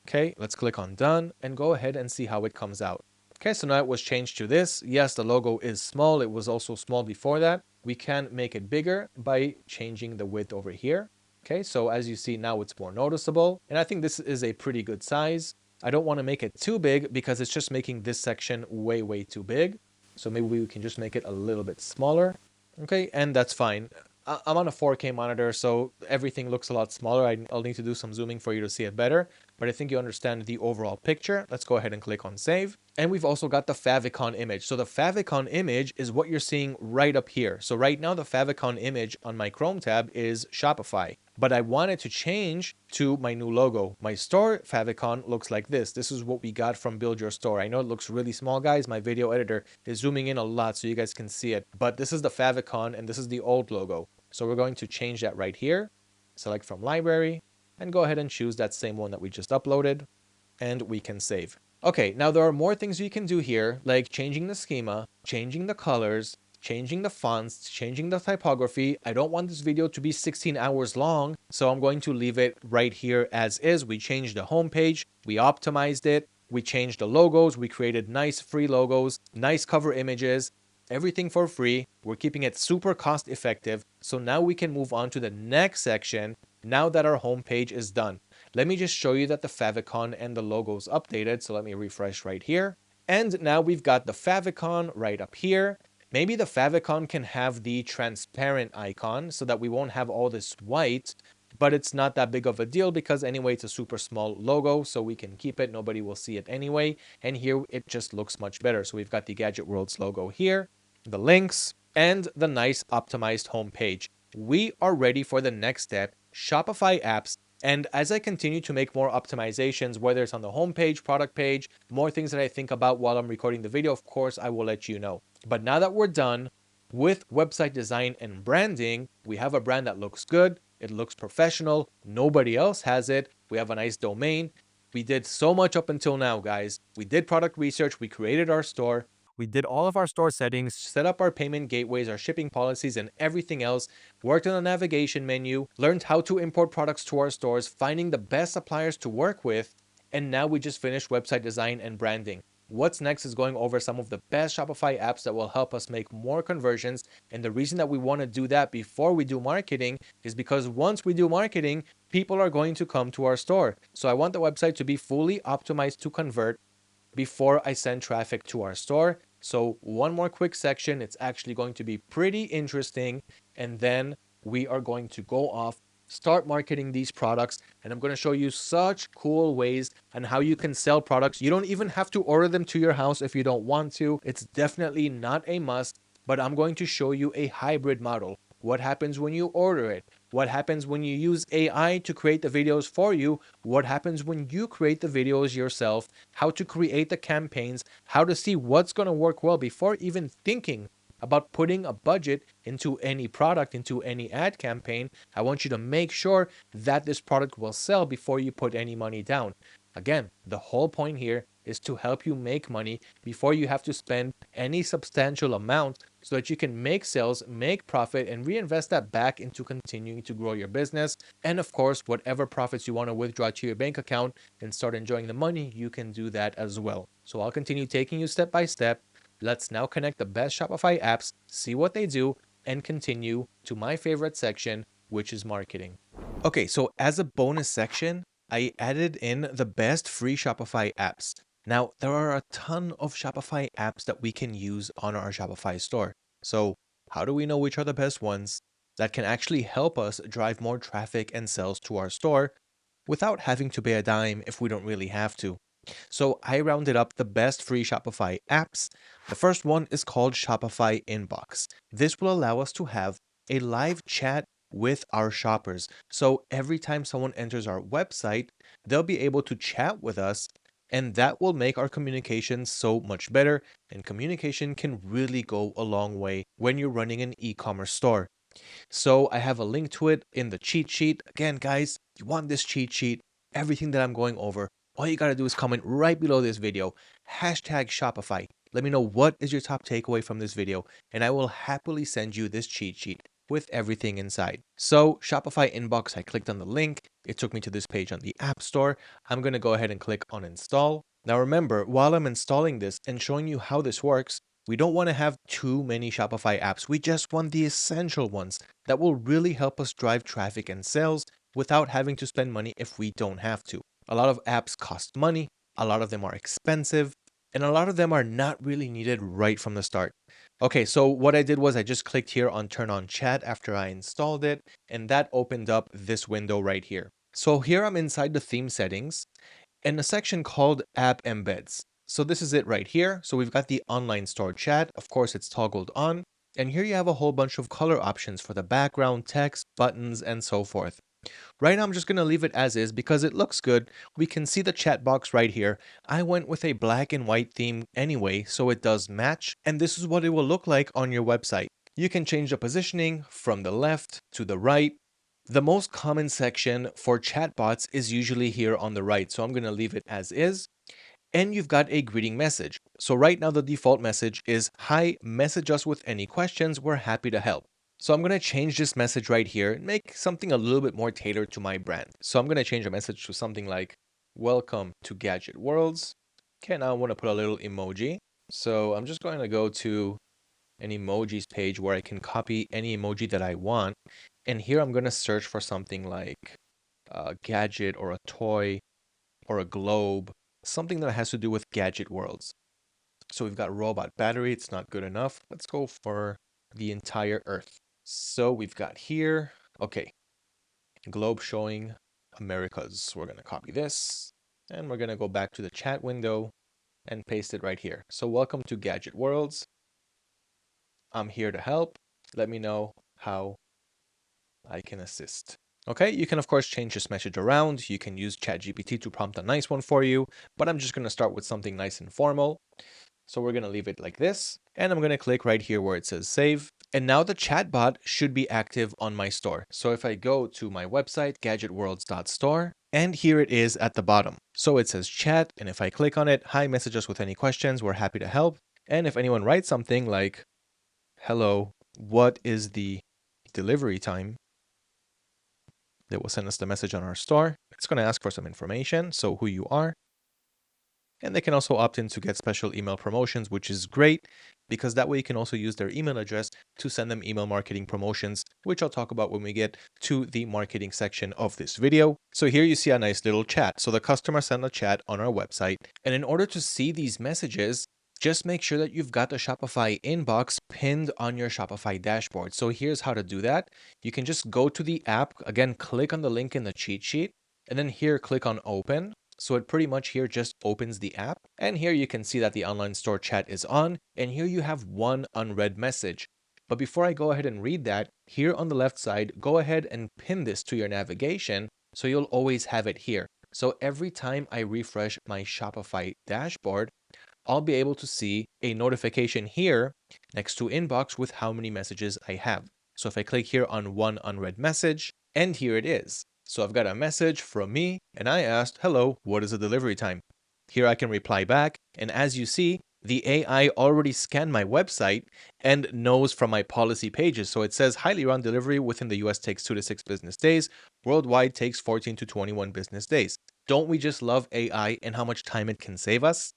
Okay, let's click on done and go ahead and see how it comes out. Okay, so now it was changed to this. Yes, the logo is small. It was also small before that. We can make it bigger by changing the width over here. Okay, so as you see now it's more noticeable. And I think this is a pretty good size. I don't want to make it too big because it's just making this section way, way too big. So maybe we can just make it a little bit smaller. Okay, and that's fine. I'm on a 4K monitor, so everything looks a lot smaller. I'll need to do some zooming for you to see it better, but I think you understand the overall picture. Let's go ahead and click on save. And we've also got the favicon image. So the favicon image is what you're seeing right up here. So right now the favicon image on my Chrome tab is Shopify, but I wanted to change to my new logo. My store favicon looks like this. This is what we got from Build Your Store. I know it looks really small, guys. My video editor is zooming in a lot so you guys can see it, but this is the favicon and this is the old logo. So we're going to change that right here, select from library, and go ahead and choose that same one that we just uploaded, and we can save. Okay, now there are more things you can do here, like changing the schema, changing the colors, changing the fonts, changing the typography. I don't want this video to be 16 hours long, so I'm going to leave it right here as is. We changed the homepage, we optimized it, we changed the logos, we created nice free logos, nice cover images, everything for free. We're keeping it super cost effective. So now we can move on to the next section now that our homepage is done. Let me just show you that the favicon and the logo's updated. So let me refresh right here. And now we've got the favicon right up here. Maybe the favicon can have the transparent icon so that we won't have all this white, but it's not that big of a deal because anyway, it's a super small logo, so we can keep it. Nobody will see it anyway. And here it just looks much better. So we've got the Gadget Worlds logo here, the links, and the nice optimized homepage. We are ready for the next step, Shopify apps. And as I continue to make more optimizations, whether it's on the homepage, product page, more things that I think about while I'm recording the video, of course, I will let you know. But now that we're done with website design and branding, we have a brand that looks good. It looks professional. Nobody else has it. We have a nice domain. We did so much up until now, guys. We did product research. We created our store. We did all of our store settings, set up our payment gateways, our shipping policies, and everything else, worked on the navigation menu, learned how to import products to our stores, finding the best suppliers to work with, and now we just finished website design and branding. What's next is going over some of the best Shopify apps that will help us make more conversions. And the reason that we want to do that before we do marketing is because once we do marketing, people are going to come to our store. So I want the website to be fully optimized to convert before I send traffic to our store. So one more quick section, it's actually going to be pretty interesting. And then we are going to go off, start marketing these products. And I'm going to show you such cool ways on how you can sell products. You don't even have to order them to your house if you don't want to. It's definitely not a must, but I'm going to show you a hybrid model. What happens when you order it? What happens when you use AI to create the videos for you? What happens when you create the videos yourself? How to create the campaigns? How to see what's going to work well before even thinking about putting a budget into any product, into any ad campaign. I want you to make sure that this product will sell before you put any money down. Again, the whole point here is to help you make money before you have to spend any substantial amount so that you can make sales, make profit, and reinvest that back into continuing to grow your business. And of course, whatever profits you want to withdraw to your bank account and start enjoying the money, you can do that as well. So I'll continue taking you step by step. Let's now connect the best Shopify apps, see what they do, and continue to my favorite section, which is marketing. Okay, so as a bonus section, I added in the best free Shopify apps. Now, there are a ton of Shopify apps that we can use on our Shopify store. So, how do we know which are the best ones that can actually help us drive more traffic and sales to our store without having to pay a dime if we don't really have to? So, I rounded up the best free Shopify apps. The first one is called Shopify Inbox. This will allow us to have a live chat with our shoppers. So every time someone enters our website, they'll be able to chat with us, and that will make our communication so much better. And communication can really go a long way when you're running an e-commerce store. So I have a link to it in the cheat sheet. Again, guys, you want this cheat sheet, everything that I'm going over, all you got to do is comment right below this video, #Shopify. Let me know what is your top takeaway from this video, and I will happily send you this cheat sheet with everything inside. So Shopify Inbox, I clicked on the link. It took me to this page on the App Store. I'm going to go ahead and click on install. Now remember, while I'm installing this and showing you how this works, we don't want to have too many Shopify apps. We just want the essential ones that will really help us drive traffic and sales without having to spend money if we don't have to. A lot of apps cost money, a lot of them are expensive, and a lot of them are not really needed right from the start. Okay, so what I did was I just clicked here on turn on chat after I installed it, and that opened up this window right here. So here I'm inside the theme settings in a section called app embeds. So this is it right here. So we've got the online store chat. Of course, it's toggled on. And here you have a whole bunch of color options for the background, text, buttons, and so forth. Right now, I'm just going to leave it as is because it looks good. We can see the chat box right here. I went with a black and white theme anyway, so it does match. And this is what it will look like on your website. You can change the positioning from the left to the right. The most common section for chatbots is usually here on the right, so I'm going to leave it as is. And you've got a greeting message. So right now the default message is, "Hi, message us with any questions. We're happy to help." So I'm going to change this message right here and make something a little bit more tailored to my brand. So I'm going to change the message to something like, "Welcome to Gadget Worlds." Okay, now I want to put a little emoji. So I'm just going to go to an emojis page where I can copy any emoji that I want. And here I'm going to search for something like a gadget or a toy or a globe, something that has to do with Gadget Worlds. So we've got robot battery. It's not good enough. Let's go for the entire Earth. So we've got here, okay, globe showing Americas. We're going to copy this and we're going to go back to the chat window and paste it right here. So welcome to Gadget Worlds. I'm here to help. Let me know how I can assist. Okay, you can of course change this message around. You can use ChatGPT to prompt a nice one for you, but I'm just going to start with something nice and formal. So we're going to leave it like this, and I'm going to click right here where it says save. And now the chatbot should be active on my store. So if I go to my website, gadgetworlds.store, and here it is at the bottom. So it says chat, and if I click on it, "Hi, message us with any questions. We're happy to help." And if anyone writes something like, "Hello, what is the delivery time?" They will send us the message on our store. It's going to ask for some information, so who you are. And they can also opt in to get special email promotions, which is great because that way you can also use their email address to send them email marketing promotions, which I'll talk about when we get to the marketing section of this video. So here you see a nice little chat. So the customer sent a chat on our website. And in order to see these messages, just make sure that you've got the Shopify inbox pinned on your Shopify dashboard. So here's how to do that. You can just go to the app, again, click on the link in the cheat sheet, and then here click on open. So it pretty much here just opens the app. And here you can see that the online store chat is on. And here you have one unread message. But before I go ahead and read that, here on the left side, go ahead and pin this to your navigation so you'll always have it here. So every time I refresh my Shopify dashboard, I'll be able to see a notification here next to inbox with how many messages I have. So if I click here on one unread message, and here it is. So I've got a message from me and I asked, "Hello, what is the delivery time?" Here I can reply back. And as you see, the AI already scanned my website and knows from my policy pages. So it says highly run delivery within the US takes 2 to 6 business days. Worldwide takes 14 to 21 business days. Don't we just love AI and how much time it can save us?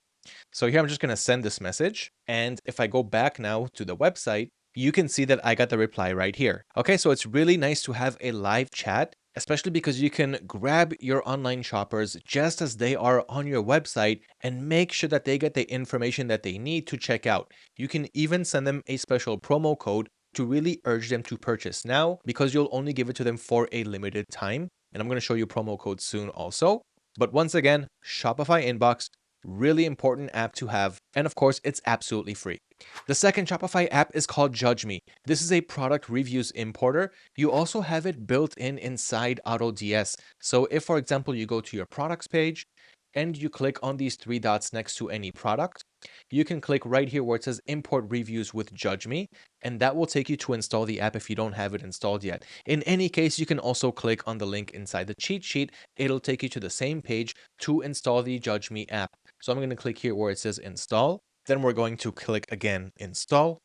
So here I'm just going to send this message. And if I go back now to the website, you can see that I got the reply right here. Okay, so it's really nice to have a live chat, especially because you can grab your online shoppers just as they are on your website and make sure that they get the information that they need to check out. You can even send them a special promo code to really urge them to purchase now because you'll only give it to them for a limited time. And I'm going to show you promo code soon also. But once again, Shopify Inbox, really important app to have. And of course, it's absolutely free. The second Shopify app is called Judge Me. This is a product reviews importer. You also have it built in inside AutoDS. So if, for example, you go to your products page and you click on these three dots next to any product, you can click right here where it says import reviews with Judge Me, and that will take you to install the app if you don't have it installed yet. In any case, you can also click on the link inside the cheat sheet. It'll take you to the same page to install the Judge Me app. So I'm going to click here where it says install. Then we're going to click again, install.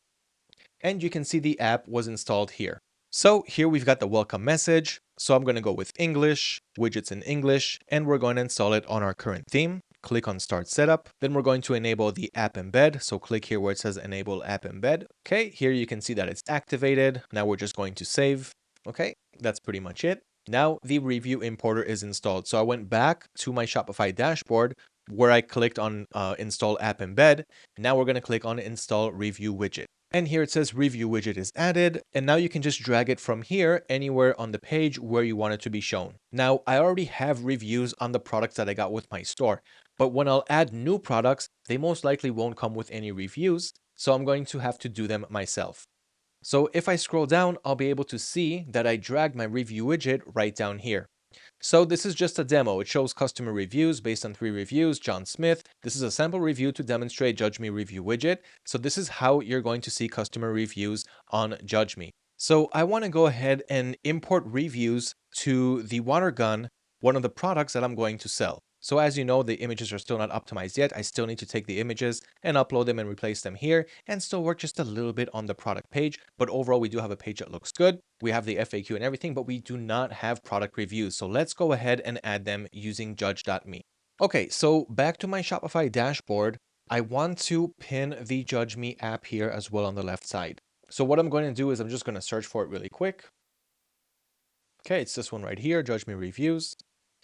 And you can see the app was installed here. So here we've got the welcome message. So I'm going to go with English, widgets in English, and we're going to install it on our current theme. Click on start setup. Then we're going to enable the app embed. So click here where it says enable app embed. Okay, here you can see that it's activated. Now we're just going to save. Okay, that's pretty much it. Now the review importer is installed. So I went back to my Shopify dashboard where I clicked on install app embed. Now we're going to click on install review widget. And here it says review widget is added. And now you can just drag it from here anywhere on the page where you want it to be shown. Now I already have reviews on the products that I got with my store, but when I'll add new products, they most likely won't come with any reviews. So I'm going to have to do them myself. So if I scroll down, I'll be able to see that I dragged my review widget right down here. So this is just a demo. It shows customer reviews based on 3 reviews. John Smith. This is a sample review to demonstrate Judge Me review widget. So this is how you're going to see customer reviews on Judge Me. So I want to go ahead and import reviews to the water gun one of the products that I'm going to sell. So as you know, the images are still not optimized yet. I still need to take the images and upload them and replace them here and still work just a little bit on the product page. But overall, we do have a page that looks good. We have the FAQ and everything, but we do not have product reviews. So let's go ahead and add them using judge.me. Okay, so back to my Shopify dashboard, I want to pin the Judge Me app here as well on the left side. So what I'm going to do is I'm just going to search for it really quick. Okay, it's this one right here, Judge Me Reviews.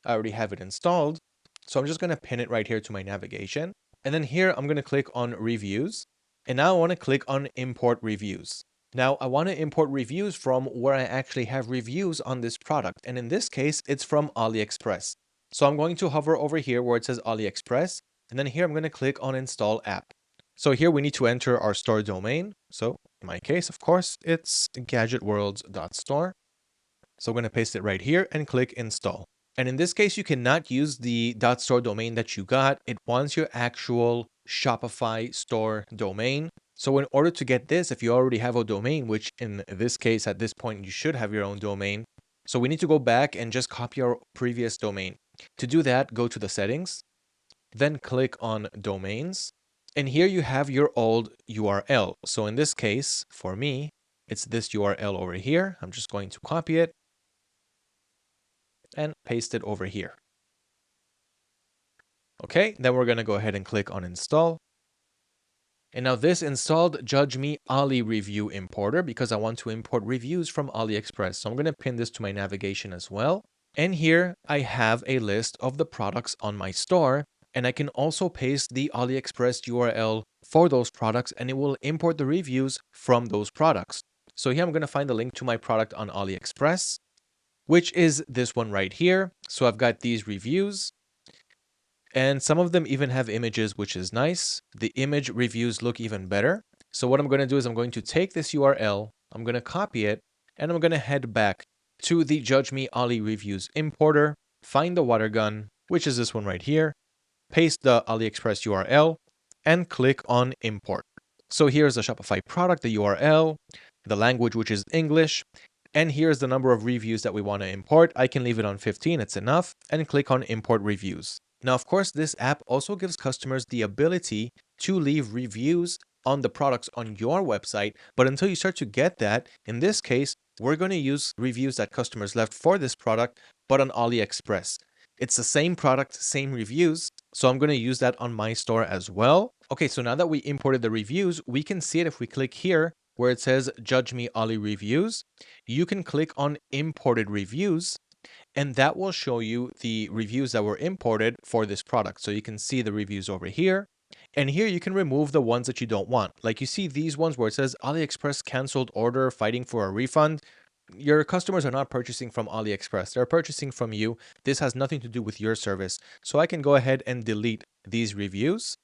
I already have it installed. So I'm just going to pin it right here to my navigation. And then here I'm going to click on Reviews. And now I want to click on Import Reviews. Now I want to import reviews from where I actually have reviews on this product. And in this case, it's from AliExpress. So I'm going to hover over here where it says AliExpress. And then here I'm going to click on Install App. So here we need to enter our store domain. So in my case, of course, it's gadgetworlds.store. So I'm going to paste it right here and click install. And in this case, you cannot use the .store domain that you got. It wants your actual Shopify store domain. So in order to get this, if you already have a domain, which in this case, at this point, you should have your own domain. So we need to go back and just copy our previous domain. To do that, go to the settings, then click on domains. And here you have your old URL. So in this case, for me, it's this URL over here. I'm just going to copy it and paste it over here. Okay, then we're going to go ahead and click on install. And now this installed Judge Me Ali Review Importer because I want to import reviews from AliExpress. So I'm going to pin this to my navigation as well. And here I have a list of the products on my store. And I can also paste the AliExpress URL for those products and it will import the reviews from those products. So here I'm going to find the link to my product on AliExpress, which is this one right here. So I've got these reviews and some of them even have images, which is nice. The image reviews look even better. So what I'm going to do is I'm going to take this URL, I'm going to copy it, and I'm going to head back to the Judge Me Ali Reviews importer, find the water gun, which is this one right here, paste the AliExpress URL, and click on import. So here's the Shopify product, the URL, the language, which is English, and here's the number of reviews that we want to import. I can leave it on 15, it's enough, and click on import reviews. Now, of course, this app also gives customers the ability to leave reviews on the products on your website. But until you start to get that, in this case, we're going to use reviews that customers left for this product, but on AliExpress. It's the same product, same reviews. So I'm going to use that on my store as well. Okay, so now that we imported the reviews, we can see it if we click here where it says Judge Me Ali Reviews. You can click on Imported Reviews. And that will show you the reviews that were imported for this product. So you can see the reviews over here. And here you can remove the ones that you don't want. Like you see these ones where it says AliExpress canceled order, fighting for a refund. Your customers are not purchasing from AliExpress. They're purchasing from you. This has nothing to do with your service. So I can go ahead and delete these reviews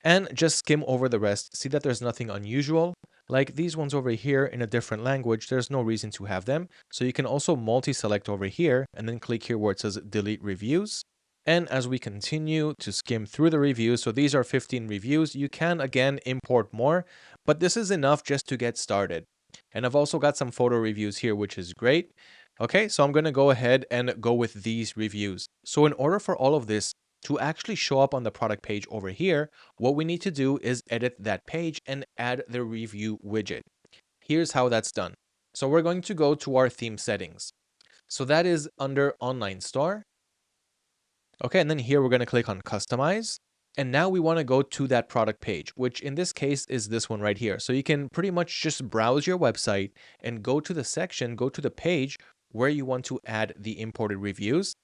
and just skim over the rest. See that there's nothing unusual. Like these ones over here in a different language, there's no reason to have them. So you can also multi-select over here and then click here where it says delete reviews. And as we continue to skim through the reviews, so these are 15 reviews, you can again import more, but this is enough just to get started. And I've also got some photo reviews here, which is great. Okay, so I'm going to go ahead and go with these reviews. So in order for all of this to actually show up on the product page over here, what we need to do is edit that page and add the review widget. Here's how that's done. So we're going to go to our theme settings. So that is under online store. Okay, and then here we're going to click on customize. And now we want to go to that product page, which in this case is this one right here. So you can pretty much just browse your website and go to the section, go to the page where you want to add the imported reviews.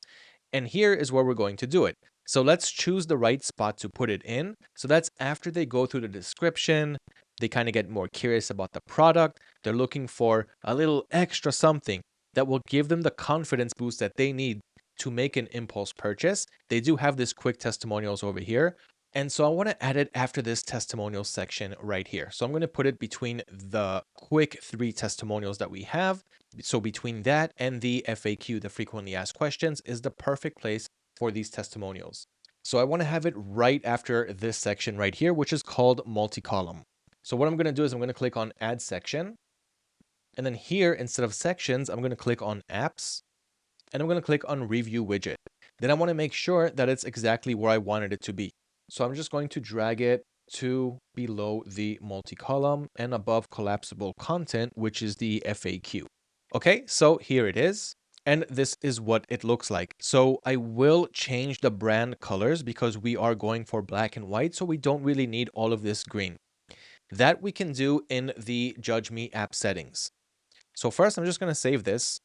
And here is where we're going to do it. So let's choose the right spot to put it in. So that's after they go through the description, they kind of get more curious about the product. They're looking for a little extra something that will give them the confidence boost that they need to make an impulse purchase. They do have this quick testimonials over here. And so I want to add it after this testimonial section right here. So I'm going to put it between the quick 3 testimonials that we have. So between that and the FAQ, the frequently asked questions, is the perfect place for these testimonials. So I want to have it right after this section right here, which is called multi-column. So what I'm going to do is I'm going to click on add section. And then here, instead of sections, I'm going to click on apps. and I'm going to click on Review Widget. Then I want to make sure that it's exactly where I wanted it to be. So I'm just going to drag it to below the multi-column and above collapsible content, which is the FAQ. Okay, so here it is. And this is what it looks like. So I will change the brand colors because we are going for black and white. So we don't really need all of this green. That we can do in the Judge Me app settings. So first, I'm just going to save this.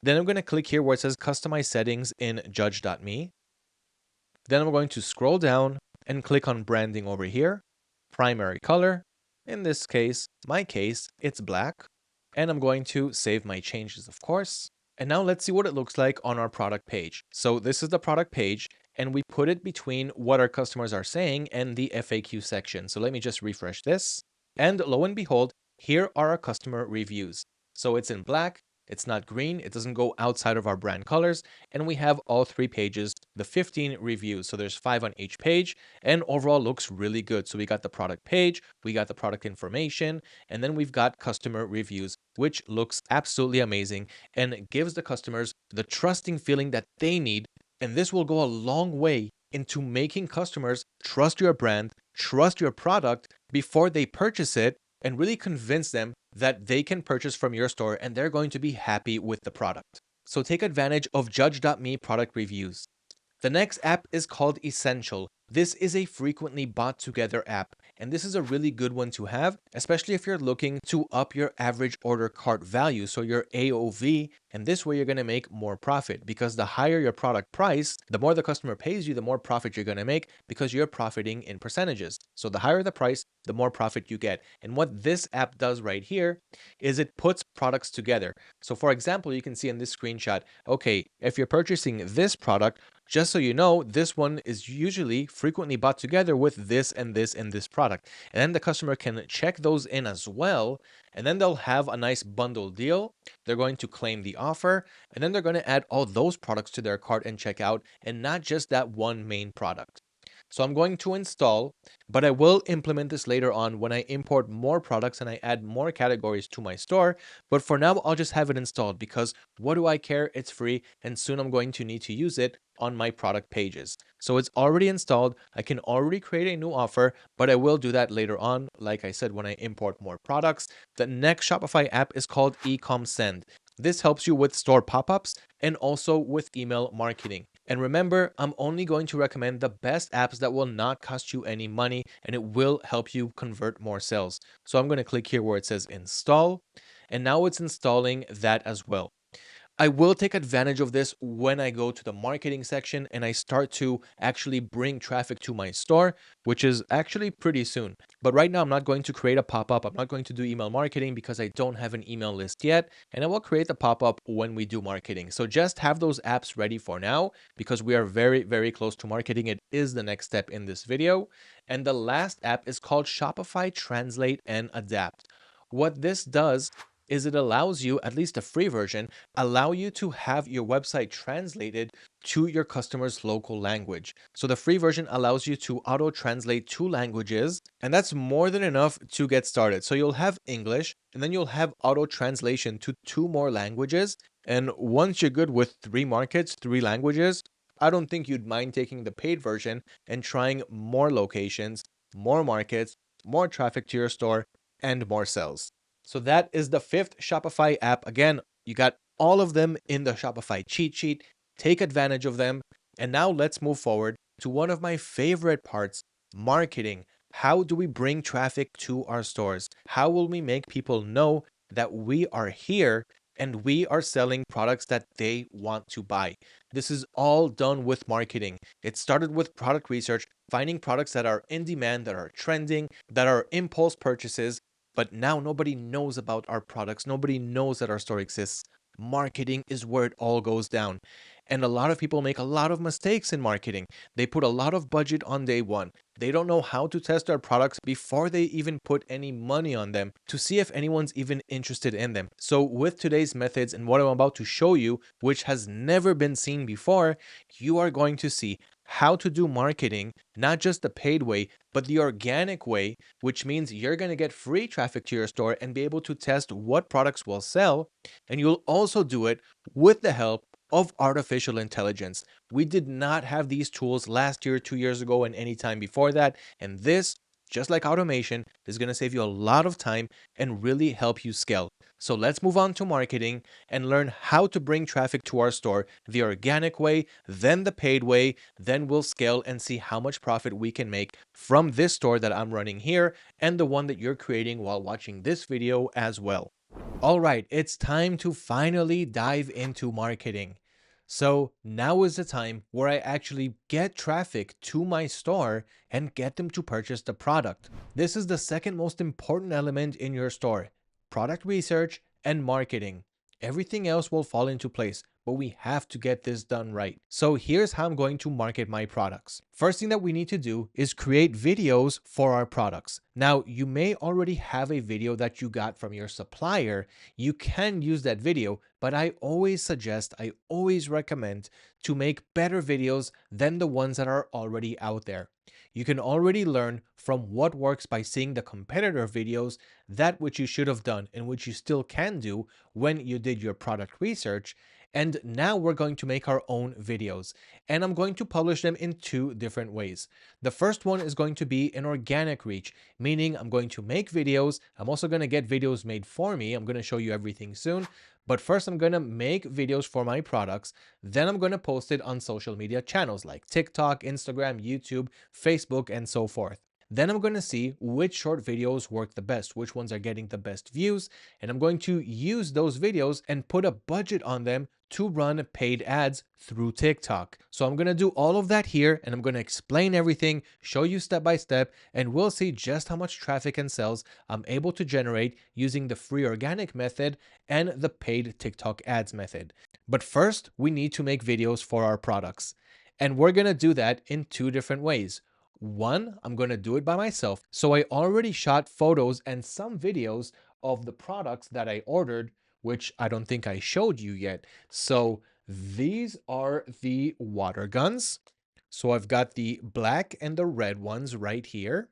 Then I'm going to click here where it says Customize Settings in Judge.me. Then I'm going to scroll down and click on Branding over here. Primary color. In this case, it's black. And I'm going to save my changes, of course. And now let's see what it looks like on our product page. So this is the product page, and we put it between what our customers are saying and the FAQ section. So let me just refresh this. And lo and behold, here are our customer reviews. So it's in black, it's not green, it doesn't go outside of our brand colors, and we have all 3 pages, the 15 reviews. So there's 5 on each page, and overall looks really good. So we got the product page, we got the product information, and then we've got customer reviews, which looks absolutely amazing and gives the customers the trusting feeling that they need. And this will go a long way into making customers trust your brand, trust your product before they purchase it, and really convince them that they can purchase from your store and they're going to be happy with the product. So take advantage of Judge.me product reviews. The next app is called Essential. This is a frequently bought together app, and this is a really good one to have, especially if you're looking to up your average order cart value, so your AOV, and this way you're going to make more profit because the higher your product price, the more the customer pays you, the more profit you're going to make because you're profiting in percentages. So the higher the price, the more profit you get. And what this app does right here is it puts products together. So for example, you can see in this screenshot, okay, if you're purchasing this product, just so you know, this one is usually frequently bought together with this and this and this product. And then the customer can check those in as well. And then they'll have a nice bundle deal. They're going to claim the offer. And then they're going to add all those products to their cart and check out, and not just that one main product. So I'm going to install, but I will implement this later on when I import more products and I add more categories to my store. But for now, I'll just have it installed because what do I care? It's free, and soon I'm going to need to use it on my product pages. So it's already installed. I can already create a new offer, but I will do that later on. Like I said, when I import more products. The next Shopify app is called Ecom Send. This helps you with store pop-ups and also with email marketing. And remember, I'm only going to recommend the best apps that will not cost you any money and it will help you convert more sales. So I'm going to click here where it says install, and now it's installing that as well. I will take advantage of this when I go to the marketing section and I start to actually bring traffic to my store, which is actually pretty soon. But right now, I'm not going to create a pop-up. I'm not going to do email marketing because I don't have an email list yet. And I will create the pop-up when we do marketing. So just have those apps ready for now because we are very, very close to marketing. It is the next step in this video. And the last app is called Shopify Translate and Adapt. What this does is it allows you, at least the free version, allow you to have your website translated to your customer's local language. So the free version allows you to auto translate 2 languages, and that's more than enough to get started. So you'll have English, and then you'll have auto translation to 2 more languages. And once you're good with 3 markets, 3 languages, I don't think you'd mind taking the paid version and trying more locations, more markets, more traffic to your store, and more sales. So that is the 5th Shopify app. Again, you got all of them in the Shopify cheat sheet. Take advantage of them. And now let's move forward to one of my favorite parts, marketing. How do we bring traffic to our stores? How will we make people know that we are here and we are selling products that they want to buy? This is all done with marketing. It started with product research, finding products that are in demand, that are trending, that are impulse purchases. But now nobody knows about our products. Nobody knows that our store exists. Marketing is where it all goes down. And a lot of people make a lot of mistakes in marketing. They put a lot of budget on day one. They don't know how to test our products before they even put any money on them to see if anyone's even interested in them. So with today's methods and what I'm about to show you, which has never been seen before, you are going to see how to do marketing, not just the paid way, but the organic way, which means you're going to get free traffic to your store and be able to test what products will sell. And you'll also do it with the help of artificial intelligence. We did not have these tools last year, 2 years ago, and any time before that. And this, just like automation, is going to save you a lot of time and really help you scale. So let's move on to marketing and learn how to bring traffic to our store the organic way, then the paid way. Then we'll scale and see how much profit we can make from this store that I'm running here and the one that you're creating while watching this video as well. All right, it's time to finally dive into marketing. So now is the time where I actually get traffic to my store and get them to purchase the product. This is the second most important element in your store: product research and marketing. Everything else will fall into place, but we have to get this done right. So here's how I'm going to market my products. First thing that we need to do is create videos for our products. Now, you may already have a video that you got from your supplier. You can use that video, but I always recommend to make better videos than the ones that are already out there. You can already learn from what works by seeing the competitor videos, that which you should have done and which you still can do when you did your product research. And now we're going to make our own videos, and I'm going to publish them in two different ways. The first one is going to be an organic reach, meaning I'm going to make videos. I'm also going to get videos made for me. I'm going to show you everything soon. But first, I'm going to make videos for my products. Then I'm going to post it on social media channels like TikTok, Instagram, YouTube, Facebook, and so forth. Then I'm going to see which short videos work the best, which ones are getting the best views, and I'm going to use those videos and put a budget on them to run paid ads through TikTok. So I'm going to do all of that here, and I'm going to explain everything, show you step by step, and we'll see just how much traffic and sales I'm able to generate using the free organic method and the paid TikTok ads method. But first, we need to make videos for our products, and we're going to do that in two different ways. One, I'm going to do it by myself. So I already shot photos and some videos of the products that I ordered, which I don't think I showed you yet. So these are the water guns. So I've got the black and the red ones right here.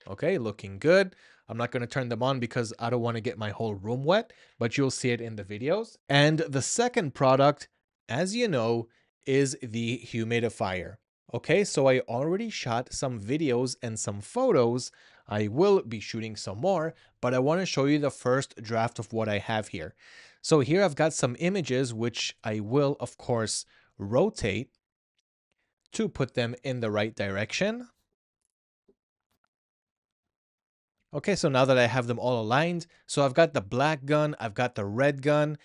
Okay, looking good. I'm not going to turn them on because I don't want to get my whole room wet, but you'll see it in the videos. And the second product, as you know, is the humidifier. Okay, so I already shot some videos and some photos. I will be shooting some more, but I want to show you the first draft of what I have here. So here I've got some images, which I will, of course, rotate to put them in the right direction. Okay, so now that I have them all aligned, so I've got the black gun, I've got the red gun,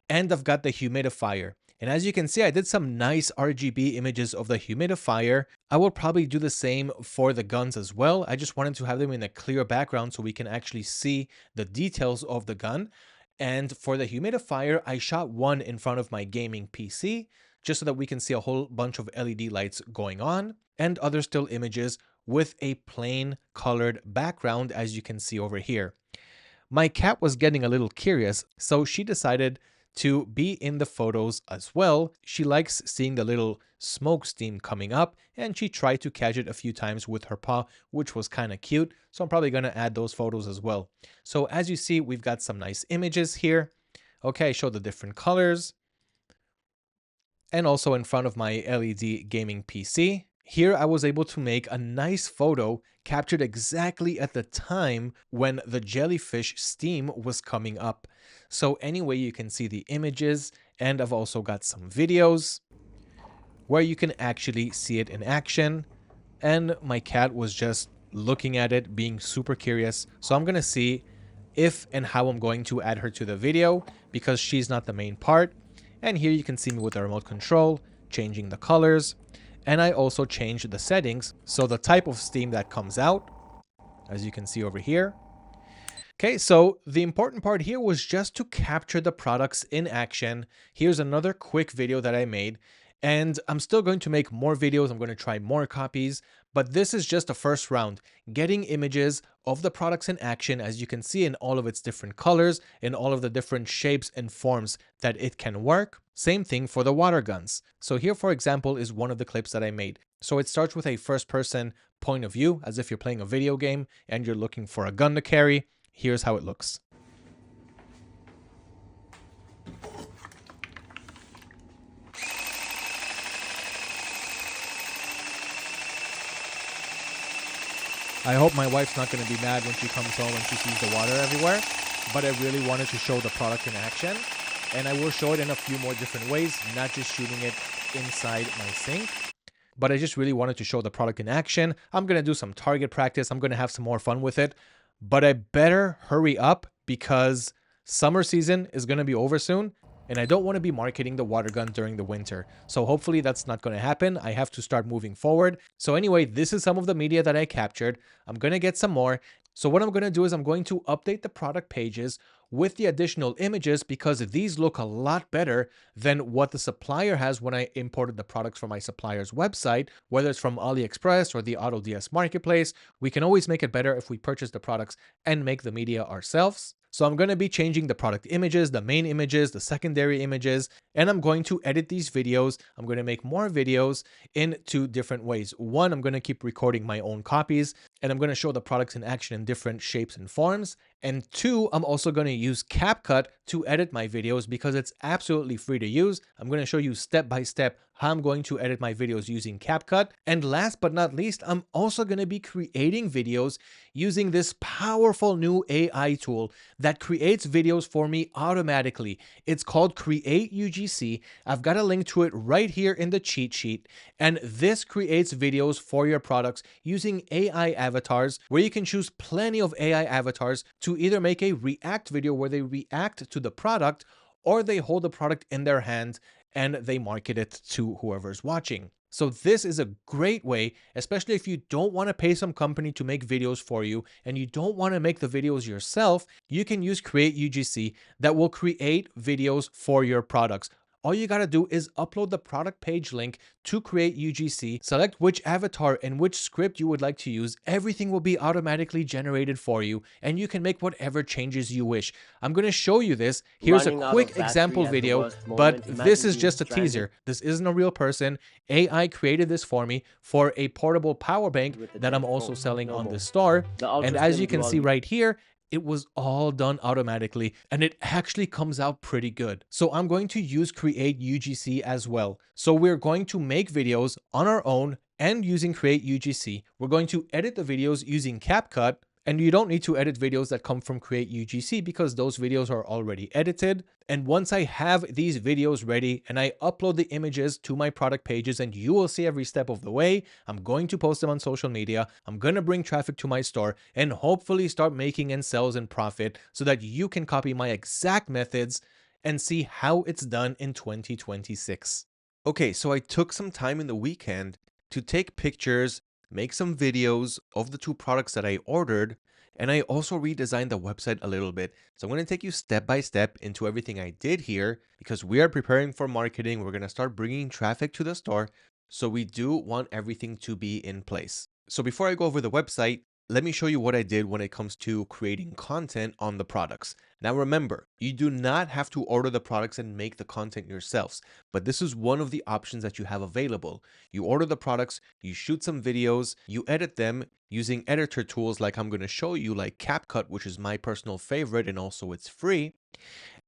and I've got the humidifier. And as you can see, I did some nice RGB images of the humidifier. I will probably do the same for the guns as well. I just wanted to have them in a clear background so we can actually see the details of the gun. And for the humidifier, I shot one in front of my gaming PC, just so that we can see a whole bunch of LED lights going on, and other still images with a plain colored background, as you can see over here. My cat was getting a little curious, so she decided to be in the photos as well. She likes seeing the little smoke steam coming up, and she tried to catch it a few times with her paw, which was kind of cute. So I'm probably going to add those photos as well. So as you see, we've got some nice images here. Okay, I show the different colors. And also in front of my LED gaming PC. Here I was able to make a nice photo captured exactly at the time when the jellyfish steam was coming up. So anyway, you can see the images, and I've also got some videos where you can actually see it in action. And my cat was just looking at it, being super curious. So I'm going to see if and how I'm going to add her to the video because she's not the main part. And here you can see me with the remote control, changing the colors. And I also changed the settings, so the type of steam that comes out, as you can see over here. Okay, so the important part here was just to capture the products in action. Here's another quick video that I made, and I'm still going to make more videos. I'm going to try more copies, but this is just the first round, getting images of the products in action, as you can see in all of its different colors, in all of the different shapes and forms that it can work. Same thing for the water guns. So here, for example, is one of the clips that I made. So it starts with a first-person point of view, as if you're playing a video game and you're looking for a gun to carry. Here's how it looks. I hope my wife's not going to be mad when she comes home and she sees the water everywhere, but I really wanted to show the product in action, and I will show it in a few more different ways, not just shooting it inside my sink. But I just really wanted to show the product in action. I'm going to do some target practice. I'm going to have some more fun with it, but I better hurry up because summer season is going to be over soon, and I don't want to be marketing the water gun during the winter. So hopefully that's not going to happen. I have to start moving forward. So anyway, this is some of the media that I captured. I'm going to get some more. So what I'm going to do is I'm going to update the product pages with the additional images because these look a lot better than what the supplier has when I imported the products from my supplier's website, whether it's from AliExpress or the AutoDS marketplace. We can always make it better if we purchase the products and make the media ourselves. So I'm going to be changing the product images, the main images, the secondary images, and I'm going to edit these videos. I'm going to make more videos in two different ways. One, I'm going to keep recording my own copies, and I'm going to show the products in action in different shapes and forms. And two, I'm also going to use CapCut to edit my videos because it's absolutely free to use. I'm going to show you step by step how I'm going to edit my videos using CapCut. And last but not least, I'm also going to be creating videos using this powerful new AI tool that creates videos for me automatically. It's called Create UGC. I've got a link to it right here in the cheat sheet. And this creates videos for your products using AI avatars, where you can choose plenty of AI avatars to either make a react video where they react to the product, or they hold the product in their hand and they market it to whoever's watching. So this is a great way, especially if you don't want to pay some company to make videos for you and you don't want to make the videos yourself, you can use Create UGC that will create videos for your products. All you got to do is upload the product page link to Create UGC, select which avatar and which script you would like to use. Everything will be automatically generated for you, and you can make whatever changes you wish. I'm going to show you this. Here's a quick example video, but this is just a teaser. This isn't a real person. AI created this for me for a portable power bank that I'm also selling on this store. And as you can see right here, it was all done automatically, and it actually comes out pretty good. So I'm going to use Create UGC as well. So we're going to make videos on our own and using Create UGC. We're going to edit the videos using CapCut, and you don't need to edit videos that come from Create UGC because those videos are already edited. And once I have these videos ready and I upload the images to my product pages, and you will see every step of the way, I'm going to post them on social media. I'm going to bring traffic to my store and hopefully start making and sales and profit so that you can copy my exact methods and see how it's done in 2026. Okay, so I took some time in the weekend to take pictures, make some videos of the two products that I ordered, and I also redesigned the website a little bit. So I'm going to take you step by step into everything I did here because we are preparing for marketing. We're going to start bringing traffic to the store. So we do want everything to be in place. So before I go over the website, let me show you what I did when it comes to creating content on the products. Now remember, you do not have to order the products and make the content yourselves, but this is one of the options that you have available. You order the products, you shoot some videos, you edit them using editor tools like I'm going to show you, like CapCut, which is my personal favorite and also it's free.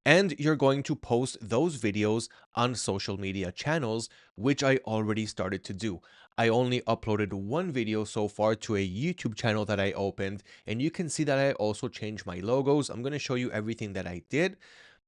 And you're going to post those videos on social media channels, which I already started to do. I only uploaded one video so far to a YouTube channel that I opened, and you can see that I also changed my logos. I'm going to show you everything that I did,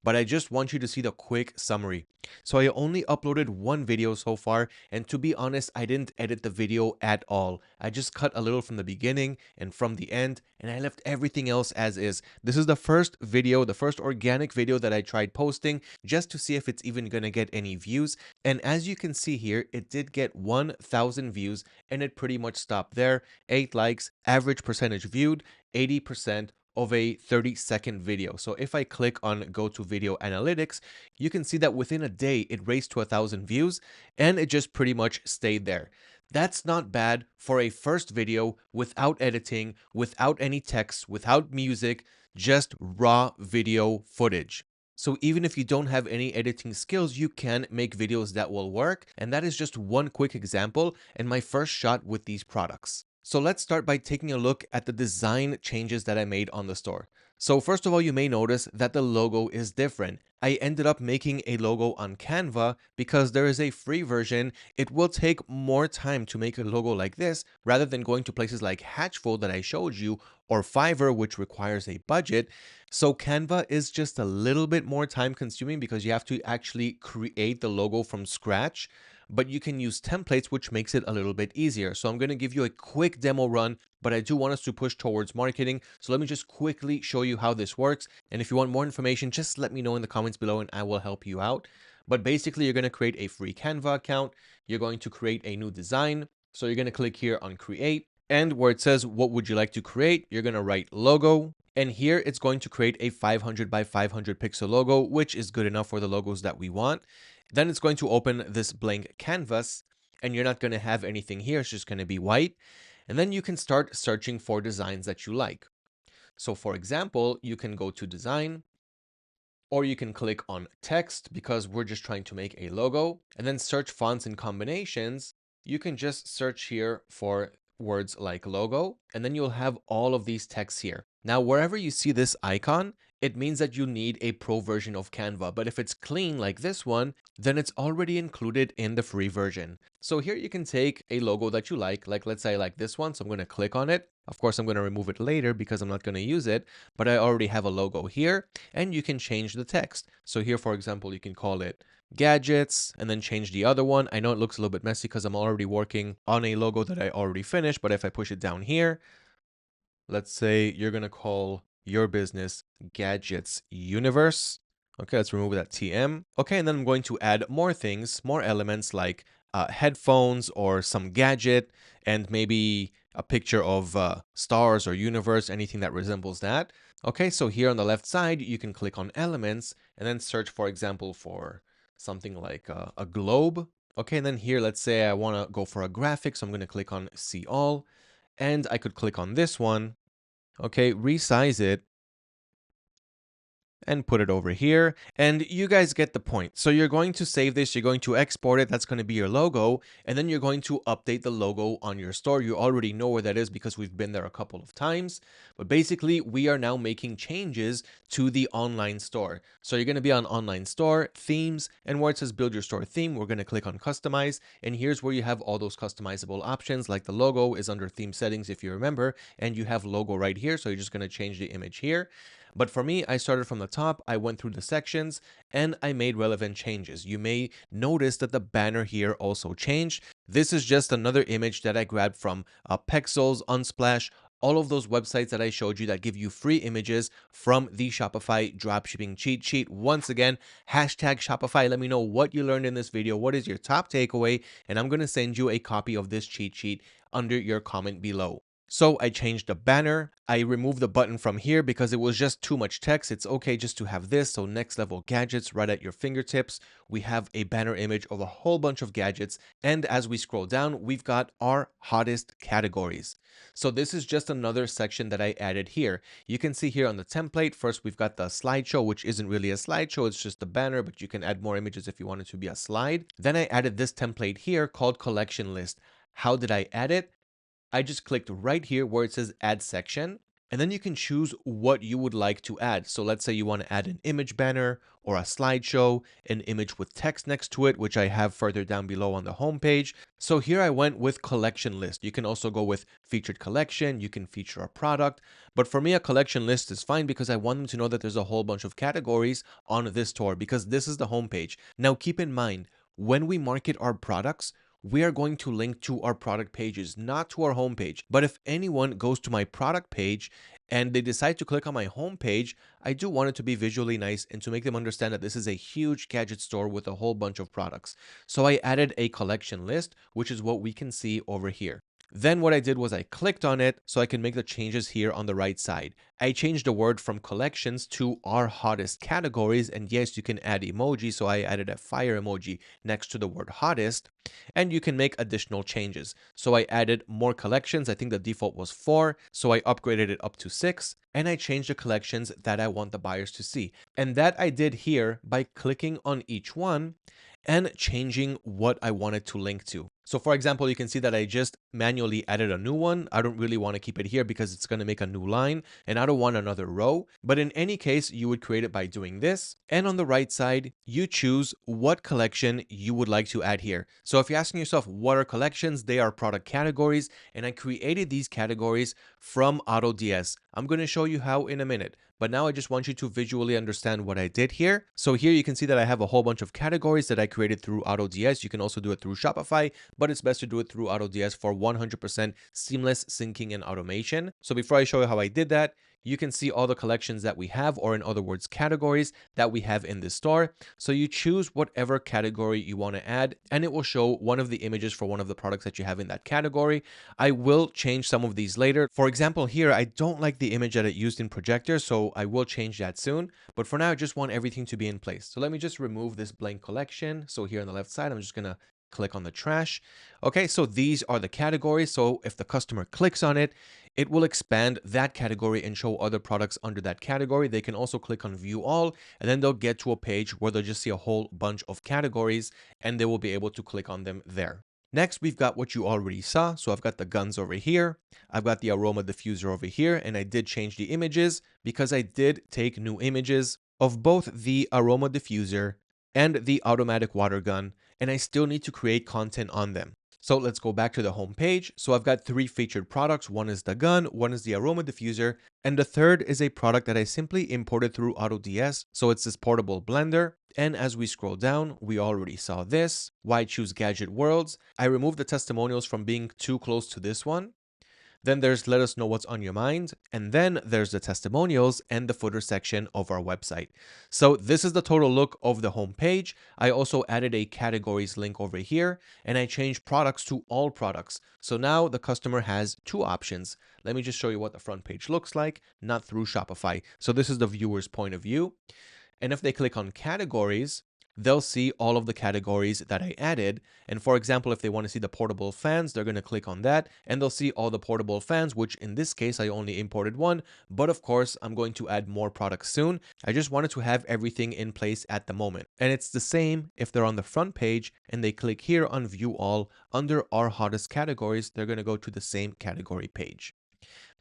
but I just want you to see the quick summary. So I only uploaded one video so far, and to be honest, I didn't edit the video at all. I just cut a little from the beginning and from the end, and I left everything else as is. This is the first video, the first organic video that I tried posting just to see if it's even gonna get any views. And as you can see here, it did get 1,000 views, and it pretty much stopped there. 8 likes, average percentage viewed, 80% of a 30-second video. So if I click on go to video analytics, you can see that within a day it raised to 1,000 views, and it just pretty much stayed there. That's not bad for a first video without editing, without any text, without music, just raw video footage. So even if you don't have any editing skills, you can make videos that will work. And that is just one quick example and my first shot with these products. So let's start by taking a look at the design changes that I made on the store. So first of all, you may notice that the logo is different. I ended up making a logo on Canva because there is a free version. It will take more time to make a logo like this rather than going to places like Hatchful that I showed you or Fiverr, which requires a budget. So Canva is just a little bit more time consuming because you have to actually create the logo from scratch, but you can use templates, which makes it a little bit easier. So I'm going to give you a quick demo run, but I do want us to push towards marketing. So let me just quickly show you how this works. And if you want more information, just let me know in the comments below and I will help you out. But basically, you're going to create a free Canva account. You're going to create a new design. So you're going to click here on create, and where it says, what would you like to create? You're going to write logo. And here it's going to create a 500 by 500 pixel logo, which is good enough for the logos that we want. Then it's going to open this blank canvas, and you're not going to have anything here. It's just going to be white. And then you can start searching for designs that you like. So for example, you can go to design, or you can click on text because we're just trying to make a logo, and then search fonts and combinations. You can just search here for words like logo, and then you'll have all of these texts here. Now, wherever you see this icon, it means that you need a pro version of Canva. But if it's clean like this one, then it's already included in the free version. So here you can take a logo that you like let's say I like this one. So I'm going to click on it. Of course, I'm going to remove it later because I'm not going to use it, but I already have a logo here, and you can change the text. So here, for example, you can call it gadgets and then change the other one. I know it looks a little bit messy because I'm already working on a logo that I already finished, but if I push it down here, let's say you're going to call your business Gadgets Universe. Okay, let's remove that TM. Okay, and then I'm going to add more things, more elements like headphones or some gadget, and maybe a picture of stars or universe, anything that resembles that. Okay, so here on the left side, you can click on elements and then search, for example, for something like a globe. Okay, and then here, let's say I want to go for a graphic, so I'm going to click on see all, and I could click on this one. Okay, resize it and put it over here. And you guys get the point. So you're going to save this, you're going to export it, that's going to be your logo, and then you're going to update the logo on your store. You already know where that is because we've been there a couple of times. But basically, we are now making changes to the online store. So you're going to be on online store, themes, and where it says build your store theme, we're going to click on customize. And here's where you have all those customizable options, like the logo is under theme settings, if you remember, and you have logo right here. So you're just going to change the image here. But for me, I started from the top, I went through the sections, and I made relevant changes. You may notice that the banner here also changed. This is just another image that I grabbed from Pexels, Unsplash, all of those websites that I showed you that give you free images from the Shopify dropshipping cheat sheet. Once again, hashtag Shopify. Let me know what you learned in this video. What is your top takeaway? And I'm going to send you a copy of this cheat sheet under your comment below. So I changed the banner. I removed the button from here because it was just too much text. It's okay just to have this. So next level gadgets right at your fingertips. We have a banner image of a whole bunch of gadgets. And as we scroll down, we've got our hottest categories. So this is just another section that I added here. You can see here on the template, first we've got the slideshow, which isn't really a slideshow. It's just a banner, but you can add more images if you want it to be a slide. Then I added this template here called collection list. How did I add it? I just clicked right here where it says add section, and then you can choose what you would like to add. So let's say you want to add an image banner or a slideshow, an image with text next to it, which I have further down below on the homepage. So here I went with collection list. You can also go with featured collection. You can feature a product, but for me, a collection list is fine because I want them to know that there's a whole bunch of categories on this store because this is the homepage. Now keep in mind, when we market our products, we are going to link to our product pages, not to our homepage. But if anyone goes to my product page and they decide to click on my homepage, I do want it to be visually nice and to make them understand that this is a huge gadget store with a whole bunch of products. So I added a collection list, which is what we can see over here. Then what I did was I clicked on it so I can make the changes here on the right side. I changed the word from collections to our hottest categories. And yes, you can add emoji. So I added a fire emoji next to the word hottest, and you can make additional changes. So I added more collections. I think the default was 4. So I upgraded it up to 6, and I changed the collections that I want the buyers to see. And that I did here by clicking on each one and changing what I wanted to link to. So for example, you can see that I just manually added a new one. I don't really want to keep it here because it's going to make a new line and I don't want another row. But in any case, you would create it by doing this. And on the right side, you choose what collection you would like to add here. So if you're asking yourself, what are collections? They are product categories. And I created these categories from AutoDS. I'm going to show you how in a minute. But now I just want you to visually understand what I did here. So here you can see that I have a whole bunch of categories that I created through AutoDS. You can also do it through Shopify, but it's best to do it through AutoDS for 100% seamless syncing and automation. So before I show you how I did that, you can see all the collections that we have, or in other words, categories that we have in the store. So you choose whatever category you want to add, and it will show one of the images for one of the products that you have in that category. I will change some of these later. For example, here, I don't like the image that it used in projector, so I will change that soon. But for now, I just want everything to be in place. So let me just remove this blank collection. So here on the left side, I'm just going to click on the trash. Okay, so these are the categories. So if the customer clicks on it, it will expand that category and show other products under that category. They can also click on view all, and then they'll get to a page where they'll just see a whole bunch of categories and they will be able to click on them there. Next, we've got what you already saw. So I've got the guns over here. I've got the aroma diffuser over here, and I did change the images because I did take new images of both the aroma diffuser and the automatic water gun, and I still need to create content on them. So let's go back to the home page. So I've got 3 featured products. One is the gun, one is the aroma diffuser, and the third is a product that I simply imported through AutoDS. So it's this portable blender. And as we scroll down, we already saw this. Why choose gadget worlds? I removed the testimonials from being too close to this one. Then there's let us know what's on your mind. And then there's the testimonials and the footer section of our website. So this is the total look of the home page. I also added a categories link over here and I changed products to all products. So now the customer has 2 options. Let me just show you what the front page looks like, not through Shopify. So this is the viewer's point of view. And if they click on categories, they'll see all of the categories that I added. And for example, if they want to see the portable fans, they're going to click on that and they'll see all the portable fans, which in this case, I only imported one. But of course, I'm going to add more products soon. I just wanted to have everything in place at the moment. And it's the same if they're on the front page and they click here on view all under our hottest categories, they're going to go to the same category page.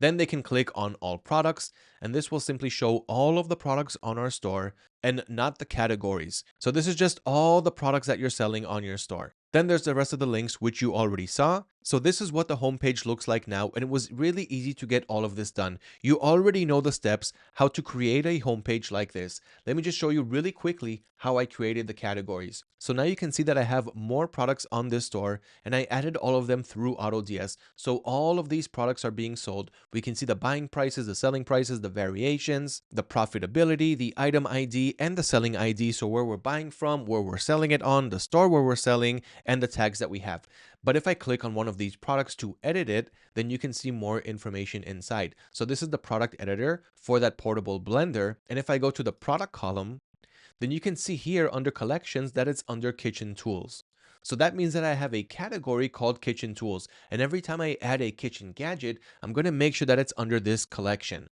Then they can click on all products, and this will simply show all of the products on our store and not the categories. So this is just all the products that you're selling on your store. Then there's the rest of the links, which you already saw. So this is what the homepage looks like now, and it was really easy to get all of this done. You already know the steps, how to create a homepage like this. Let me just show you really quickly how I created the categories. So now you can see that I have more products on this store, and I added all of them through AutoDS. So all of these products are being sold. We can see the buying prices, the selling prices, the variations, the profitability, the item ID, and the selling ID. So where we're buying from, where we're selling it on, the store where we're selling, and the tags that we have. But if I click on one of these products to edit it, then you can see more information inside. So this is the product editor for that portable blender. And if I go to the product column, then you can see here under collections that it's under kitchen tools. So that means that I have a category called kitchen tools. And every time I add a kitchen gadget, I'm going to make sure that it's under this collection.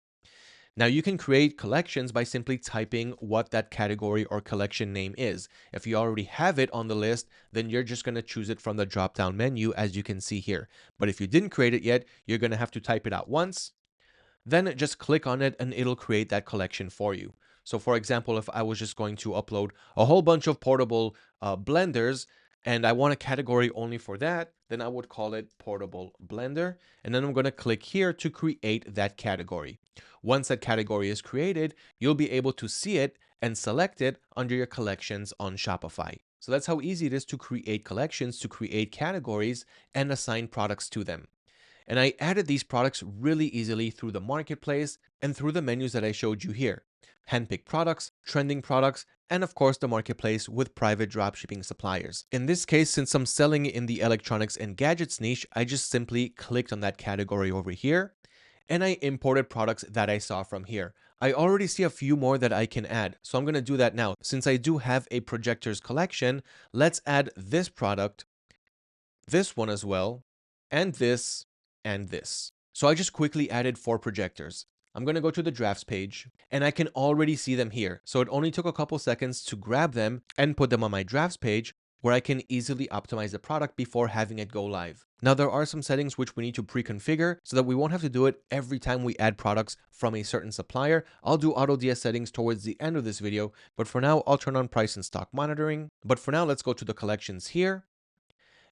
Now you can create collections by simply typing what that category or collection name is. If you already have it on the list, then you're just going to choose it from the drop-down menu as you can see here. But if you didn't create it yet, you're going to have to type it out once, then just click on it and it'll create that collection for you. So for example, if I was just going to upload a whole bunch of portable blenders, and I want a category only for that, then I would call it portable blender. And then I'm going to click here to create that category. Once that category is created, you'll be able to see it and select it under your collections on Shopify. So that's how easy it is to create collections, to create categories and assign products to them. And I added these products really easily through the marketplace and through the menus that I showed you here. Handpicked products, trending products, and of course the marketplace with private dropshipping suppliers. In this case, since I'm selling in the electronics and gadgets niche, I just simply clicked on that category over here and I imported products that I saw from here. I already see a few more that I can add, so I'm going to do that now. Since I do have a projectors collection, let's add this product, this one as well, and this, and this. So I just quickly added 4 projectors. I'm going to go to the drafts page and I can already see them here. So it only took a couple seconds to grab them and put them on my drafts page. where I can easily optimize the product before having it go live. Now, there are some settings which we need to pre-configure so that we won't have to do it every time we add products from a certain supplier. I'll do AutoDS settings towards the end of this video, but for now, I'll turn on price and stock monitoring. But for now, let's go to the collections here,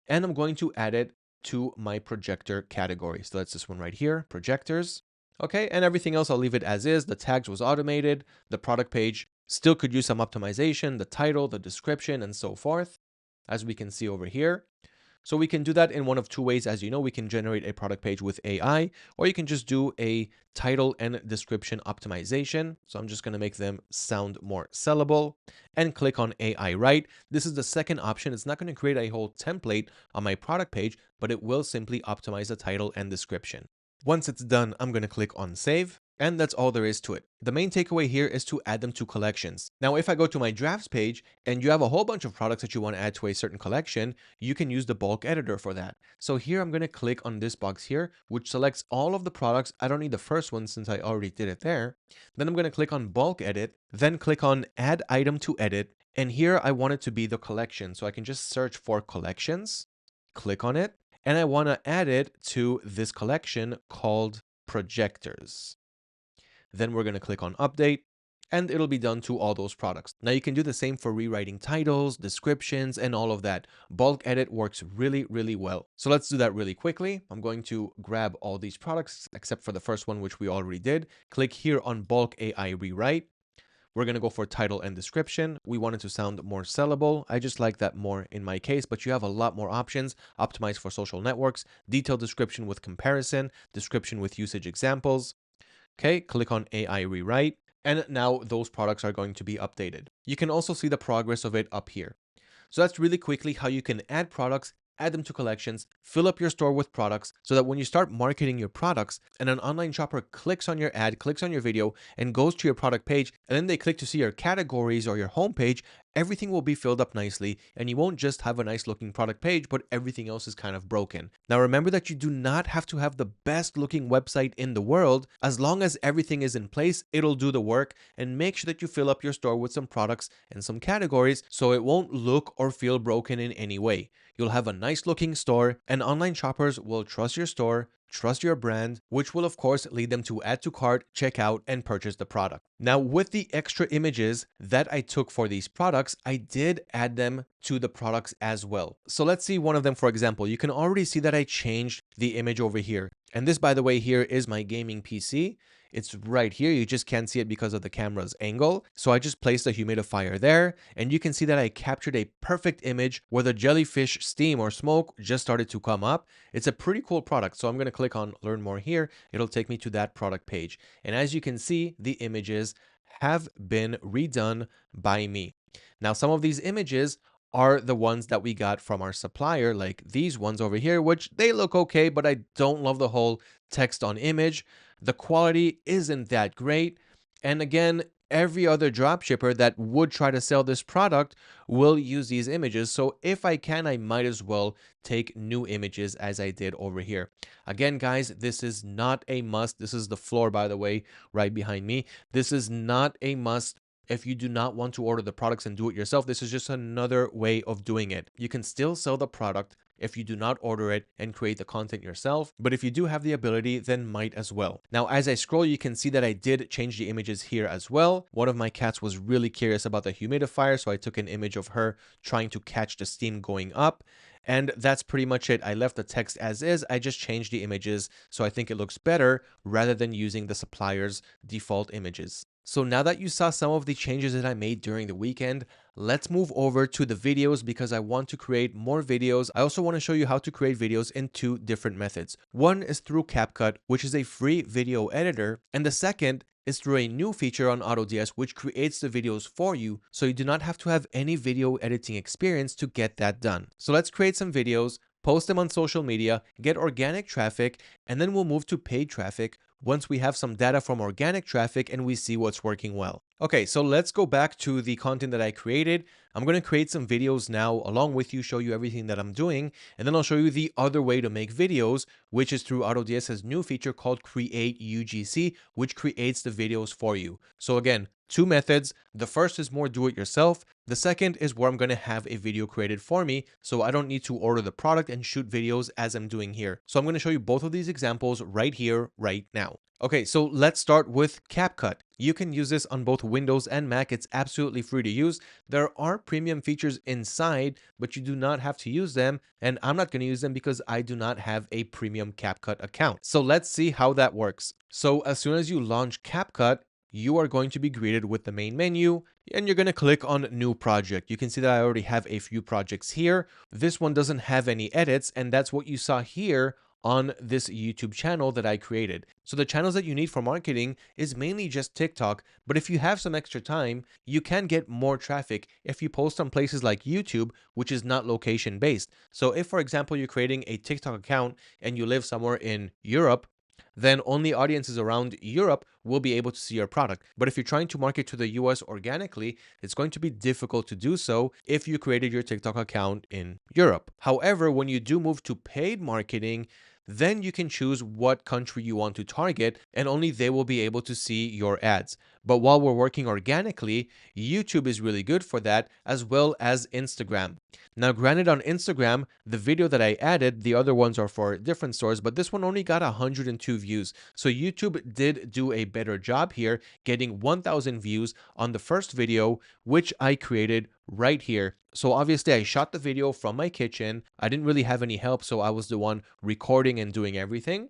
and I'm going to add it to my projector category. So that's this one right here, projectors. Okay, and everything else, I'll leave it as is. The tags was automated, the product page still could use some optimization, the title, the description, and so forth, as we can see over here. So we can do that in one of two ways. As you know, we can generate a product page with AI, or you can just do a title and description optimization. So I'm just going to make them sound more sellable and click on AI Write. This is the second option. It's not going to create a whole template on my product page, but it will simply optimize the title and description. Once it's done, I'm going to click on Save. And that's all there is to it. The main takeaway here is to add them to collections. Now, if I go to my drafts page and you have a whole bunch of products that you want to add to a certain collection, you can use the bulk editor for that. So here I'm going to click on this box here, which selects all of the products. I don't need the first one since I already did it there. Then I'm going to click on bulk edit, then click on add item to edit. And here I want it to be the collection. So I can just search for collections, click on it, and I want to add it to this collection called projectors. Then we're going to click on update and it'll be done to all those products. Now you can do the same for rewriting titles, descriptions, and all of that. Bulk edit works really, really well. So let's do that really quickly. I'm going to grab all these products except for the first one, which we already did. Click here on bulk AI rewrite. We're going to go for title and description. We want it to sound more sellable. I just like that more in my case, but you have a lot more options. Optimize for social networks, detailed description with comparison, description with usage examples. Okay, click on AI Rewrite, and now those products are going to be updated. You can also see the progress of it up here. So that's really quickly how you can add products, add them to collections, fill up your store with products so that when you start marketing your products and an online shopper clicks on your ad, clicks on your video, and goes to your product page, and then they click to see your categories or your homepage, everything will be filled up nicely and you won't just have a nice looking product page, but everything else is kind of broken. Now remember that you do not have to have the best looking website in the world. As long as everything is in place, it'll do the work, and make sure that you fill up your store with some products and some categories so it won't look or feel broken in any way. You'll have a nice looking store and online shoppers will trust your store, trust your brand, which will of course lead them to add to cart, check out, and purchase the product. Now with the extra images that I took for these products, I did add them to the products as well. So let's see one of them, for example. You can already see that I changed the image over here. And this, by the way, here is my gaming PC. It's right here. You just can't see it because of the camera's angle. So I just placed a humidifier there, and you can see that I captured a perfect image where the jellyfish steam or smoke just started to come up. It's a pretty cool product. So I'm going to click on learn more here. It'll take me to that product page. And as you can see, the images have been redone by me. Now, some of these images are the ones that we got from our supplier, like these ones over here, which they look okay, but I don't love the whole text on image. The quality isn't that great. And again, every other dropshipper that would try to sell this product will use these images. So if I can, I might as well take new images as I did over here. Again, guys, this is not a must. This is the floor, by the way, right behind me. This is not a must. If you do not want to order the products and do it yourself, this is just another way of doing it. You can still sell the product if you do not order it and create the content yourself, but if you do have the ability, then might as well. Now, as I scroll, you can see that I did change the images here as well. One of my cats was really curious about the humidifier, so I took an image of her trying to catch the steam going up. And that's pretty much it. I left the text as is. I just changed the images, so I think it looks better rather than using the supplier's default images. So now that you saw some of the changes that I made during the weekend, let's move over to the videos because I want to create more videos. I also want to show you how to create videos in two different methods. One is through CapCut, which is a free video editor, and the second is through a new feature on AutoDS, which creates the videos for you, so you do not have to have any video editing experience to get that done. So let's create some videos, post them on social media, get organic traffic, and then we'll move to paid traffic once we have some data from organic traffic and we see what's working well. Okay, so let's go back to the content that I created. I'm going to create some videos now along with you, show you everything that I'm doing, and then I'll show you the other way to make videos, which is through AutoDS's new feature called Create UGC, which creates the videos for you. So again, two methods. The first is more do-it-yourself. The second is where I'm going to have a video created for me, so I don't need to order the product and shoot videos as I'm doing here. So I'm going to show you both of these examples right here, right now. Okay, so let's start with CapCut. You can use this on both Windows and Mac. It's absolutely free to use. There are premium features inside, but you do not have to use them. And I'm not going to use them because I do not have a premium CapCut account. So let's see how that works. So as soon as you launch CapCut, you are going to be greeted with the main menu and you're going to click on new project. You can see that I already have a few projects here. This one doesn't have any edits, and that's what you saw here on this YouTube channel that I created. So the channels that you need for marketing is mainly just TikTok, but if you have some extra time, you can get more traffic if you post on places like YouTube, which is not location based. So if, for example, you're creating a TikTok account and you live somewhere in Europe, then only audiences around Europe will be able to see your product. But if you're trying to market to the US organically, it's going to be difficult to do so if you created your TikTok account in Europe. However, when you do move to paid marketing, then you can choose what country you want to target and only they will be able to see your ads. But while we're working organically, YouTube is really good for that, as well as Instagram. Now, granted, on Instagram, the video that I added, the other ones are for different stores, but this one only got 102 views. So YouTube did do a better job here, getting 1,000 views on the first video, which I created right here. So obviously I shot the video from my kitchen. I didn't really have any help, so I was the one recording and doing everything.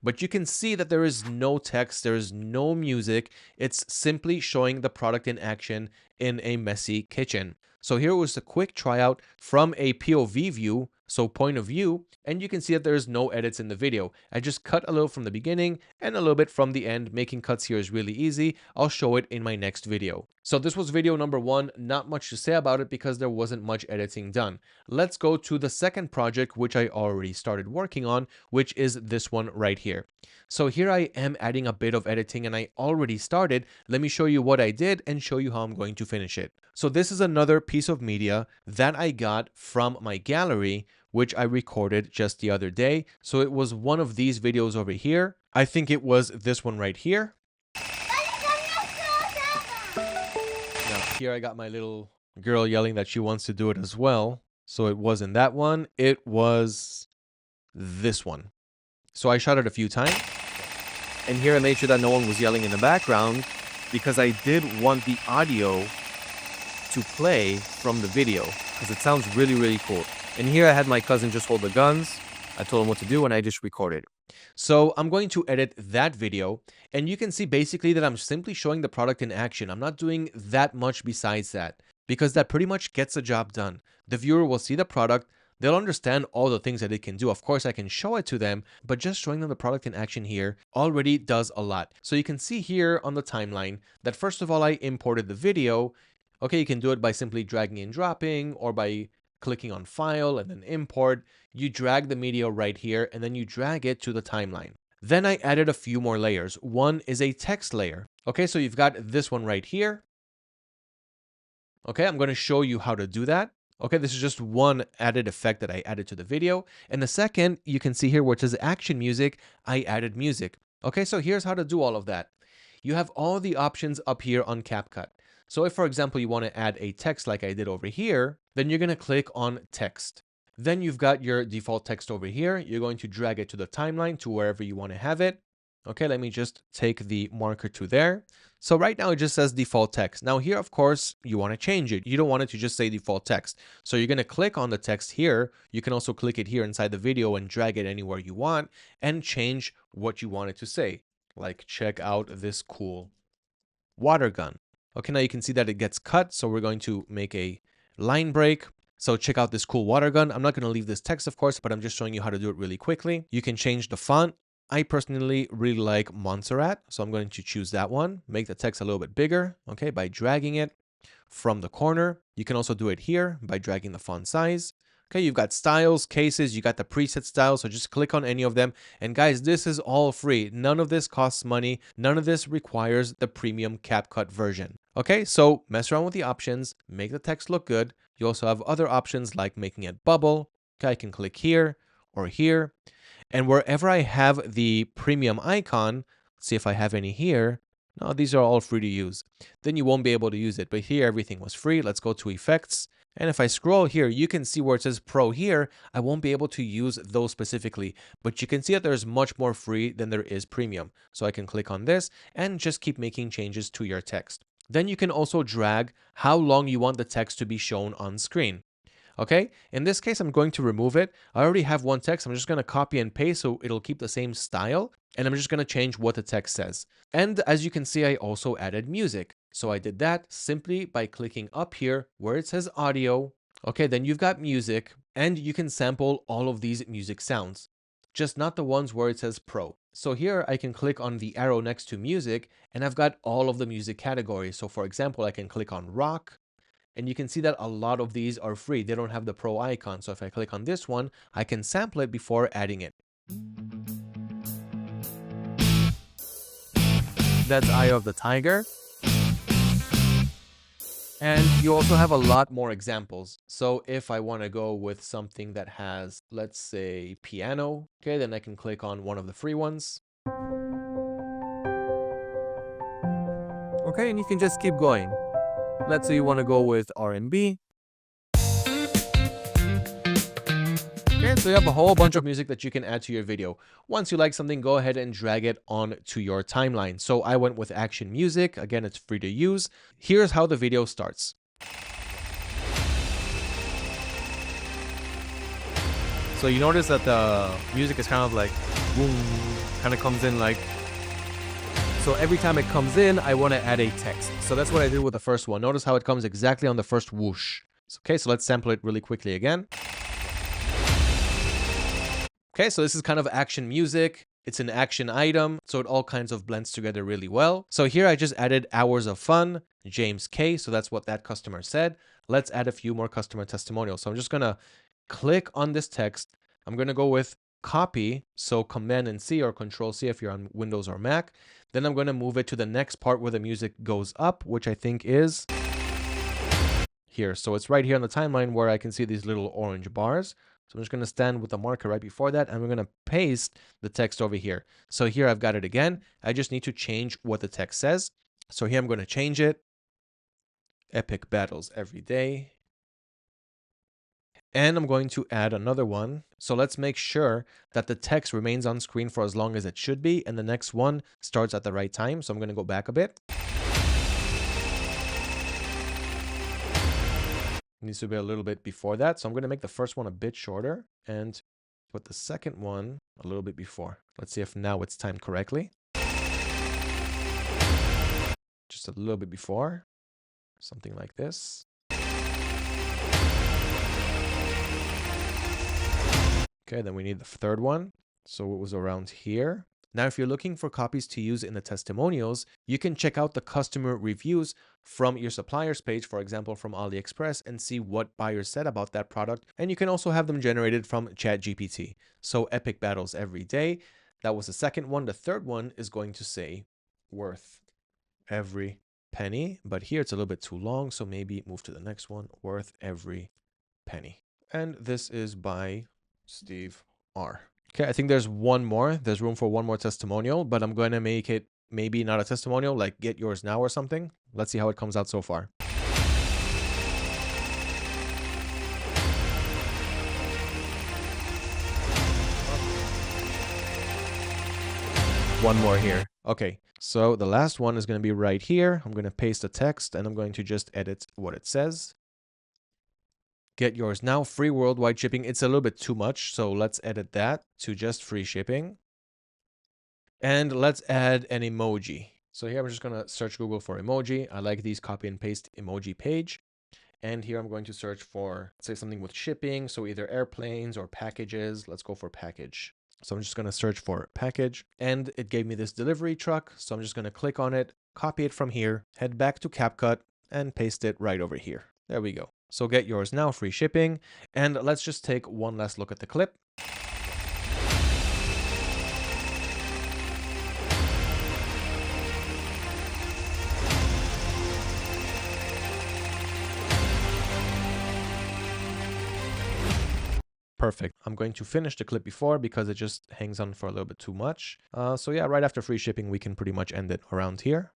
But you can see that there is no text, there is no music. It's simply showing the product in action in a messy kitchen. So here was a quick tryout from a POV view, so point of view, and you can see that there's no edits in the video. I just cut a little from the beginning and a little bit from the end. Making cuts here is really easy. I'll show it in my next video. So this was video number one. Not much to say about it because there wasn't much editing done. Let's go to the second project, which I already started working on, which is this one right here. So here I am adding a bit of editing and I already started. Let me show you what I did and show you how I'm going to finish it. So this is another piece of media that I got from my gallery, which I recorded just the other day. So it was one of these videos over here. I think it was this one right here. Now here I got my little girl yelling that she wants to do it as well. So it wasn't that one, it was this one. So I shot it a few times. And here I made sure that no one was yelling in the background because I did want the audio to play from the video because it sounds really, really cool. And here I had my cousin just hold the guns. I told him what to do and I just recorded. So I'm going to edit that video and you can see basically that I'm simply showing the product in action. I'm not doing that much besides that because that pretty much gets the job done. The viewer will see the product. They'll understand all the things that it can do. Of course, I can show it to them, but just showing them the product in action here already does a lot. So you can see here on the timeline that first of all, I imported the video. Okay, you can do it by simply dragging and dropping or by clicking on file and then import. You drag the media right here and then you drag it to the timeline. Then I added a few more layers. One is a text layer. Okay, so you've got this one right here. Okay, I'm going to show you how to do that. Okay, this is just one added effect that I added to the video. And the second, you can see here where it says action music, I added music. Okay, so here's how to do all of that. You have all the options up here on CapCut. So if, for example, you want to add a text like I did over here, then you're going to click on text. Then you've got your default text over here. You're going to drag it to the timeline to wherever you want to have it. Okay, let me just take the marker to there. So right now it just says default text. Now here, of course, you want to change it. You don't want it to just say default text. So you're going to click on the text here. You can also click it here inside the video and drag it anywhere you want and change what you want it to say. Like, check out this cool water gun. Okay, now you can see that it gets cut. So we're going to make a line break. So check out this cool water gun. I'm not going to leave this text, of course, but I'm just showing you how to do it really quickly. You can change the font. I personally really like Montserrat, so I'm going to choose that one. Make the text a little bit bigger, okay, by dragging it from the corner. You can also do it here by dragging the font size. Okay, you've got styles, cases, you got the preset styles, so just click on any of them. And guys, this is all free. None of this costs money. None of this requires the premium CapCut version. Okay, so mess around with the options, make the text look good. You also have other options like making it bubble. Okay, I can click here or here. And wherever I have the premium icon, see if I have any here, Now, these are all free to use. Then you won't be able to use it. But here, everything was free. Let's go to effects. And if I scroll here, you can see where it says Pro here. I won't be able to use those specifically, but you can see that there's much more free than there is premium. So I can click on this and just keep making changes to your text. Then you can also drag how long you want the text to be shown on screen. Okay, in this case, I'm going to remove it. I already have one text. I'm just going to copy and paste so it'll keep the same style. And I'm just going to change what the text says. And as you can see, I also added music. So I did that simply by clicking up here where it says audio. Okay, then you've got music and you can sample all of these music sounds, just not the ones where it says pro. So here I can click on the arrow next to music and I've got all of the music categories. So for example, I can click on rock. And you can see that a lot of these are free. They don't have the pro icon. So if I click on this one, I can sample it before adding it. That's Eye of the Tiger. And you also have a lot more examples. So if I want to go with something that has, let's say, piano, okay, then I can click on one of the free ones. Okay, and you can just keep going. Let's say you want to go with R&B. Okay, so you have a whole bunch of music that you can add to your video. Once you like something, go ahead and drag it on to your timeline. So I went with action music. Again, it's free to use. Here's how the video starts. So you notice that the music is kind of like boom, kind of comes in like. So every time it comes in, I want to add a text. So that's what I did with the first one. Notice how it comes exactly on the first whoosh. Okay, so let's sample it really quickly again. Okay, so this is kind of action music. It's an action item, so it all kinds of blends together really well. So here I just added hours of fun, James K. So that's what that customer said. Let's add a few more customer testimonials. So I'm just going to click on this text. I'm going to go with copy. So Command and C or Control C if you're on Windows or Mac. Then I'm going to move it to the next part where the music goes up, which I think is here. So it's right here on the timeline where I can see these little orange bars. So I'm just going to stand with the marker right before that, and we're going to paste the text over here. So here I've got it again. I just need to change what the text says. So here I'm going to change it. Epic battles every day. And I'm going to add another one. So let's make sure that the text remains on screen for as long as it should be. And the next one starts at the right time. So I'm going to go back a bit. Needs to be a little bit before that. So I'm going to make the first one a bit shorter and put the second one a little bit before. Let's see if now it's timed correctly. Just a little bit before. Something like this. Okay, then we need the third one. So it was around here. Now, if you're looking for copies to use in the testimonials, you can check out the customer reviews from your suppliers page, for example, from AliExpress, and see what buyers said about that product. And you can also have them generated from ChatGPT. So epic battles every day. That was the second one. The third one is going to say worth every penny. But here it's a little bit too long. So maybe move to the next one, worth every penny. And this is by Steve R. Okay, I think there's one more. There's room for one more testimonial, but I'm going to make it maybe not a testimonial, like get yours now or something. Let's see how it comes out so far. One more here. Okay, so the last one is going to be right here. I'm going to paste the text and I'm going to just edit what it says. Get yours now, free worldwide shipping. It's a little bit too much, so let's edit that to just free shipping. And let's add an emoji. So here I'm just going to search Google for emoji. I like these copy and paste emoji page. And here I'm going to search for, say, something with shipping. So either airplanes or packages. Let's go for package. So I'm just going to search for package. And it gave me this delivery truck. So I'm just going to click on it, copy it from here, head back to CapCut, and paste it right over here. There we go. So get yours now, free shipping. And let's just take one last look at the clip. Perfect. I'm going to finish the clip before because it just hangs on for a little bit too much. So yeah, right after free shipping, we can pretty much end it around here.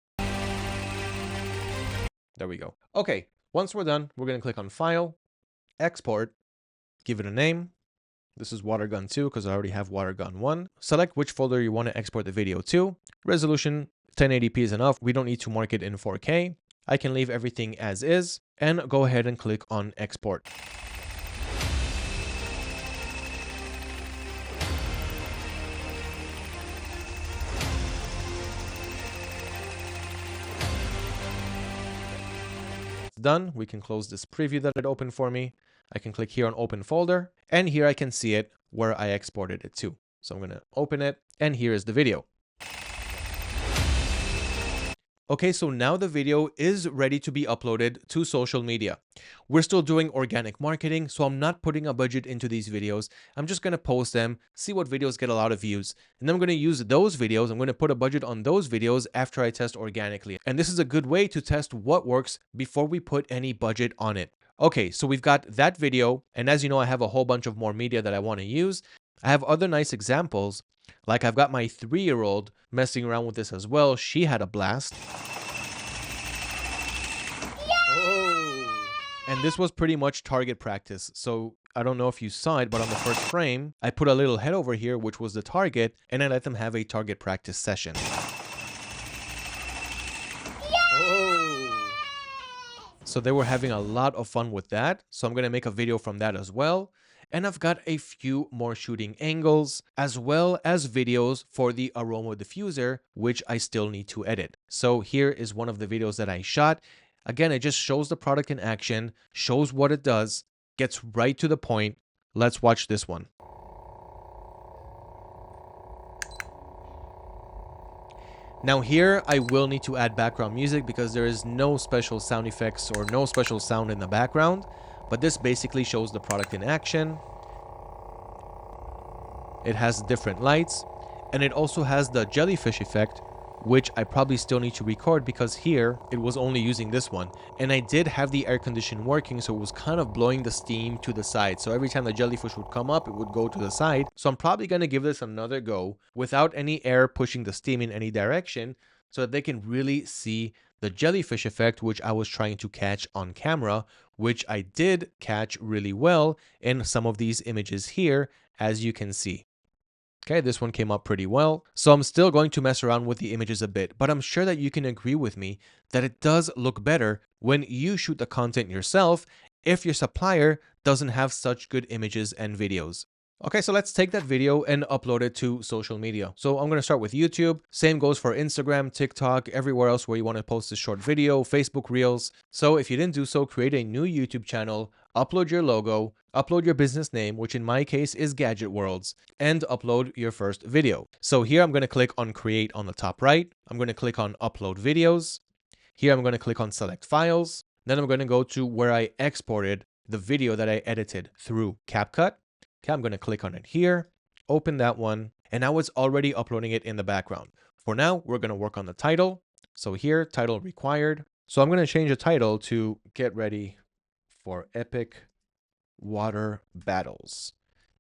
There we go. Okay, once we're done, we're going to click on File, Export, give it a name. This is Water Gun 2 because I already have Water Gun 1. Select which folder you want to export the video to. Resolution 1080p is enough. We don't need to mark it in 4K. I can leave everything as is and go ahead and click on Export. Done. We can close this preview that it opened for me. I can click here on Open Folder, and here I can see it where I exported it to. So I'm going to open it, and here is the video. Okay, so now the video is ready to be uploaded to social media. We're still doing organic marketing, so I'm not putting a budget into these videos. I'm just going to post them, see what videos get a lot of views, and then I'm going to use those videos. I'm going to put a budget on those videos after I test organically. And this is a good way to test what works before we put any budget on it. Okay, so we've got that video, and as you know, I have a whole bunch of more media that I want to use. I have other nice examples, like I've got my 3-year-old messing around with this as well. She had a blast. And this was pretty much target practice. So I don't know if you saw it, but on the first frame, I put a little head over here, which was the target, and I let them have a target practice session. So they were having a lot of fun with that. So I'm going to make a video from that as well. And I've got a few more shooting angles, as well as videos for the aroma diffuser, which I still need to edit. So here is one of the videos that I shot. Again, it just shows the product in action, shows what it does, gets right to the point. Let's watch this one. Now here, I will need to add background music because there is no special sound effects or no special sound in the background, but this basically shows the product in action. It has different lights, and it also has the jellyfish effect, which I probably still need to record because here it was only using this one. And I did have the air condition working, so it was kind of blowing the steam to the side. So every time the jellyfish would come up, it would go to the side. So I'm probably going to give this another go without any air pushing the steam in any direction so that they can really see the jellyfish effect, which I was trying to catch on camera, which I did catch really well in some of these images here, as you can see. Okay, this one came up pretty well. So I'm still going to mess around with the images a bit, but I'm sure that you can agree with me that it does look better when you shoot the content yourself if your supplier doesn't have such good images and videos. Okay, so let's take that video and upload it to social media. So I'm going to start with YouTube. Same goes for Instagram, TikTok, everywhere else where you want to post a short video, Facebook Reels. So if you didn't do so, create a new YouTube channel, upload your logo, upload your business name, which in my case is Gadget Worlds, and upload your first video. So here I'm going to click on Create on the top right. I'm going to click on Upload Videos. Here I'm going to click on Select Files. Then I'm going to go to where I exported the video that I edited through CapCut. Okay, I'm going to click on it here, open that one, and now it's already uploading it in the background. For now, we're going to work on the title. So here, title required. So I'm going to change the title to Get Ready for Epic Water Battles.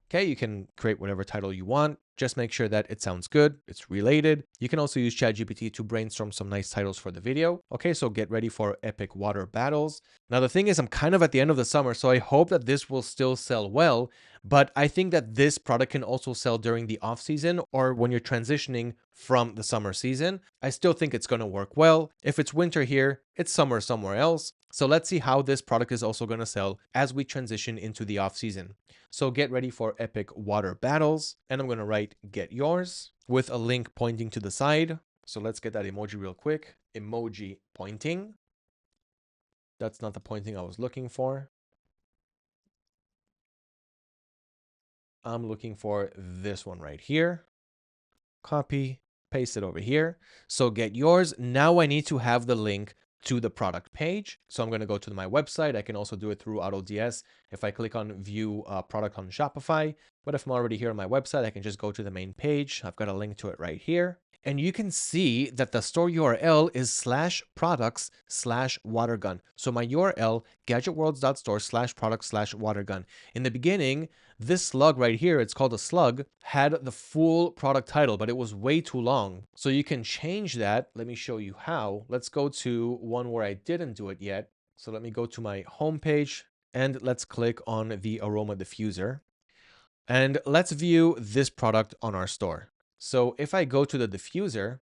Okay, you can create whatever title you want. Just make sure that it sounds good, it's related. You can also use ChatGPT to brainstorm some nice titles for the video. Okay, so get ready for Epic Water Battles. Now, the thing is, I'm kind of at the end of the summer, so I hope that this will still sell well, but I think that this product can also sell during the off season or when you're transitioning from the summer season. I still think it's going to work well. If it's winter here, it's summer somewhere else. So let's see how this product is also going to sell as we transition into the off season. So get ready for Epic Water Battles, and I'm going to write Get Yours with a link pointing to the side. So let's get that emoji real quick. Emoji pointing. That's not the pointing I was looking for. I'm looking for this one right here. Copy, paste it over here. So get yours. Now I need to have the link to the product page. So I'm going to go to my website. I can also do it through AutoDS if I click on view product on Shopify. But if I'm already here on my website, I can just go to the main page. I've got a link to it right here. And you can see that the store URL is /products/watergun. So my URL, gadgetworlds.store/products/watergun. In the beginning, this slug right here, it's called a slug, had the full product title, but it was way too long. So you can change that. Let me show you how. Let's go to one where I didn't do it yet. So let me go to my homepage and let's click on the aroma diffuser. And let's view this product on our store. So if I go to the diffuser,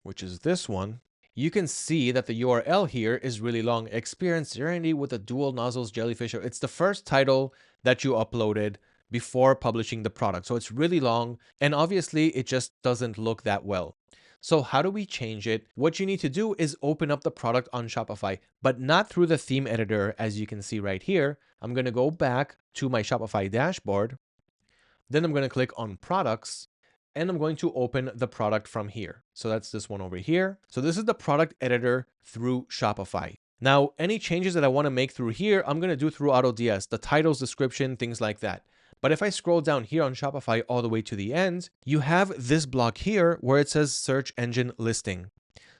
which is this one, you can see that the URL here is really long. Experience Serenity with the dual nozzles jellyfish. It's the first title that you uploaded before publishing the product. So it's really long, and obviously it just doesn't look that well. So how do we change it? What you need to do is open up the product on Shopify, but not through the theme editor, as you can see right here. I'm going to go back to my Shopify dashboard. Then I'm going to click on products, and I'm going to open the product from here. So that's this one over here. So this is the product editor through Shopify. Now, any changes that I want to make through here, I'm going to do through AutoDS, the titles, description, things like that. But if I scroll down here on Shopify all the way to the end, you have this block here where it says search engine listing.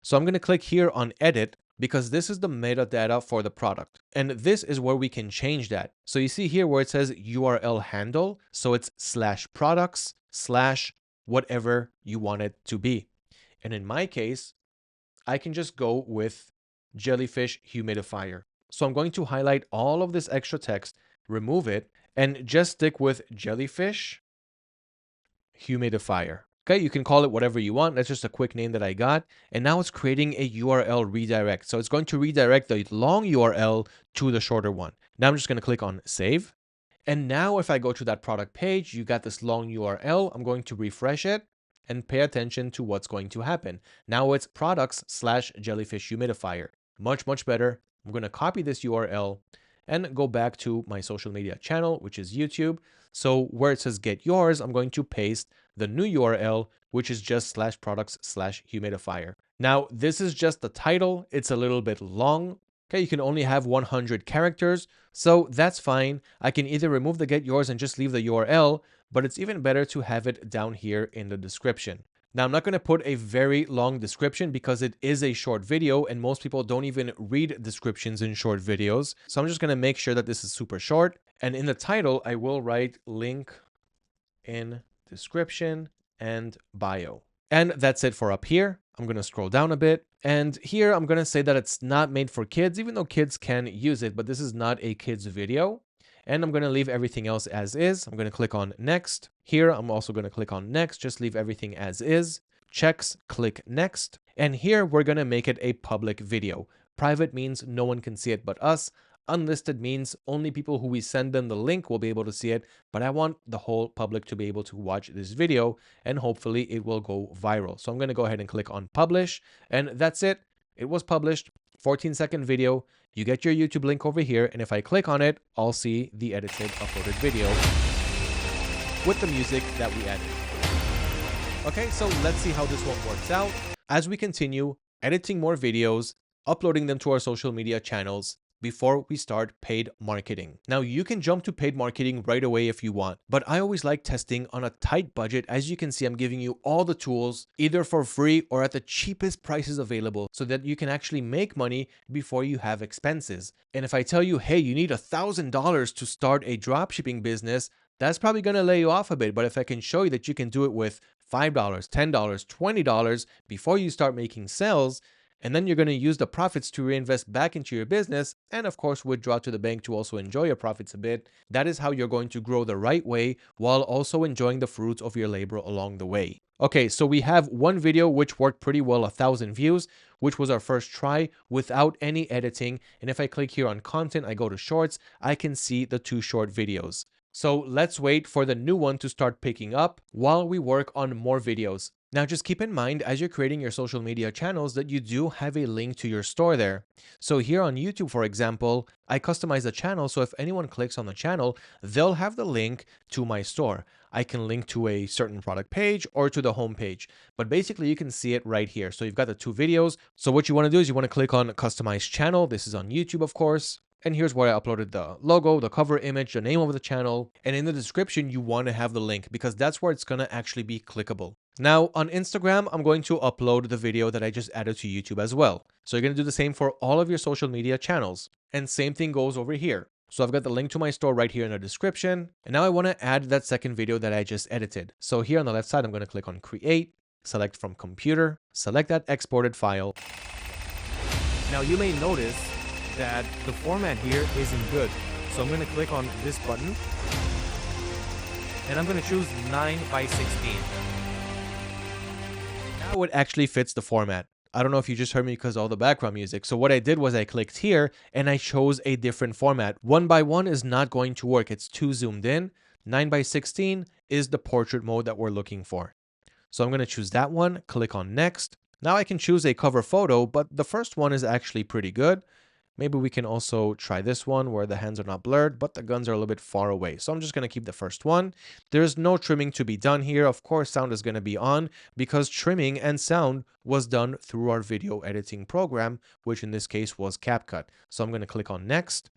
So I'm going to click here on edit, because this is the metadata for the product. And this is where we can change that. So you see here where it says URL handle. So it's /products/ whatever you want it to be. And in my case, I can just go with jellyfish humidifier. So I'm going to highlight all of this extra text, remove it, and just stick with jellyfish humidifier. Okay, you can call it whatever you want. That's just a quick name that I got. And now it's creating a URL redirect. So it's going to redirect the long URL to the shorter one. Now I'm just going to click on save. And now if I go to that product page, you got this long URL. I'm going to refresh it and pay attention to what's going to happen. Now it's products/jellyfish humidifier. Much better. I'm going to copy this URL and go back to my social media channel, which is YouTube. So where it says get yours, I'm going to paste the new URL, which is just /products/humidifier. Now, this is just the title. It's a little bit long. Okay, you can only have 100 characters, so that's fine. I can either remove the get yours and just leave the URL, but it's even better to have it down here in the description. Now, I'm not going to put a very long description because it is a short video and most people don't even read descriptions in short videos. So I'm just going to make sure that this is super short. And in the title, I will write link in description and bio. And that's it for up here. I'm going to scroll down a bit. And here I'm going to say that it's not made for kids, even though kids can use it, but this is not a kids video. And I'm going to leave everything else as is. I'm going to click on next. Here, I'm also going to click on next, just leave everything as is. Checks, click next. And here we're going to make it a public video. Private means no one can see it but us. Unlisted means only people who we send them the link will be able to see it, but I want the whole public to be able to watch this video and hopefully it will go viral. So I'm going to go ahead and click on publish, and that's it. It was published, 14-second video. You get your YouTube link over here, and if I click on it, I'll see the edited uploaded video with the music that we added. Okay, so let's see how this one works out. As we continue editing more videos, uploading them to our social media channels, before we start paid marketing. Now you can jump to paid marketing right away if you want, but I always like testing on a tight budget. As you can see, I'm giving you all the tools either for free or at the cheapest prices available so that you can actually make money before you have expenses. And if I tell you, hey, you need $1,000 to start a dropshipping business, that's probably going to lay you off a bit. But if I can show you that you can do it with $5, $10, $20 before you start making sales, and then you're going to use the profits to reinvest back into your business and of course withdraw to the bank to also enjoy your profits a bit. That is how you're going to grow the right way while also enjoying the fruits of your labor along the way. Okay, so we have one video which worked pretty well, 1,000 views, which was our first try without any editing. And if I click here on content, I go to shorts, I can see the 2 short videos. So let's wait for the new one to start picking up while we work on more videos. Now, just keep in mind as you're creating your social media channels that you do have a link to your store there. So here on YouTube, for example, I customize the channel. So if anyone clicks on the channel, they'll have the link to my store. I can link to a certain product page or to the home page, but basically you can see it right here. So you've got the 2 videos. So what you want to do is you want to click on customize channel. This is on YouTube, of course. And here's where I uploaded the logo, the cover image, the name of the channel. And in the description, you want to have the link because that's where it's going to actually be clickable. Now on Instagram, I'm going to upload the video that I just added to YouTube as well. So you're going to do the same for all of your social media channels. And same thing goes over here. So I've got the link to my store right here in the description. And now I want to add that second video that I just edited. So here on the left side, I'm going to click on create, select from computer, select that exported file. Now you may notice that the format here isn't good. So I'm going to click on this button and I'm going to choose 9:16. Now it actually fits the format. I don't know if you just heard me because of all the background music. So what I did was I clicked here and I chose a different format. 1:1 is not going to work. It's too zoomed in. 9:16 is the portrait mode that we're looking for. So I'm going to choose that one, click on next. Now I can choose a cover photo, but the first one is actually pretty good. Maybe we can also try this one where the hands are not blurred, but the guns are a little bit far away. So I'm just going to keep the first one. There's no trimming to be done here. Of course, sound is going to be on because trimming and sound was done through our video editing program, which in this case was CapCut. So I'm going to click on next.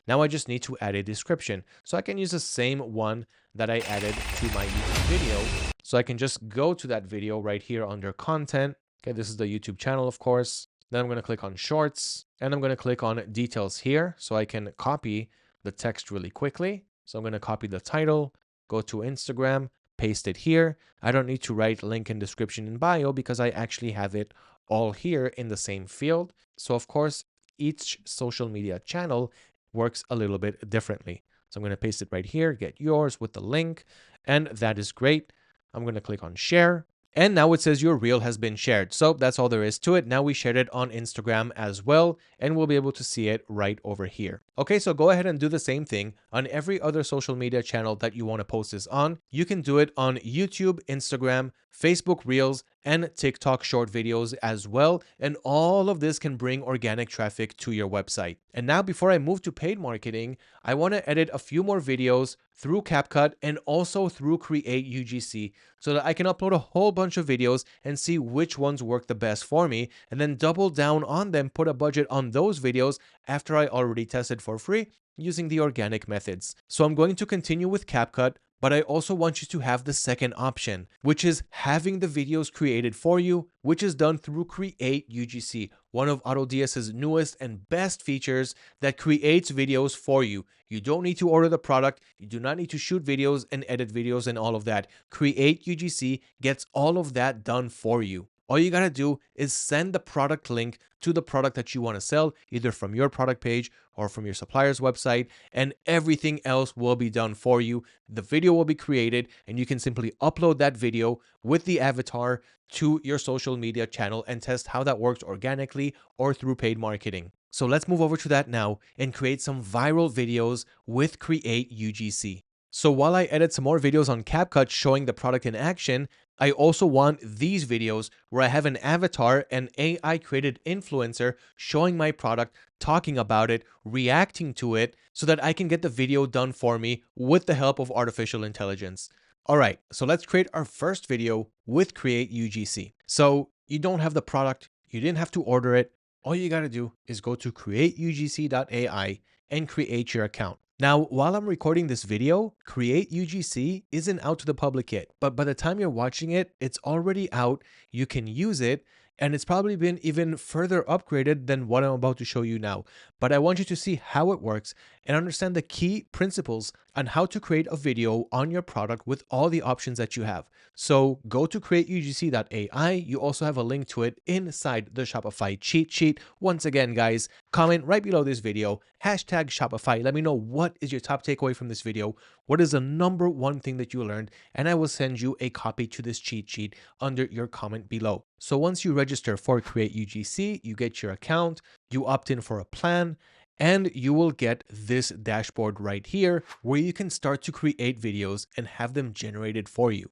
Now I just need to add a description. So I can use the same one that I added to my YouTube video. So I can just go to that video right here under content. Okay, this is the YouTube channel, of course. Then I'm going to click on shorts and I'm going to click on details here so I can copy the text really quickly. So I'm going to copy the title, go to Instagram, paste it here. I don't need to write link in description in bio because I actually have it all here in the same field. So of course, each social media channel works a little bit differently. So I'm going to paste it right here, get yours with the link, and that is great. I'm going to click on share. And now it says your reel has been shared. So that's all there is to it. Now we shared it on Instagram as well, and we'll be able to see it right over here. Okay, so go ahead and do the same thing on every other social media channel that you want to post this on. You can do it on YouTube, Instagram, Facebook Reels, and TikTok short videos as well. And all of this can bring organic traffic to your website. And now before I move to paid marketing, I want to edit a few more videos through CapCut and also through Create UGC so that I can upload a whole bunch of videos and see which ones work the best for me and then double down on them, put a budget on those videos after I already tested for free using the organic methods. So I'm going to continue with CapCut, but I also want you to have the second option, which is having the videos created for you, which is done through Create UGC, one of AutoDS's newest and best features that creates videos for you. You don't need to order the product. You do not need to shoot videos and edit videos and all of that. Create UGC gets all of that done for you. All you gotta do is send the product link to the product that you want to sell, either from your product page or from your supplier's website, and everything else will be done for you. The video will be created, and you can simply upload that video with the avatar to your social media channel and test how that works organically or through paid marketing. So let's move over to that now and create some viral videos with Create UGC. So while I edit some more videos on CapCut showing the product in action, I also want these videos where I have an avatar, an AI created influencer showing my product, talking about it, reacting to it, so that I can get the video done for me with the help of artificial intelligence. All right, so let's create our first video with Create UGC. So you don't have the product, you didn't have to order it. All you gotta do is go to createugc.ai and create your account. Now, while I'm recording this video, Create UGC isn't out to the public yet, but by the time you're watching it, it's already out. You can use it, and it's probably been even further upgraded than what I'm about to show you now. But I want you to see how it works and understand the key principles on how to create a video on your product with all the options that you have. So go to createugc.ai. You also have a link to it inside the Shopify cheat sheet. Once again, guys, comment right below this video, hashtag Shopify. Let me know what is your top takeaway from this video. What is the number one thing that you learned? And I will send you a copy to this cheat sheet under your comment below. So once you register for Create UGC, you get your account, you opt in for a plan, and you will get this dashboard right here where you can start to create videos and have them generated for you.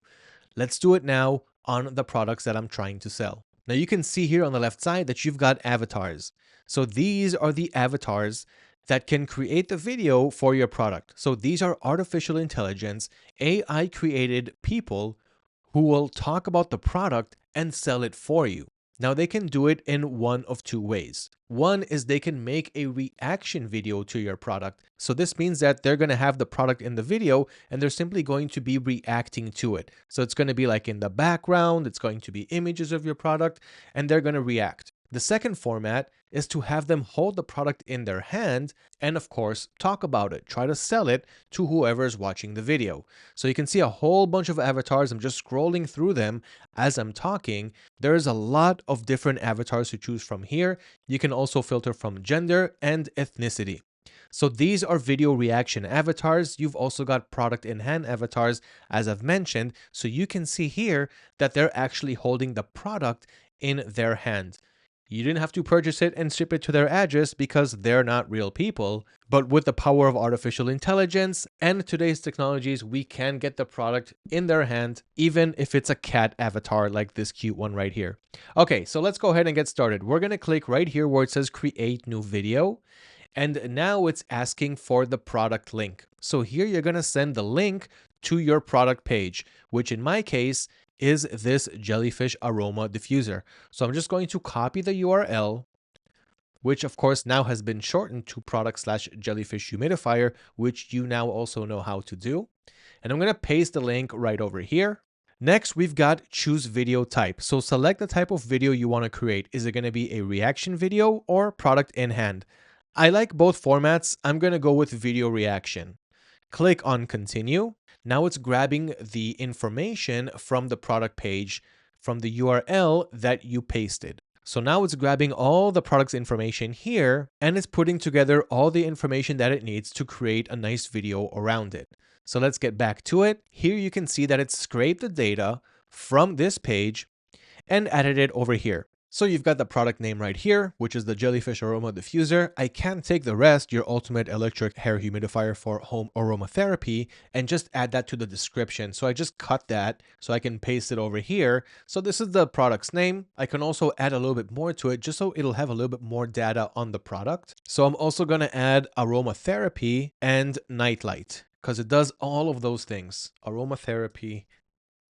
Let's do it now on the products that I'm trying to sell. Now you can see here on the left side that you've got avatars. So these are the avatars that can create the video for your product. So these are artificial intelligence, AI created people who will talk about the product and sell it for you. Now they can do it in one of two ways. One is they can make a reaction video to your product. So this means that they're going to have the product in the video and they're simply going to be reacting to it. So it's going to be like in the background, it's going to be images of your product, and they're going to react. The second format is to have them hold the product in their hand and, of course, talk about it, try to sell it to whoever is watching the video. So you can see a whole bunch of avatars. I'm just scrolling through them as I'm talking. There's a lot of different avatars to choose from here. You can also filter from gender and ethnicity. So these are video reaction avatars. You've also got product in hand avatars, as I've mentioned. So you can see here that they're actually holding the product in their hand. You didn't have to purchase it and ship it to their address because they're not real people. But with the power of artificial intelligence and today's technologies, we can get the product in their hand, even if it's a cat avatar like this cute one right here. Okay, so let's go ahead and get started. We're going to click right here where it says create new video. And now it's asking for the product link. So here you're going to send the link to your product page, which in my case is this jellyfish aroma diffuser. So I'm just going to copy the URL, which of course now has been shortened to product/jellyfish humidifier, which you now also know how to do. And I'm going to paste the link right over here. Next, we've got choose video type. So select the type of video you want to create. Is it going to be a reaction video or product in hand? I like both formats. I'm going to go with video reaction. Click on continue. Now it's grabbing the information from the product page from the URL that you pasted. So now it's grabbing all the product's information here and it's putting together all the information that it needs to create a nice video around it. So let's get back to it. Here you can see that it's scraped the data from this page and added it over here. So you've got the product name right here, which is the Jellyfish Aroma Diffuser. I can take the rest, your ultimate electric hair humidifier for home aromatherapy, and just add that to the description. So I just cut that so I can paste it over here. So this is the product's name. I can also add a little bit more to it just so it'll have a little bit more data on the product. So I'm also going to add aromatherapy and nightlight because it does all of those things. Aromatherapy,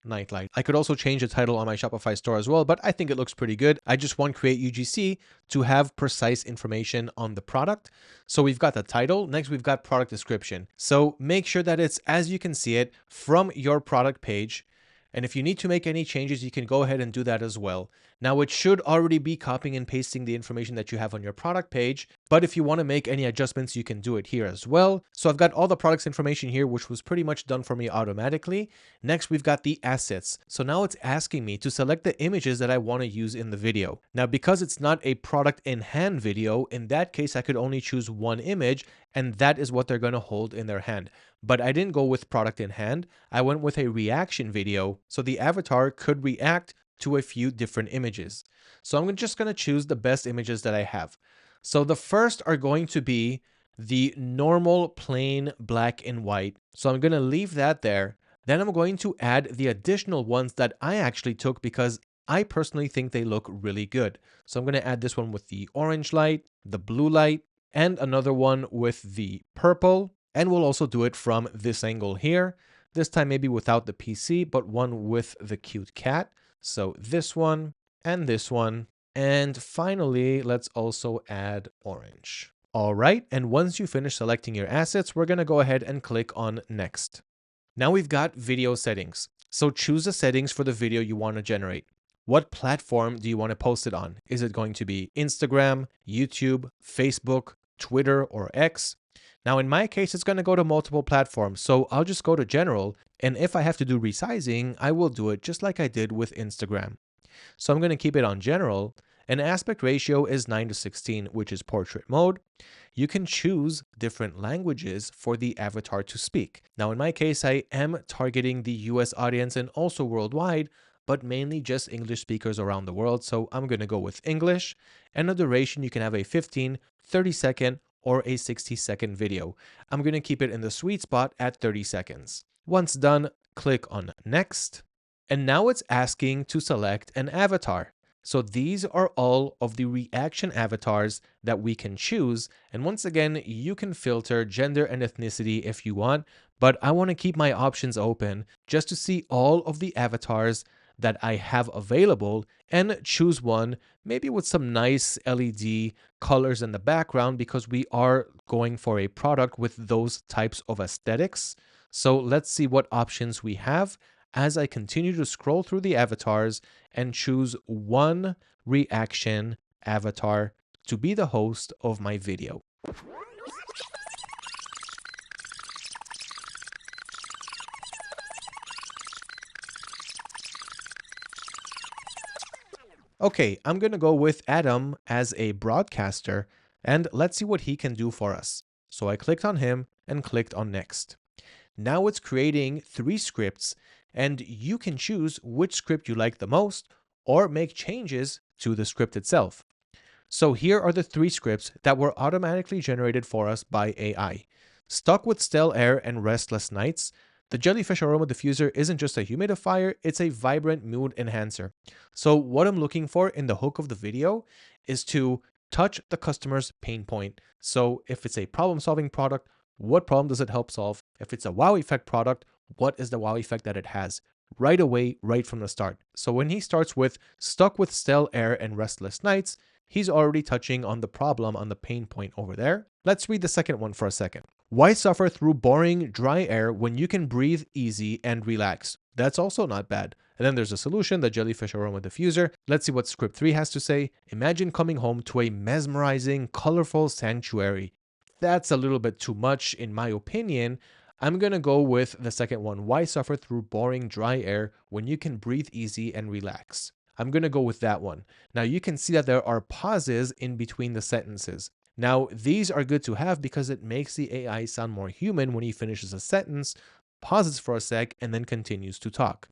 nightlight. I could also change the title on my Shopify store as well, but I think it looks pretty good. I just want Create UGC to have precise information on the product. So we've got the title. Next, we've got product description. So make sure that it's as you can see it from your product page. And if you need to make any changes, you can go ahead and do that as well. Now, it should already be copying and pasting the information that you have on your product page, but if you want to make any adjustments, you can do it here as well. So I've got all the products information here, which was pretty much done for me automatically. Next, we've got the assets. So now it's asking me to select the images that I want to use in the video. Now, because it's not a product in hand video, in that case, I could only choose one image, and that is what they're going to hold in their hand. But I didn't go with product in hand. I went with a reaction video, so the avatar could react to a few different images. So I'm just going to choose the best images that I have. So the first are going to be the normal plain black and white. So I'm going to leave that there. Then I'm going to add the additional ones that I actually took because I personally think they look really good. So I'm going to add this one with the orange light, the blue light, and another one with the purple. And we'll also do it from this angle here. This time maybe without the PC, but one with the cute cat. So this one and this one. And finally, let's also add orange. All right. And once you finish selecting your assets, we're going to go ahead and click on next. Now we've got video settings. So choose the settings for the video you want to generate. What platform do you want to post it on? Is it going to be Instagram, YouTube, Facebook, Twitter, or X? Now, in my case, it's going to go to multiple platforms. So I'll just go to general. And if I have to do resizing, I will do it just like I did with Instagram. So I'm going to keep it on general. And aspect ratio is 9:16, which is portrait mode. You can choose different languages for the avatar to speak. Now, in my case, I am targeting the US audience and also worldwide, but mainly just English speakers around the world. So I'm going to go with English. And the duration, you can have a 15, 30-second, or a 60-second video. I'm going to keep it in the sweet spot at 30 seconds. Once done, click on next. And now it's asking to select an avatar. So these are all of the reaction avatars that we can choose. And once again, you can filter gender and ethnicity if you want, but I want to keep my options open just to see all of the avatars that I have available and choose one maybe with some nice LED colors in the background because we are going for a product with those types of aesthetics. So let's see what options we have as I continue to scroll through the avatars and choose one reaction avatar to be the host of my video. Okay, I'm going to go with Adam as a broadcaster, and let's see what he can do for us. So I clicked on him and clicked on next. Now it's creating 3 scripts, and you can choose which script you like the most or make changes to the script itself. So here are the 3 scripts that were automatically generated for us by AI. Stuck with stale air and restless nights, the jellyfish aroma diffuser isn't just a humidifier, it's a vibrant mood enhancer. So what I'm looking for in the hook of the video is to touch the customer's pain point. So if it's a problem-solving product, what problem does it help solve? If it's a wow effect product, what is the wow effect that it has? Right away, right from the start. So when he starts with stuck with stale air and restless nights, he's already touching on the problem, on the pain point over there. Let's read the second one for a second. Why suffer through boring, dry air when you can breathe easy and relax? That's also not bad. And then there's a solution, the jellyfish aroma diffuser. Let's see what script 3 has to say. Imagine coming home to a mesmerizing, colorful sanctuary. That's a little bit too much in my opinion. I'm gonna go with the second one. Why suffer through boring, dry air when you can breathe easy and relax? I'm gonna go with that one. Now you can see that there are pauses in between the sentences. Now these are good to have because it makes the AI sound more human when he finishes a sentence, pauses for a sec, and then continues to talk.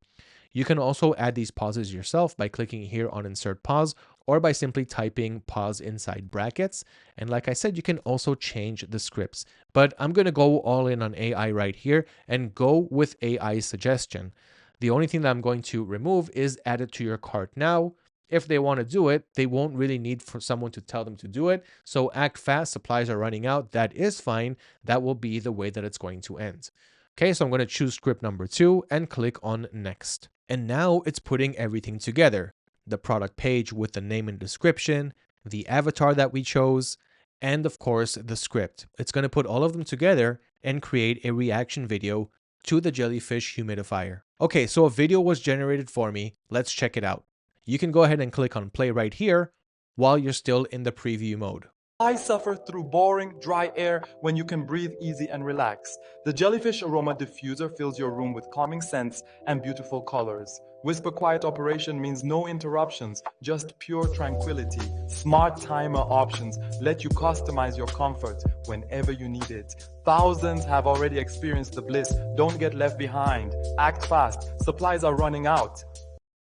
You can also add these pauses yourself by clicking here on insert pause or by simply typing pause inside brackets. And like I said, you can also change the scripts, but I'm going to go all in on AI right here and go with AI suggestion. The only thing that I'm going to remove is add it to your cart now. If they want to do it, they won't really need for someone to tell them to do it. So act fast, supplies are running out. That is fine. That will be the way that it's going to end. Okay, so I'm going to choose script number 2 and click on next. And now it's putting everything together. The product page with the name and description, the avatar that we chose, and of course the script. It's going to put all of them together and create a reaction video to the jellyfish humidifier. Okay, so a video was generated for me. Let's check it out. You can go ahead and click on play right here while you're still in the preview mode. I suffer through boring, dry air when you can breathe easy and relax. The jellyfish aroma diffuser fills your room with calming scents and beautiful colors. Whisper quiet operation means no interruptions, just pure tranquility. Smart timer options let you customize your comfort whenever you need it. Thousands have already experienced the bliss. Don't get left behind. Act fast. Supplies are running out.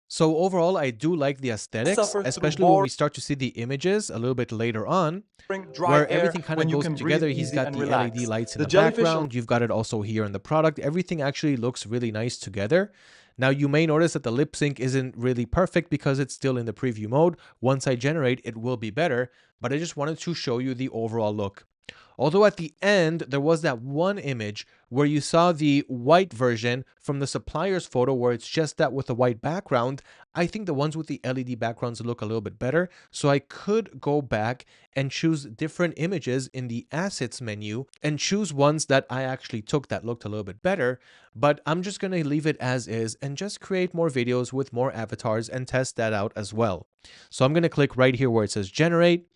So overall, I do like the aesthetics, especially when we start to see the images a little bit later on, where everything kind of goes together. He's got the LED lights in the background. You've got it also here in the product. Everything actually looks really nice together. Now, you may notice that the lip sync isn't really perfect because it's still in the preview mode. Once I generate, it will be better, but I just wanted to show you the overall look. Although at the end, there was that one image where you saw the white version from the supplier's photo where it's just that with a white background, I think the ones with the LED backgrounds look a little bit better. So I could go back and choose different images in the assets menu and choose ones that I actually took that looked a little bit better. But I'm just going to leave it as is and just create more videos with more avatars and test that out as well. So I'm going to click right here where it says generate.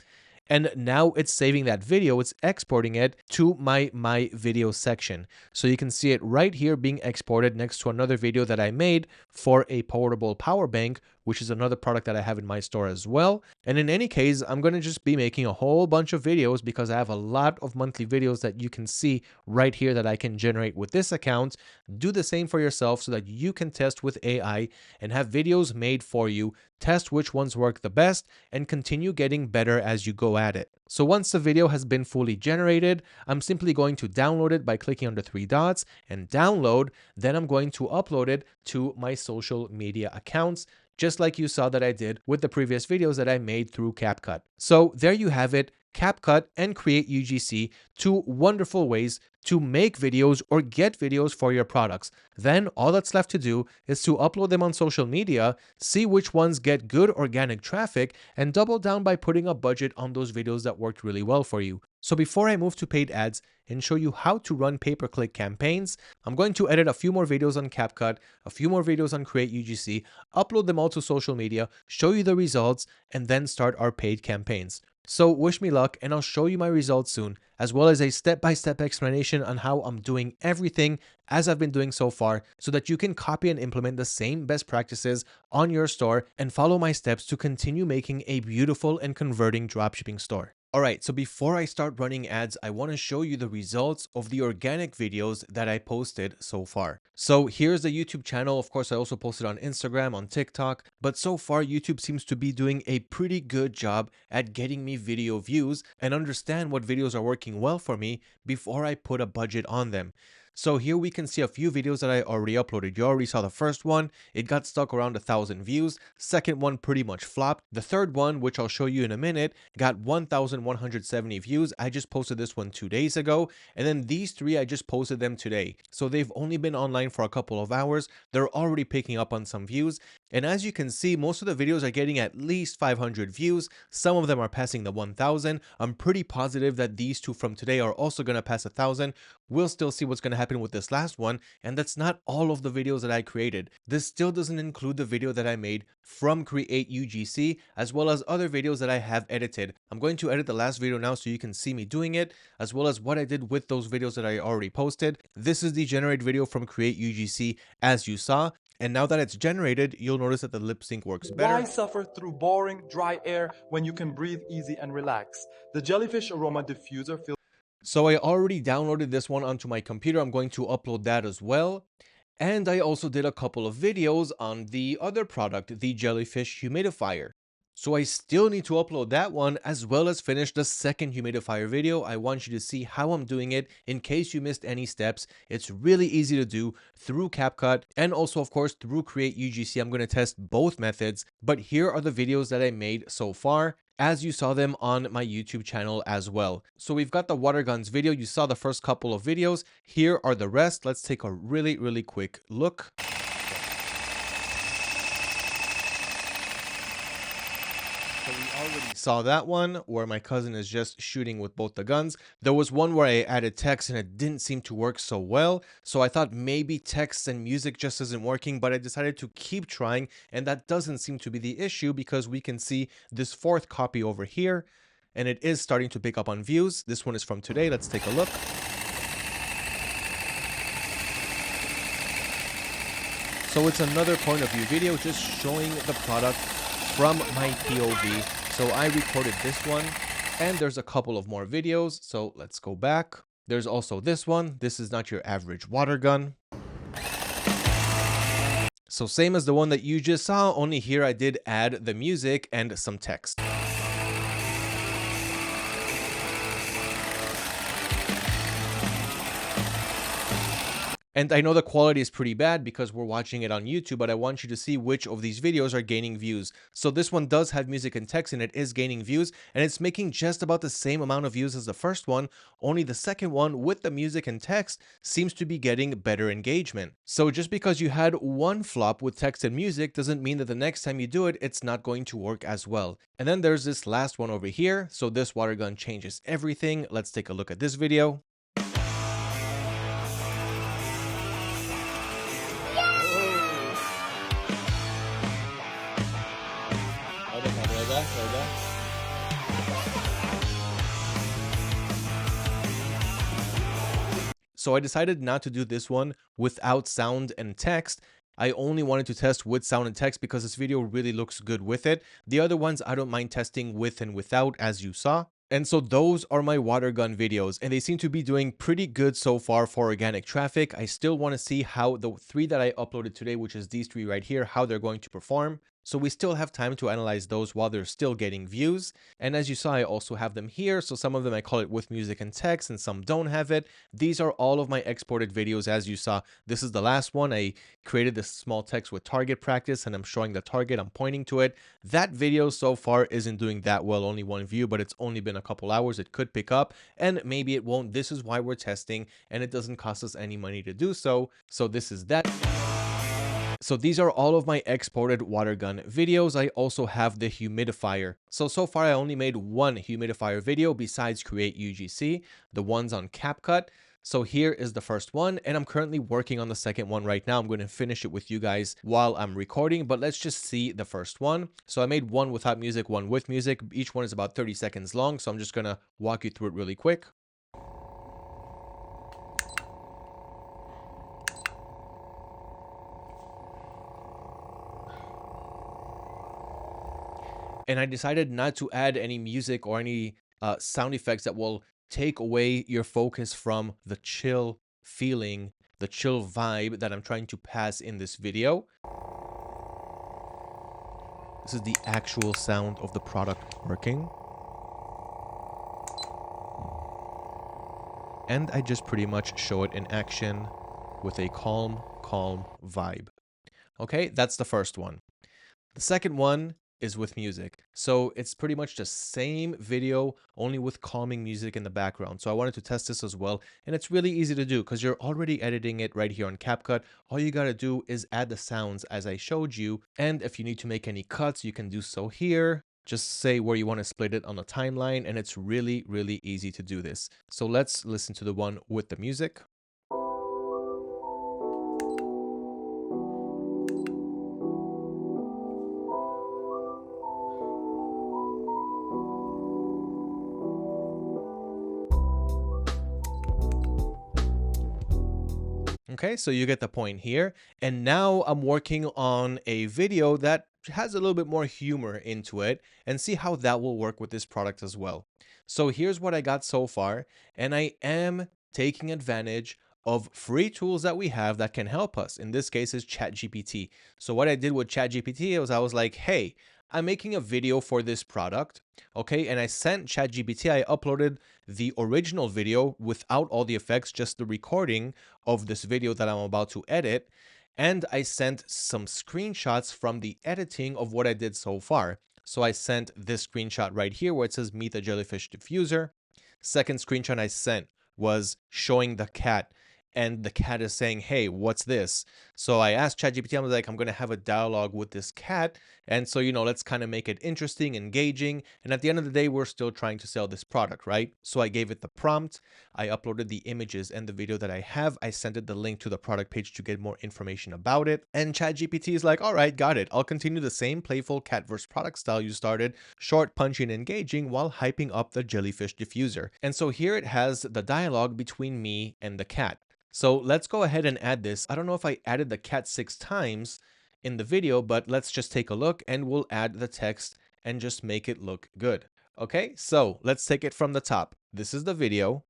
And now it's saving that video, it's exporting it to my video section. So you can see it right here being exported next to another video that I made for a portable power bank, which is another product that I have in my store as well. And in any case, I'm going to just be making a whole bunch of videos because I have a lot of monthly videos that you can see right here that I can generate with this account. Do the same for yourself so that you can test with AI and have videos made for you, test which ones work the best, and continue getting better as you go at it. So once the video has been fully generated, I'm simply going to download it by clicking on the 3 dots and download. Then I'm going to upload it to my social media accounts, just like you saw that I did with the previous videos that I made through CapCut. So there you have it. CapCut, and Create UGC, two wonderful ways to make videos or get videos for your products. Then all that's left to do is to upload them on social media, see which ones get good organic traffic, and double down by putting a budget on those videos that worked really well for you. So before I move to paid ads and show you how to run pay-per-click campaigns, I'm going to edit a few more videos on CapCut, a few more videos on Create UGC, upload them all to social media, show you the results, and then start our paid campaigns. So wish me luck, and I'll show you my results soon, as well as a step-by-step explanation on how I'm doing everything as I've been doing so far, so that you can copy and implement the same best practices on your store and follow my steps to continue making a beautiful and converting dropshipping store. Alright, so before I start running ads, I want to show you the results of the organic videos that I posted so far. So here's the YouTube channel. Of course, I also posted on Instagram, on TikTok, but so far YouTube seems to be doing a pretty good job at getting me video views and understand what videos are working well for me before I put a budget on them. So here we can see a few videos that I already uploaded. You already saw the first one. It got stuck around 1,000 views. Second one pretty much flopped. The third one, which I'll show you in a minute, got 1,170 views. I just posted this one 2 days ago. And then these three, I just posted them today. So they've only been online for a couple of hours. They're already picking up on some views. And as you can see, most of the videos are getting at least 500 views. Some of them are passing the 1,000. I'm pretty positive that these two from today are also going to pass 1,000. We'll still see what's going to happen with this last one, and that's not all of the videos that I created. This still doesn't include the video that I made from Create UGC, as well as other videos that I have edited. I'm going to edit the last video now so you can see me doing it, as well as what I did with those videos that I already posted. This is the generated video from Create UGC as you saw. And now that it's generated, you'll notice that the lip sync works better. Why suffer through boring, dry air when you can breathe easy and relax? The jellyfish aroma diffuser feels. So I already downloaded this one onto my computer. I'm going to upload that as well. And I also did a couple of videos on the other product, the jellyfish humidifier. So I still need to upload that one as well as finish the second humidifier video. I want you to see how I'm doing it in case you missed any steps. It's really easy to do through CapCut and also of course through Create UGC. I'm going to test both methods, but here are the videos that I made so far, as you saw them on my YouTube channel as well. So we've got the water guns video. You saw the first couple of videos. Here are the rest. Let's take a really quick look. So we already saw that one where my cousin is just shooting with both the guns. There was one where I added text and it didn't seem to work so well. So I thought maybe text and music just isn't working, but I decided to keep trying, and that doesn't seem to be the issue because we can see this fourth copy over here and it is starting to pick up on views. This one is from today. Let's take a look. So it's another point of view video just showing the product from my POV. So I recorded this one and there's a couple of more videos. So let's go back. There's also this one. This is not your average water gun. So same as the one that you just saw, only here I did add the music and some text. And I know the quality is pretty bad because we're watching it on YouTube, but I want you to see which of these videos are gaining views. So this one does have music and text and it is gaining views, and it's making just about the same amount of views as the first one, only the second one with the music and text seems to be getting better engagement. So just because you had one flop with text and music doesn't mean that the next time you do it, it's not going to work as well. And then there's this last one over here. So this water gun changes everything. Let's take a look at this video. So I decided not to do this one without sound and text. I only wanted to test with sound and text because this video really looks good with it. The other ones I don't mind testing with and without, as you saw. And so those are my water gun videos, and they seem to be doing pretty good so far for organic traffic. I still want to see how the three that I uploaded today, which is these three right here, how they're going to perform. So we still have time to analyze those while they're still getting views. And as you saw, I also have them here. So some of them I call it with music and text, and some don't have it. These are all of my exported videos. As you saw, this is the last one. I created this small text with target practice, and I'm showing the target, I'm pointing to it. That video so far isn't doing that well, only one view, but it's only been a couple hours. It could pick up, and maybe it won't. This is why we're testing, and it doesn't cost us any money to do so. So this is that. So these are all of my exported water gun videos. I also have the humidifier. So far I only made one humidifier video besides create UGC, the ones on CapCut. So here is the first one, and I'm currently working on the second one right now. I'm going to finish it with you guys while I'm recording, but let's just see the first one. So I made one without music, one with music. Each one is about 30 seconds long, so I'm just going to walk you through it really quick. And I decided not to add any music or any sound effects that will take away your focus from the chill feeling, the chill vibe that I'm trying to pass in this video. This is the actual sound of the product working. And I just pretty much show it in action with a calm vibe. Okay, that's the first one. The second one is with music. So it's pretty much the same video, only with calming music in the background. So I wanted to test this as well. And it's really easy to do because you're already editing it right here on CapCut. All you got to do is add the sounds as I showed you. And if you need to make any cuts, you can do so here. Just say where you want to split it on the timeline. And it's really, really easy to do this. So let's listen to the one with the music. Okay, so you get the point here. And now I'm working on a video that has a little bit more humor into it and see how that will work with this product as well. So here's what I got so far, and I am taking advantage of free tools that we have that can help us. In this case is ChatGPT. So what I did with ChatGPT was I was like, hey, I'm making a video for this product. Okay, and I sent ChatGPT, I uploaded the original video without all the effects, just the recording of this video that I'm about to edit. And I sent some screenshots from the editing of what I did so far. So I sent this screenshot right here where it says meet the jellyfish diffuser. Second screenshot I sent was showing the cat, and the cat is saying, hey, what's this? So I asked ChatGPT, I was like, I'm going to have a dialogue with this cat. And so, let's kind of make it interesting, engaging. And at the end of the day, we're still trying to sell this product, right? So I gave it the prompt. I uploaded the images and the video that I have. I sent it the link to the product page to get more information about it. And ChatGPT is like, all right, got it. I'll continue the same playful cat versus product style you started, short, punchy, and engaging while hyping up the jellyfish diffuser. And so here it has the dialogue between me and the cat. So let's go ahead and add this. I don't know if I added the cat 6 times in the video, but let's just take a look and we'll add the text and just make it look good. Okay, so let's take it from the top. This is the video.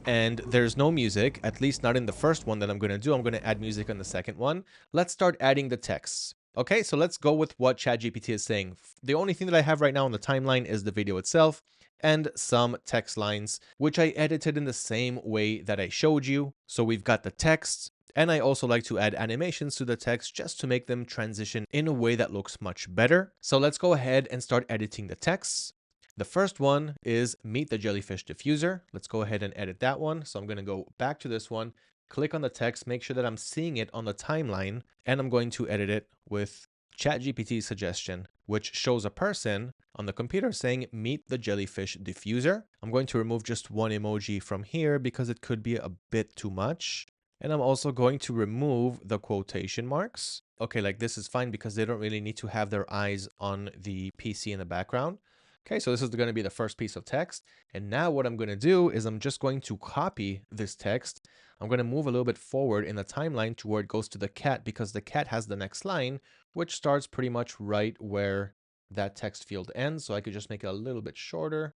And there's no music, at least not in the first one that I'm going to do. I'm going to add music on the second one. Let's start adding the text. Okay, so let's go with what ChatGPT is saying. The only thing that I have right now on the timeline is the video itself and some text lines, which I edited in the same way that I showed you. So we've got the text, and I also like to add animations to the text just to make them transition in a way that looks much better. So let's go ahead and start editing the text. The first one is meet the jellyfish diffuser. Let's go ahead and edit that one. So I'm going to go back to this one, click on the text, make sure that I'm seeing it on the timeline, and I'm going to edit it with ChatGPT's suggestion, which shows a person on the computer saying meet the jellyfish diffuser. I'm going to remove just one emoji from here because it could be a bit too much. And I'm also going to remove the quotation marks. Okay, like this is fine because they don't really need to have their eyes on the PC in the background. Okay, so this is going to be the first piece of text. And now what I'm going to do is I'm just going to copy this text. I'm going to move a little bit forward in the timeline to where it goes to the cat because the cat has the next line, which starts pretty much right where that text field ends. So I could just make it a little bit shorter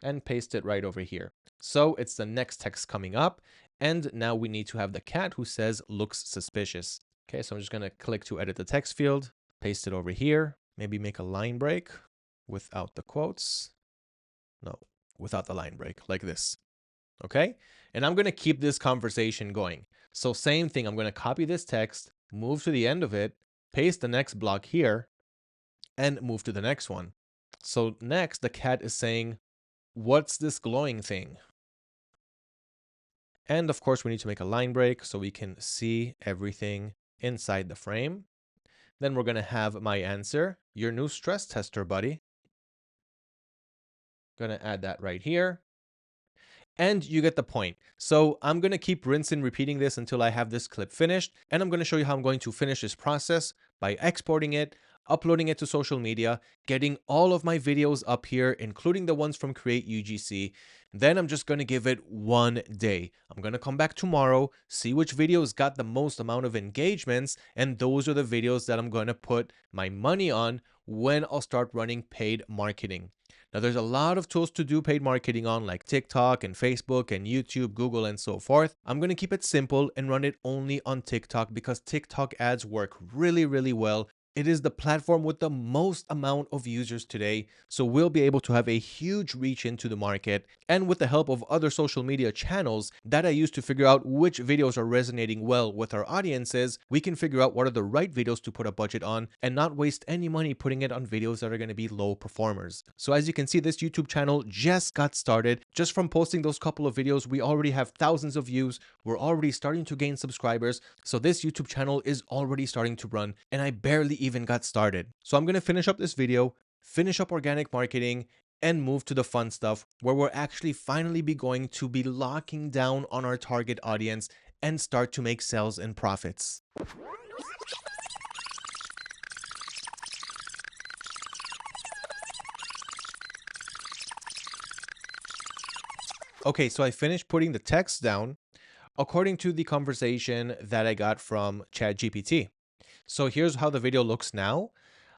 and paste it right over here. So it's the next text coming up. And now we need to have the cat who says looks suspicious. Okay, so I'm just going to click to edit the text field, paste it over here, maybe make a line break without the quotes. No, without the line break, like this. Okay, and I'm going to keep this conversation going. So same thing, I'm going to copy this text, move to the end of it, paste the next block here, and move to the next one. So next, the cat is saying, "What's this glowing thing?" And of course, we need to make a line break so we can see everything inside the frame. Then we're going to have my answer, "Your new stress tester, buddy." Going to add that right here. And you get the point. So I'm going to keep rinsing, repeating this until I have this clip finished. And I'm going to show you how I'm going to finish this process by exporting it, uploading it to social media, getting all of my videos up here, including the ones from Create UGC. Then I'm just going to give it 1 day. I'm going to come back tomorrow, see which videos got the most amount of engagements, and those are the videos that I'm going to put my money on when I'll start running paid marketing. Now, there's a lot of tools to do paid marketing on, like TikTok and Facebook and YouTube, Google, and so forth. I'm going to keep it simple and run it only on TikTok because TikTok ads work really, really well. It is the platform with the most amount of users today, so we'll be able to have a huge reach into the market. And with the help of other social media channels that I use to figure out which videos are resonating well with our audiences, we can figure out what are the right videos to put a budget on and not waste any money putting it on videos that are going to be low performers. So as you can see, this YouTube channel just got started. Just from posting those couple of videos, we already have thousands of views. We're already starting to gain subscribers. So this YouTube channel is already starting to run, and I barely even got started. So I'm going to finish up this video, finish up organic marketing, and move to the fun stuff where we're actually finally going to be locking down on our target audience and start to make sales and profits. Okay, so I finished putting the text down according to the conversation that I got from ChatGPT. So here's how the video looks now.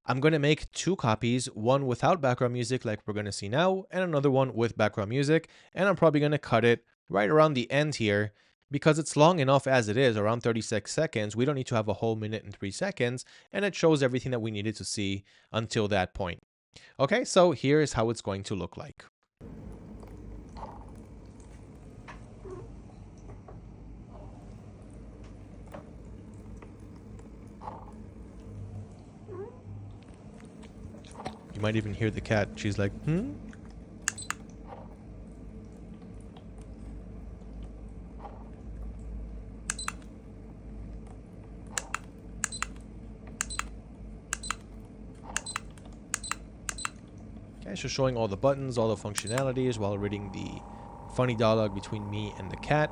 I'm going to make 2 copies, one without background music like we're going to see now, and another one with background music. And I'm probably going to cut it right around the end here because it's long enough as it is, around 36 seconds. We don't need to have a whole minute and 3 seconds, and it shows everything that we needed to see until that point. Okay, so here is how it's going to look like. You might even hear the cat. She's like, hmm? Okay, so showing all the buttons, all the functionalities while reading the funny dialogue between me and the cat.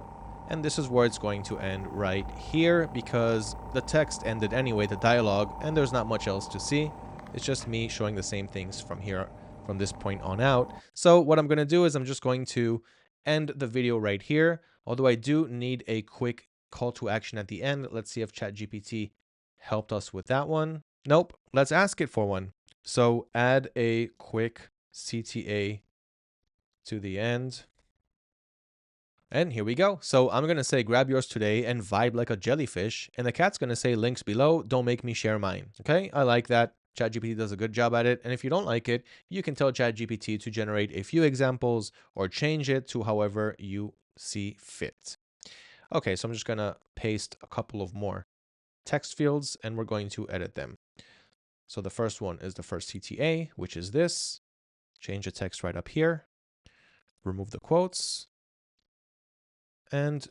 And this is where it's going to end right here because the text ended anyway, the dialogue, and there's not much else to see. It's just me showing the same things from here, from this point on out. So what I'm going to do is I'm just going to end the video right here. Although I do need a quick call to action at the end. Let's see if ChatGPT helped us with that one. Nope. Let's ask it for one. So add a quick CTA to the end. And here we go. So I'm going to say, grab yours today and vibe like a jellyfish. And the cat's going to say, links below, don't make me share mine. Okay, I like that. ChatGPT does a good job at it. And if you don't like it, you can tell ChatGPT to generate a few examples or change it to however you see fit. Okay, so I'm just going to paste a couple of more text fields and we're going to edit them. So the first one is the first CTA, which is this. Change the text right up here. Remove the quotes. And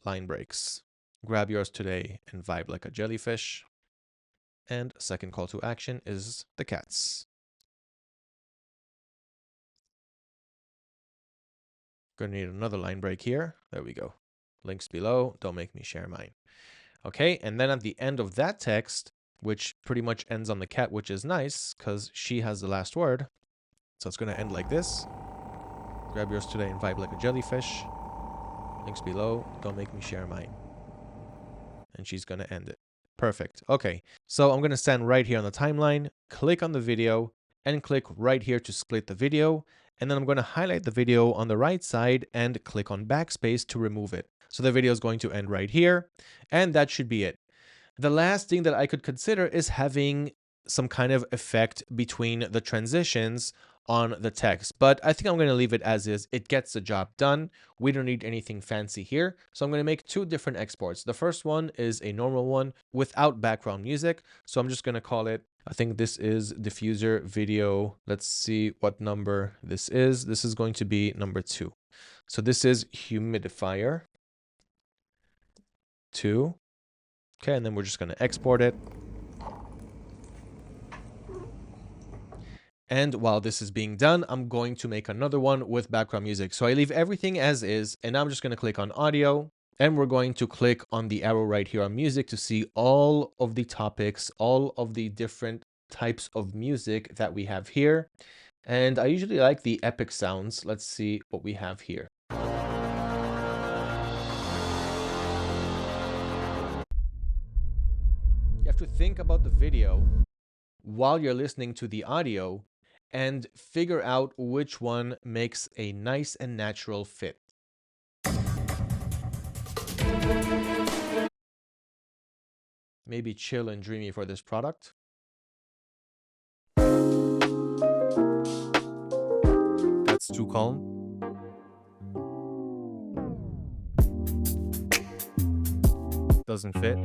line breaks. Grab yours today and vibe like a jellyfish. And second call to action is the cats. Gonna need another line break here. There we go. Links below. Don't make me share mine. Okay, and then at the end of that text, which pretty much ends on the cat, which is nice because she has the last word. So it's gonna end like this. Grab yours today and vibe like a jellyfish. Links below. Don't make me share mine. And she's gonna end it. Perfect. Okay, so I'm going to stand right here on the timeline, click on the video, and click right here to split the video. And then I'm going to highlight the video on the right side and click on backspace to remove it. So the video is going to end right here, and that should be it. The last thing that I could consider is having some kind of effect between the transitions on the text, but I think I'm going to leave it as is. It gets the job done. We don't need anything fancy here. So I'm going to make two different exports. The first one is a normal one without background music. So I'm just going to call it, I think this is diffuser video. Let's see what number this is. This is going to be number 2. So this is humidifier 2. Okay, and then we're just going to export it. And while this is being done, I'm going to make another one with background music. So I leave everything as is, and now I'm just going to click on audio, and we're going to click on the arrow right here on music to see all of the topics, all of the different types of music that we have here. And I usually like the epic sounds. Let's see what we have here. You have to think about the video while you're listening to the audio and figure out which one makes a nice and natural fit. Maybe chill and dreamy for this product. That's too calm. Doesn't fit.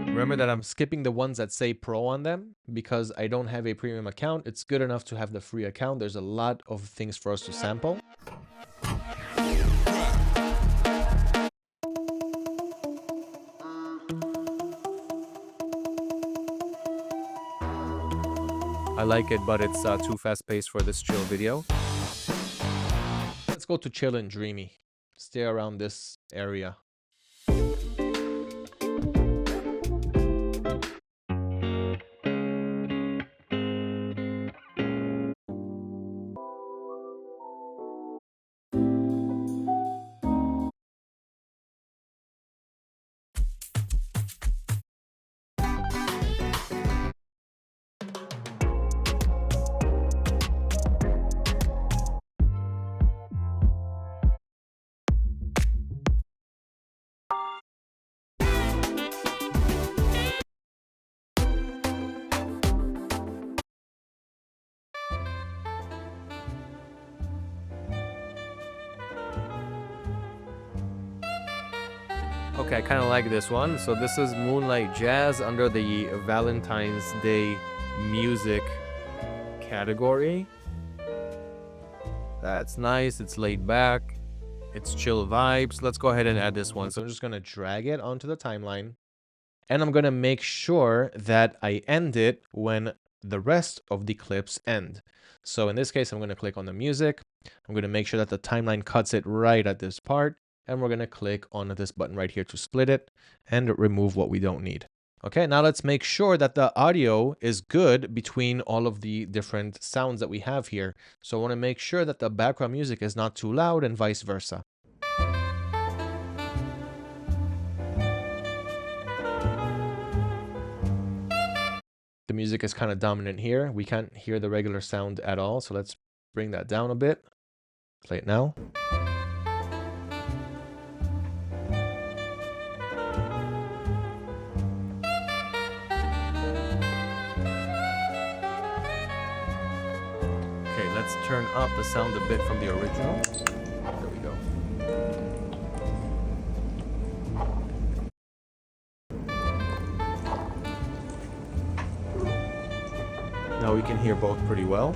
Remember that I'm skipping the ones that say Pro on them because I don't have a premium account. It's good enough to have the free account. There's a lot of things for us to sample. I like it, but it's too fast-paced for this chill video. Let's go to chill and dreamy. Stay around this area. Okay, I kind of like this one. So this is Moonlight Jazz under the Valentine's Day music category. That's nice. It's laid back. It's chill vibes. Let's go ahead and add this one. So I'm just going to drag it onto the timeline. And I'm going to make sure that I end it when the rest of the clips end. So in this case, I'm going to click on the music. I'm going to make sure that the timeline cuts it right at this part. And we're going to click on this button right here to split it and remove what we don't need. Okay, now let's make sure that the audio is good between all of the different sounds that we have here. So I want to make sure that the background music is not too loud and vice versa. The music is kind of dominant here. We can't hear the regular sound at all. So let's bring that down a bit. Play it now. Okay, let's turn up the sound a bit from the original. There we go. Now we can hear both pretty well.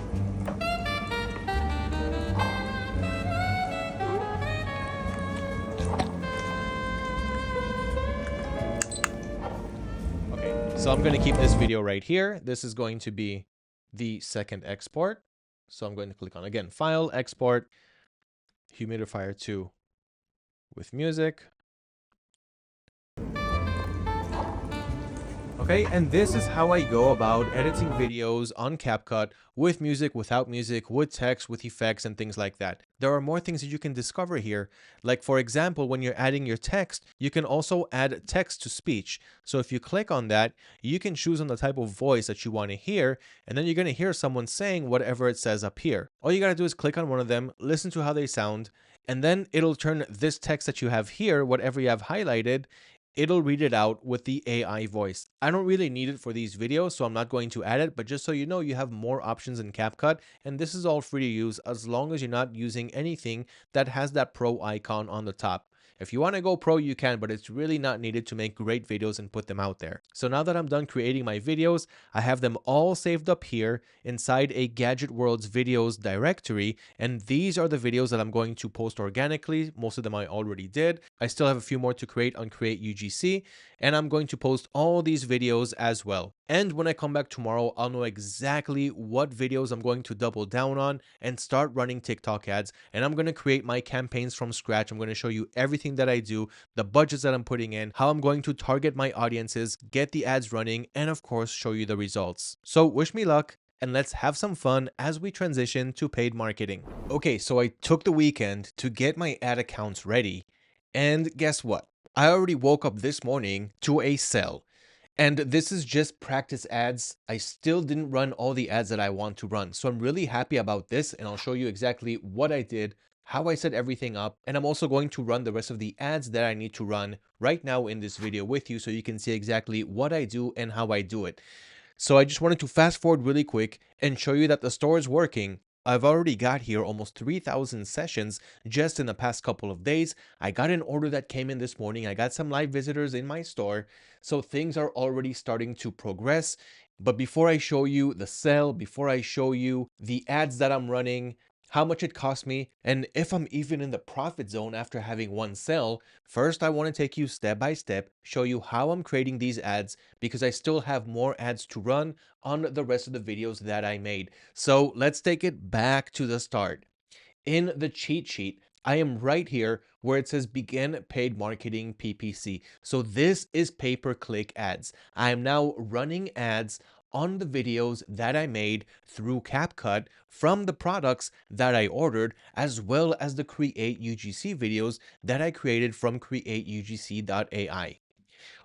Okay, so I'm going to keep this video right here. This is going to be the second export. So I'm going to click on, again, File, Export, Humidifier 2 with music. Okay, and this is how I go about editing videos on CapCut with music, without music, with text, with effects, and things like that. There are more things that you can discover here. Like, for example, when you're adding your text, you can also add text to speech. So if you click on that, you can choose on the type of voice that you want to hear, and then you're going to hear someone saying whatever it says up here. All you got to do is click on one of them, listen to how they sound, And then it'll turn this text that you have here, whatever you have highlighted, it'll read it out with the AI voice. I don't really need it for these videos, so I'm not going to add it, but just so you know, you have more options in CapCut, and this is all free to use as long as you're not using anything that has that pro icon on the top. If you want to go pro, you can, but it's really not needed to make great videos and put them out there. So now that I'm done creating my videos, I have them all saved up here inside a Gadget World's videos directory, and these are the videos that I'm going to post organically. Most of them I already did. I still have a few more to create on Create UGC, and I'm going to post all these videos as well. And when I come back tomorrow, I'll know exactly what videos I'm going to double down on and start running TikTok ads. And I'm going to create my campaigns from scratch. I'm going to show you everything that I do, the budgets that I'm putting in, how I'm going to target my audiences, get the ads running, and of course, show you the results. So wish me luck, and let's have some fun as we transition to paid marketing. Okay, so I took the weekend to get my ad accounts ready. And guess what? I already woke up this morning to a sell. And this is just practice ads. I still didn't run all the ads that I want to run. So I'm really happy about this, and I'll show you exactly what I did, how I set everything up, and I'm also going to run the rest of the ads that I need to run right now in this video with you so you can see exactly what I do and how I do it. So I just wanted to fast forward really quick and show you that the store is working. I've already got here almost 3,000 sessions just in the past couple of days. I got an order that came in this morning. I got some live visitors in my store. So things are already starting to progress. But before I show you the sale, before I show you the ads that I'm running, how much it cost me, and if I'm even in the profit zone after having one sale, first I want to take you step by step, show you how I'm creating these ads because I still have more ads to run on the rest of the videos that I made. So let's take it back to the start. In the cheat sheet, I am right here where it says begin paid marketing PPC. So this is pay-per-click ads. I am now running ads on the videos that I made through CapCut from the products that I ordered, as well as the Create UGC videos that I created from createugc.ai.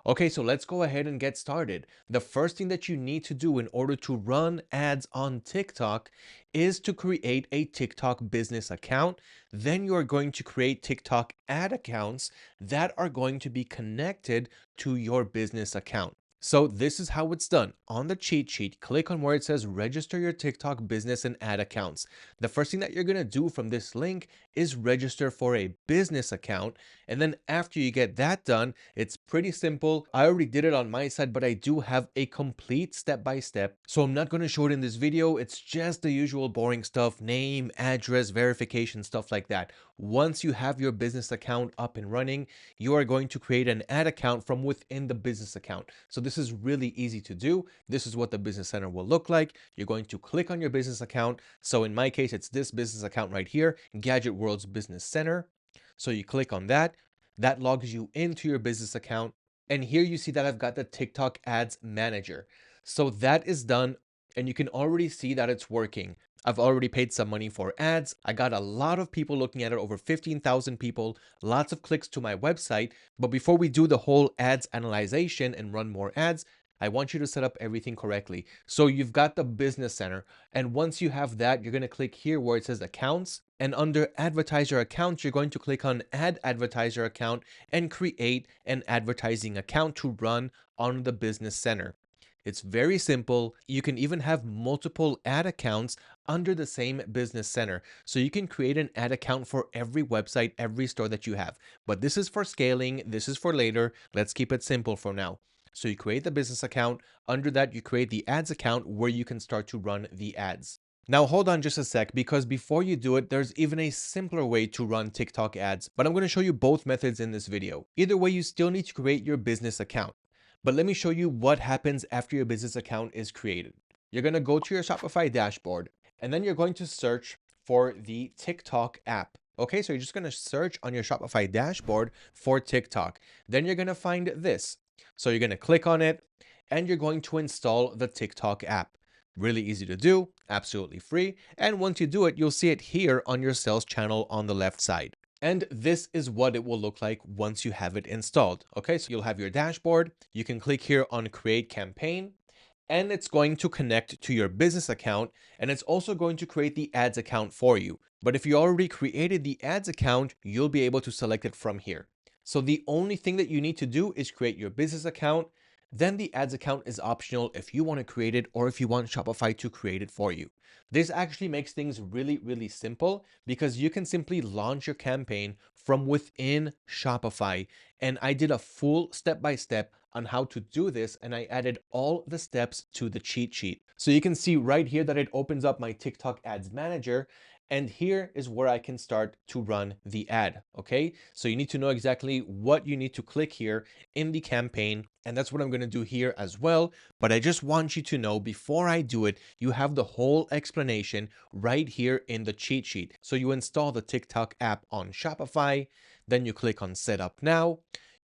Okay, so let's go ahead and get started. The first thing that you need to do in order to run ads on TikTok is to create a TikTok business account. Then you are going to create TikTok ad accounts that are going to be connected to your business account. So this is how it's done. On the cheat sheet, click on where it says register your TikTok business and ad accounts. The first thing that you're going to do from this link is register for a business account. And then after you get that done, it's pretty simple. I already did it on my side, but I do have a complete step-by-step. So I'm not going to show it in this video. It's just the usual boring stuff, name, address, verification, stuff like that. Once you have your business account up and running, you are going to create an ad account from within the business account. So this is really easy to do. This is what the business center will look like. You're going to click on your business account. So in my case, it's this business account right here, Gadget World's Business Center. So you click on that. That logs you into your business account. And here you see that I've got the TikTok Ads Manager. So that is done, and you can already see that it's working. I've already paid some money for ads. I got a lot of people looking at it, over 15,000 people, lots of clicks to my website. But before we do the whole ads analyzation and run more ads, I want you to set up everything correctly. So you've got the business center. And once you have that, you're going to click here where it says accounts. And under advertiser accounts, you're going to click on add advertiser account and create an advertising account to run on the business center. It's very simple. You can even have multiple ad accounts under the same business center. So you can create an ad account for every website, every store that you have. But this is for scaling. This is for later. Let's keep it simple for now. So you create the business account. Under that, you create the ads account where you can start to run the ads. Now hold on just a sec, because before you do it, there's even a simpler way to run TikTok ads, but I'm going to show you both methods in this video. Either way, you still need to create your business account. But let me show you what happens after your business account is created. You're going to go to your Shopify dashboard, and then you're going to search for the TikTok app. Okay, so you're just going to search on your Shopify dashboard for TikTok. Then you're going to find this. So you're going to click on it, and you're going to install the TikTok app. Really easy to do, absolutely free. And once you do it, you'll see it here on your sales channel on the left side. And this is what it will look like once you have it installed. Okay, so you'll have your dashboard. You can click here on create campaign. and it's going to connect to your business account, and it's also going to create the ads account for you. But if you already created the ads account, you'll be able to select it from here. So the only thing that you need to do is create your business account. Then the ads account is optional if you want to create it or if you want Shopify to create it for you. This actually makes things really, really simple because you can simply launch your campaign from within Shopify. And I did a full step-by-step on how to do this, and I added all the steps to the cheat sheet. So you can see right here that it opens up my TikTok Ads Manager, and here is where I can start to run the ad, okay? So you need to know exactly what you need to click here in the campaign, and that's what I'm gonna do here as well. But I just want you to know before I do it, you have the whole explanation right here in the cheat sheet. So you install the TikTok app on Shopify, then you click on Set Up Now,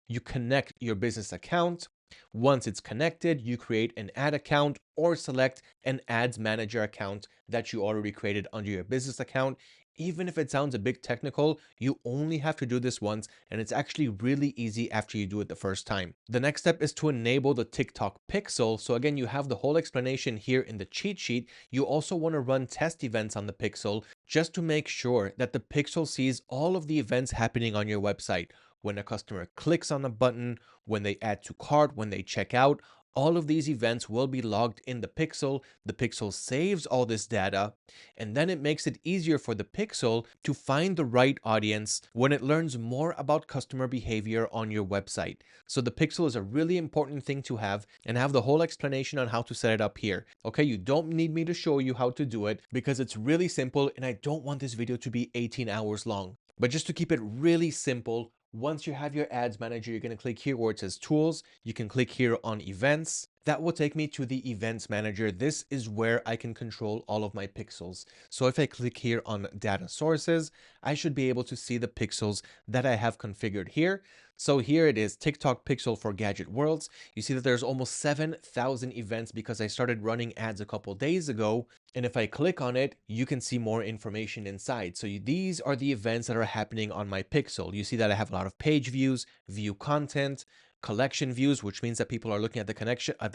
you connect your business account. Once it's connected, you create an ad account or select an ads manager account that you already created under your business account. Even if it sounds a bit technical, you only have to do this once, and it's actually really easy after you do it the first time. The next step is to enable the TikTok pixel. So again, you have the whole explanation here in the cheat sheet. You also want to run test events on the pixel just to make sure that the pixel sees all of the events happening on your website. When a customer clicks on a button, when they add to cart, when they check out, all of these events will be logged in the pixel. The pixel saves all this data, and then it makes it easier for the pixel to find the right audience when it learns more about customer behavior on your website. So the pixel is a really important thing to have, and have the whole explanation on how to set it up here. Okay, you don't need me to show you how to do it because it's really simple, and I don't want this video to be 18 hours long. But just to keep it really simple, once you have your ads manager, you're going to click here where it says tools. You can click here on events. That will take me to the events manager. This is where I can control all of my pixels. So if I click here on data sources, I should be able to see the pixels that I have configured here. So here it is, TikTok pixel for Gadget Worlds. You see that there's almost 7,000 events because I started running ads a couple days ago. And if I click on it, you can see more information inside. So these are the events that are happening on my pixel. You see that I have a lot of page views, view content, collection views, which means that people are looking at the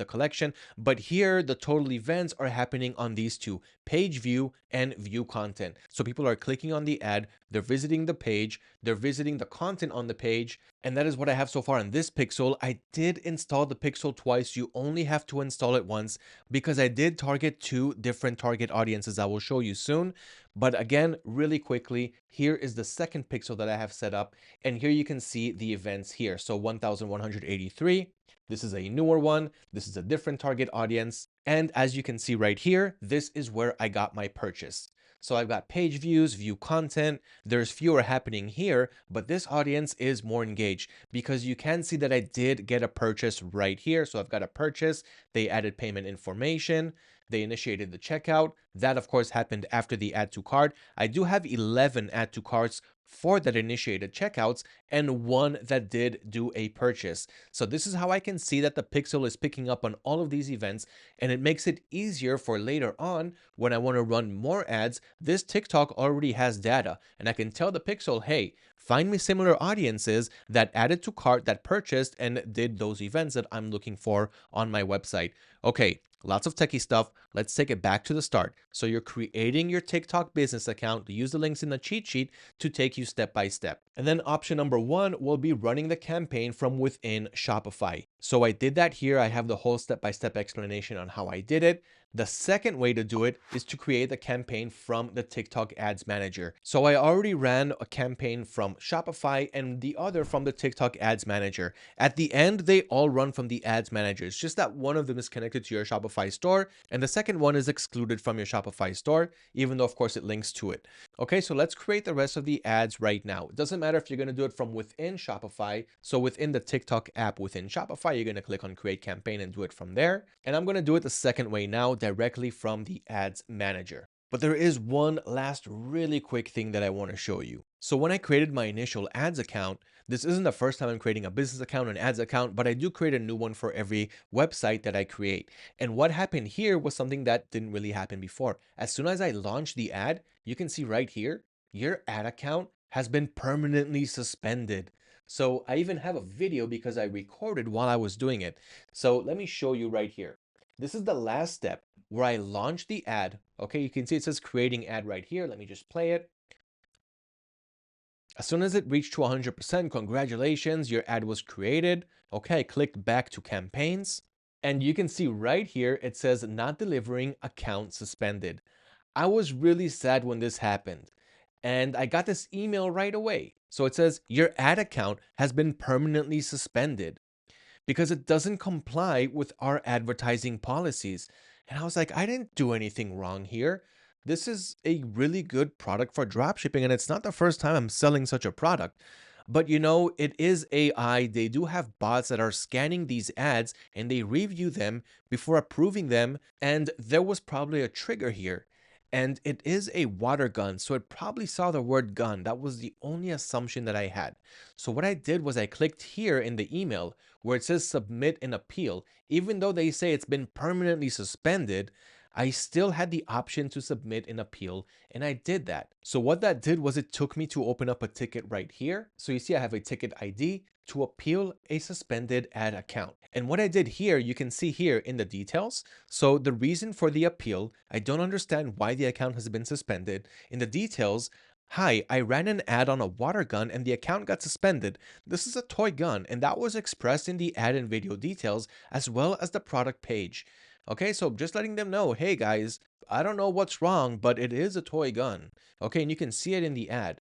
collection. But here the total events are happening on these two, page view and view content. So people are clicking on the ad, they're visiting the page, they're visiting the content on the page, and that is what I have so far on this pixel. I did install the pixel twice. You only have to install it once because I did target two different target audiences I will show you soon. But again, really quickly, here is the second pixel that I have set up, and here you can see the events here. So 1,183. This is a newer one. This is a different target audience. And as you can see right here, this is where I got my purchase. So I've got page views, view content. There's fewer happening here, but this audience is more engaged because you can see that I did get a purchase right here. So I've got a purchase. They added payment information. They initiated the checkout. That, of course, happened after the add to cart. I do have 11 add to carts for that initiated checkouts and one that did do a purchase. So this is how I can see that the pixel is picking up on all of these events, and it makes it easier for later on when I want to run more ads. This TikTok already has data, and I can tell the pixel, hey, find me similar audiences that added to cart, that purchased, and did those events that I'm looking for on my website. Okay, lots of techie stuff. Let's take it back to the start. So you're creating your TikTok business account. Use the links in the cheat sheet to take you step by step. And then option number one will be running the campaign from within Shopify. So I did that here. I have the whole step-by-step explanation on how I did it. The second way to do it is to create the campaign from the TikTok Ads Manager. So I already ran a campaign from Shopify and the other from the TikTok Ads Manager. At the end, they all run from the Ads Manager. It's just that one of them is connected to your Shopify store, and the second one is excluded from your Shopify store, even though, of course, it links to it. Okay, so let's create the rest of the ads right now. It doesn't matter if you're going to do it from within Shopify. So within the TikTok app within Shopify, you're going to click on Create Campaign and do it from there. And I'm going to do it the second way now, directly from the Ads Manager. But there is one last really quick thing that I want to show you. So when I created my initial ads account, this isn't the first time I'm creating a business account and ads account, but I do create a new one for every website that I create. And what happened here was something that didn't really happen before. As soon as I launched the ad, you can see right here, your ad account has been permanently suspended. So I even have a video because I recorded while I was doing it. So let me show you right here. This is the last step where I launch the ad. Okay, you can see it says creating ad right here. Let me just play it. As soon as it reached to 100%, congratulations, your ad was created. Okay, click back to campaigns. And you can see right here, it says not delivering, account suspended. I was really sad when this happened. And I got this email right away. So it says your ad account has been permanently suspended because it doesn't comply with our advertising policies. And I was like, I didn't do anything wrong here. This is a really good product for dropshipping, and it's not the first time I'm selling such a product. But you know, it is AI. They do have bots that are scanning these ads and they review them before approving them. And there was probably a trigger here. And it is a water gun, so it probably saw the word gun. That was the only assumption that I had. So what I did was I clicked here in the email where it says submit an appeal. Even though they say it's been permanently suspended, I still had the option to submit an appeal, and I did that. So what that did was it took me to open up a ticket right here. So you see I have a ticket ID to appeal a suspended ad account. And what I did here, you can see here in the details. So the reason for the appeal, I don't understand why the account has been suspended. In the details, hi, I ran an ad on a water gun and the account got suspended. This is a toy gun, and that was expressed in the ad and video details as well as the product page. Okay, so just letting them know, hey guys, I don't know what's wrong, but it is a toy gun. Okay, and you can see it in the ad.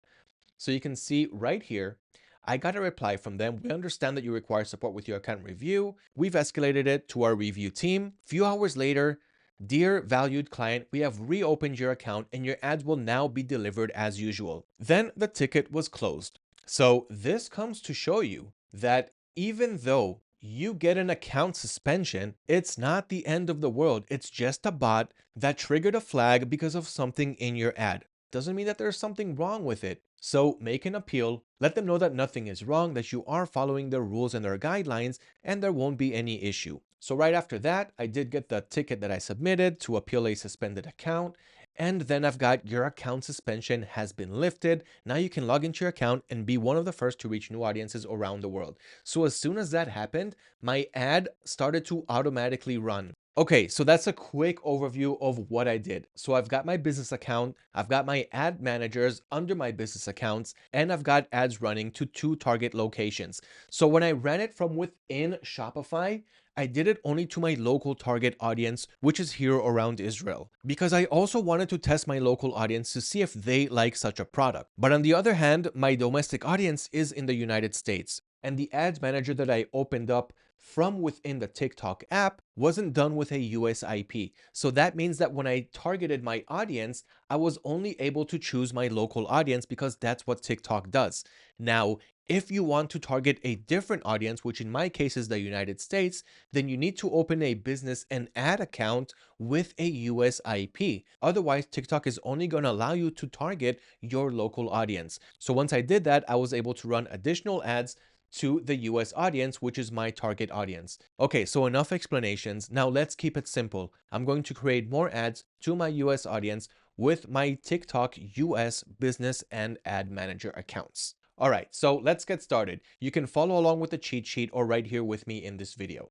So you can see right here, I got a reply from them. We understand that you require support with your account review. We've escalated it to our review team. Few hours later, dear valued client, we have reopened your account and your ads will now be delivered as usual. Then the ticket was closed. So this comes to show you that even though you get an account suspension, it's not the end of the world. It's just a bot that triggered a flag because of something in your ad. Doesn't mean that there's something wrong with it. So make an appeal, let them know that nothing is wrong, that you are following their rules and their guidelines, and there won't be any issue. So right after that, I did get the ticket that I submitted to appeal a suspended account. And then I've got your account suspension has been lifted. Now you can log into your account and be one of the first to reach new audiences around the world. So as soon as that happened, my ad started to automatically run. Okay, so that's a quick overview of what I did. So I've got my business account, I've got my ad managers under my business accounts, and I've got ads running to 2 target locations. So when I ran it from within Shopify, I did it only to my local target audience, which is here around Israel, because I also wanted to test my local audience to see if they like such a product. But on the other hand, my domestic audience is in the United States, and the ads manager that I opened up from within the TikTok app wasn't done with a US IP. So that means that when I targeted my audience, I was only able to choose my local audience because that's what TikTok does. Now, if you want to target a different audience, which in my case is the United States, then you need to open a business and ad account with a US IP. Otherwise, TikTok is only going to allow you to target your local audience. So once I did that, I was able to run additional ads to the US audience, which is my target audience. Okay, so enough explanations. Now let's keep it simple. I'm going to create more ads to my US audience with my TikTok US business and ad manager accounts. All right, so let's get started. You can follow along with the cheat sheet or right here with me in this video.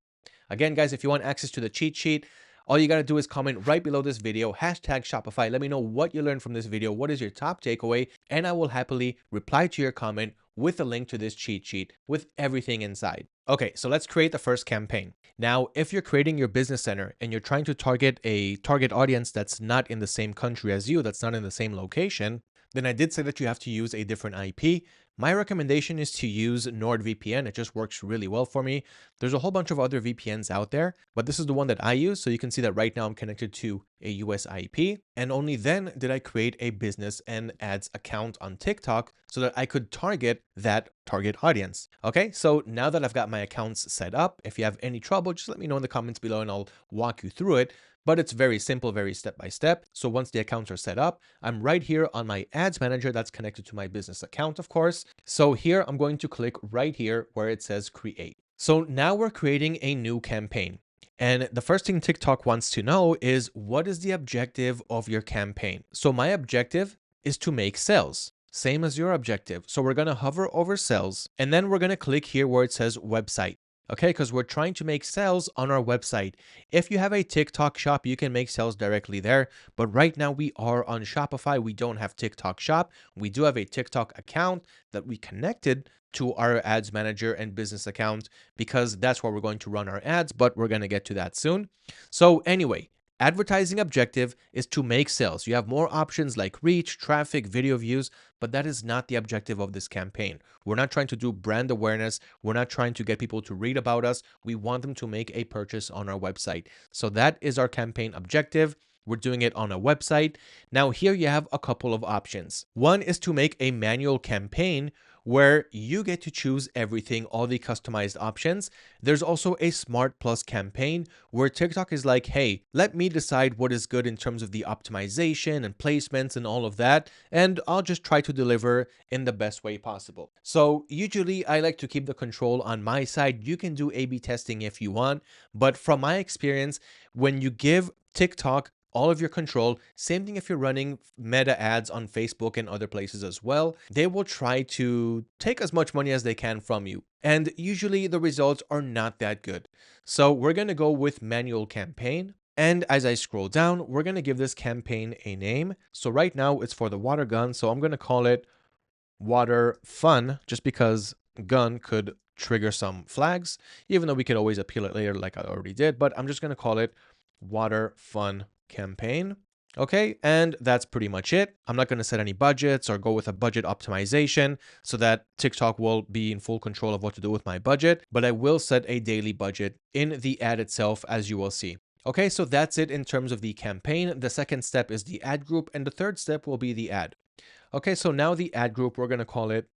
Again, guys, if you want access to the cheat sheet, all you got to do is comment right below this video, hashtag Shopify. Let me know what you learned from this video. What is your top takeaway? And I will happily reply to your comment with a link to this cheat sheet with everything inside. Okay, so let's create the first campaign. Now, if you're creating your business center and you're trying to target a target audience that's not in the same country as you, that's not in the same location, then I did say that you have to use a different IP. My recommendation is to use NordVPN. It just works really well for me. There's a whole bunch of other VPNs out there, but this is the one that I use. So you can see that right now I'm connected to a US IP. And only then did I create a business and ads account on TikTok so that I could target that target audience. Okay, so now that I've got my accounts set up, if you have any trouble, just let me know in the comments below and I'll walk you through it. But it's very simple, very step by step. So once the accounts are set up, I'm right here on my ads manager that's connected to my business account, of course. So here I'm going to click right here where it says create. So now we're creating a new campaign. And the first thing TikTok wants to know is what is the objective of your campaign? So my objective is to make sales. Same as your objective. So we're going to hover over sales and then we're going to click here where it says website. Okay, because we're trying to make sales on our website. If you have a TikTok shop, you can make sales directly there. But right now we are on Shopify. We don't have TikTok shop. We do have a TikTok account that we connected to our ads manager and business account because that's where we're going to run our ads, but we're going to get to that soon. So anyway, advertising objective is to make sales. You have more options like reach, traffic, video views, but that is not the objective of this campaign. We're not trying to do brand awareness. We're not trying to get people to read about us. We want them to make a purchase on our website. So that is our campaign objective. We're doing it on a website. Now here you have a couple of options. One is to make a manual campaign where you get to choose everything, all the customized options. There's also a Smart Plus campaign where TikTok is like, hey, let me decide what is good in terms of the optimization and placements and all of that, and I'll just try to deliver in the best way possible. So usually I like to keep the control on my side. You can do A/B testing if you want, but from my experience, when you give TikTok all of your control, same thing if you're running meta ads on Facebook and other places as well, they will try to take as much money as they can from you. And usually the results are not that good. So we're going to go with manual campaign. And as I scroll down, we're going to give this campaign a name. So right now it's for the water gun. So I'm going to call it Water Fun, just because gun could trigger some flags, even though we could always appeal it later like I already did. But I'm just going to call it Water Fun campaign. Okay, and that's pretty much it. I'm not going to set any budgets or go with a budget optimization so that TikTok will be in full control of what to do with my budget, but I will set a daily budget in the ad itself, as you will see. Okay, so that's it in terms of the campaign. The second step is the ad group, and the third step will be the ad. Okay, so now the ad group, we're going to call it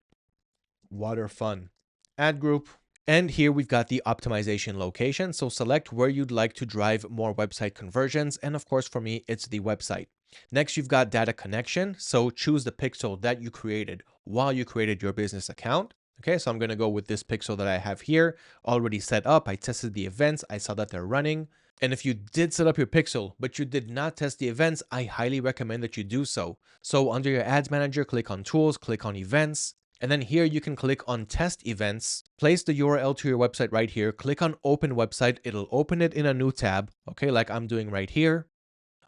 Water Fun ad group. And here we've got the optimization location. So select where you'd like to drive more website conversions. And of course, for me, it's the website. Next, you've got data connection. So choose the pixel that you created while you created your business account. Okay, so I'm going to go with this pixel that I have here already set up. I tested the events. I saw that they're running. And if you did set up your pixel, but you did not test the events, I highly recommend that you do so. So under your ads manager, click on tools, click on events. And then here you can click on test events, place the URL to your website right here, click on open website. It'll open it in a new tab. Okay, like I'm doing right here.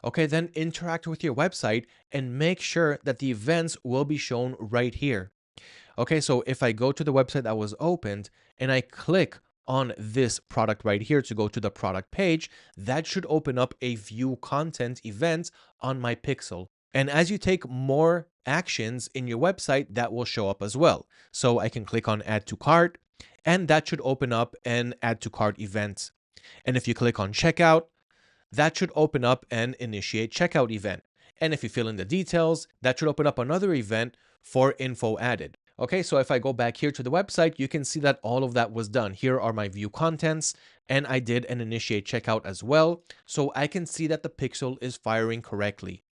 Okay, then interact with your website and make sure that the events will be shown right here. Okay, so if I go to the website that was opened and I click on this product right here to go to the product page, that should open up a view content event on my pixel. And as you take more actions in your website, that will show up as well. So I can click on add to cart, and that should open up an add to cart event. And if you click on checkout, that should open up an initiate checkout event. And if you fill in the details, that should open up another event for info added. Okay, so if I go back here to the website, you can see that all of that was done. Here are my view contents, and I did an initiate checkout as well. So I can see that the pixel is firing correctly.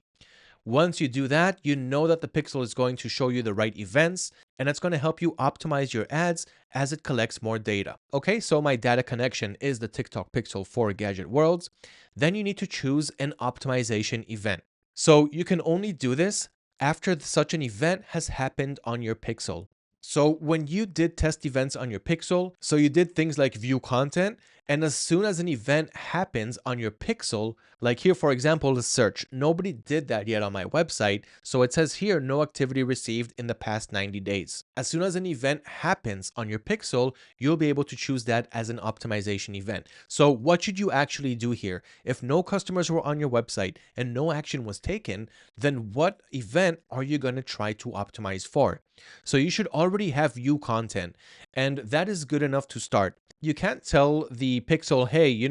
Once you do that, you know that the pixel is going to show you the right events, and it's going to help you optimize your ads as it collects more data. Okay, so my data connection is the TikTok pixel for Gadget Worlds. Then you need to choose an optimization event. So you can only do this after such an event has happened on your pixel. So when you did test events on your pixel, so you did things like view content, and as soon as an event happens on your pixel, like here, for example, the search, nobody did that yet on my website. So it says here, no activity received in the past 90 days. As soon as an event happens on your pixel, you'll be able to choose that as an optimization event. So what should you actually do here? If no customers were on your website and no action was taken, then what event are you going to try to optimize for? So you should already have view content, and that is good enough to start. You can't tell the pixel, hey,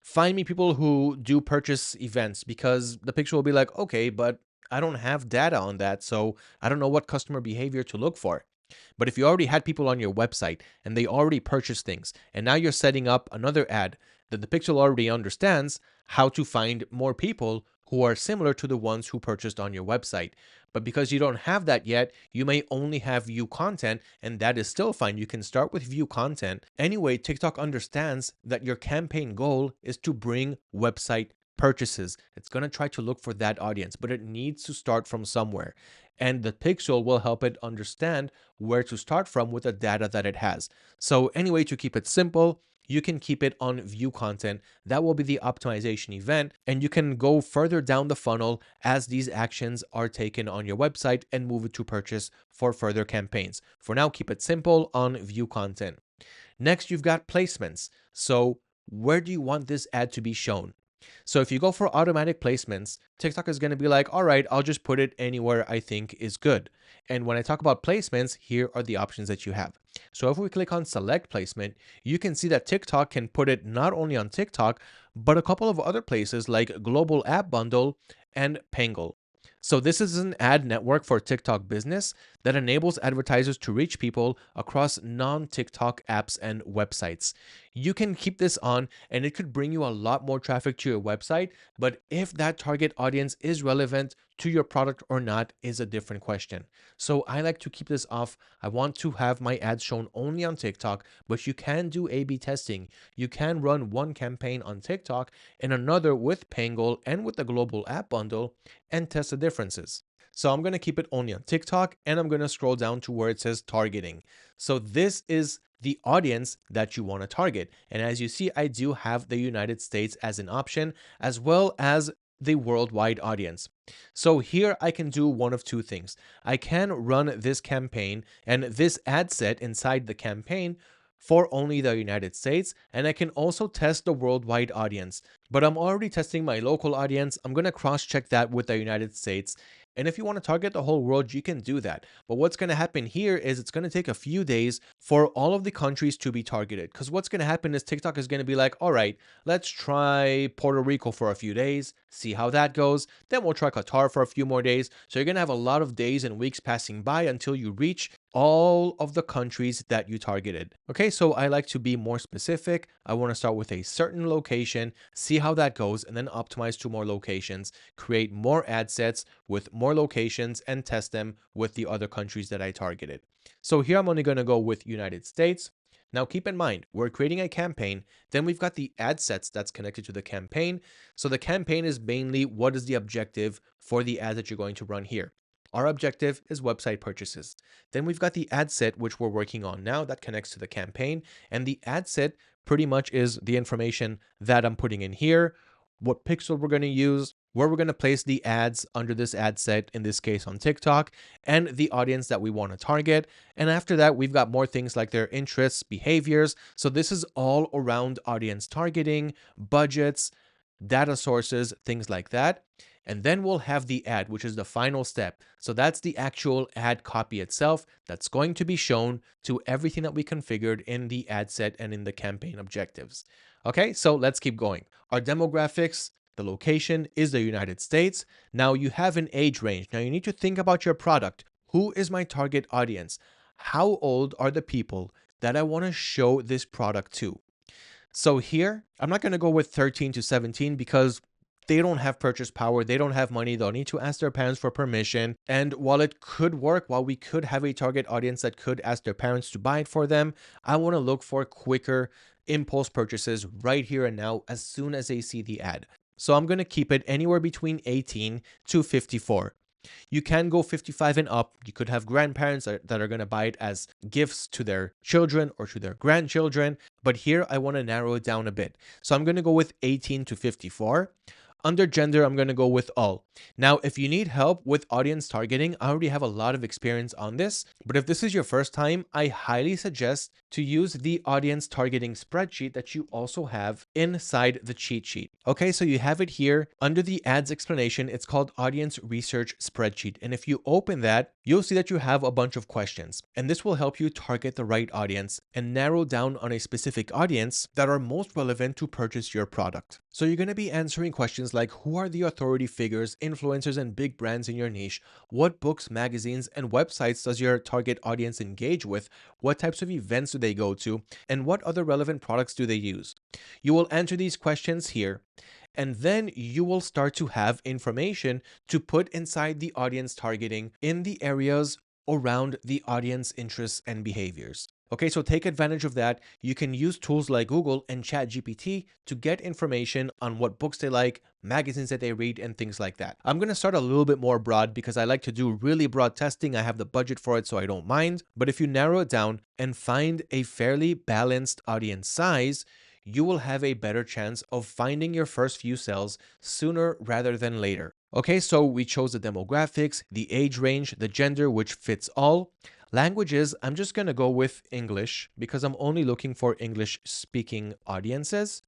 find me people who do purchase events, because the pixel will be like, okay, but I don't have data on that, so I don't know what customer behavior to look for. But if you already had people on your website and they already purchased things, and now you're setting up another ad, that the pixel already understands how to find more people who are similar to the ones who purchased on your website. But because you don't have that yet, you may only have view content, and that is still fine. You can start with view content. Anyway, TikTok understands that your campaign goal is to bring website purchases. It's going to try to look for that audience, but it needs to start from somewhere. and the pixel will help it understand where to start from with the data that it has. So anyway, to keep it simple, you can keep it on view content. That will be the optimization event, and you can go further down the funnel as these actions are taken on your website and move it to purchase for further campaigns. For now, keep it simple on view content. Next, you've got placements. So where do you want this ad to be shown? So if you go for automatic placements, TikTok is going to be like, all right, I'll just put it anywhere I think is good. And when I talk about placements, here are the options that you have. So if we click on select placement, you can see that TikTok can put it not only on TikTok, but a couple of other places like Global App Bundle and Pangle. So this is an ad network for TikTok business that enables advertisers to reach people across non-TikTok apps and websites. You can keep this on and it could bring you a lot more traffic to your website, but if that target audience is relevant to your product or not is a different question. So I like to keep this off. I want to have my ads shown only on TikTok, but you can do A/B testing. You can run one campaign on TikTok and another with Pangle and with the Global App Bundle and test the differences. So I'm going to keep it only on TikTok and I'm going to scroll down to where it says targeting. So this is the audience that you want to target. And as you see, I do have the United States as an option as well as the worldwide audience. So here I can do one of two things. I can run this campaign and this ad set inside the campaign for only the United States, and I can also test the worldwide audience. But I'm already testing my local audience. I'm going to cross-check that with the United States. And if you want to target the whole world, you can do that. But what's going to happen here is it's going to take a few days for all of the countries to be targeted. Because what's going to happen is TikTok is going to be like, all right, let's try Puerto Rico for a few days, see how that goes. Then we'll try Qatar for a few more days. So you're going to have a lot of days and weeks passing by until you reach all of the countries that you targeted. Okay, so I like to be more specific. I want to start with a certain location, see how that goes, and then optimize to more locations, create more ad sets with more locations, and test them with the other countries that I targeted. So here I'm only going to go with United States. Now keep in mind, we're creating a campaign, then we've got the ad sets that's connected to the campaign. So the campaign is mainly what is the objective for the ad that you're going to run here. Our objective is website purchases. Then we've got the ad set, which we're working on now that connects to the campaign. And the ad set pretty much is the information that I'm putting in here, what pixel we're going to use, where we're going to place the ads under this ad set, in this case on TikTok, and the audience that we want to target. And after that, we've got more things like their interests, behaviors. So this is all around audience targeting, budgets, data sources, things like that. And then we'll have the ad, which is the final step. So that's the actual ad copy itself that's going to be shown to everything that we configured in the ad set and in the campaign objectives. Okay, so let's keep going. Our demographics, the location is the United States. Now you have an age range. Now you need to think about your product. Who is my target audience? How old are the people that I want to show this product to? So here, I'm not going to go with 13 to 17 because they don't have purchase power. They don't have money. They'll need to ask their parents for permission. And while it could work, while we could have a target audience that could ask their parents to buy it for them, I want to look for quicker impulse purchases right here and now as soon as they see the ad. So I'm going to keep it anywhere between 18 to 54. You can go 55 and up. You could have grandparents that are going to buy it as gifts to their children or to their grandchildren. But here I want to narrow it down a bit. So I'm going to go with 18 to 54. Under gender, I'm going to go with all. Now, if you need help with audience targeting, I already have a lot of experience on this, but if this is your first time, I highly suggest to use the audience targeting spreadsheet that you also have inside the cheat sheet. Okay, so you have it here under the ads explanation. It's called audience research spreadsheet. And if you open that, you'll see that you have a bunch of questions, and this will help you target the right audience and narrow down on a specific audience that are most relevant to purchase your product. So you're going to be answering questions like, who are the authority figures, influencers, and big brands in your niche? What books, magazines, and websites does your target audience engage with? What types of events do they go to? And what other relevant products do they use? You will answer these questions here, and then you will start to have information to put inside the audience targeting in the areas around the audience interests and behaviors. Okay, so take advantage of that. You can use tools like Google and ChatGPT to get information on what books they like, magazines that they read, and things like that. I'm going to start a little bit more broad because I like to do really broad testing. I have the budget for it, so I don't mind. But if you narrow it down and find a fairly balanced audience size, you will have a better chance of finding your first few sales sooner rather than later. Okay, so we chose the demographics, the age range, the gender, which fits all. Languages, I'm just going to go with English because I'm only looking for English speaking audiences.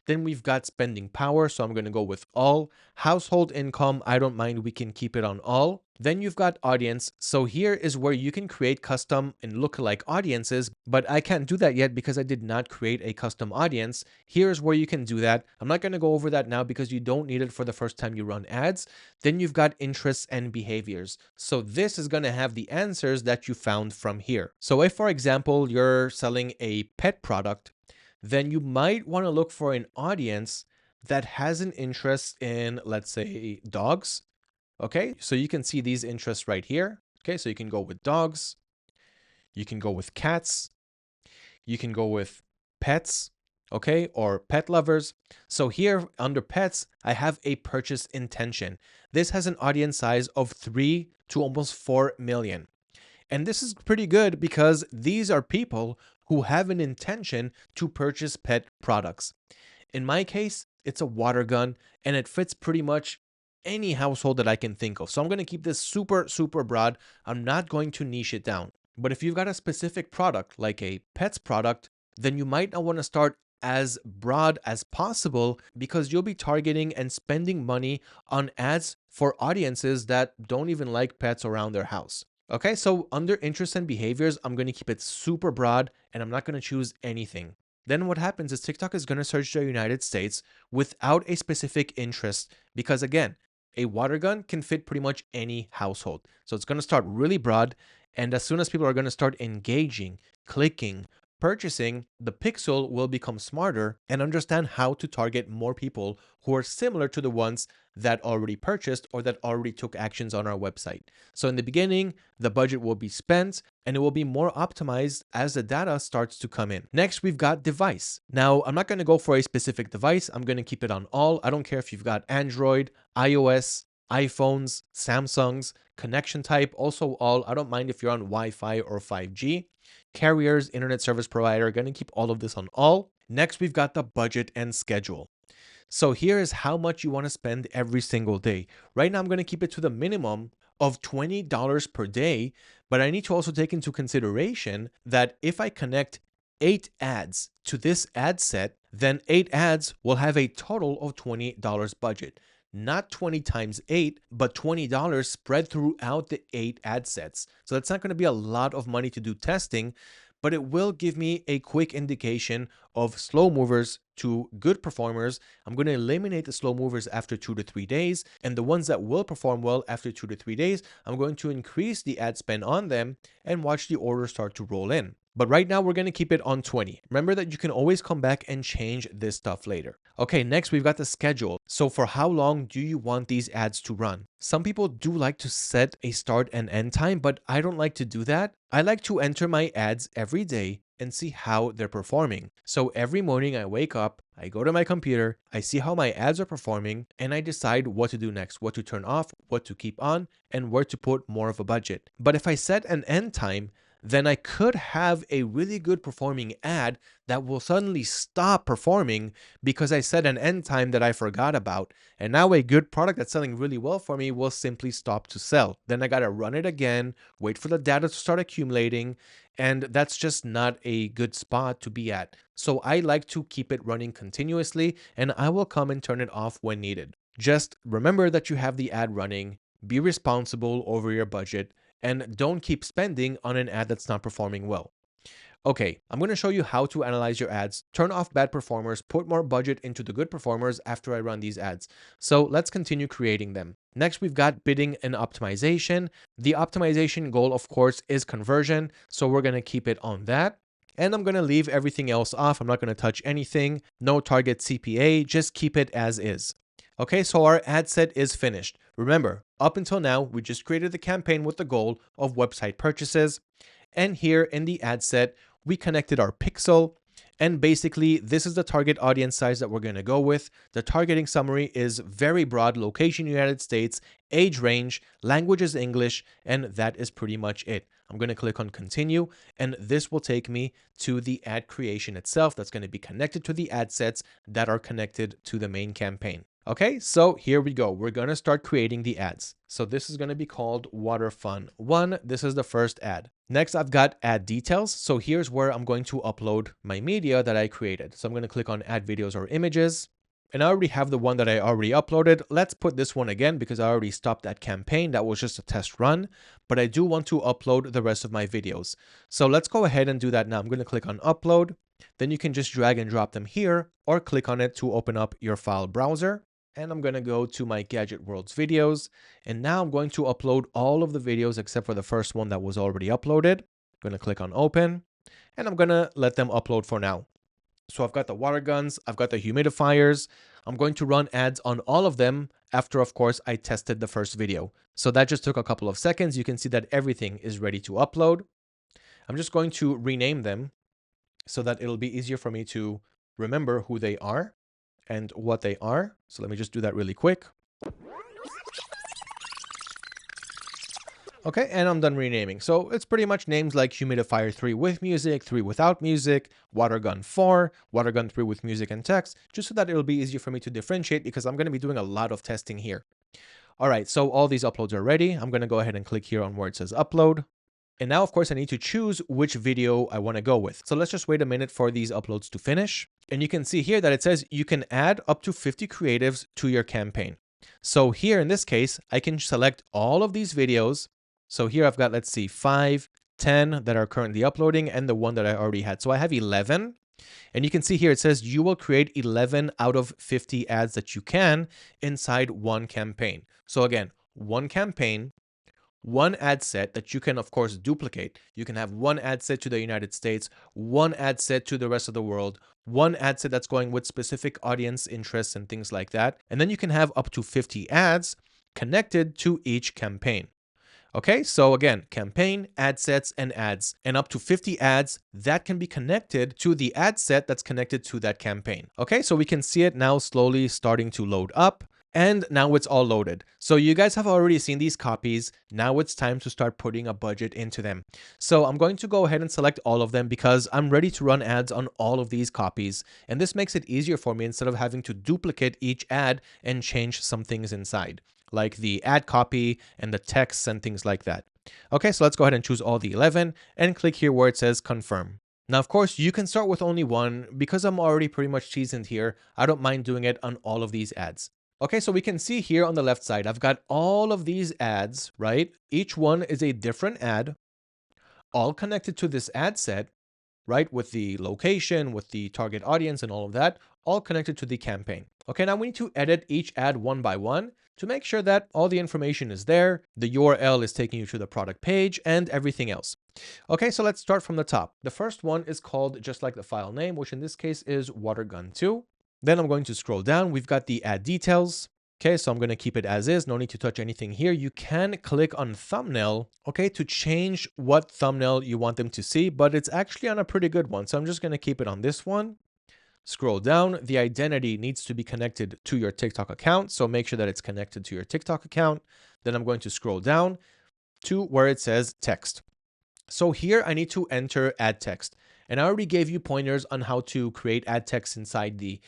Then we've got spending power, so I'm going to go with all. Household income, I don't mind, we can keep it on all. Then you've got audience, so here is where you can create custom and lookalike audiences, but I can't do that yet because I did not create a custom audience. Here's where you can do that. I'm not going to go over that now because you don't need it for the first time you run ads. Then you've got interests and behaviors. So this is going to have the answers that you found from here. So if, for example, you're selling a pet product, then you might want to look for an audience that has an interest in, let's say, dogs. Okay, so you can see these interests right here. Okay, so you can go with dogs, you can go with cats, you can go with pets, okay, or pet lovers. So here under pets, I have a purchase intention. This has an audience size of 3 to almost 4 million. And this is pretty good because these are people who have an intention to purchase pet products. In my case, it's a water gun and it fits pretty much any household that I can think of. So I'm going to keep this super, super broad. I'm not going to niche it down. But if you've got a specific product, like a pets product, then you might not want to start as broad as possible because you'll be targeting and spending money on ads for audiences that don't even like pets around their house. Okay, so under interests and behaviors, I'm going to keep it super broad and I'm not going to choose anything. Then what happens is TikTok is going to search the United States without a specific interest because, again, a water gun can fit pretty much any household. So it's going to start really broad. And as soon as people are going to start engaging, clicking, purchasing, the pixel will become smarter and understand how to target more people who are similar to the ones that already purchased or that already took actions on our website. So in the beginning, the budget will be spent and it will be more optimized as the data starts to come in. Next, we've got device. Now, I'm not going to go for a specific device. I'm going to keep it on all. I don't care if you've got Android, iOS, iPhones, Samsungs, connection type, also all. I don't mind if you're on Wi-Fi or 5G. Carriers, internet service provider, going to keep all of this on all. Next, we've got the budget and schedule. So here is how much you want to spend every single day. Right now, I'm going to keep it to the minimum of $20 per day, but I need to also take into consideration that if I connect 8 ads to this ad set, then 8 ads will have a total of $20 budget. Not 20 times 8, but $20 spread throughout the 8 ad sets. So that's not going to be a lot of money to do testing, but it will give me a quick indication of slow movers to good performers. I'm going to eliminate the slow movers after 2 to 3 days, and the ones that will perform well after 2 to 3 days, I'm going to increase the ad spend on them and watch the orders start to roll in. But right now, we're going to keep it on 20. Remember that you can always come back and change this stuff later. Okay, next we've got the schedule. So for how long do you want these ads to run? Some people do like to set a start and end time, but I don't like to do that. I like to enter my ads every day and see how they're performing. So every morning I wake up, I go to my computer, I see how my ads are performing, and I decide what to do next, what to turn off, what to keep on, and where to put more of a budget. But if I set an end time, then I could have a really good performing ad that will suddenly stop performing because I set an end time that I forgot about. And now a good product that's selling really well for me will simply stop to sell. Then I got to run it again, wait for the data to start accumulating. And that's just not a good spot to be at. So I like to keep it running continuously and I will come and turn it off when needed. Just remember that you have the ad running, be responsible over your budget, and don't keep spending on an ad that's not performing well. Okay, I'm going to show you how to analyze your ads, turn off bad performers, put more budget into the good performers after I run these ads. So let's continue creating them. Next, we've got bidding and optimization. The optimization goal, of course, is conversion. So we're going to keep it on that. And I'm going to leave everything else off. I'm not going to touch anything. No target CPA, just keep it as is. Okay, so our ad set is finished. Remember, up until now, we just created the campaign with the goal of website purchases. And here in the ad set, We connected our pixel. And basically, this is the target audience size that we're going to go with. The targeting summary is very broad: location, United States, age range, language is English, and that is pretty much it. I'm going to click on continue, and this will take me to the ad creation itself that's going to be connected to the ad sets that are connected to the main campaign. Okay, so here we go. We're going to start creating the ads. So this is going to be called Water Fun 1. This is the first ad. Next, I've got ad details. So here's where I'm going to upload my media that I created. So I'm going to click on add videos or images. And I already have the one that I already uploaded. Let's put this one again because I already stopped that campaign. That was just a test run, but I do want to upload the rest of my videos. So let's go ahead and do that now. I'm going to click on upload. Then you can just drag and drop them here or click on it to open up your file browser. And I'm going to go to my Gadget Worlds videos. And now I'm going to upload all of the videos except for the first one that was already uploaded. I'm going to click on open and I'm going to let them upload for now. So I've got the water guns, I've got the humidifiers. I'm going to run ads on all of them after, of course, I tested the first video. So that just took a couple of seconds. You can see that everything is ready to upload. I'm just going to rename them so that it'll be easier for me to remember who they are and what they are. So let me just do that really quick. Okay, and I'm done renaming. So it's pretty much names like Humidifier 3 with music, 3 without music, Water Gun 4, Water Gun 3 with music and text, just so that it'll be easier for me to differentiate because I'm going to be doing a lot of testing here. All right, so all these uploads are ready. I'm going to go ahead and click here on where it says upload. And now, of course, I need to choose which video I want to go with. So let's just wait a minute for these uploads to finish. And you can see here that it says you can add up to 50 creatives to your campaign. So here in this case, I can select all of these videos. So here I've got, let's see, 5, 10 that are currently uploading and the one that I already had. So I have 11. And you can see here it says you will create 11 out of 50 ads that you can inside one campaign. So again, one campaign, one ad set that you can, of course, duplicate. You can have one ad set to the United States, one ad set to the rest of the world, one ad set that's going with specific audience interests and things like that. And then you can have up to 50 ads connected to each campaign. Okay, so again, campaign, ad sets, and ads, and up to 50 ads that can be connected to the ad set that's connected to that campaign. Okay, so we can see it now slowly starting to load up. And now it's all loaded. So you guys have already seen these copies. Now it's time to start putting a budget into them. So I'm going to go ahead and select all of them because I'm ready to run ads on all of these copies. And this makes it easier for me instead of having to duplicate each ad and change some things inside, like the ad copy and the text and things like that. Okay, so let's go ahead and choose all the 11 and click here where it says confirm. Now, of course, you can start with only one. Because I'm already pretty much seasoned here, I don't mind doing it on all of these ads. Okay, so we can see here on the left side, I've got all of these ads, right? Each one is a different ad, all connected to this ad set, right? With the location, with the target audience and all of that, all connected to the campaign. Okay, now we need to edit each ad one by one to make sure that all the information is there, the URL is taking you to the product page and everything else. Okay, so let's start from the top. The first one is called just like the file name, which in this case is Water Gun 2. Then I'm going to scroll down. We've got the ad details. Okay, so I'm going to keep it as is. No need to touch anything here. You can click on thumbnail, okay, to change what thumbnail you want them to see, but it's actually on a pretty good one. So I'm just going to keep it on this one. Scroll down. The identity needs to be connected to your TikTok account. So make sure that it's connected to your TikTok account. Then I'm going to scroll down to where it says text. So here I need to enter ad text. And I already gave you pointers on how to create ad text inside the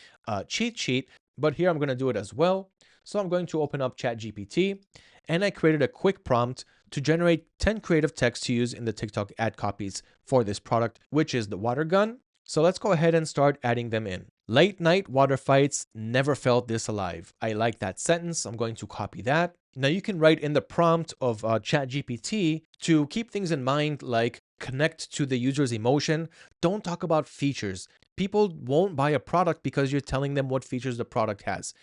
cheat sheet, but here I'm going to do it as well. So I'm going to open up ChatGPT and I created a quick prompt to generate 10 creative text to use in the TikTok ad copies for this product, which is the water gun. So let's go ahead and start adding them in. Late night water fights, never felt this alive. I like that sentence. I'm going to copy that. Now you can write in the prompt of ChatGPT to keep things in mind like connect to the user's emotion. Don't talk about features. People won't buy a product because you're telling them what features the product has.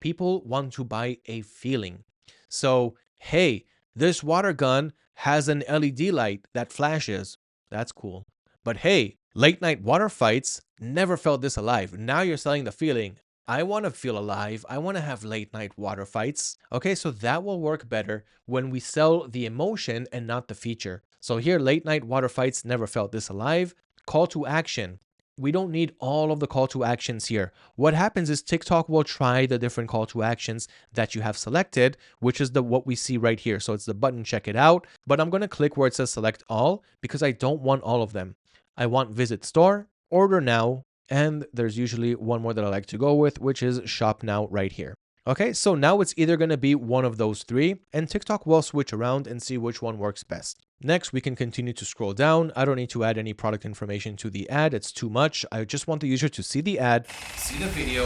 People want to buy a feeling. So, hey, this water gun has an LED light that flashes. That's cool. But hey, late night water fights, never felt this alive. Now you're selling the feeling. I want to feel alive. I want to have late night water fights. Okay, so that will work better when we sell the emotion and not the feature. So here, late night water fights, never felt this alive. call to action. We don't need all of the call to actions here. What happens is TikTok will try the different call to actions that you have selected, which is what we see right here. So it's the button check it out, but I'm going to click where it says select all because I don't want all of them. I want visit store, order now, and there's usually one more that I like to go with, which is shop now right here. Okay, so now it's either going to be one of those three, and TikTok will switch around and see which one works best. Next, we can continue to scroll down. I don't need to add any product information to the ad. It's too much. I just want the user to see the ad, see the video,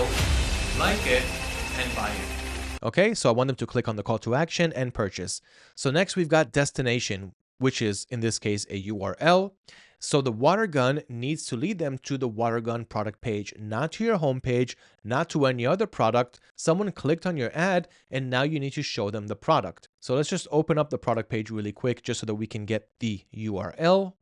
like it, and buy it. Okay, so I want them to click on the call to action and purchase. So next we've got destination, which is in this case a URL. So the water gun needs to lead them to the water gun product page, not to your home page, not to any other product. Someone clicked on your ad and now you need to show them the product. So let's just open up the product page really quick just so that we can get the URL.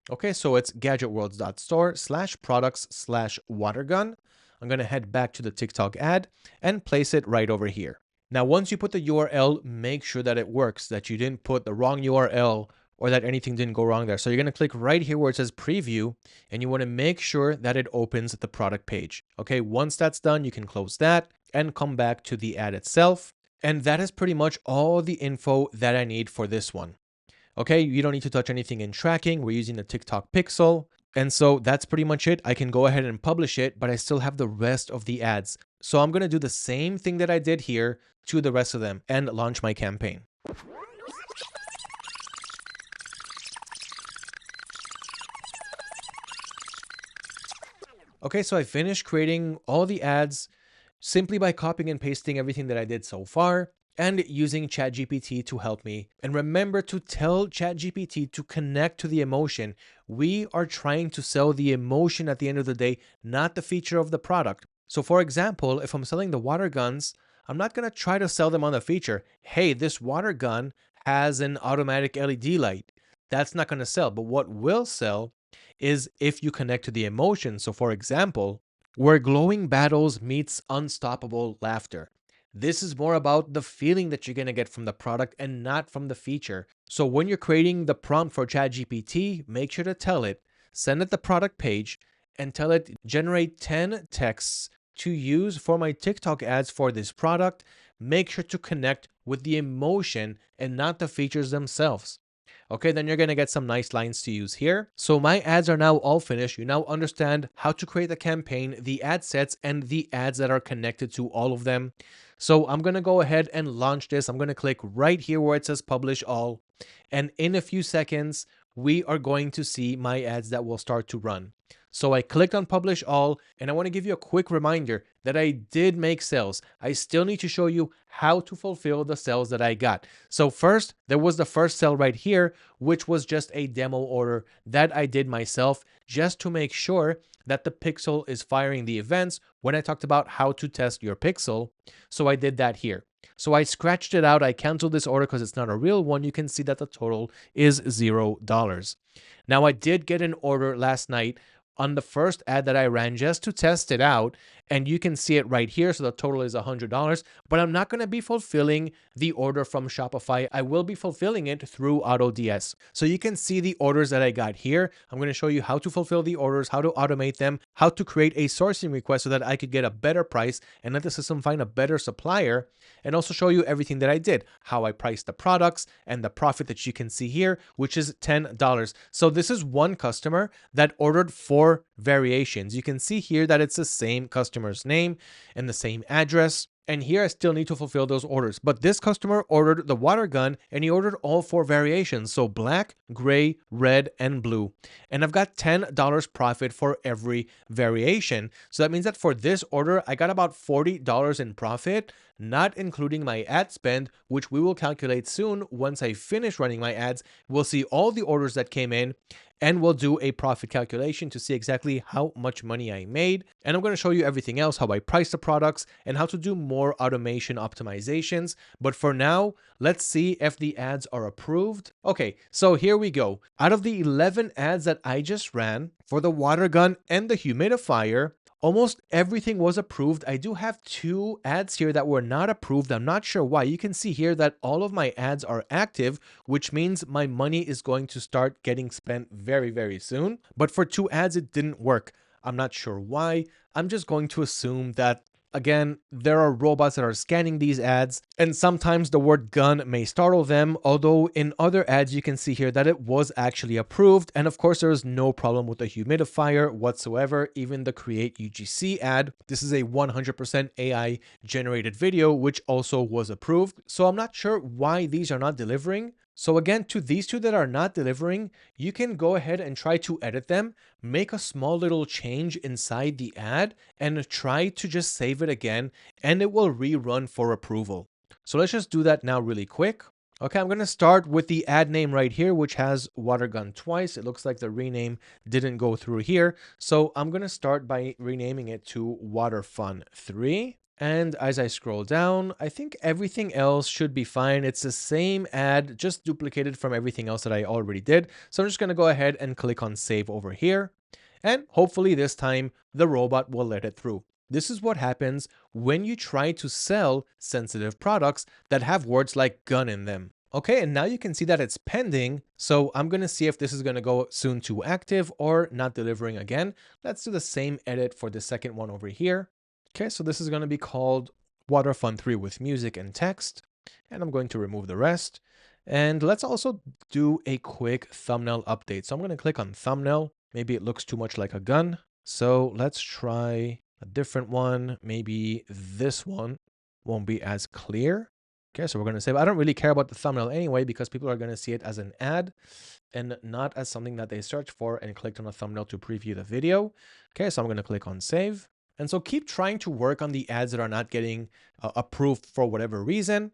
Okay, so it's gadgetworlds.store/products/watergun. I'm going to head back to the TikTok ad and place it right over here. Now, once you put the URL, make sure that it works, that you didn't put the wrong URL or that anything didn't go wrong there. So you're going to click right here where it says preview, and you want to make sure that it opens the product page. Okay, once that's done, you can close that and come back to the ad itself. And that is pretty much all the info that I need for this one. Okay, you don't need to touch anything in tracking. We're using the TikTok pixel. And so that's pretty much it. I can go ahead and publish it, but I still have the rest of the ads. So I'm going to do the same thing that I did here to the rest of them and launch my campaign. Okay, so I finished creating all the ads simply by copying and pasting everything that I did so far and using ChatGPT to help me. And remember to tell ChatGPT to connect to the emotion. We are trying to sell the emotion at the end of the day, not the feature of the product. So for example, if I'm selling the water guns, I'm not going to try to sell them on the feature. Hey, this water gun has an automatic LED light. That's not going to sell. But what will sell is if you connect to the emotion. So for example, where glowing battles meets unstoppable laughter. This is more about the feeling that you're going to get from the product and not from the feature. So when you're creating the prompt for ChatGPT, make sure to tell it, send it the product page and tell it generate 10 texts to use for my TikTok ads for this product. Make sure to connect with the emotion and not the features themselves. Okay, then you're going to get some nice lines to use here. So my ads are now all finished. You now understand how to create the campaign, the ad sets, and the ads that are connected to all of them. So I'm going to go ahead and launch this. I'm going to click right here where it says publish all. And in a few seconds, we are going to see my ads that will start to run. So I clicked on publish all, and I want to give you a quick reminder that I did make sales. I still need to show you how to fulfill the sales that I got. So first, there was the first sale right here, which was just a demo order that I did myself just to make sure that the Pixel is firing the events when I talked about how to test your Pixel. So I did that here. So I scratched it out. I canceled this order because it's not a real one. You can see that the total is $0. Now I did get an order last night on the first ad that I ran just to test it out. And you can see it right here. So the total is $100, but I'm not going to be fulfilling the order from Shopify. I will be fulfilling it through AutoDS. So you can see the orders that I got here. I'm going to show you how to fulfill the orders, how to automate them, how to create a sourcing request so that I could get a better price and let the system find a better supplier, and also show you everything that I did, how I priced the products and the profit that you can see here, which is $10. So this is one customer that ordered 4 variations. You can see here that it's the same customer's name and the same address. And here I still need to fulfill those orders. But this customer ordered the water gun and he ordered all 4 variations. So black, gray, red, and blue. And I've got $10 profit for every variation. So that means that for this order, I got about $40 in profit, not including my ad spend, which we will calculate soon. Once I finish running my ads, we'll see all the orders that came in and we'll do a profit calculation to see exactly how much money I made. And I'm going to show you everything else, how I price the products and how to do more automation optimizations. But for now, let's see if the ads are approved. Okay, so here we go. Out of the 11 ads that I just ran for the water gun and the humidifier, Almost everything was approved. I do have 2 ads here that were not approved. I'm not sure why. You can see here that all of my ads are active, which means my money is going to start getting spent very, very soon. But for 2 ads, it didn't work. I'm not sure why. I'm just going to assume that, again, there are robots that are scanning these ads, and sometimes the word gun may startle them, although in other ads you can see here that it was actually approved, and of course there is no problem with the humidifier whatsoever, even the Create UGC ad. This is a 100% AI generated video, which also was approved, so I'm not sure why these are not delivering. So again, to these 2 that are not delivering, you can go ahead and try to edit them, make a small little change inside the ad, and try to just save it again, and it will rerun for approval. So let's just do that now really quick. Okay, I'm going to start with the ad name right here, which has water gun twice. It looks like the rename didn't go through here. So I'm going to start by renaming it to Water Fun 3. And as I scroll down, I think everything else should be fine. It's the same ad, just duplicated from everything else that I already did. So I'm just going to go ahead and click on save over here. And hopefully this time the robot will let it through. This is what happens when you try to sell sensitive products that have words like gun in them. Okay, and now you can see that it's pending. So I'm going to see if this is going to go soon to active or not delivering again. Let's do the same edit for the second one over here. Okay, so this is going to be called Water Fun 3 with music and text, and I'm going to remove the rest. And let's also do a quick thumbnail update. So I'm going to click on thumbnail. Maybe it looks too much like a gun. So let's try a different one. Maybe this one won't be as clear. Okay, so we're going to save. I don't really care about the thumbnail anyway, because people are going to see it as an ad and not as something that they searched for and clicked on a thumbnail to preview the video. Okay, so I'm going to click on save. And so keep trying to work on the ads that are not getting approved for whatever reason.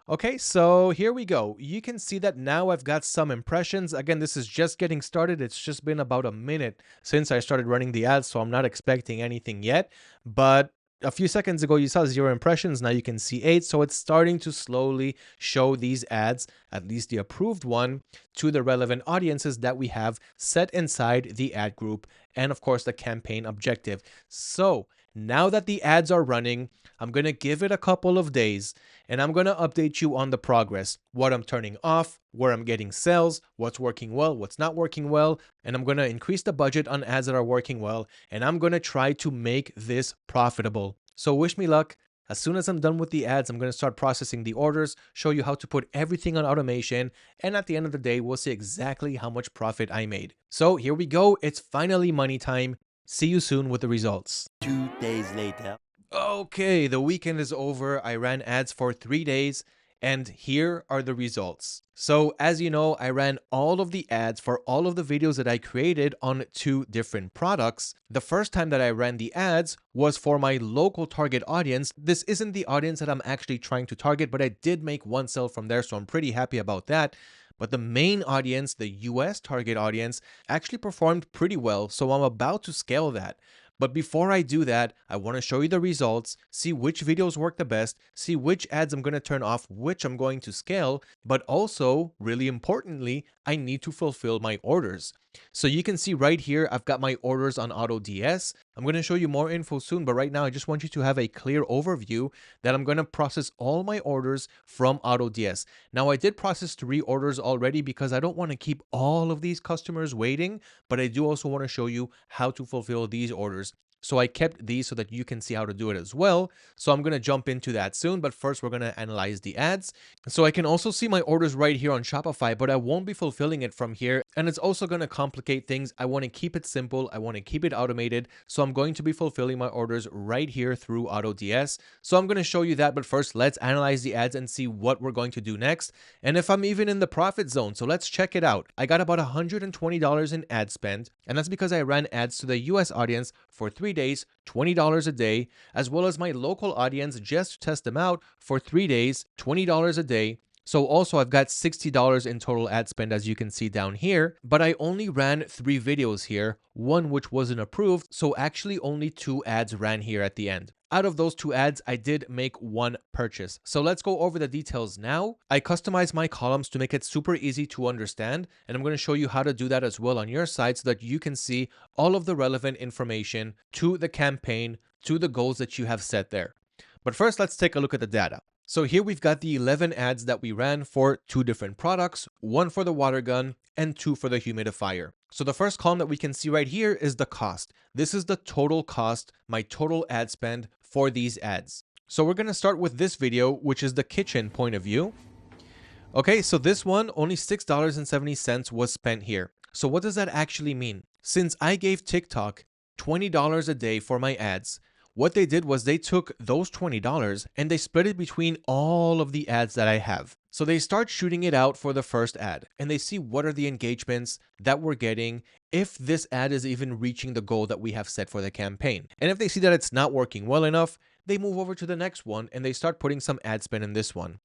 Okay, so here we go. You can see that now I've got some impressions. Again, this is just getting started. It's just been about a minute since I started running the ads, so I'm not expecting anything yet. But a few seconds ago, you saw 0 impressions. Now you can see 8. So it's starting to slowly show these ads, at least the approved one, to the relevant audiences that we have set inside the ad group and, of course, the campaign objective. So now that the ads are running, I'm going to give it a couple of days and I'm going to update you on the progress, what I'm turning off, where I'm getting sales, what's working well, what's not working well, and I'm going to increase the budget on ads that are working well, and I'm going to try to make this profitable. So wish me luck. As soon as I'm done with the ads, I'm going to start processing the orders, show you how to put everything on automation, and at the end of the day, we'll see exactly how much profit I made. So here we go. It's finally money time. See you soon with the results. 2 days later. Okay, the weekend is over. I ran ads for 3 days, and here are the results. So as you know, I ran all of the ads for all of the videos that I created on 2 different products. The first time that I ran the ads was for my local target audience. This isn't the audience that I'm actually trying to target, but I did make 1 sale from there, so I'm pretty happy about that. But the main audience, the US target audience, actually performed pretty well, so I'm about to scale that. But before I do that, I want to show you the results, see which videos work the best, see which ads I'm going to turn off, which I'm going to scale, but also, really importantly, I need to fulfill my orders. So you can see right here, I've got my orders on AutoDS. I'm going to show you more info soon, but right now I just want you to have a clear overview that I'm going to process all my orders from AutoDS. Now I did process 3 orders already because I don't want to keep all of these customers waiting, but I do also want to show you how to fulfill these orders. So I kept these so that you can see how to do it as well. So I'm going to jump into that soon, but first we're going to analyze the ads. So I can also see my orders right here on Shopify, but I won't be fulfilling it from here. And it's also going to complicate things. I want to keep it simple. I want to keep it automated. So I'm going to be fulfilling my orders right here through AutoDS. So I'm going to show you that, but first let's analyze the ads and see what we're going to do next. And if I'm even in the profit zone, so let's check it out. I got about $120 in ad spend, and that's because I ran ads to the US audience for 3 days, $20 a day, as well as my local audience just to test them out for 3 days, $20 a day. So also I've got $60 in total ad spend, as you can see down here, but I only ran 3 videos here, one which wasn't approved, so actually only 2 ads ran here at the end. Out of those 2 ads, I did make 1 purchase. So let's go over the details now. I customized my columns to make it super easy to understand, and I'm going to show you how to do that as well on your site so that you can see all of the relevant information to the campaign, to the goals that you have set there. But first, let's take a look at the data. So here we've got the 11 ads that we ran for 2 different products, 1 for the water gun and 2 for the humidifier. So the first column that we can see right here is the cost. This is the total cost, my total ad spend for these ads. So we're going to start with this video, which is the kitchen point of view. Okay, so this one, only $6.70 was spent here. So what does that actually mean? Since I gave TikTok $20 a day for my ads, what they did was they took those $20 and they split it between all of the ads that I have. So they start shooting it out for the first ad and they see what are the engagements that we're getting, if this ad is even reaching the goal that we have set for the campaign. And if they see that it's not working well enough, they move over to the next one and they start putting some ad spend in this one.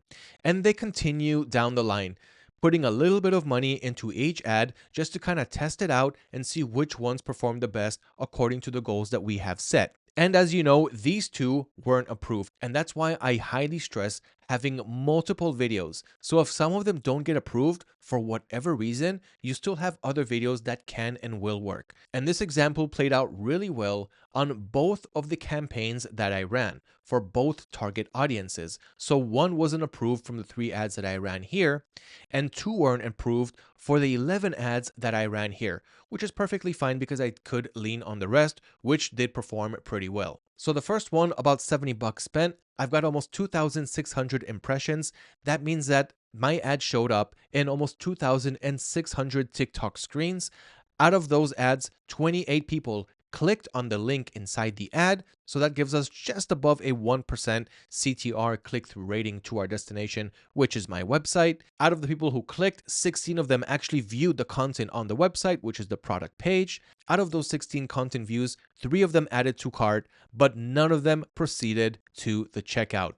And they continue down the line, putting a little bit of money into each ad just to kind of test it out and see which ones perform the best according to the goals that we have set. And as you know, these 2 weren't approved. And that's why I highly stress having multiple videos. So if some of them don't get approved for whatever reason, you still have other videos that can and will work. And this example played out really well on both of the campaigns that I ran for both target audiences. So 1 wasn't approved from the 3 ads that I ran here, and 2 weren't approved for the 11 ads that I ran here, which is perfectly fine because I could lean on the rest, which did perform pretty well. So the first one, about $70 spent. I've got almost 2,600 impressions. That means that my ad showed up in almost 2,600 TikTok screens. Out of those ads, 28 people clicked on the link inside the ad. So that gives us just above a 1% CTR click-through rating to our destination, which is my website. Out of the people who clicked, 16 of them actually viewed the content on the website, which is the product page. Out of those 16 content views, 3 of them added to cart, but none of them proceeded to the checkout.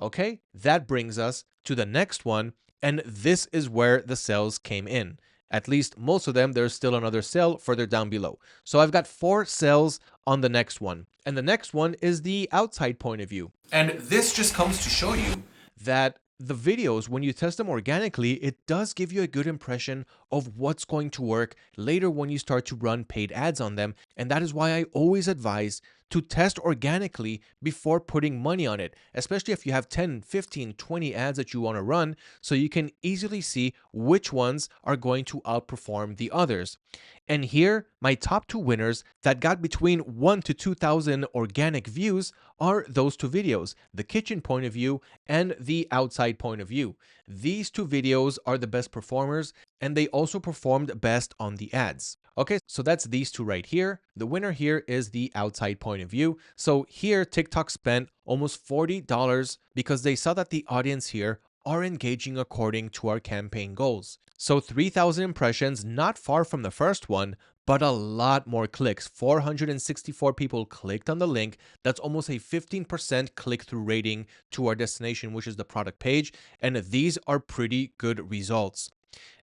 Okay, that brings us to the next one, and this is where the sales came in. At least most of them, there's still another sale further down below. So I've got 4 sales on the next one. And the next one is the outside point of view. And this just comes to show you that the videos, when you test them organically, it does give you a good impression of what's going to work later when you start to run paid ads on them. And that is why I always advise to test organically before putting money on it, especially if you have 10, 15, 20 ads that you want to run, so you can easily see which ones are going to outperform the others. And here, my top 2 winners that got between 1 to 2,000 organic views are those 2 videos, the kitchen point of view and the outside point of view. These 2 videos are the best performers, and they also performed best on the ads. Okay, so that's these 2 right here. The winner here is the outside point of view. So here, TikTok spent almost $40 because they saw that the audience here are engaging according to our campaign goals. So 3,000 impressions, not far from the first one, but a lot more clicks. 464 people clicked on the link. That's almost a 15% click-through rating to our destination, which is the product page. And these are pretty good results.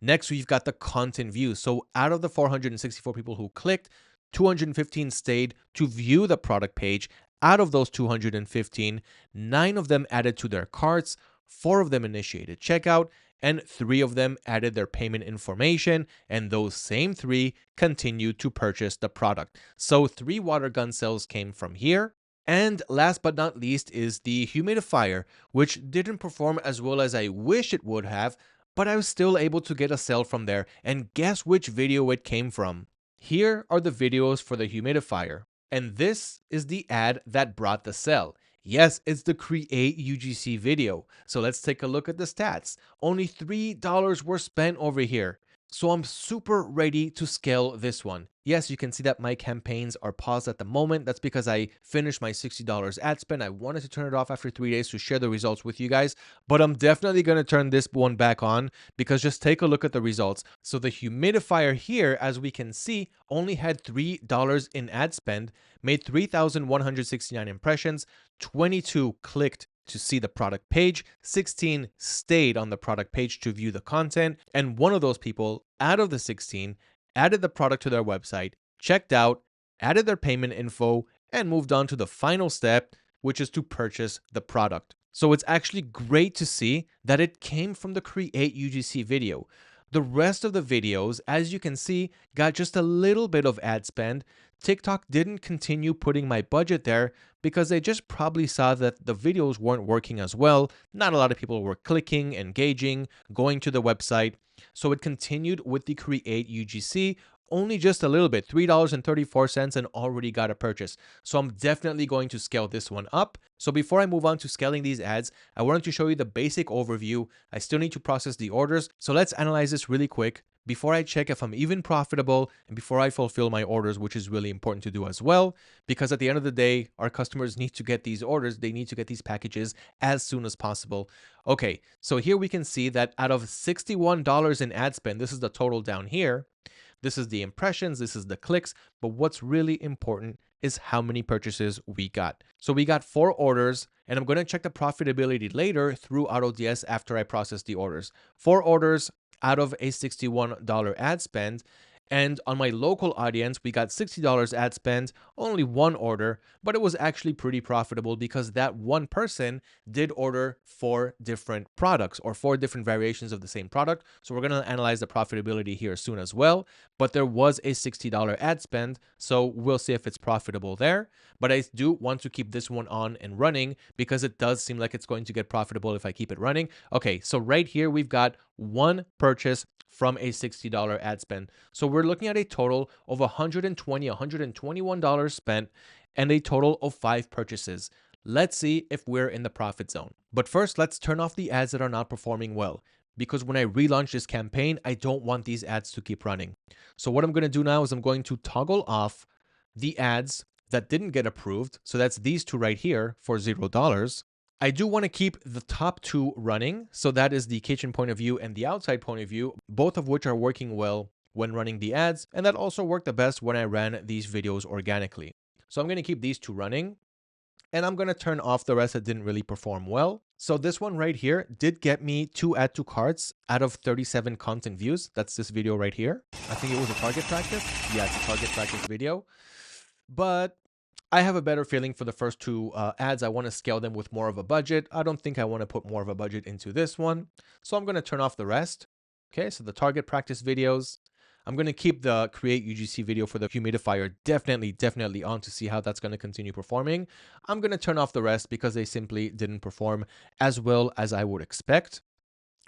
Next, we've got the content views. So out of the 464 people who clicked, 215 stayed to view the product page. Out of those 215, 9 of them added to their carts, 4 of them initiated checkout, and 3 of them added their payment information, and those same 3 continued to purchase the product. So 3 water gun sales came from here. And last but not least is the humidifier, which didn't perform as well as I wish it would have, but I was still able to get a sale from there. And guess which video it came from? Here are the videos for the humidifier. And this is the ad that brought the sale. Yes, it's the Create UGC video. So let's take a look at the stats. Only $3 were spent over here. So I'm super ready to scale this one. Yes, you can see that my campaigns are paused at the moment. That's because I finished my $60 ad spend. I wanted to turn it off after 3 days to share the results with you guys, but I'm definitely going to turn this one back on because just take a look at the results. So the humidifier here, as we can see, only had $3 in ad spend, made 3,169 impressions, 22 clicked to see the product page, 16 stayed on the product page to view the content, and one of those people out of the 16 added the product to their website, checked out, added their payment info, and moved on to the final step, which is to purchase the product. So it's actually great to see that it came from the Create UGC video. The rest of the videos, as you can see, got just a little bit of ad spend. TikTok didn't continue putting my budget there because they just probably saw that the videos weren't working as well. Not a lot of people were clicking, engaging, going to the website. So it continued with the Create UGC, only just a little bit, $3.34, and already got a purchase. So I'm definitely going to scale this one up. So before I move on to scaling these ads, I wanted to show you the basic overview. I still need to process the orders. So let's analyze this really quick before I check if I'm even profitable and before I fulfill my orders, which is really important to do as well, because at the end of the day, our customers need to get these orders. They need to get these packages as soon as possible. Okay, so here we can see that out of $61 in ad spend, this is the total down here. This is the impressions, this is the clicks, but what's really important is how many purchases we got. So we got 4 orders, and I'm going to check the profitability later through AutoDS after I process the orders. 4 orders out of a $61 ad spend. And on my local audience, we got $60 ad spend, only 1 order, but it was actually pretty profitable because that one person did order 4 different products or 4 different variations of the same product. So we're going to analyze the profitability here soon as well. But there was a $60 ad spend, so we'll see if it's profitable there. But I do want to keep this one on and running because it does seem like it's going to get profitable if I keep it running. Okay, so right here, we've got 1 purchase from a $60 ad spend. So we're looking at a total of $121 spent and a total of 5 purchases. Let's see if we're in the profit zone. But first, let's turn off the ads that are not performing well, because when I relaunch this campaign, I don't want these ads to keep running. So what I'm going to do now is I'm going to toggle off the ads that didn't get approved. So that's these 2 right here for $0. I do want to keep the top 2 running. So that is the kitchen point of view and the outside point of view, both of which are working well when running the ads. And that also worked the best when I ran these videos organically. So I'm going to keep these 2 running. And I'm going to turn off the rest that didn't really perform well. So this one right here did get me 2 add to carts out of 37 content views. That's this video right here. I think it was a target practice. Yeah, it's a target practice video. But I have a better feeling for the first 2 ads. I want to scale them with more of a budget. I don't think I want to put more of a budget into this one. So I'm going to turn off the rest. Okay, so the target practice videos. I'm going to keep the Create UGC video for the humidifier definitely on to see how that's going to continue performing. I'm going to turn off the rest because they simply didn't perform as well as I would expect.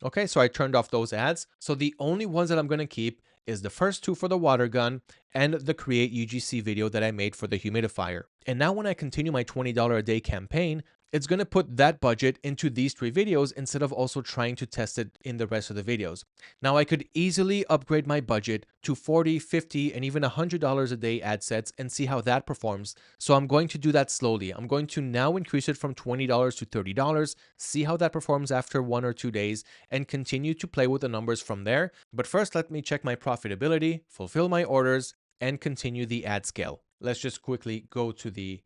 Okay, so I turned off those ads. So the only ones that I'm going to keep is the first 2 for the water gun and the Create UGC video that I made for the humidifier. And now when I continue my $20 a day campaign, it's going to put that budget into these 3 videos instead of also trying to test it in the rest of the videos. Now I could easily upgrade my budget to $40, $50, and even $100 a day ad sets and see how that performs. So I'm going to do that slowly. I'm going to now increase it from $20 to $30, see how that performs after 1 or 2 days, and continue to play with the numbers from there. But first, let me check my profitability, fulfill my orders, and continue the ad scale. Let's just quickly go to the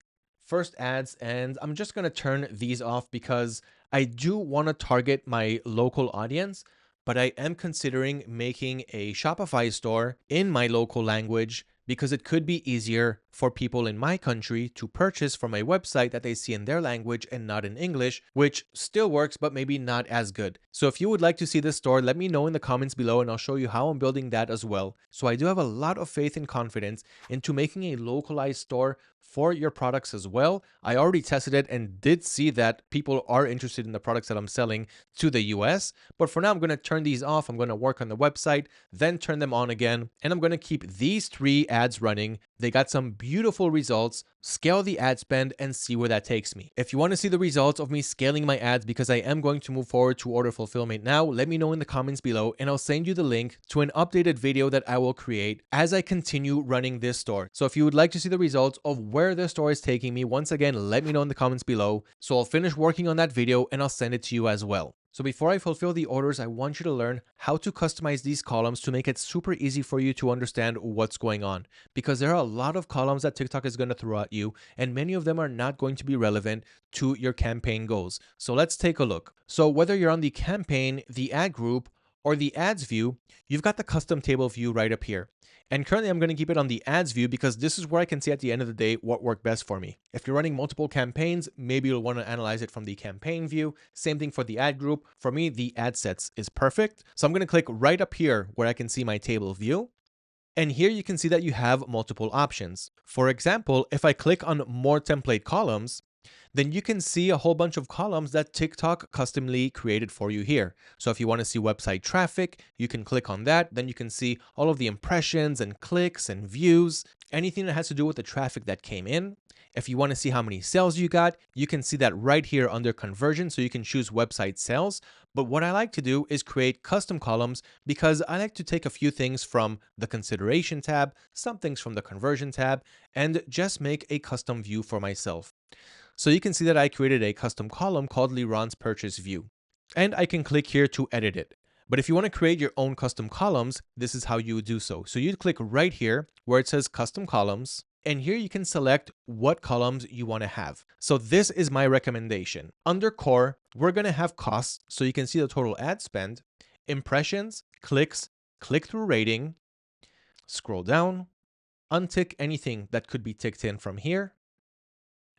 first ads, and I'm just going to turn these off because I do want to target my local audience, but I am considering making a Shopify store in my local language because it could be easier for people in my country to purchase from a website that they see in their language and not in English, which still works, but maybe not as good. So if you would like to see this store, let me know in the comments below and I'll show you how I'm building that as well. So I do have a lot of faith and confidence into making a localized store for your products as well. I already tested it and did see that people are interested in the products that I'm selling to the US. But for now, I'm going to turn these off. I'm going to work on the website, then turn them on again. And I'm going to keep these 3 ads running. They got some beautiful results. Scale the ad spend and see where that takes me. If you want to see the results of me scaling my ads, because I am going to move forward to order fulfillment now, let me know in the comments below and I'll send you the link to an updated video that I will create as I continue running this store. So if you would like to see the results of where this store is taking me, once again, let me know in the comments below. So I'll finish working on that video and I'll send it to you as well. So before I fulfill the orders, I want you to learn how to customize these columns to make it super easy for you to understand what's going on. Because there are a lot of columns that TikTok is going to throw at you, and many of them are not going to be relevant to your campaign goals. So let's take a look. So whether you're on the campaign, the ad group, or the ads view, you've got the custom table view right up here. And currently I'm going to keep it on the ads view because this is where I can see at the end of the day what worked best for me. If you're running multiple campaigns, maybe you'll want to analyze it from the campaign view. Same thing for the ad group. For me, the ad sets is perfect. So I'm going to click right up here where I can see my table view. And here you can see that you have multiple options. For example, if I click on more template columns, then you can see a whole bunch of columns that TikTok customly created for you here. So if you want to see website traffic, you can click on that. Then you can see all of the impressions and clicks and views, anything that has to do with the traffic that came in. If you want to see how many sales you got, you can see that right here under conversion. So you can choose website sales. But what I like to do is create custom columns because I like to take a few things from the consideration tab, some things from the conversion tab, and just make a custom view for myself. So you can see that I created a custom column called Liran's Purchase View, and I can click here to edit it. But if you want to create your own custom columns, this is how you would do so. So you click right here where it says Custom Columns, and here you can select what columns you want to have. So this is my recommendation. Under Core, we're going to have costs, so you can see the total ad spend, impressions, clicks, click-through rating, scroll down, untick anything that could be ticked in from here.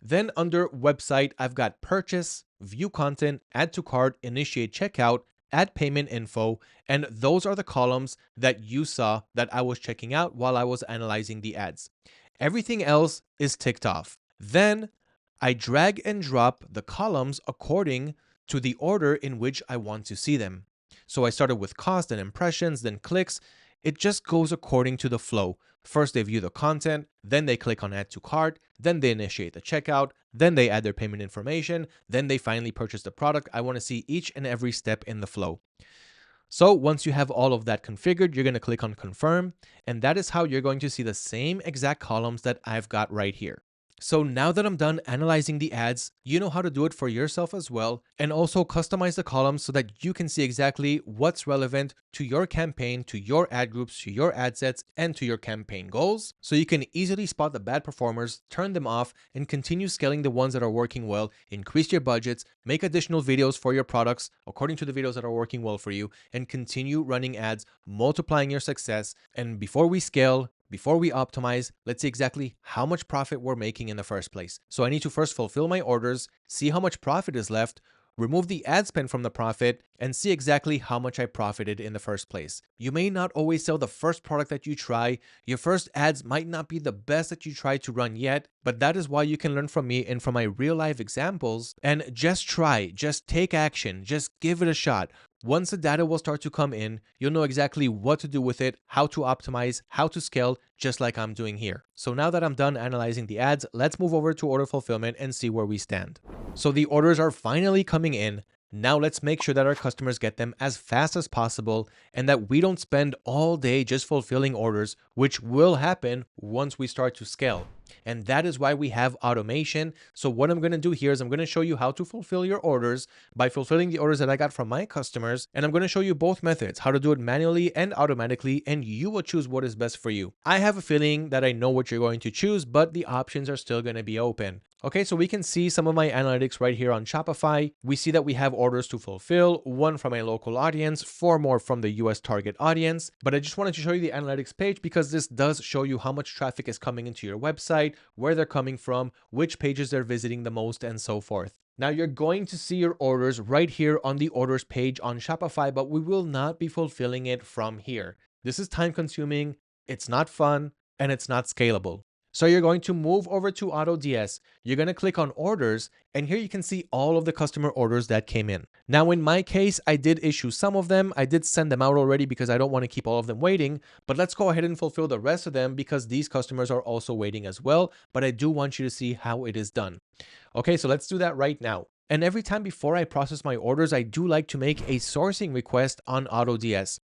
Then under website, I've got purchase, view content, add to cart, initiate checkout, add payment info, and those are the columns that you saw that I was checking out while I was analyzing the ads. Everything else is ticked off. Then I drag and drop the columns according to the order in which I want to see them. So I started with cost and impressions, then clicks. It just goes according to the flow. First, they view the content, then they click on add to cart, then they initiate the checkout, then they add their payment information, then they finally purchase the product. I want to see each and every step in the flow. So once you have all of that configured, you're going to click on confirm, and that is how you're going to see the same exact columns that I've got right here. So now that I'm done analyzing the ads, you know how to do it for yourself as well, and also customize the columns so that you can see exactly what's relevant to your campaign, to your ad groups, to your ad sets, and to your campaign goals. So you can easily spot the bad performers, turn them off, and continue scaling the ones that are working well, increase your budgets, make additional videos for your products according to the videos that are working well for you, and continue running ads, multiplying your success. And before we scale, before we optimize, let's see exactly how much profit we're making in the first place. So I need to first fulfill my orders, see how much profit is left, remove the ad spend from the profit, and see exactly how much I profited in the first place. You may not always sell the first product that you try. Your first ads might not be the best that you try to run yet, but that is why you can learn from me and from my real life examples and just try, just take action, just give it a shot. Once the data will start to come in, you'll know exactly what to do with it, how to optimize, how to scale, just like I'm doing here. So now that I'm done analyzing the ads, let's move over to order fulfillment and see where we stand. So the orders are finally coming in. Now let's make sure that our customers get them as fast as possible and that we don't spend all day just fulfilling orders, which will happen once we start to scale. And that is why we have automation. So what I'm going to do here is I'm going to show you how to fulfill your orders by fulfilling the orders that I got from my customers. And I'm going to show you both methods, how to do it manually and automatically, and you will choose what is best for you. I have a feeling that I know what you're going to choose, but the options are still going to be open. Okay, so we can see some of my analytics right here on Shopify. We see that we have orders to fulfill, 1 from a local audience, 4 more from the US target audience. But I just wanted to show you the analytics page because this does show you how much traffic is coming into your website, where they're coming from, which pages they're visiting the most, and so forth. Now you're going to see your orders right here on the orders page on Shopify, but we will not be fulfilling it from here. This is time consuming, it's not fun, and it's not scalable. So you're going to move over to AutoDS. You're going to click on orders, and here you can see all of the customer orders that came in. Now, in my case, I did issue some of them. I did send them out already because I don't want to keep all of them waiting, but let's go ahead and fulfill the rest of them because these customers are also waiting as well, but I do want you to see how it is done. Okay, so let's do that right now. And every time before I process my orders, I do like to make a sourcing request on AutoDS.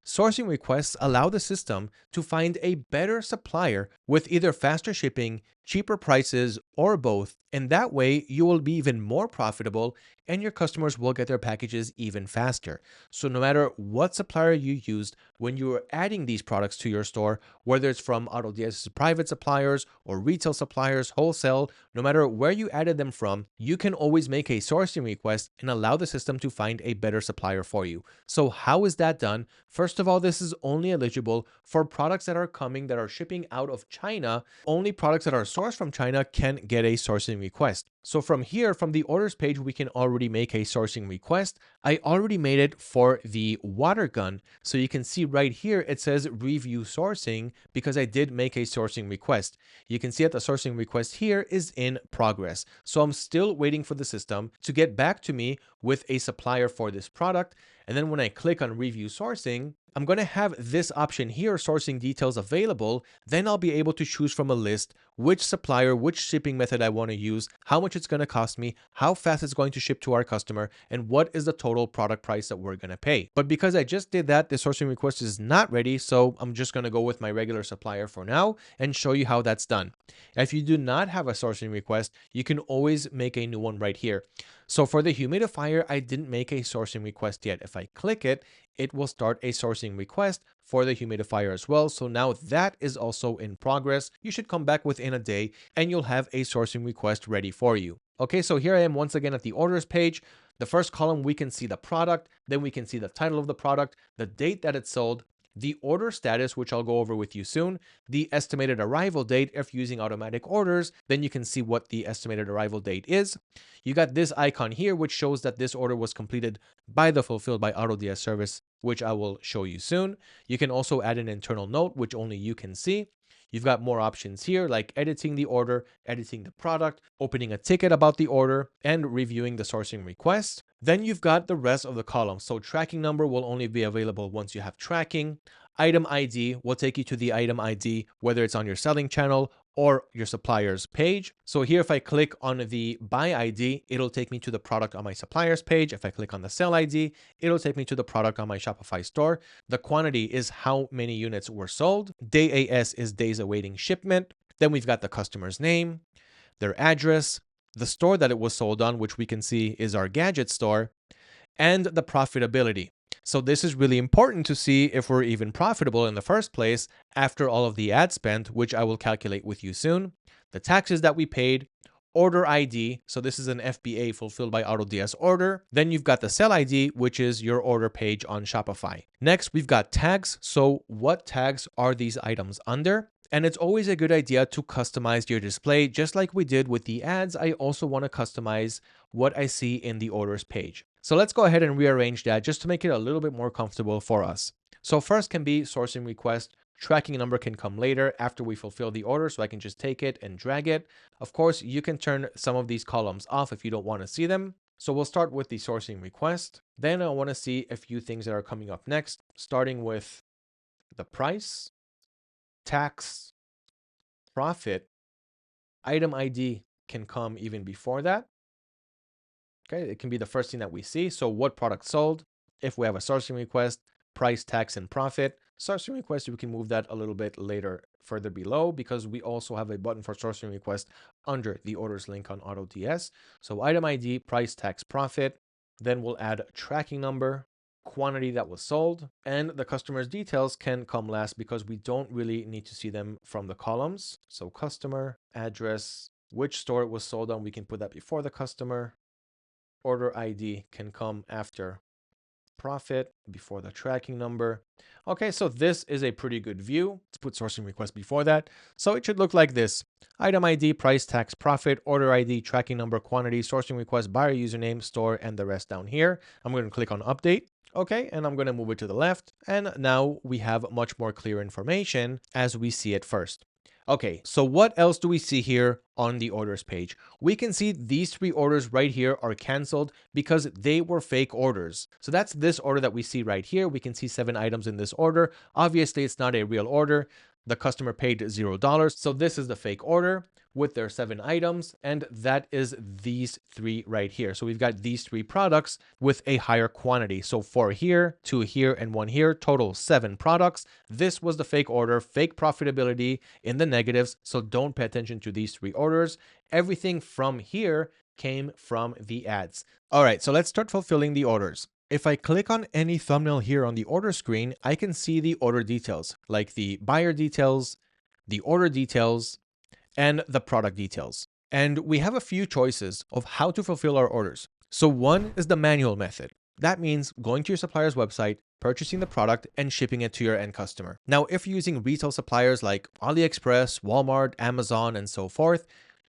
Sourcing requests allow the system to find a better supplier with either faster shipping, cheaper prices, or both. And that way, you will be even more profitable and your customers will get their packages even faster. So no matter what supplier you used when you are adding these products to your store, whether it's from AutoDS's private suppliers or retail suppliers, wholesale, no matter where you added them from, you can always make a sourcing request and allow the system to find a better supplier for you. So how is that done? First of all, this is only eligible for products that are coming that are shipping out of China. Only products that are sourced from China can get a sourcing request. So from here, from the orders page, we can already make a sourcing request. I already made it for the water gun. So you can see right here, it says review sourcing because I did make a sourcing request. You can see that the sourcing request here is in progress. So I'm still waiting for the system to get back to me with a supplier for this product. And then when I click on review sourcing, I'm going to have this option here, sourcing details available. Then I'll be able to choose from a list which supplier, which shipping method I want to use, how much it's going to cost me, how fast it's going to ship to our customer, and what is the total product price that we're going to pay. But because I just did that, the sourcing request is not ready. So I'm just going to go with my regular supplier for now and show you how that's done. If you do not have a sourcing request, you can always make a new one right here. So for the humidifier, I didn't make a sourcing request yet. If I click it, it will start a sourcing request for the humidifier as well. So now that is also in progress. You should come back within a day and you'll have a sourcing request ready for you. Okay, so here I am once again at the orders page. The first column, we can see the product, then we can see the title of the product, the date that it's sold, the order status, which I'll go over with you soon, the estimated arrival date. If using automatic orders, then you can see what the estimated arrival date is. You got this icon here, which shows that this order was completed by the Fulfilled by AutoDS service, which I will show you soon. You can also add an internal note, which only you can see. You've got more options here, like editing the order, editing the product, opening a ticket about the order, and reviewing the sourcing request. Then you've got the rest of the columns. So tracking number will only be available once you have tracking. Item ID will take you to the item ID, whether it's on your selling channel or your supplier's page. So here, if I click on the buy ID, it'll take me to the product on my supplier's page. If I click on the sell ID, it'll take me to the product on my Shopify store. The quantity is how many units were sold. Day AS is days awaiting shipment. Then we've got the customer's name, their address, the store that it was sold on, which we can see is our gadget store, and the profitability. So this is really important to see if we're even profitable in the first place after all of the ad spend, which I will calculate with you soon. The taxes that we paid, order ID. So this is an FBA fulfilled by AutoDS order. Then you've got the sell ID, which is your order page on Shopify. Next, we've got tags. So what tags are these items under? And it's always a good idea to customize your display. Just like we did with the ads, I also want to customize what I see in the orders page. So let's go ahead and rearrange that just to make it a little bit more comfortable for us. So first can be sourcing request. Tracking number can come later after we fulfill the order, so I can just take it and drag it. Of course, you can turn some of these columns off if you don't want to see them. So we'll start with the sourcing request. Then I want to see a few things that are coming up next, starting with the price, tax, profit. Item ID can come even before that. Okay, it can be the first thing that we see. So what product sold? If we have a sourcing request, price, tax, and profit. Sourcing request, we can move that a little bit later further below because we also have a button for sourcing request under the orders link on AutoDS. So item ID, price, tax, profit. Then we'll add tracking number, quantity that was sold, and the customer's details can come last because we don't really need to see them from the columns. So customer, address, which store it was sold on, we can put that before the customer. Order ID can come after profit, before the tracking number. Okay, so this is a pretty good view. Let's put sourcing request before that. So it should look like this. Item ID, price, tax, profit, order ID, tracking number, quantity, sourcing request, buyer username, store, and the rest down here. I'm going to click on update. Okay, and I'm going to move it to the left. And now we have much more clear information as we see it first. Okay, so what else do we see here on the orders page? We can see these 3 orders right here are canceled because they were fake orders. So that's this order that we see right here. We can see 7 items in this order. Obviously, it's not a real order. The customer paid $0. So this is the fake order with their 7 items, and that is these 3 right here. So we've got these 3 products with a higher quantity. So 4 here, 2 here, and 1 here, total 7 products. This was the fake order, fake profitability in the negatives. So don't pay attention to these 3 orders. Everything from here came from the ads. All right, so let's start fulfilling the orders. If I click on any thumbnail here on the order screen, I can see the order details, like the buyer details, the order details, and the product details. And we have a few choices of how to fulfill our orders. So one is the manual method. That means going to your supplier's website, purchasing the product, and shipping it to your end customer. Now, if you're using retail suppliers like AliExpress, Walmart, Amazon, and so forth,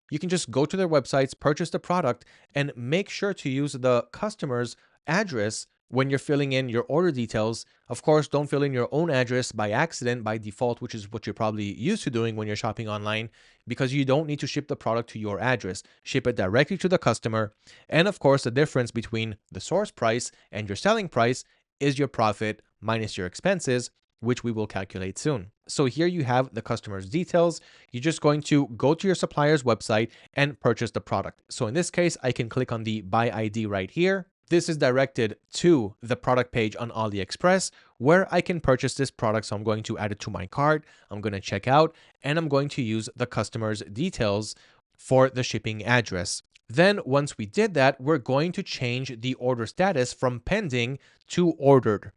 you can just go to their websites, purchase the product, and make sure to use the customer's address when you're filling in your order details. Of course, don't fill in your own address by accident, by default, which is what you're probably used to doing when you're shopping online, because you don't need to ship the product to your address. Ship it directly to the customer. And of course, the difference between the source price and your selling price is your profit minus your expenses, which we will calculate soon. So here you have the customer's details. You're just going to go to your supplier's website and purchase the product. So in this case, I can click on the buy ID right here. This is directed to the product page on AliExpress where I can purchase this product. So I'm going to add it to my cart. I'm going to check out, and I'm going to use the customer's details for the shipping address. Then once we did that, we're going to change the order status from pending to ordered.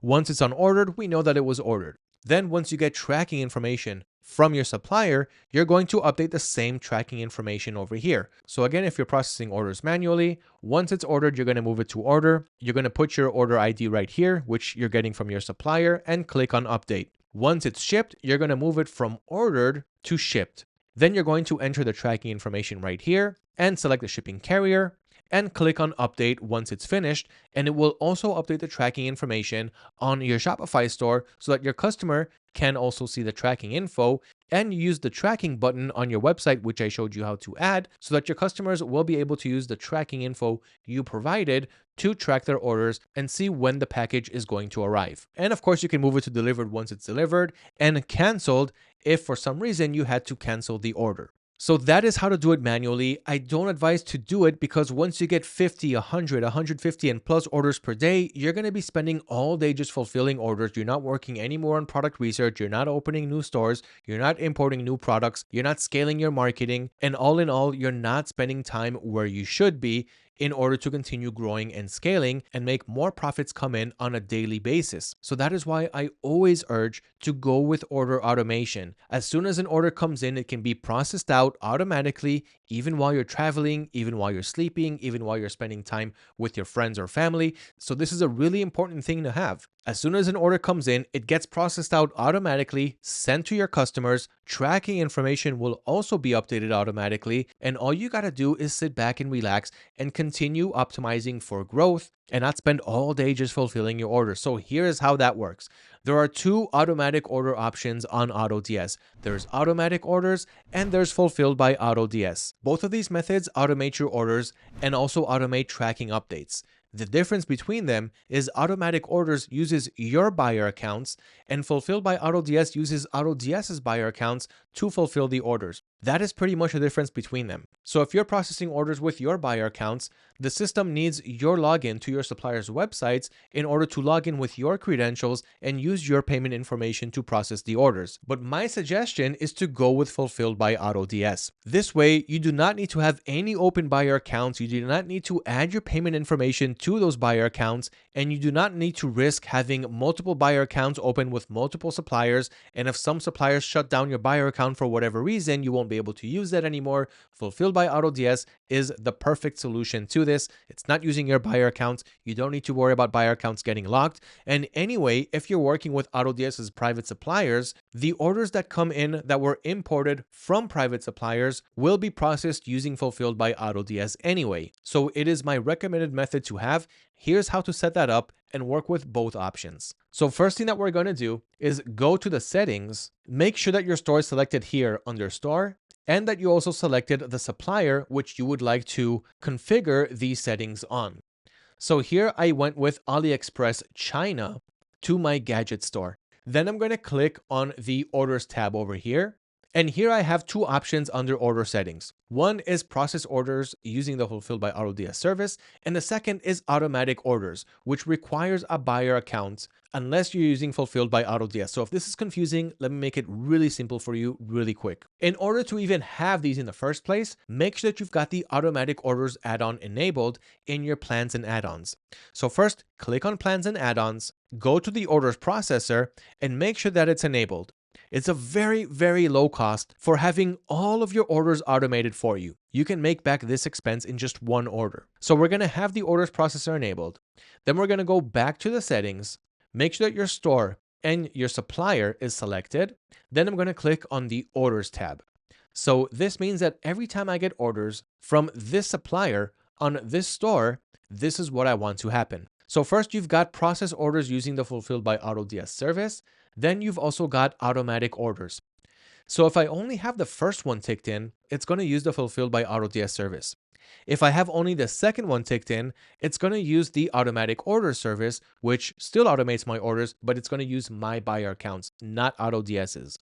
Once it's on ordered, we know that it was ordered. Then once you get tracking information from your supplier, you're going to update the same tracking information over here. So again, if you're processing orders manually, once it's ordered, you're going to move it to order. You're going to put your order ID right here, which you're getting from your supplier, and click on update. Once it's shipped, you're going to move it from ordered to shipped. Then you're going to enter the tracking information right here and select the shipping carrier and click on update once it's finished, and it will also update the tracking information on your Shopify store so that your customer can also see the tracking info, and use the tracking button on your website, which I showed you how to add, so that your customers will be able to use the tracking info you provided to track their orders and see when the package is going to arrive. And of course, you can move it to delivered once it's delivered, and canceled if for some reason you had to cancel the order. So that is how to do it manually. I don't advise to do it because once you get 50, 100, 150 and plus orders per day, you're going to be spending all day just fulfilling orders. You're not working anymore on product research. You're not opening new stores. You're not importing new products. You're not scaling your marketing. And all in all, you're not spending time where you should be in order to continue growing and scaling and make more profits come in on a daily basis. So that is why I always urge to go with order automation. As soon as an order comes in, it can be processed out automatically, even while you're traveling, even while you're sleeping, even while you're spending time with your friends or family. So this is a really important thing to have. As soon as an order comes in, it gets processed out automatically, sent to your customers. Tracking information will also be updated automatically. And all you got to do is sit back and relax and continue optimizing for growth and not spend all day just fulfilling your orders. So here's how that works. There are 2 automatic order options on AutoDS. There's automatic orders and there's fulfilled by AutoDS. Both of these methods automate your orders and also automate tracking updates. The difference between them is automatic orders uses your buyer accounts and fulfilled by AutoDS uses AutoDS's buyer accounts to fulfill the orders. That is pretty much the difference between them. So if you're processing orders with your buyer accounts, the system needs your login to your supplier's websites in order to log in with your credentials and use your payment information to process the orders. But my suggestion is to go with fulfilled by AutoDS. This way, you do not need to have any open buyer accounts. You do not need to add your payment information to those buyer accounts, and you do not need to risk having multiple buyer accounts open with multiple suppliers. And if some suppliers shut down your buyer account for whatever reason, you won't be able to use that anymore. Fulfilled by AutoDS is the perfect solution to this. It's not using your buyer accounts. You don't need to worry about buyer accounts getting locked. And anyway, if you're working with AutoDS's private suppliers, the orders that come in that were imported from private suppliers will be processed using fulfilled by AutoDS anyway. So it is my recommended method to have. Here's how to set that up and work with both options. So first thing that we're going to do is go to the settings, make sure that your store is selected here under store, and that you also selected the supplier which you would like to configure these settings on. So here I went with AliExpress China to my gadget store. Then I'm going to click on the orders tab over here. And here I have two options under order settings. One is process orders using the Fulfilled by AutoDS service, and the second is automatic orders, which requires a buyer account unless you're using Fulfilled by AutoDS. So if this is confusing, let me make it really simple for you really quick. In order to even have these in the first place, make sure that you've got the automatic orders add-on enabled in your plans and add-ons. So first, click on plans and add-ons, go to the orders processor, and make sure that it's enabled. It's a very, very low cost for having all of your orders automated for you. You can make back this expense in just one order. So we're going to have the orders processor enabled. Then we're going to go back to the settings, make sure that your store and your supplier is selected. Then I'm going to click on the orders tab. So this means that every time I get orders from this supplier on this store, this is what I want to happen. So first you've got process orders using the Fulfilled by AutoDS service. Then you've also got automatic orders. So if I only have the first one ticked in, it's going to use the Fulfilled by AutoDS service. If I have only the second one ticked in, it's going to use the automatic order service, which still automates my orders, but it's going to use my buyer accounts, not AutoDS's.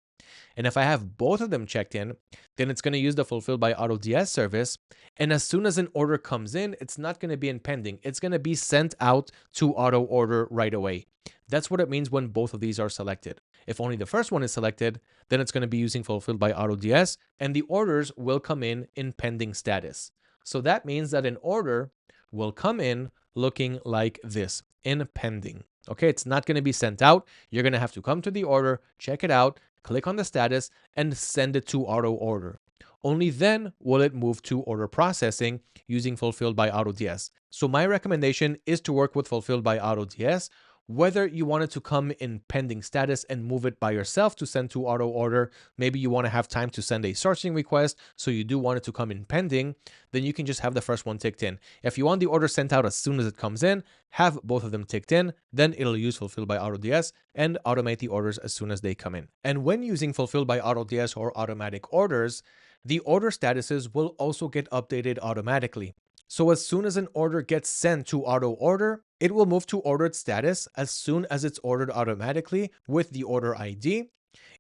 And if I have both of them checked in, then it's going to use the Fulfilled by AutoDS service. And as soon as an order comes in, it's not going to be in pending. It's going to be sent out to auto order right away. That's what it means when both of these are selected. If only the first one is selected, then it's going to be using Fulfilled by AutoDS, and the orders will come in pending status. So that means that an order will come in looking like this, in pending. Okay, it's not going to be sent out. You're going to have to come to the order, check it out, click on the status, and send it to auto order. Only then will it move to order processing using Fulfilled by AutoDS. So my recommendation is to work with Fulfilled by AutoDS. Whether you want it to come in pending status and move it by yourself to send to auto order, maybe you want to have time to send a sourcing request, so you do want it to come in pending, then you can just have the first one ticked in. If you want the order sent out as soon as it comes in, have both of them ticked in, then it'll use Fulfilled by AutoDS and automate the orders as soon as they come in. And when using Fulfilled by AutoDS or automatic orders, the order statuses will also get updated automatically. So as soon as an order gets sent to auto order, it will move to ordered status as soon as it's ordered automatically with the order ID.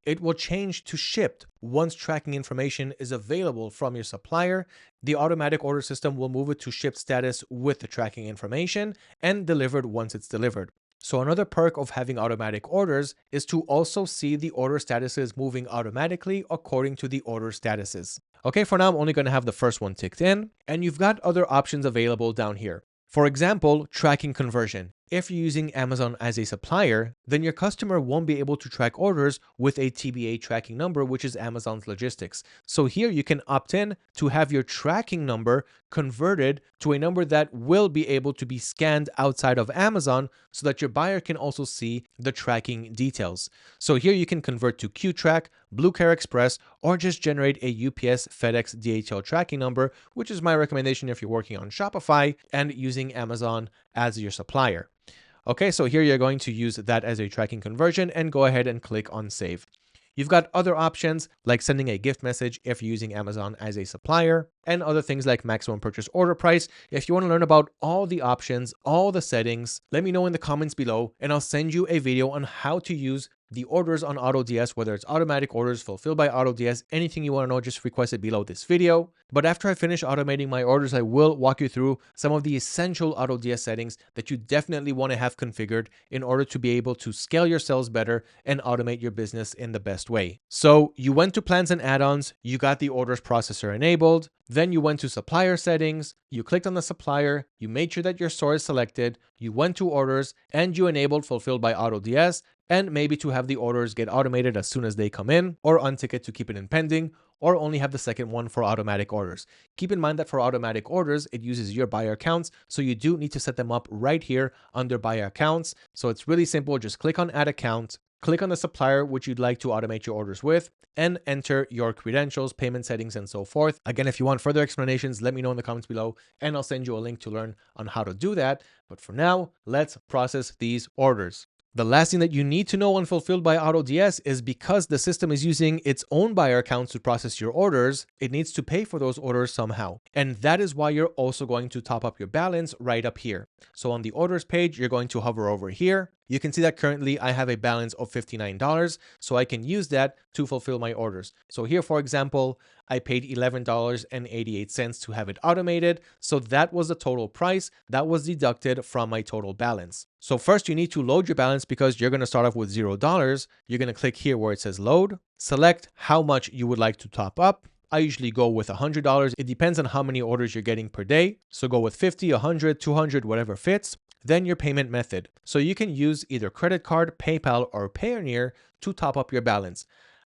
It will change to shipped once tracking information is available from your supplier. The automatic order system will move it to shipped status with the tracking information and delivered once it's delivered. So another perk of having automatic orders is to also see the order statuses moving automatically according to the order statuses. Okay, for now, I'm only going to have the first one ticked in, and you've got other options available down here. For example, tracking conversion. If you're using Amazon as a supplier, then your customer won't be able to track orders with a TBA tracking number, which is Amazon's logistics. So here you can opt in to have your tracking number converted to a number that will be able to be scanned outside of Amazon so that your buyer can also see the tracking details. So here you can convert to QTrack, Blue Care Express, or just generate a UPS, FedEx, DHL tracking number, which is my recommendation if you're working on Shopify and using Amazon as your supplier. Okay, so here you're going to use that as a tracking conversion and go ahead and click on save. You've got other options like sending a gift message if you're using Amazon as a supplier, and other things like maximum purchase order price. If you want to learn about all the options, all the settings, let me know in the comments below and I'll send you a video on how to use the orders on AutoDS, whether it's automatic orders, Fulfilled by AutoDS, anything you want to know, just request it below this video. But after I finish automating my orders, I will walk you through some of the essential AutoDS settings that you definitely want to have configured in order to be able to scale your sales better and automate your business in the best way. So you went to plans and add-ons, you got the orders processor enabled, then you went to supplier settings, you clicked on the supplier, you made sure that your store is selected, you went to orders, and you enabled Fulfilled by AutoDS, and maybe to have the orders get automated as soon as they come in, or untick it to keep it in pending, or only have the second one for automatic orders. Keep in mind that for automatic orders, it uses your buyer accounts, so you do need to set them up right here under buyer accounts. So it's really simple, just click on add account, click on the supplier which you'd like to automate your orders with, and enter your credentials, payment settings, and so forth. Again, if you want further explanations, let me know in the comments below, and I'll send you a link to learn on how to do that. But for now, let's process these orders. The last thing that you need to know on Fulfilled by AutoDS is because the system is using its own buyer accounts to process your orders, it needs to pay for those orders somehow. And that is why you're also going to top up your balance right up here. So on the orders page, you're going to hover over here. you can see that currently I have a balance of $59, so I can use that to fulfill my orders. So here, for example, I paid $11.88 to have it automated. So that was the total price that was deducted from my total balance. So first you need to load your balance because you're going to start off with $0. You're going to click here where it says load, select how much you would like to top up. I usually go with $100. It depends on how many orders you're getting per day. So go with 50, 100, 200, whatever fits. Then your payment method. So you can use either credit card, PayPal, or Payoneer to top up your balance.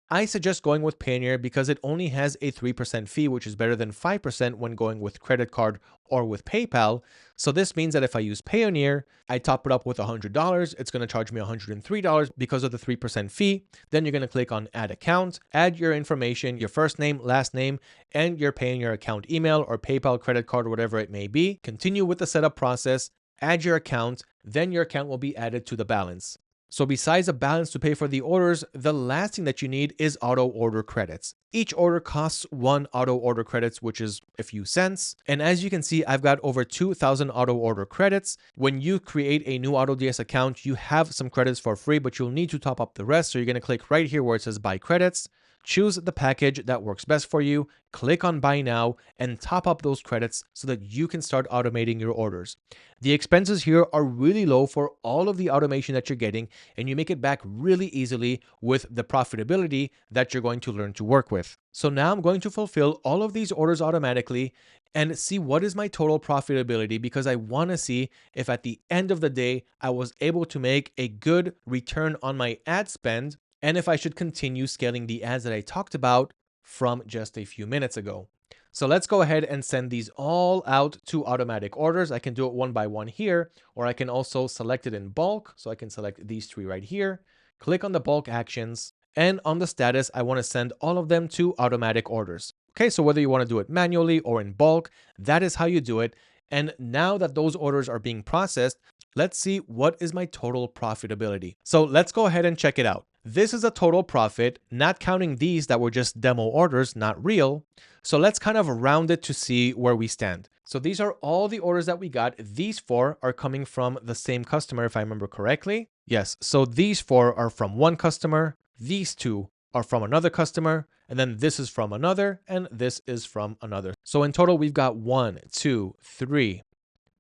I suggest going with Payoneer because it only has a 3% fee, which is better than 5% when going with credit card or with PayPal. So this means that if I use Payoneer, I top it up with $100, it's going to charge me $103 because of the 3% fee. Then you're going to click on add account, add your information, your first name, last name, and your Payoneer account email or PayPal credit card, whatever it may be. Continue with the setup process, add your account, then your account will be added to the balance. So besides a balance to pay for the orders, the last thing that you need is auto order credits. Each order costs 1 auto order credits, which is a few cents. And as you can see, I've got over 2,000 auto order credits. When you create a new AutoDS account, you have some credits for free, but you'll need to top up the rest. So you're going to click right here where it says buy credits. Choose the package that works best for you, click on buy now, and top up those credits so that you can start automating your orders. The expenses here are really low for all of the automation that you're getting, and you make it back really easily with the profitability that you're going to learn to work with. So now I'm going to fulfill all of these orders automatically and see what is my total profitability because I want to see if at the end of the day, I was able to make a good return on my ad spend and if I should continue scaling the ads that I talked about from just a few minutes ago. So let's go ahead and send these all out to automatic orders. I can do it one by one here, or I can also select it in bulk. So I can select these 3 right here, click on the bulk actions, and on the status, I want to send all of them to automatic orders. Okay, so whether you want to do it manually or in bulk, that is how you do it. And now that those orders are being processed, let's see what is my total profitability. So let's go ahead and check it out. This is a total profit, not counting these that were just demo orders, not real. So let's kind of round it to see where we stand. So these are all the orders that we got. These 4 are coming from the same customer, if I remember correctly. Yes, so these 4 are from one customer. These 2 are from another customer. And then this is from another, and this is from another. So in total, we've got 1, 2, 3,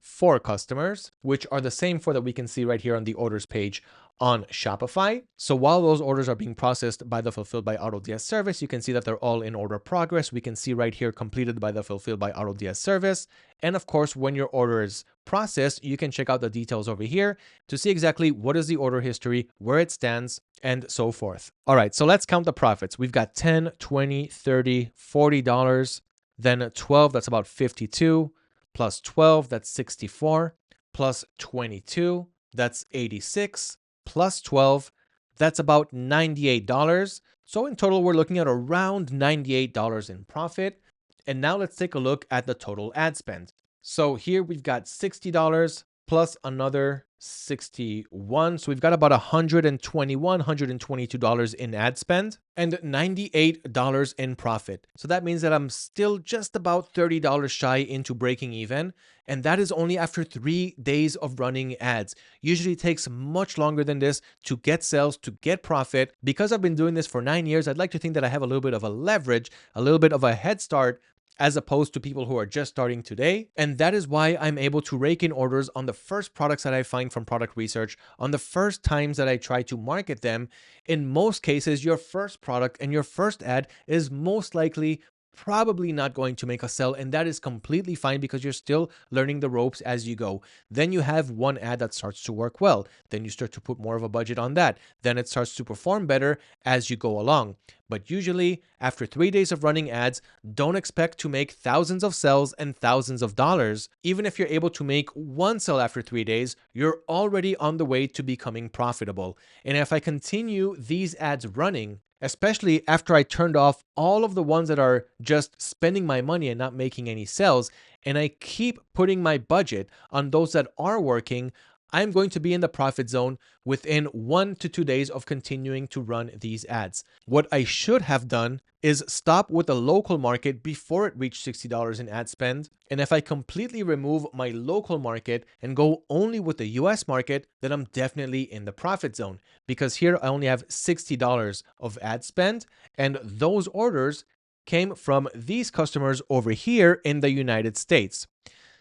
4 customers, which are the same 4 that we can see right here on the orders page on Shopify. So while those orders are being processed by the Fulfilled by AutoDS service, you can see that they're all in order progress. We can see right here completed by the Fulfilled by AutoDS service. And of course, when your order is processed, you can check out the details over here to see exactly what is the order history, where it stands, and so forth. All right, so let's count the profits. We've got $10, $20, $30, $40, then 12, that's about 52, plus 12, that's 64, plus 22, that's 86, plus 12, that's about $98. So in total, we're looking at around $98 in profit. And now let's take a look at the total ad spend. So here we've got $60 plus another 61. So we've got about $121, $122 in ad spend and $98 in profit. So that means that I'm still just about $30 shy into breaking even. And that is only after 3 days of running ads. Usually it takes much longer than this to get sales, to get profit. Because I've been doing this for 9 years, I'd like to think that I have a little bit of a leverage, a little bit of a head start as opposed to people who are just starting today. And that is why I'm able to rake in orders on the first products that I find from product research, on the first times that I try to market them. In most cases, your first product and your first ad is most likely probably not going to make a sell, and that is completely fine because you're still learning the ropes as you go. Then you have one ad that starts to work well. Then you start to put more of a budget on that. Then it starts to perform better as you go along. But usually, after 3 days of running ads, don't expect to make thousands of sales and thousands of dollars. Even if you're able to make 1 sale after 3 days, you're already on the way to becoming profitable. And if I continue these ads running, especially after I turned off all of the ones that are just spending my money and not making any sales, and I keep putting my budget on those that are working, I'm going to be in the profit zone within 1 to 2 days of continuing to run these ads. What I should have done is stop with the local market before it reached $60 in ad spend. And if I completely remove my local market and go only with the US market, then I'm definitely in the profit zone, because here I only have $60 of ad spend, and those orders came from these customers over here in the United States.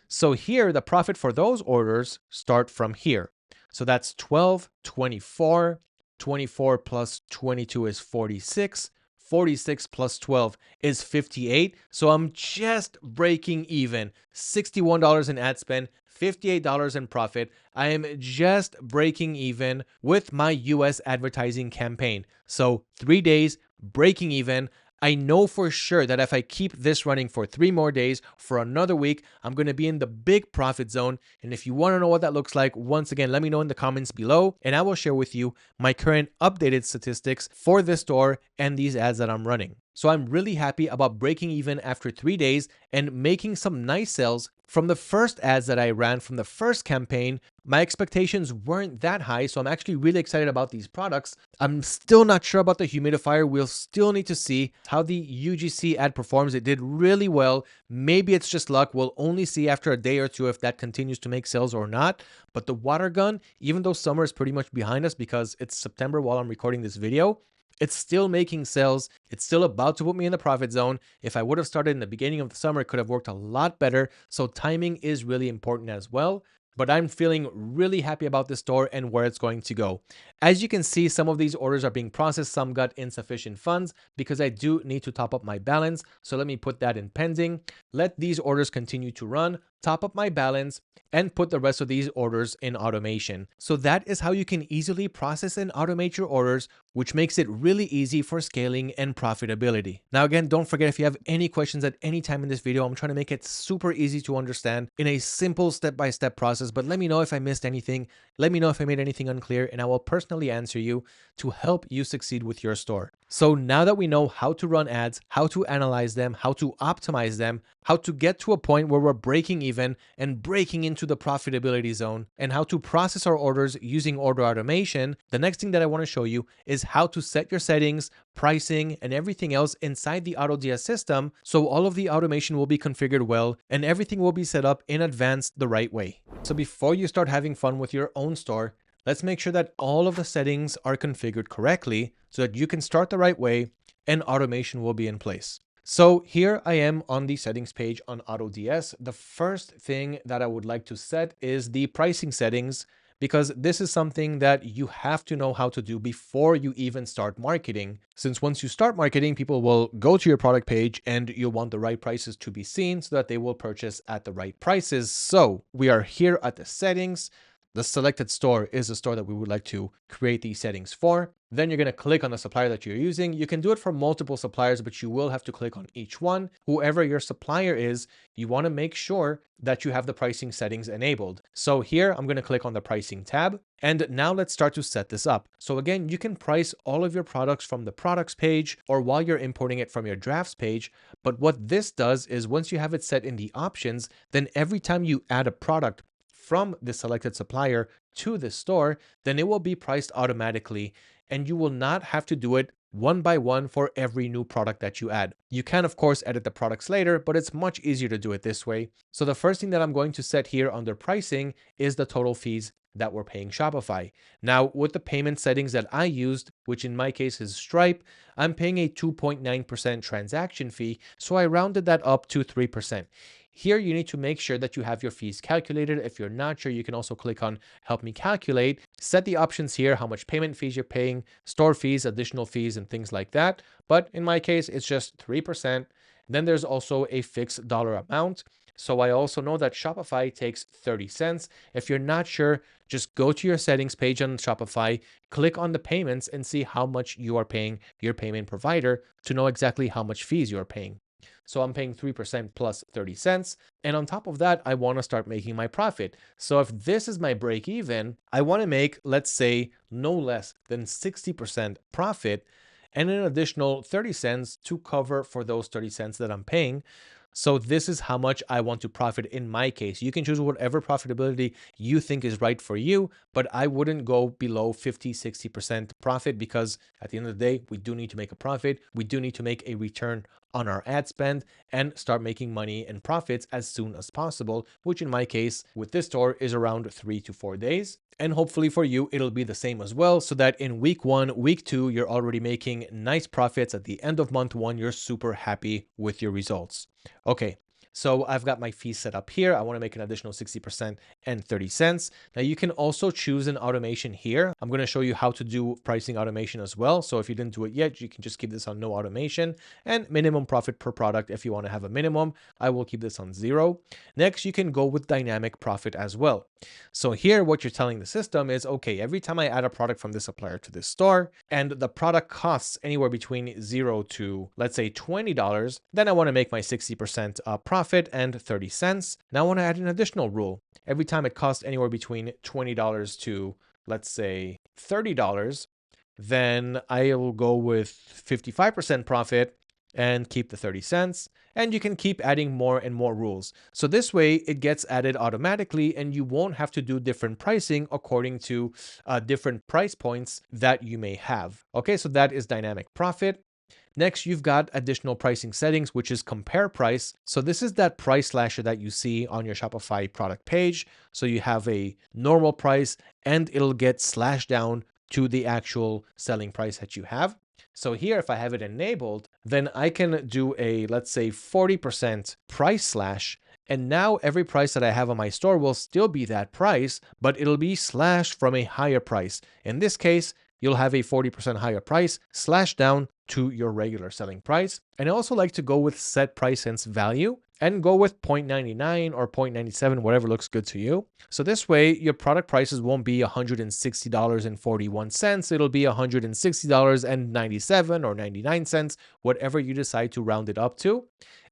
So here, the profit for those orders start from here. So that's 12, 24, 24 plus 22 is 46, 46 plus 12 is 58. So I'm just breaking even. $61 in ad spend, $58 in profit. I am just breaking even with my US advertising campaign. So 3 days, breaking even. I know for sure that if I keep this running for 3 more days, for another week, I'm going to be in the big profit zone. And if you want to know what that looks like, once again, let me know in the comments below, and I will share with you my current updated statistics for this store and these ads that I'm running. So I'm really happy about breaking even after 3 days and making some nice sales from the first ads that I ran from the first campaign. My expectations weren't that high, so I'm actually really excited about these products. I'm still not sure about the humidifier. We'll still need to see how the UGC ad performs. It did really well. Maybe it's just luck. We'll only see after a day or two if that continues to make sales or not. But the water gun, even though summer is pretty much behind us because it's September while I'm recording this video, it's still making sales. It's still about to put me in the profit zone. If I would have started in the beginning of the summer, it could have worked a lot better. So timing is really important as well. But I'm feeling really happy about this store and where it's going to go. As you can see, some of these orders are being processed. Some got insufficient funds because I do need to top up my balance. So let me put that in pending. Let these orders continue to run, top up my balance, and put the rest of these orders in automation. So that is how you can easily process and automate your orders, which makes it really easy for scaling and profitability. Now, again, don't forget, if you have any questions at any time in this video, I'm trying to make it super easy to understand in a simple step-by-step process, but let me know if I missed anything. Let me know if I made anything unclear, and I will personally answer you to help you succeed with your store. So now that we know how to run ads, how to analyze them, how to optimize them, how to get to a point where we're breaking even and breaking into the profitability zone, and how to process our orders using order automation, the next thing that I want to show you is how to set your settings, pricing, and everything else inside the AutoDS system, so all of the automation will be configured well and everything will be set up in advance the right way. So before you start having fun with your own store, let's make sure that all of the settings are configured correctly so that you can start the right way and automation will be in place. So here I am on the settings page on AutoDS. The first thing that I would like to set is the pricing settings, because this is something that you have to know how to do before you even start marketing. Since once you start marketing, people will go to your product page and you'll want the right prices to be seen so that they will purchase at the right prices. So we are here at the settings. The selected store is the store that we would like to create these settings for. Then you're going to click on the supplier that you're using. You can do it for multiple suppliers, but you will have to click on each one. Whoever your supplier is, you want to make sure that you have the pricing settings enabled. So here I'm going to click on the pricing tab. And now let's start to set this up. So again, you can price all of your products from the products page or while you're importing it from your drafts page. But what this does is once you have it set in the options, then every time you add a product from the selected supplier to the store, then it will be priced automatically and you will not have to do it one by one for every new product that you add. You can, of course, edit the products later, but it's much easier to do it this way. So the first thing that I'm going to set here under pricing is the total fees that we're paying Shopify. Now, with the payment settings that I used, which in my case is Stripe, I'm paying a 2.9% transaction fee, so I rounded that up to 3%. Here, you need to make sure that you have your fees calculated. If you're not sure, you can also click on Help Me Calculate. Set the options here, how much payment fees you're paying, store fees, additional fees, and things like that. But in my case, it's just 3%. Then there's also a fixed dollar amount. So I also know that Shopify takes 30 cents. If you're not sure, just go to your settings page on Shopify, click on the payments, and see how much you are paying your payment provider to know exactly how much fees you are paying. So I'm paying 3% plus 30 cents. And on top of that, I want to start making my profit. So if this is my break even, I want to make, let's say, no less than 60% profit and an additional 30 cents to cover for those 30 cents that I'm paying. So this is how much I want to profit in my case. You can choose whatever profitability you think is right for you, but I wouldn't go below 50, 60% profit because at the end of the day, we do need to make a profit. We do need to make a return on our ad spend and start making money and profits as soon as possible, which in my case with this store is around 3 to 4 days. And hopefully for you, it'll be the same as well, so that in week 1, week 2, you're already making nice profits. At the end of month 1, you're super happy with your results. Okay, so I've got my fees set up here. I want to make an additional 60% and 30 cents. Now you can also choose an automation here. I'm going to show you how to do pricing automation as well. So if you didn't do it yet, you can just keep this on no automation, and minimum profit per product. If you want to have a minimum, I will keep this on 0. Next, you can go with dynamic profit as well. So here, what you're telling the system is, okay, every time I add a product from this supplier to this store and the product costs anywhere between 0 to, let's say, $20, then I want to make my 60% profit and 30 cents. Now I want to add an additional rule. Every time it costs anywhere between $20 to, let's say, $30, then I will go with 55% profit and keep the 30 cents. And you can keep adding more and more rules. So this way it gets added automatically and you won't have to do different pricing according to different price points that you may have. Okay, so that is dynamic profit. Next, you've got additional pricing settings, which is compare price. So this is that price slasher that you see on your Shopify product page. So you have a normal price and it'll get slashed down to the actual selling price that you have. So here, if I have it enabled, then I can do a, let's say, 40% price slash. And now every price that I have on my store will still be that price, but it'll be slashed from a higher price. In this case, you'll have a 40% higher price slashed down to your regular selling price. And I also like to go with set price since value and go with 0.99 or 0.97, whatever looks good to you. So this way, your product prices won't be $160.41. It'll be $160.97 or 99 cents, whatever you decide to round it up to.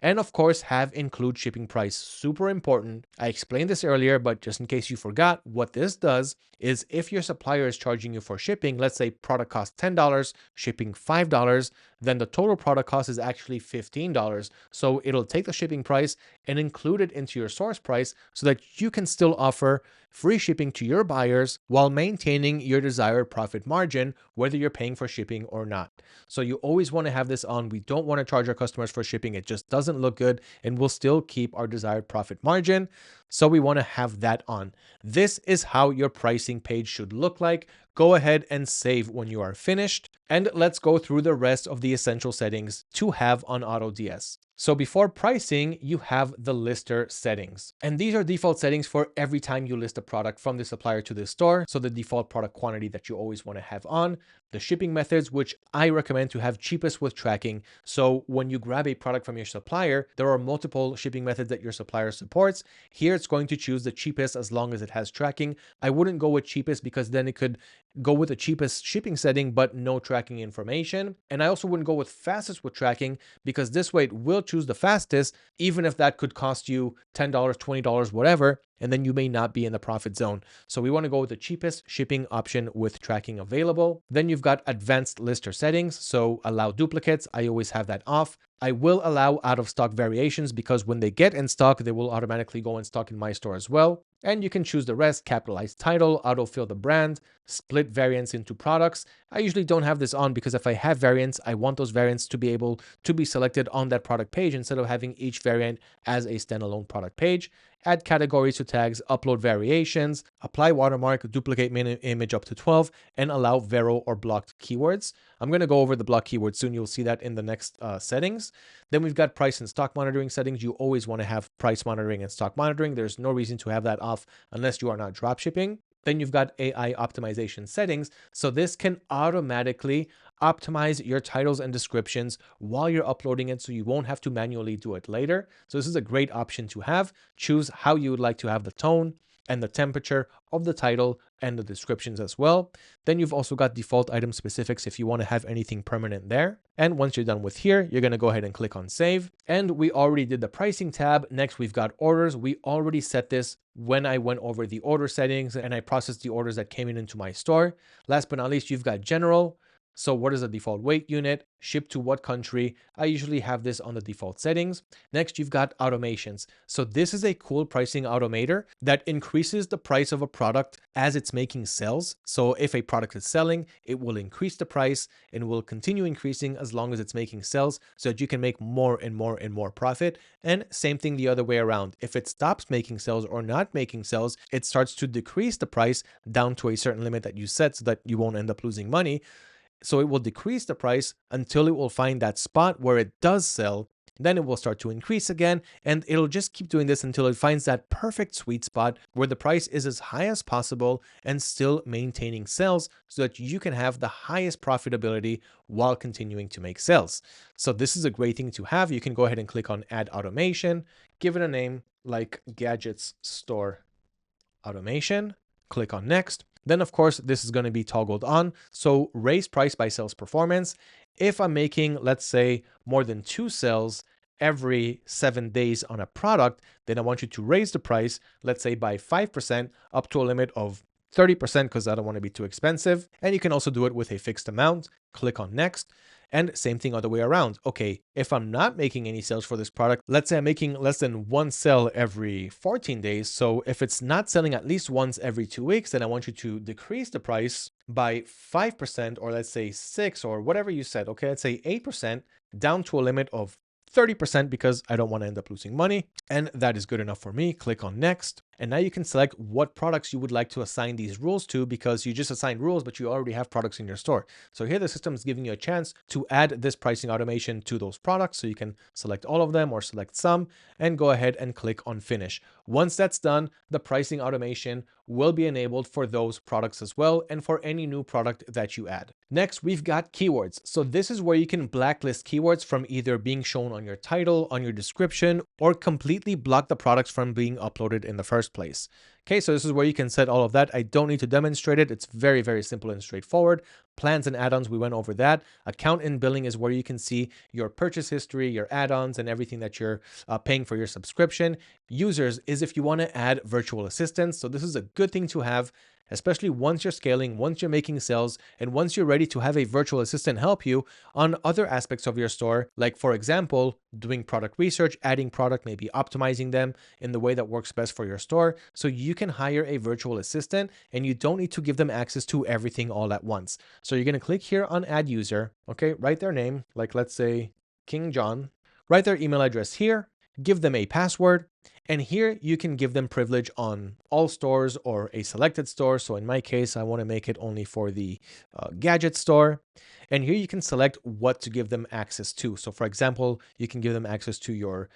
And of course, have include shipping price. Super important. I explained this earlier, but just in case you forgot, what this does is if your supplier is charging you for shipping, let's say product costs $10, shipping $5, then the total product cost is actually $15. So it'll take the shipping price and include it into your source price so that you can still offer free shipping to your buyers while maintaining your desired profit margin, whether you're paying for shipping or not. So you always want to have this on. We don't want to charge our customers for shipping. It just doesn't look good and we'll still keep our desired profit margin. So we want to have that on. This is how your pricing page should look like. Go ahead and save when you are finished. And let's go through the rest of the essential settings to have on AutoDS. So before pricing, you have the lister settings. And these are default settings for every time you list a product from the supplier to the store. So the default product quantity that you always want to have on. The shipping methods, which I recommend to have cheapest with tracking. So when you grab a product from your supplier, there are multiple shipping methods that your supplier supports. Here it's going to choose the cheapest as long as it has tracking. I wouldn't go with cheapest because then it could go with the cheapest shipping setting, but no tracking information. And I also wouldn't go with fastest with tracking because this way it will choose the fastest, even if that could cost you $10, $20, whatever, and then you may not be in the profit zone. So we want to go with the cheapest shipping option with tracking available. Then you've got advanced lister settings. So allow duplicates. I always have that off. I will allow out of stock variations because when they get in stock, they will automatically go in stock in my store as well. And you can choose the rest, capitalize title, autofill the brand, split variants into products. I usually don't have this on because if I have variants, I want those variants to be able to be selected on that product page instead of having each variant as a standalone product page. Add categories to tags, upload variations, apply watermark, duplicate main image up to 12, and allow Vero or blocked keywords. I'm going to go over the block keywords soon. You'll see that in the next settings. Then we've got price and stock monitoring settings. You always want to have price monitoring and stock monitoring. There's no reason to have that off unless you are not dropshipping. Then you've got AI optimization settings. So this can automatically optimize your titles and descriptions while you're uploading it so you won't have to manually do it later. So this is a great option to have. Choose how you would like to have the tone and the temperature of the title and the descriptions as well. Then you've also got default item specifics if you want to have anything permanent there. And once you're done with here, you're going to go ahead and click on save. And we already did the pricing tab. Next, we've got orders. We already set this when I went over the order settings and I processed the orders that came in into my store. Last but not least, you've got general, So what is the default weight unit? Ship to what country? I usually have this on the default settings. Next, you've got automations. So this is a cool pricing automator that increases the price of a product as it's making sales. So if a product is selling, it will increase the price and will continue increasing as long as it's making sales so that you can make more and more and more profit. And same thing the other way around. If it stops making sales or not making sales, it starts to decrease the price down to a certain limit that you set so that you won't end up losing money. So it will decrease the price until it will find that spot where it does sell. Then it will start to increase again, and it'll just keep doing this until it finds that perfect sweet spot where the price is as high as possible and still maintaining sales so that you can have the highest profitability while continuing to make sales. So this is a great thing to have. You can go ahead and click on Add Automation, give it a name like Gadgets Store Automation, click on Next. Then, of course, this is going to be toggled on. So raise price by sales performance. If I'm making, let's say, more than 2 sales every 7 days on a product, then I want you to raise the price, let's say by 5% up to a limit of 30% because I don't want to be too expensive. And you can also do it with a fixed amount. Click on Next. And same thing other way around. Okay, if I'm not making any sales for this product, let's say I'm making less than 1 sale every 14 days. So if it's not selling at least once every 2 weeks, then I want you to decrease the price by 5%, or let's say 6 or whatever you said. Okay, let's say 8% down to a limit of 30% because I don't want to end up losing money. And that is good enough for me. Click on Next. And now you can select what products you would like to assign these rules to because you just assigned rules, but you already have products in your store. So here the system is giving you a chance to add this pricing automation to those products. So you can select all of them or select some and go ahead and click on Finish. Once that's done, the pricing automation will be enabled for those products as well and for any new product that you add. Next, we've got keywords. So this is where you can blacklist keywords from either being shown on your title, on your description, or completely block the products from being uploaded in the first place. Okay, so this is where you can set all of that. I don't need to demonstrate it. It's very, very simple and straightforward. Plans and add-ons, we went over that. Account and billing is where you can see your purchase history, your add-ons, and everything that you're paying for your subscription. Users is if you want to add virtual assistants. So this is a good thing to have, especially once you're scaling, once you're making sales, and once you're ready to have a virtual assistant help you on other aspects of your store, like for example, doing product research, adding product, maybe optimizing them in the way that works best for your store. So you can hire a virtual assistant and you don't need to give them access to everything all at once. So you're going to click here on Add User, okay, write their name, like let's say King John, write their email address here, give them a password, and here you can give them privilege on all stores or a selected store. So in my case, I want to make it only for the gadget store. And here you can select what to give them access to. So for example, you can give them access to your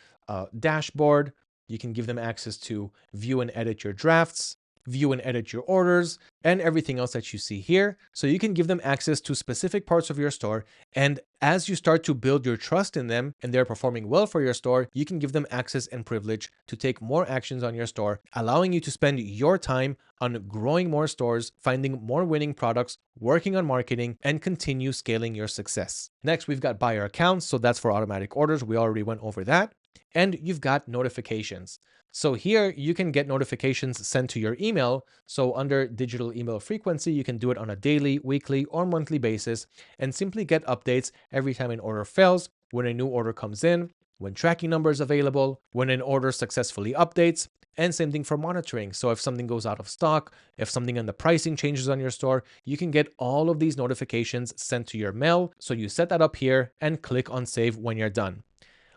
dashboard. You can give them access to view and edit your drafts, view and edit your orders, and everything else that you see here. So you can give them access to specific parts of your store. And as you start to build your trust in them and they're performing well for your store, you can give them access and privilege to take more actions on your store, allowing you to spend your time on growing more stores, finding more winning products, working on marketing, and continue scaling your success. Next, we've got buyer accounts. So that's for automatic orders. We already went over that. And you've got notifications. So here you can get notifications sent to your email. So under digital email frequency, you can do it on a daily, weekly, or monthly basis and simply get updates every time an order fails, when a new order comes in, when tracking number is available, when an order successfully updates, and same thing for monitoring. So if something goes out of stock, if something in the pricing changes on your store, you can get all of these notifications sent to your mail. So you set that up here and click on Save when you're done.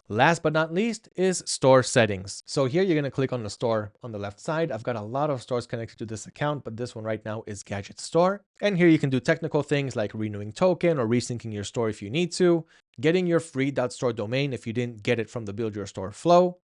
Last but not least is store settings. So here you're going to click on the store on the left side. I've got a lot of stores connected to this account, but this one right now is Gadget Store. And here you can do technical things like renewing token or resyncing your store if you need to, getting your free .store domain if you didn't get it from the Build Your Store flow.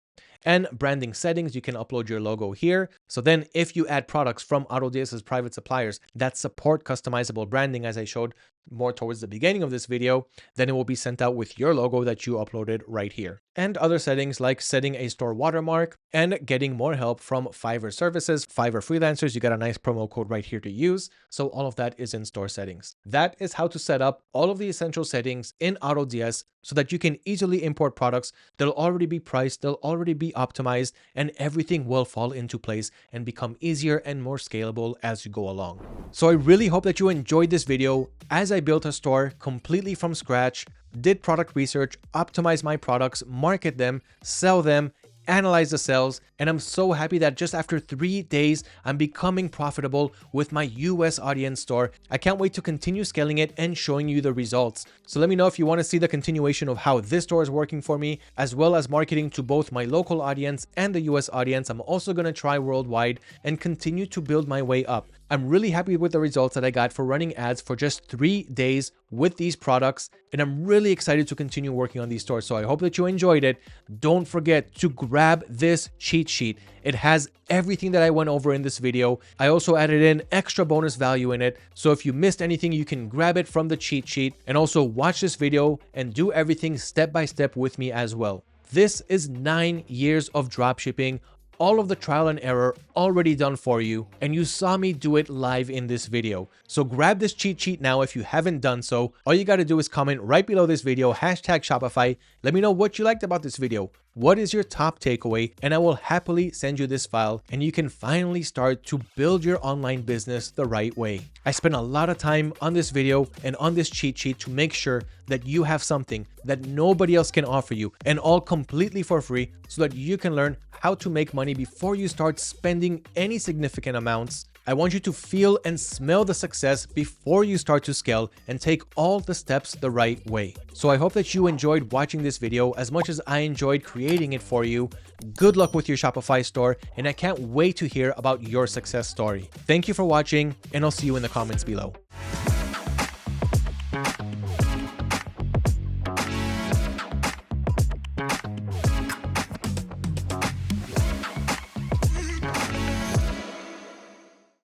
And branding settings, you can upload your logo here. So then if you add products from AutoDS's private suppliers that support customizable branding, as I showed more towards the beginning of this video, then it will be sent out with your logo that you uploaded right here. And other settings like setting a store watermark and getting more help from Fiverr services, Fiverr freelancers. You got a nice promo code right here to use. So all of that is in store settings. That is how to set up all of the essential settings in AutoDS so that you can easily import products. They'll already be priced, they'll already be optimized, and everything will fall into place and become easier and more scalable as you go along. So I really hope that you enjoyed this video. As I I built a store completely from scratch, did product research, optimize my products, market them, sell them, analyze the sales, and I'm so happy that just after 3 days, I'm becoming profitable with my US audience store. I can't wait to continue scaling it and showing you the results. So let me know if you want to see the continuation of how this store is working for me, as well as marketing to both my local audience and the US audience. I'm also going to try worldwide and continue to build my way up. I'm really happy with the results that I got for running ads for just 3 days with these products, and I'm really excited to continue working on these stores. So I hope that you enjoyed it. Don't forget to grab this cheat sheet. It has everything that I went over in this video. I also added in extra bonus value in it. So if you missed anything, you can grab it from the cheat sheet and also watch this video and do everything step by step with me as well. This is 9 years of dropshipping, all of the trial and error already done for you, and you saw me do it live in this video. So grab this cheat sheet now if you haven't done so. All you got to do is comment right below this video, #Shopify. Let me know what you liked about this video. What is your top takeaway? And I will happily send you this file, and you can finally start to build your online business the right way. I spent a lot of time on this video and on this cheat sheet to make sure that you have something that nobody else can offer you, and all completely for free, so that you can learn how to make money before you start spending any significant amounts. I want you to feel and smell the success before you start to scale and take all the steps the right way. So I hope that you enjoyed watching this video as much as I enjoyed creating it for you. Good luck with your Shopify store, and I can't wait to hear about your success story. Thank you for watching, and I'll see you in the comments below.